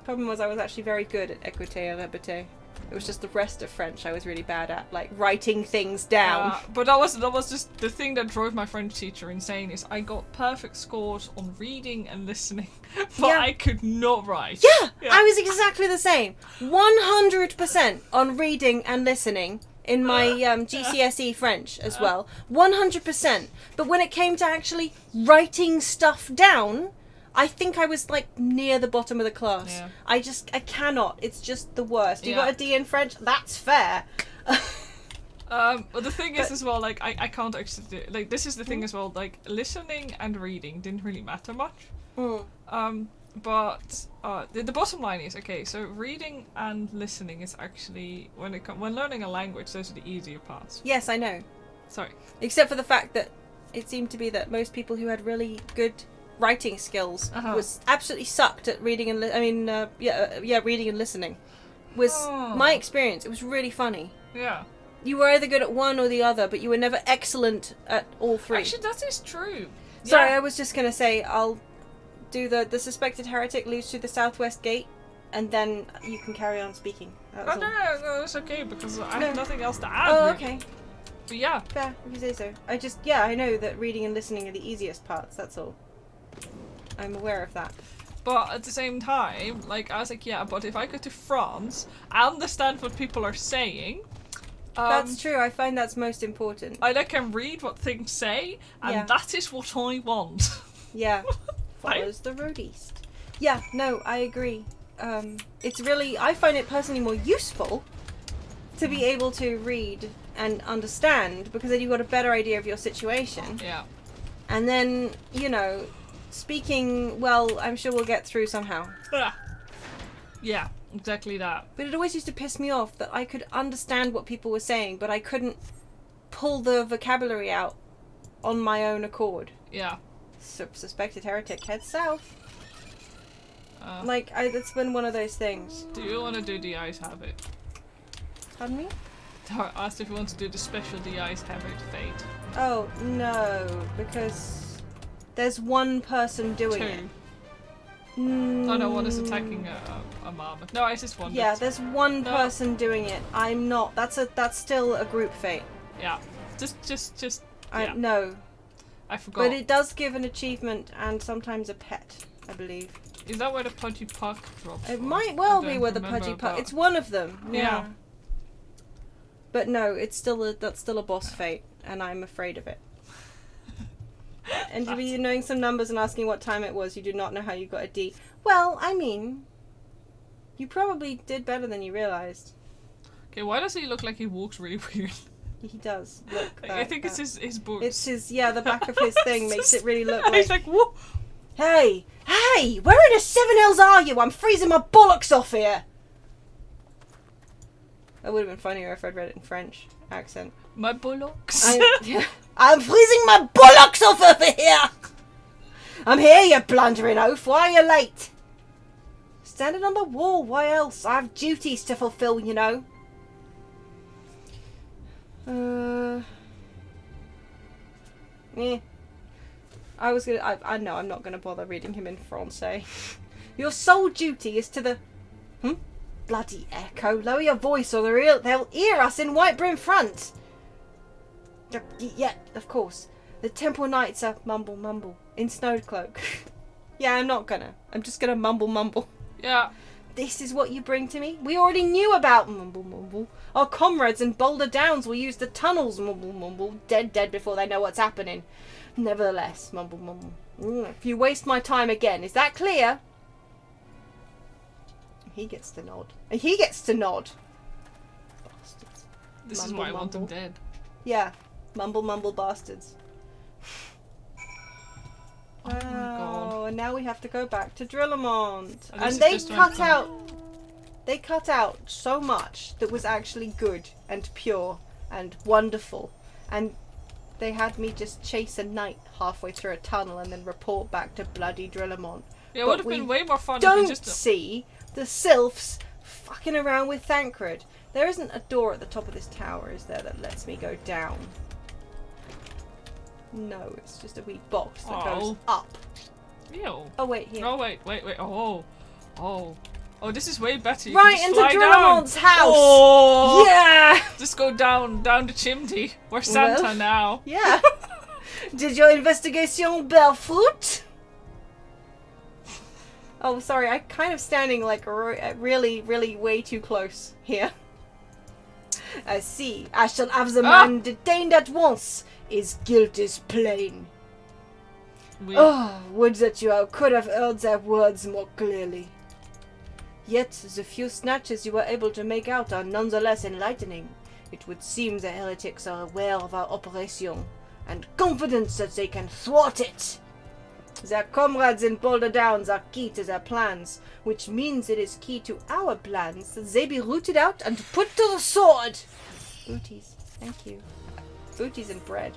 Speaker 2: Problem was I was actually very good at Écoute et Répéter. It was just the rest of French I was really bad at, like writing things down.
Speaker 1: But that was just the thing that drove my French teacher insane. Is I got perfect scores on reading and listening, but
Speaker 2: Yeah.
Speaker 1: I could not write.
Speaker 2: Yeah, I was exactly the same. 100% on reading and listening in my GCSE French as well. 100%. But when it came to actually writing stuff down, I think I was like near the bottom of the class.
Speaker 1: Yeah.
Speaker 2: I cannot. It's just the worst. You
Speaker 1: Yeah.
Speaker 2: got a D in French? That's fair.
Speaker 1: But the thing is as well, like I can't actually do, like this is the thing as well, like listening and reading didn't really matter much. But the bottom line is, okay, so reading and listening is actually when learning a language, those are the easier parts.
Speaker 2: Yes, I know.
Speaker 1: Sorry.
Speaker 2: Except for the fact that it seemed to be that most people who had really good writing skills was absolutely sucked at reading and reading and listening. Was my experience. It was really funny.
Speaker 1: Yeah.
Speaker 2: You were either good at one or the other, but you were never excellent at all three.
Speaker 1: Actually, that is true.
Speaker 2: Sorry,
Speaker 1: Yeah.
Speaker 2: I was just gonna say I'll do the suspected heretic leaves through the southwest gate, and then you can carry on speaking. That was
Speaker 1: Oh,
Speaker 2: all.
Speaker 1: no, it's okay because I
Speaker 2: No.
Speaker 1: have nothing else to add.
Speaker 2: Oh,
Speaker 1: really.
Speaker 2: okay.
Speaker 1: But yeah.
Speaker 2: Fair, if you say so. I know that reading and listening are the easiest parts, that's all. I'm aware of that.
Speaker 1: But at the same time, like, I was like, yeah, but if I go to France, I understand what people are saying.
Speaker 2: That's true, I find that's most important.
Speaker 1: I can read what things say, and
Speaker 2: Yeah.
Speaker 1: that is what I want.
Speaker 2: Yeah. Follows the road east. Yeah, no, I agree. It's really, I find it personally more useful to be able to read and understand, because then you've got a better idea of your situation.
Speaker 1: Yeah.
Speaker 2: And then, speaking, well, I'm sure we'll get through somehow.
Speaker 1: Yeah, exactly that.
Speaker 2: But it always used to piss me off that I could understand what people were saying, but I couldn't pull the vocabulary out on my own accord.
Speaker 1: Yeah.
Speaker 2: Suspected heretic, head south. It's been one of those things.
Speaker 1: Do you want to do the ice habit?
Speaker 2: Pardon me?
Speaker 1: I asked if you want to do the special the ice habit fate.
Speaker 2: Oh, no, because there's one person doing it.
Speaker 1: Oh no, one is attacking a marmot. No, I just wondered.
Speaker 2: Yeah, there's one person doing it. I'm not. That's still a group fate.
Speaker 1: Yeah. Just
Speaker 2: yeah. No.
Speaker 1: I forgot.
Speaker 2: But it does give an achievement and sometimes a pet, I believe.
Speaker 1: Is that where the pudgy puck drops?
Speaker 2: It
Speaker 1: from?
Speaker 2: might well
Speaker 1: I
Speaker 2: be
Speaker 1: don't
Speaker 2: where the
Speaker 1: remember,
Speaker 2: pudgy puck.
Speaker 1: but-
Speaker 2: It's one of them.
Speaker 1: Yeah.
Speaker 2: But no, that's still a boss fate, and I'm afraid of it. And to be knowing some numbers and asking what time it was, you do not know how you got a D. Well, I mean, you probably did better than you realized.
Speaker 1: Okay, why does he look like he walks really weird?
Speaker 2: He does look.
Speaker 1: I think it's his boots.
Speaker 2: It's the back of his thing makes it really look like.
Speaker 1: He's like, whoa!
Speaker 2: Hey, where in the seven hells are you? I'm freezing my bollocks off here. That would have been funnier if I'd read it in French accent.
Speaker 1: My bullocks.
Speaker 2: I'm freezing my bollocks off over here. I'm here, you blundering oaf. Why are you late? Standing on the wall. Why else? I have duties to fulfill, you know. I know I'm not gonna bother reading him in Francais. Your sole duty is to the... Bloody echo. Lower your voice or they'll hear us in White Broom Front. Yeah, of course. The Temple Knights are mumble in Snowcloak. Yeah, I'm not gonna. I'm just gonna mumble.
Speaker 1: Yeah.
Speaker 2: This is what you bring to me? We already knew about mumble. Our comrades in Boulder Downs will use the tunnels mumble. Dead before they know what's happening. Nevertheless, mumble. If you waste my time again, is that clear? He gets to nod. Bastards.
Speaker 1: This is why I want them dead.
Speaker 2: Yeah. Mumble bastards.
Speaker 1: Oh my god.
Speaker 2: And now we have to go back to Drillamont.
Speaker 1: And
Speaker 2: And
Speaker 1: this
Speaker 2: they
Speaker 1: is just
Speaker 2: they cut out so much that was actually good and pure and wonderful. And they had me just chase a knight halfway through a tunnel and then report back to bloody Drillamont.
Speaker 1: Yeah, it would have been way more fun if
Speaker 2: Don't
Speaker 1: we just...
Speaker 2: see the sylphs fucking around with Thancred. There isn't a door at the top of this tower, is there, that lets me go down? No, it's just a wee box that goes up.
Speaker 1: Ew.
Speaker 2: Oh, wait, here.
Speaker 1: Oh, wait. Oh. Oh, this is way better. You
Speaker 2: Right
Speaker 1: can just
Speaker 2: into
Speaker 1: fly
Speaker 2: Drillemont's
Speaker 1: down.
Speaker 2: house!
Speaker 1: Oh!
Speaker 2: Yeah!
Speaker 1: Just go down the chimney. We're Santa
Speaker 2: Well,
Speaker 1: now.
Speaker 2: Yeah. Did your investigation bear fruit? Oh, sorry, I'm kind of standing like really, really way too close here. I see. I shall have the man detained at once. His guilt is plain. Oh, would that you could have heard their words more clearly. Yet, the few snatches you were able to make out are nonetheless enlightening. It would seem the heretics are aware of our operation, and confident that they can thwart it. Their comrades in Boulder Downs are key to their plans, which means it is key to our plans that they be rooted out and put to the sword. Booties, thank you. Booties and bread.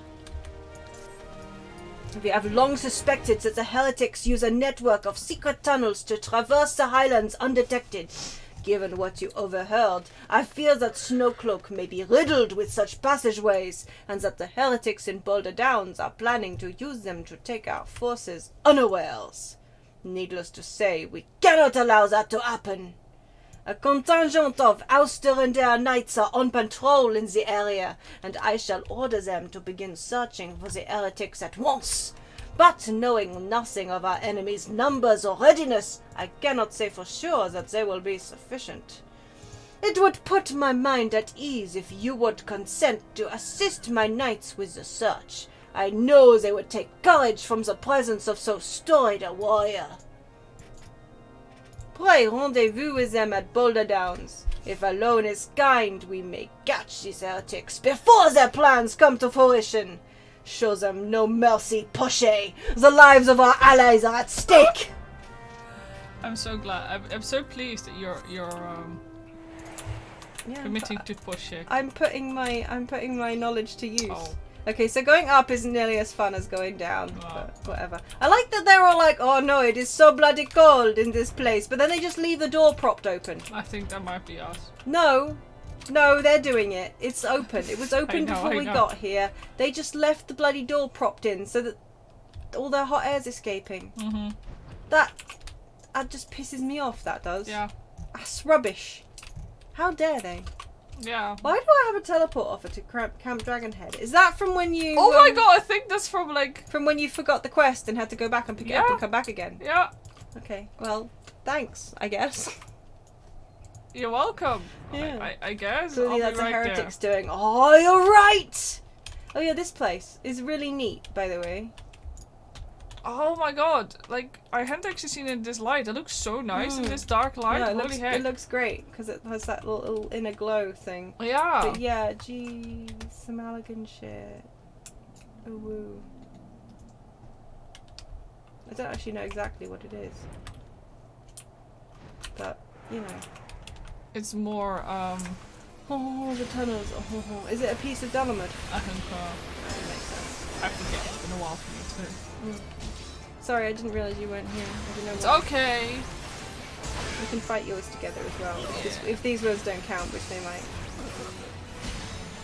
Speaker 2: We have long suspected that the heretics use a network of secret tunnels to traverse the highlands undetected. Given what you overheard, I fear that Snowcloak may be riddled with such passageways, and that the heretics in Boulder Downs are planning to use them to take our forces unawares. Needless to say, we cannot allow that to happen. A contingent of Ouster and their knights are on patrol in the area, and I shall order them to begin searching for the heretics at once. But knowing nothing of our enemies' numbers or readiness, I cannot say for sure that they will be sufficient. It would put my mind at ease if you would consent to assist my knights with the search. I know they would take courage from the presence of so storied a warrior. Pray rendezvous with them at Boulder Downs. If alone is kind, we may catch these heretics before their plans come to fruition. Show them no mercy, Poche. The lives of our allies are at stake.
Speaker 1: I'm so glad. I'm so pleased that you're committing to push it.
Speaker 2: I'm putting my knowledge to use.
Speaker 1: Oh.
Speaker 2: Okay, so going up isn't nearly as fun as going down, but whatever. I like that they're all like, oh no, it is so bloody cold in this place, but then they just leave the door propped open.
Speaker 1: I think that might be us.
Speaker 2: No, they're doing it. It's open. It was open before we got here. They just left the bloody door propped in so that all their hot air's escaping.
Speaker 1: Mm-hmm.
Speaker 2: That just pisses me off, that does.
Speaker 1: Yeah.
Speaker 2: That's rubbish. How dare they?
Speaker 1: Yeah.
Speaker 2: Why do I have a teleport offer to Camp Dragonhead? Is that from when you...
Speaker 1: Oh my god, I think that's from like...
Speaker 2: From when you forgot the quest and had to go back and pick it up and come back again?
Speaker 1: Yeah.
Speaker 2: Okay, well, thanks, I guess.
Speaker 1: You're welcome.
Speaker 2: Yeah.
Speaker 1: I guess.
Speaker 2: Clearly
Speaker 1: I'll
Speaker 2: that's
Speaker 1: be right
Speaker 2: a heretics
Speaker 1: there.
Speaker 2: doing. Oh, you're right! Oh yeah, this place is really neat, by the way.
Speaker 1: Oh my god, like, I hadn't actually seen it in this light. It looks so nice in this dark light.
Speaker 2: Yeah,
Speaker 1: Holy heck.
Speaker 2: it looks great, because it has that little inner glow thing.
Speaker 1: Yeah.
Speaker 2: But yeah, geez, some elegant shit. Ooh, woo. I don't actually know exactly what it is. But, you know.
Speaker 1: It's more,
Speaker 2: Oh, the tunnels. Oh. Is it a piece of Dolomite?
Speaker 1: I think,
Speaker 2: That makes sense.
Speaker 1: I forget. It's been a while for me too.
Speaker 2: Sorry, I didn't realise you weren't here. I didn't know
Speaker 1: It's
Speaker 2: what...
Speaker 1: okay.
Speaker 2: We can fight yours together as well. If these words don't count, which they might.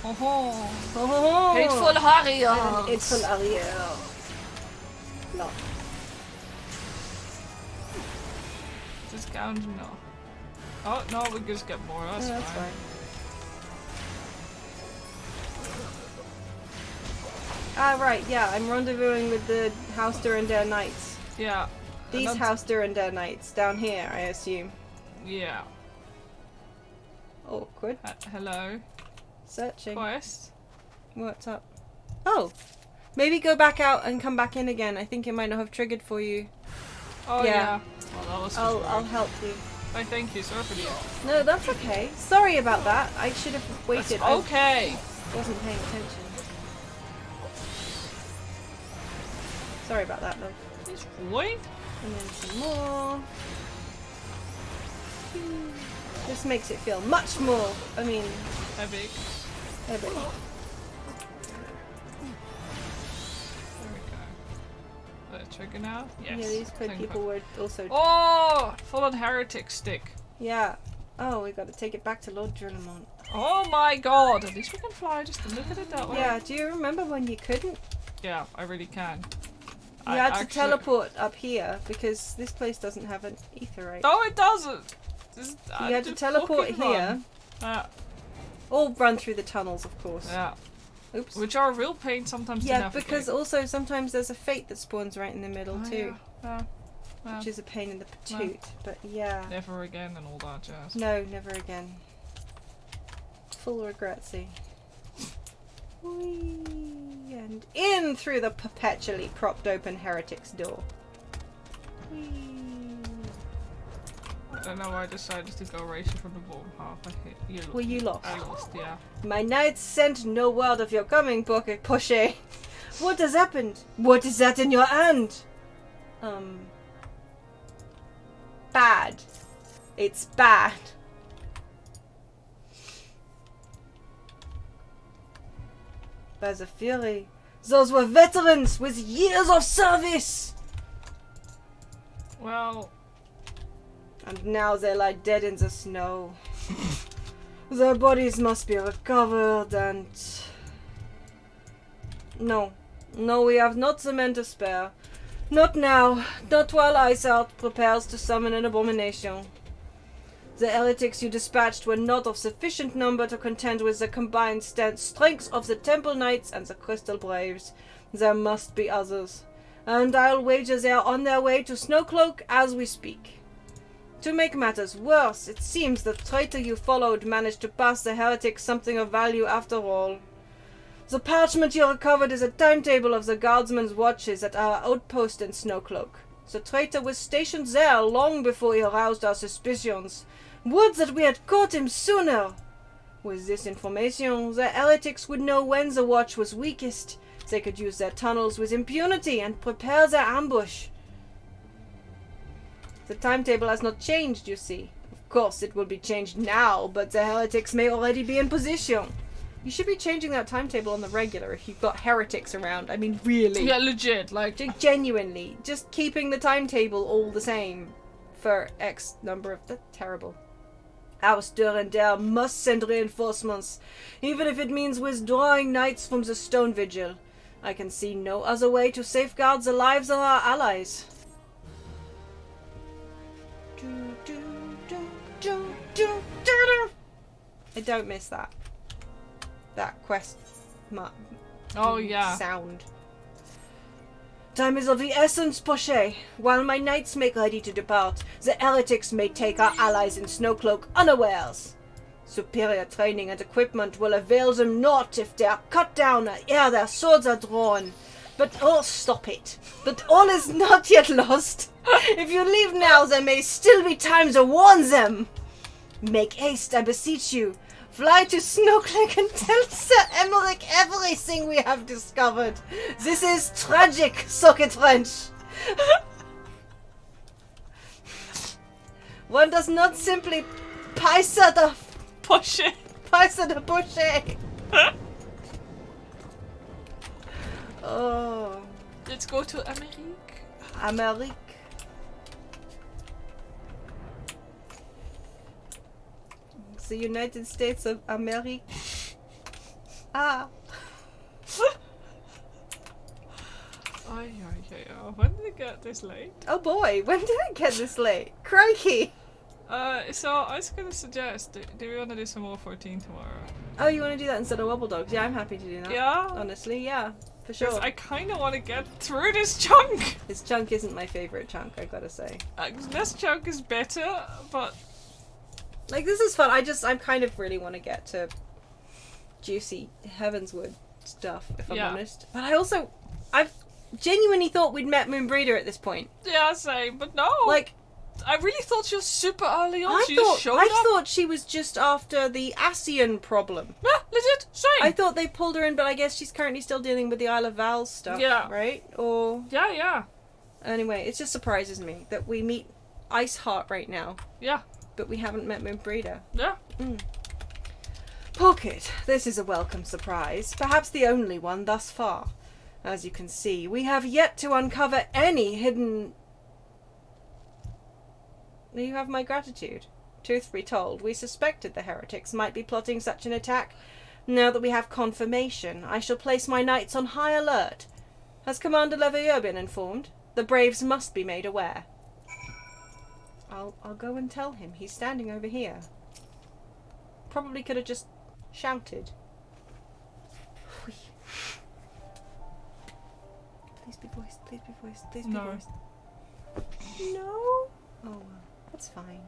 Speaker 1: Oh. Hateful Harrier.
Speaker 2: Hateful Harrier. No.
Speaker 1: Discount, no. Oh, no, we just get more. That's,
Speaker 2: That's
Speaker 1: fine.
Speaker 2: Ah, right, yeah, I'm rendezvousing with the House Durandare Knights.
Speaker 1: Yeah.
Speaker 2: These House Durandare Knights, down here, I assume.
Speaker 1: Yeah.
Speaker 2: Awkward.
Speaker 1: Hello.
Speaker 2: Searching.
Speaker 1: Quest.
Speaker 2: What's up? Oh! Maybe go back out and come back in again. I think it might not have triggered for you.
Speaker 1: Oh, yeah. Well, that was
Speaker 2: I'll help you.
Speaker 1: I thank you, sorry for the...
Speaker 2: No, that's okay. Sorry about that. I should have waited.
Speaker 1: That's okay.
Speaker 2: I wasn't paying attention. Sorry about that, love.
Speaker 1: It's fine.
Speaker 2: And then some more. This makes it feel much more, I mean...
Speaker 1: Epic.
Speaker 2: Epic.
Speaker 1: There we go. Trigger now? Yes.
Speaker 2: Yeah, these people were also...
Speaker 1: Oh! Fallen Heretic stick.
Speaker 2: Yeah. Oh, we gotta take it back to Lord Drillamont.
Speaker 1: Oh my god! At least we can fly, just to look at it that way.
Speaker 2: Yeah, do you remember when you couldn't?
Speaker 1: Yeah, I really can.
Speaker 2: You had to teleport up here because this place doesn't have an aetherite.
Speaker 1: No, it doesn't! Just,
Speaker 2: You had to teleport here. Or run through the tunnels, of course.
Speaker 1: Yeah.
Speaker 2: Oops.
Speaker 1: Which are a real pain sometimes to
Speaker 2: Yeah,
Speaker 1: navigate.
Speaker 2: because also sometimes there's a fate that spawns right in the middle too.
Speaker 1: Yeah.
Speaker 2: Which is a pain in the patoot. But yeah.
Speaker 1: Never again and all that jazz.
Speaker 2: No, never again. Full regretsy. Whee! And in through the perpetually propped open heretic's door. Whee!
Speaker 1: I don't know why I decided to go racing from the bottom half.
Speaker 2: Well, you lost.
Speaker 1: I lost, yeah.
Speaker 2: My knights sent no word of your coming, Poche. What has happened? What is that in your hand? Bad. It's bad. By the Fury, those were veterans with years of service!
Speaker 1: Well...
Speaker 2: And now they lie dead in the snow. Their bodies must be recovered and... No, we have not the men to spare. Not now, not while Iceheart prepares to summon an abomination. The heretics you dispatched were not of sufficient number to contend with the combined strengths of the Temple Knights and the Crystal Braves. There must be others, and I'll wager they are on their way to Snowcloak as we speak. To make matters worse, it seems the traitor you followed managed to pass the heretics something of value after all. The parchment you recovered is a timetable of the guardsmen's watches at our outpost in Snowcloak. The traitor was stationed there long before he aroused our suspicions. Would that we had caught him sooner! With this information, the heretics would know when the watch was weakest. They could use their tunnels with impunity and prepare their ambush. The timetable has not changed, you see. Of course, it will be changed now, but the heretics may already be in position. You should be changing that timetable on the regular if you've got heretics around. I mean, really.
Speaker 1: Yeah, legit, like...
Speaker 2: Genuinely. Just keeping the timetable all the same for X number of... That's terrible. Our Durandare must send reinforcements, even if it means withdrawing knights from the Stone Vigil. I can see no other way to safeguard the lives of our allies. I don't miss that. That quest sound. Time is of the essence, Poche. While my knights make ready to depart, the heretics may take our allies in Snowcloak unawares. Superior training and equipment will avail them naught if they are cut down ere their swords are drawn. But oh, stop it. But all is not yet lost. If you leave now, there may still be time to warn them. Make haste, I beseech you. Fly to Snowcloak and tell Sir Emmerich everything we have discovered. This is tragic, Socket French. One does not simply paisa the
Speaker 1: Poche.
Speaker 2: Paisa the Poche. Oh.
Speaker 1: Let's go to Amerique.
Speaker 2: Amerique. The United States of America. Ah.
Speaker 1: When did it get this late?
Speaker 2: Oh boy, when did it get this late? Crikey.
Speaker 1: So I was gonna suggest, do we want to do some more 14 tomorrow?
Speaker 2: Oh, you want to do that instead of Wobble Dogs? Yeah, I'm happy to do that.
Speaker 1: Yeah?
Speaker 2: Honestly, yeah. For sure.
Speaker 1: I kind of want to get through this chunk.
Speaker 2: This chunk isn't my favourite chunk, I gotta say.
Speaker 1: This chunk is better, but...
Speaker 2: Like, this is fun. I kind of really want to get to juicy Heavenswood stuff, if I'm honest. But I've genuinely thought we'd met Moonbreeder at this point.
Speaker 1: Yeah, same, but no.
Speaker 2: Like,
Speaker 1: I really thought she was super early on.
Speaker 2: I thought she was just after the Asian problem.
Speaker 1: Yeah, legit, same.
Speaker 2: I thought they pulled her in, but I guess she's currently still dealing with the Isle of Vals stuff.
Speaker 1: Yeah.
Speaker 2: Right? Or...
Speaker 1: Yeah.
Speaker 2: Anyway, it just surprises me that we meet Iceheart right now.
Speaker 1: Yeah.
Speaker 2: But we haven't met Moonbreeder.
Speaker 1: Yeah.
Speaker 2: Pocket, this is a welcome surprise. Perhaps the only one thus far. As you can see, we have yet to uncover any hidden... You have my gratitude. Truth be told, we suspected the heretics might be plotting such an attack. Now that we have confirmation, I shall place my knights on high alert. Has Commander Leveilleur been informed? The Braves must be made aware. I'll go and tell him. He's standing over here. Probably could have just shouted. Please be voiced. Please be voiced. Please be voiced. No. Oh well, that's fine.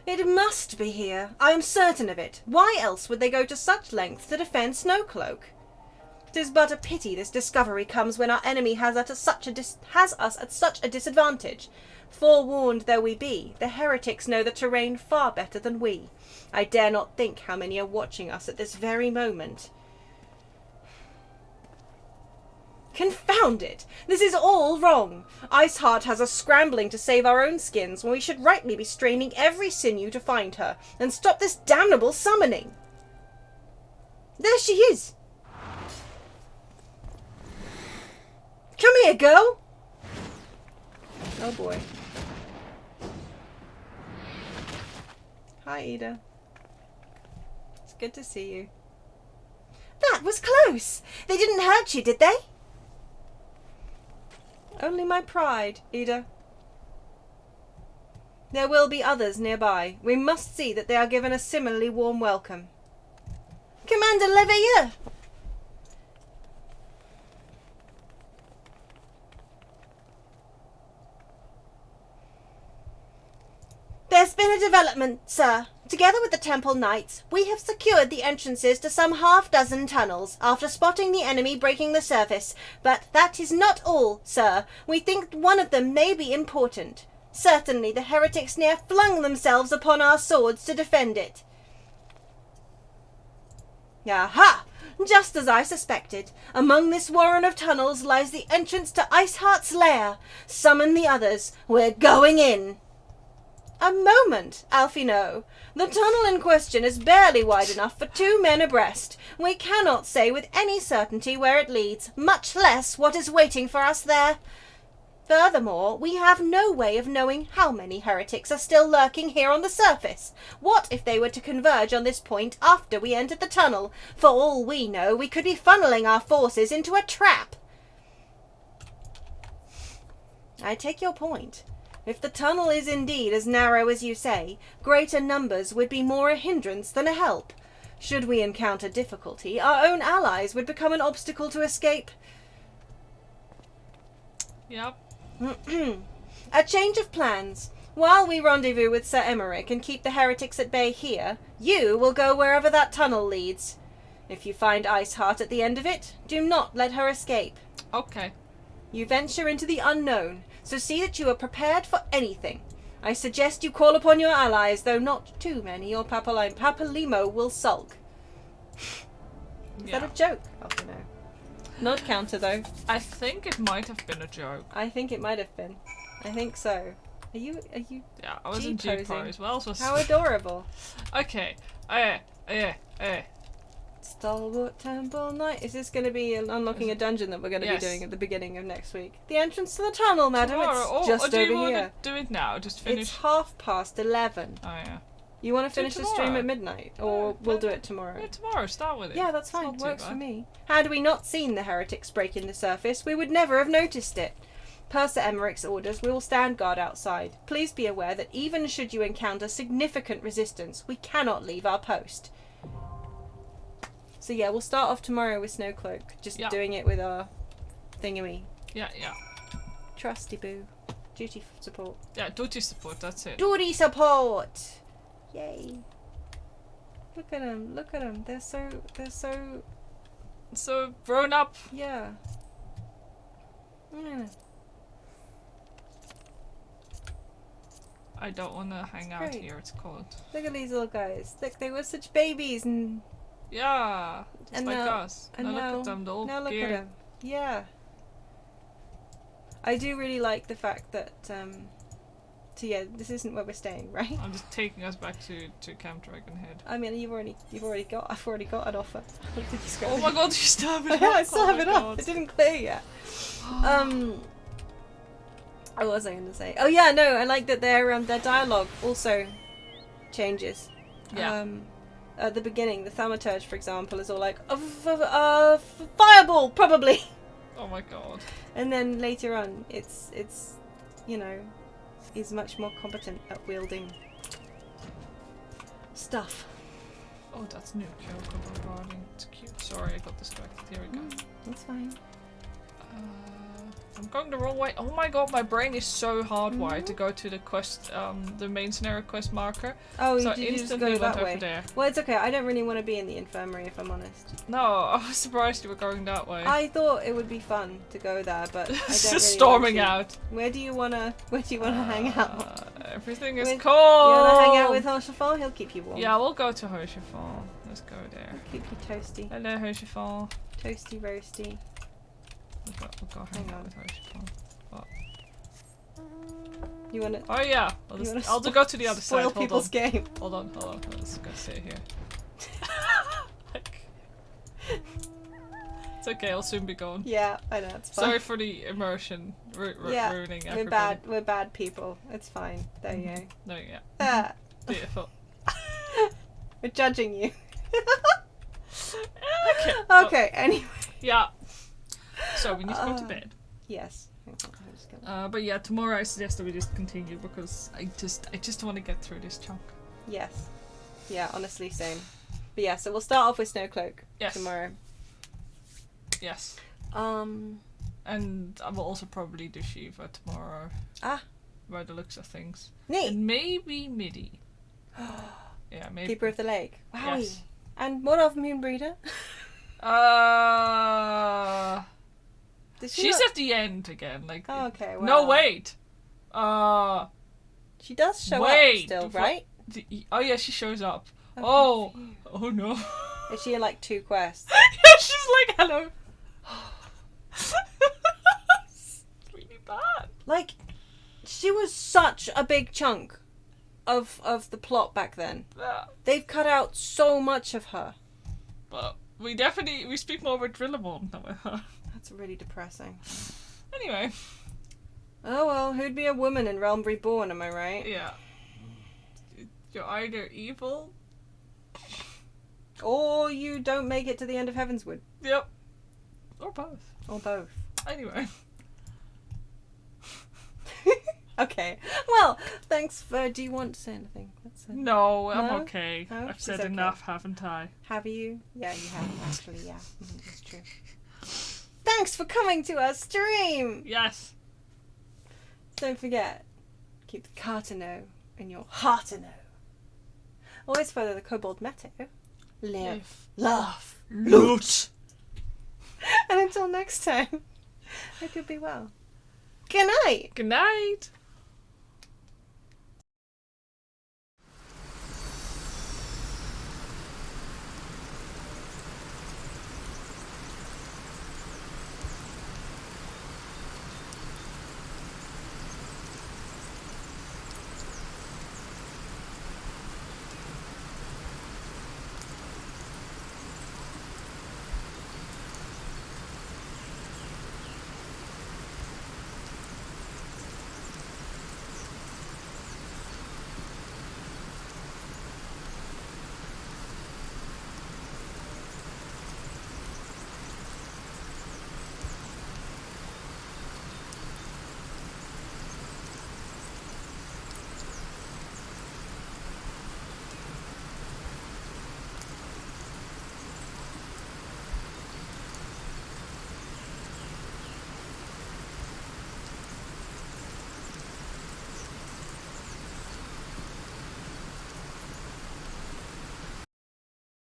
Speaker 2: It must be here. I am certain of it. Why else would they go to such lengths to defend Snowcloak? 'Tis but a pity this discovery comes when our enemy has us at such a disadvantage. Forewarned though we be, the heretics know the terrain far better than we. I dare not think how many are watching us at this very moment. Confound it! This is all wrong. Iceheart has us scrambling to save our own skins when we should rightly be straining every sinew to find her and stop this damnable summoning. There she is! Come here, girl! Oh boy. Hi, Ida. It's good to see you. That was close! They didn't hurt you, did they? Only my pride, Ida. There will be others nearby. We must see that they are given a similarly warm welcome. Commander Leveilleur! There's been a development, sir. Together with the Temple Knights, we have secured the entrances to some half-dozen tunnels after spotting the enemy breaking the surface. But that is not all, sir. We think one of them may be important. Certainly the heretics near flung themselves upon our swords to defend it. Aha! Just as I suspected. Among this warren of tunnels lies the entrance to Iceheart's lair. Summon the others. We're going in. A moment, Alfino. The tunnel in question is barely wide enough for 2 men abreast. We cannot say with any certainty where it leads, much less what is waiting for us there. Furthermore, we have no way of knowing how many heretics are still lurking here on the surface. What if they were to converge on this point after we entered the tunnel? For all we know, we could be funneling our forces into a trap. I take your point. If the tunnel is indeed as narrow as you say, greater numbers would be more a hindrance than a help. Should we encounter difficulty, our own allies would become an obstacle to escape.
Speaker 1: Yep.
Speaker 2: A change of plans. While we rendezvous with Sir Emmerich and keep the heretics at bay here, you will go wherever that tunnel leads. If you find Iceheart at the end of it, do not let her escape.
Speaker 1: Okay.
Speaker 2: You venture into the unknown, so see that you are prepared for anything. I suggest you call upon your allies, though not too many, or Papalimo will sulk. Is that a joke? Oh, no. Not counter, though.
Speaker 1: I think it might have been a joke.
Speaker 2: I think it might have been. I think so. Are you?
Speaker 1: Yeah, I was in G-pose. Well, was...
Speaker 2: How adorable.
Speaker 1: Okay.
Speaker 2: Stalwart Temple Knight. Is this going to be unlocking a dungeon that we're going to be doing at the beginning of next week? The entrance to the tunnel, madam.
Speaker 1: Tomorrow.
Speaker 2: It's just
Speaker 1: or do
Speaker 2: over
Speaker 1: you want
Speaker 2: here.
Speaker 1: to do it now? Just finish.
Speaker 2: It's 11:30.
Speaker 1: Oh yeah.
Speaker 2: You want to finish the stream at midnight, or we'll do it tomorrow?
Speaker 1: Yeah, tomorrow. Start with it.
Speaker 2: Yeah, that's fine. Works for me. Had we not seen the heretics breaking the surface, we would never have noticed it. Per Sir Emmerich's orders, we will stand guard outside. Please be aware that even should you encounter significant resistance, we cannot leave our post. So yeah, we'll start off tomorrow with Snowcloak, just doing it with our thingy.
Speaker 1: Yeah.
Speaker 2: Trusty boo. Duty support.
Speaker 1: Yeah, duty support, that's it.
Speaker 2: Duty support! Yay. Look at them. They're so
Speaker 1: grown up.
Speaker 2: Yeah.
Speaker 1: I don't want to hang out here, it's cold.
Speaker 2: Look at these little guys. Look, they were such babies and...
Speaker 1: Yeah, just like us.
Speaker 2: And
Speaker 1: now look at them, the old
Speaker 2: now look
Speaker 1: gear.
Speaker 2: at them. Yeah. I do really like the fact that, so yeah, this isn't where we're staying, right?
Speaker 1: I'm just taking us back to Camp Dragonhead.
Speaker 2: I mean, I've already got an offer.
Speaker 1: Oh my god, you still have it up!
Speaker 2: I still have it up. It didn't clear yet. What was I going to say? Oh yeah, no, I like that their dialogue also changes.
Speaker 1: Yeah.
Speaker 2: At the beginning, the thaumaturge, for example, is all like, fireball, probably.
Speaker 1: Oh my god.
Speaker 2: And then later on, it's is much more competent at wielding stuff.
Speaker 1: Oh, that's new. Chocobo Guardian. It's cute. Sorry, I got distracted. Here we go.
Speaker 2: That's fine.
Speaker 1: I'm going the wrong way. Oh my god, my brain is so hardwired to go to the quest, the main scenario quest marker.
Speaker 2: Oh,
Speaker 1: so
Speaker 2: you just
Speaker 1: instantly
Speaker 2: go that
Speaker 1: went
Speaker 2: way.
Speaker 1: over there.
Speaker 2: Well, it's okay. I don't really want to be in the infirmary, if I'm honest.
Speaker 1: No, I was surprised you were going that way.
Speaker 2: I thought it would be fun to go there, but I don't
Speaker 1: It's
Speaker 2: really
Speaker 1: just storming
Speaker 2: want to.
Speaker 1: out.
Speaker 2: Where do you wanna hang out?
Speaker 1: Everything is
Speaker 2: You
Speaker 1: cold.
Speaker 2: wanna hang out with Hoshafal? He'll keep you warm.
Speaker 1: Yeah, we'll go to Hoshafal. Let's go there.
Speaker 2: He'll keep you toasty.
Speaker 1: Hello, Hoshafal.
Speaker 2: Toasty roasty.
Speaker 1: We'll go hang out with Hoshafal.
Speaker 2: You wanna?
Speaker 1: Oh yeah, I'll go to the other side.
Speaker 2: Spoil
Speaker 1: Hold
Speaker 2: people's
Speaker 1: on.
Speaker 2: game.
Speaker 1: Hold on. Let's go sit here. It's okay. I'll soon be gone.
Speaker 2: Yeah, I know. It's fine.
Speaker 1: Sorry for the immersion ruining everybody.
Speaker 2: We're bad people. It's fine. There you go.
Speaker 1: No, yeah.
Speaker 2: Ah.
Speaker 1: Beautiful.
Speaker 2: We're judging you.
Speaker 1: Okay.
Speaker 2: Okay. Anyway.
Speaker 1: Yeah. So we need to go to bed.
Speaker 2: Yes.
Speaker 1: But yeah, tomorrow I suggest that we just continue because I just want to get through this chunk.
Speaker 2: Yes. Yeah. Honestly, same. But yeah. So we'll start off with Snowcloak tomorrow.
Speaker 1: Yes.
Speaker 2: And
Speaker 1: I will also probably do Shiva tomorrow. By the looks of things.
Speaker 2: Neat.
Speaker 1: And maybe Midi. Yeah, maybe.
Speaker 2: Keeper of the Lake. Wowie.
Speaker 1: Yes.
Speaker 2: And what of Moonbreeder?
Speaker 1: She's at the end again. Like.
Speaker 2: Oh, okay. Well.
Speaker 1: No, wait.
Speaker 2: She does show up still, right?
Speaker 1: Oh yeah, she shows up.
Speaker 2: Okay.
Speaker 1: Oh no.
Speaker 2: Is she in like 2 quests?
Speaker 1: Yeah, she's like, hello. It's really bad.
Speaker 2: Like, she was such a big chunk of the plot back then.
Speaker 1: Yeah.
Speaker 2: They've cut out so much of her.
Speaker 1: But we speak more with Drillamon than with her.
Speaker 2: That's really depressing.
Speaker 1: Anyway.
Speaker 2: Oh well, who'd be a woman in Realm Reborn, am I right?
Speaker 1: Yeah. You're either evil...
Speaker 2: or you don't make it to the end of Heavenswood.
Speaker 1: Yep. Or both.
Speaker 2: Or both.
Speaker 1: Anyway.
Speaker 2: Okay. Well, thanks for... Do you want to say anything?
Speaker 1: No, I'm okay.
Speaker 2: No?
Speaker 1: I've said
Speaker 2: okay.
Speaker 1: enough, haven't I?
Speaker 2: Have you? Yeah, you have, actually, yeah. That's true. Thanks for coming to our stream!
Speaker 1: Yes.
Speaker 2: Don't forget, keep the Cartano in your heart-a-no. Always follow the Kobold motto. Live, laugh, loot! And until next time, hope you'll be well. Good night!
Speaker 1: Good night!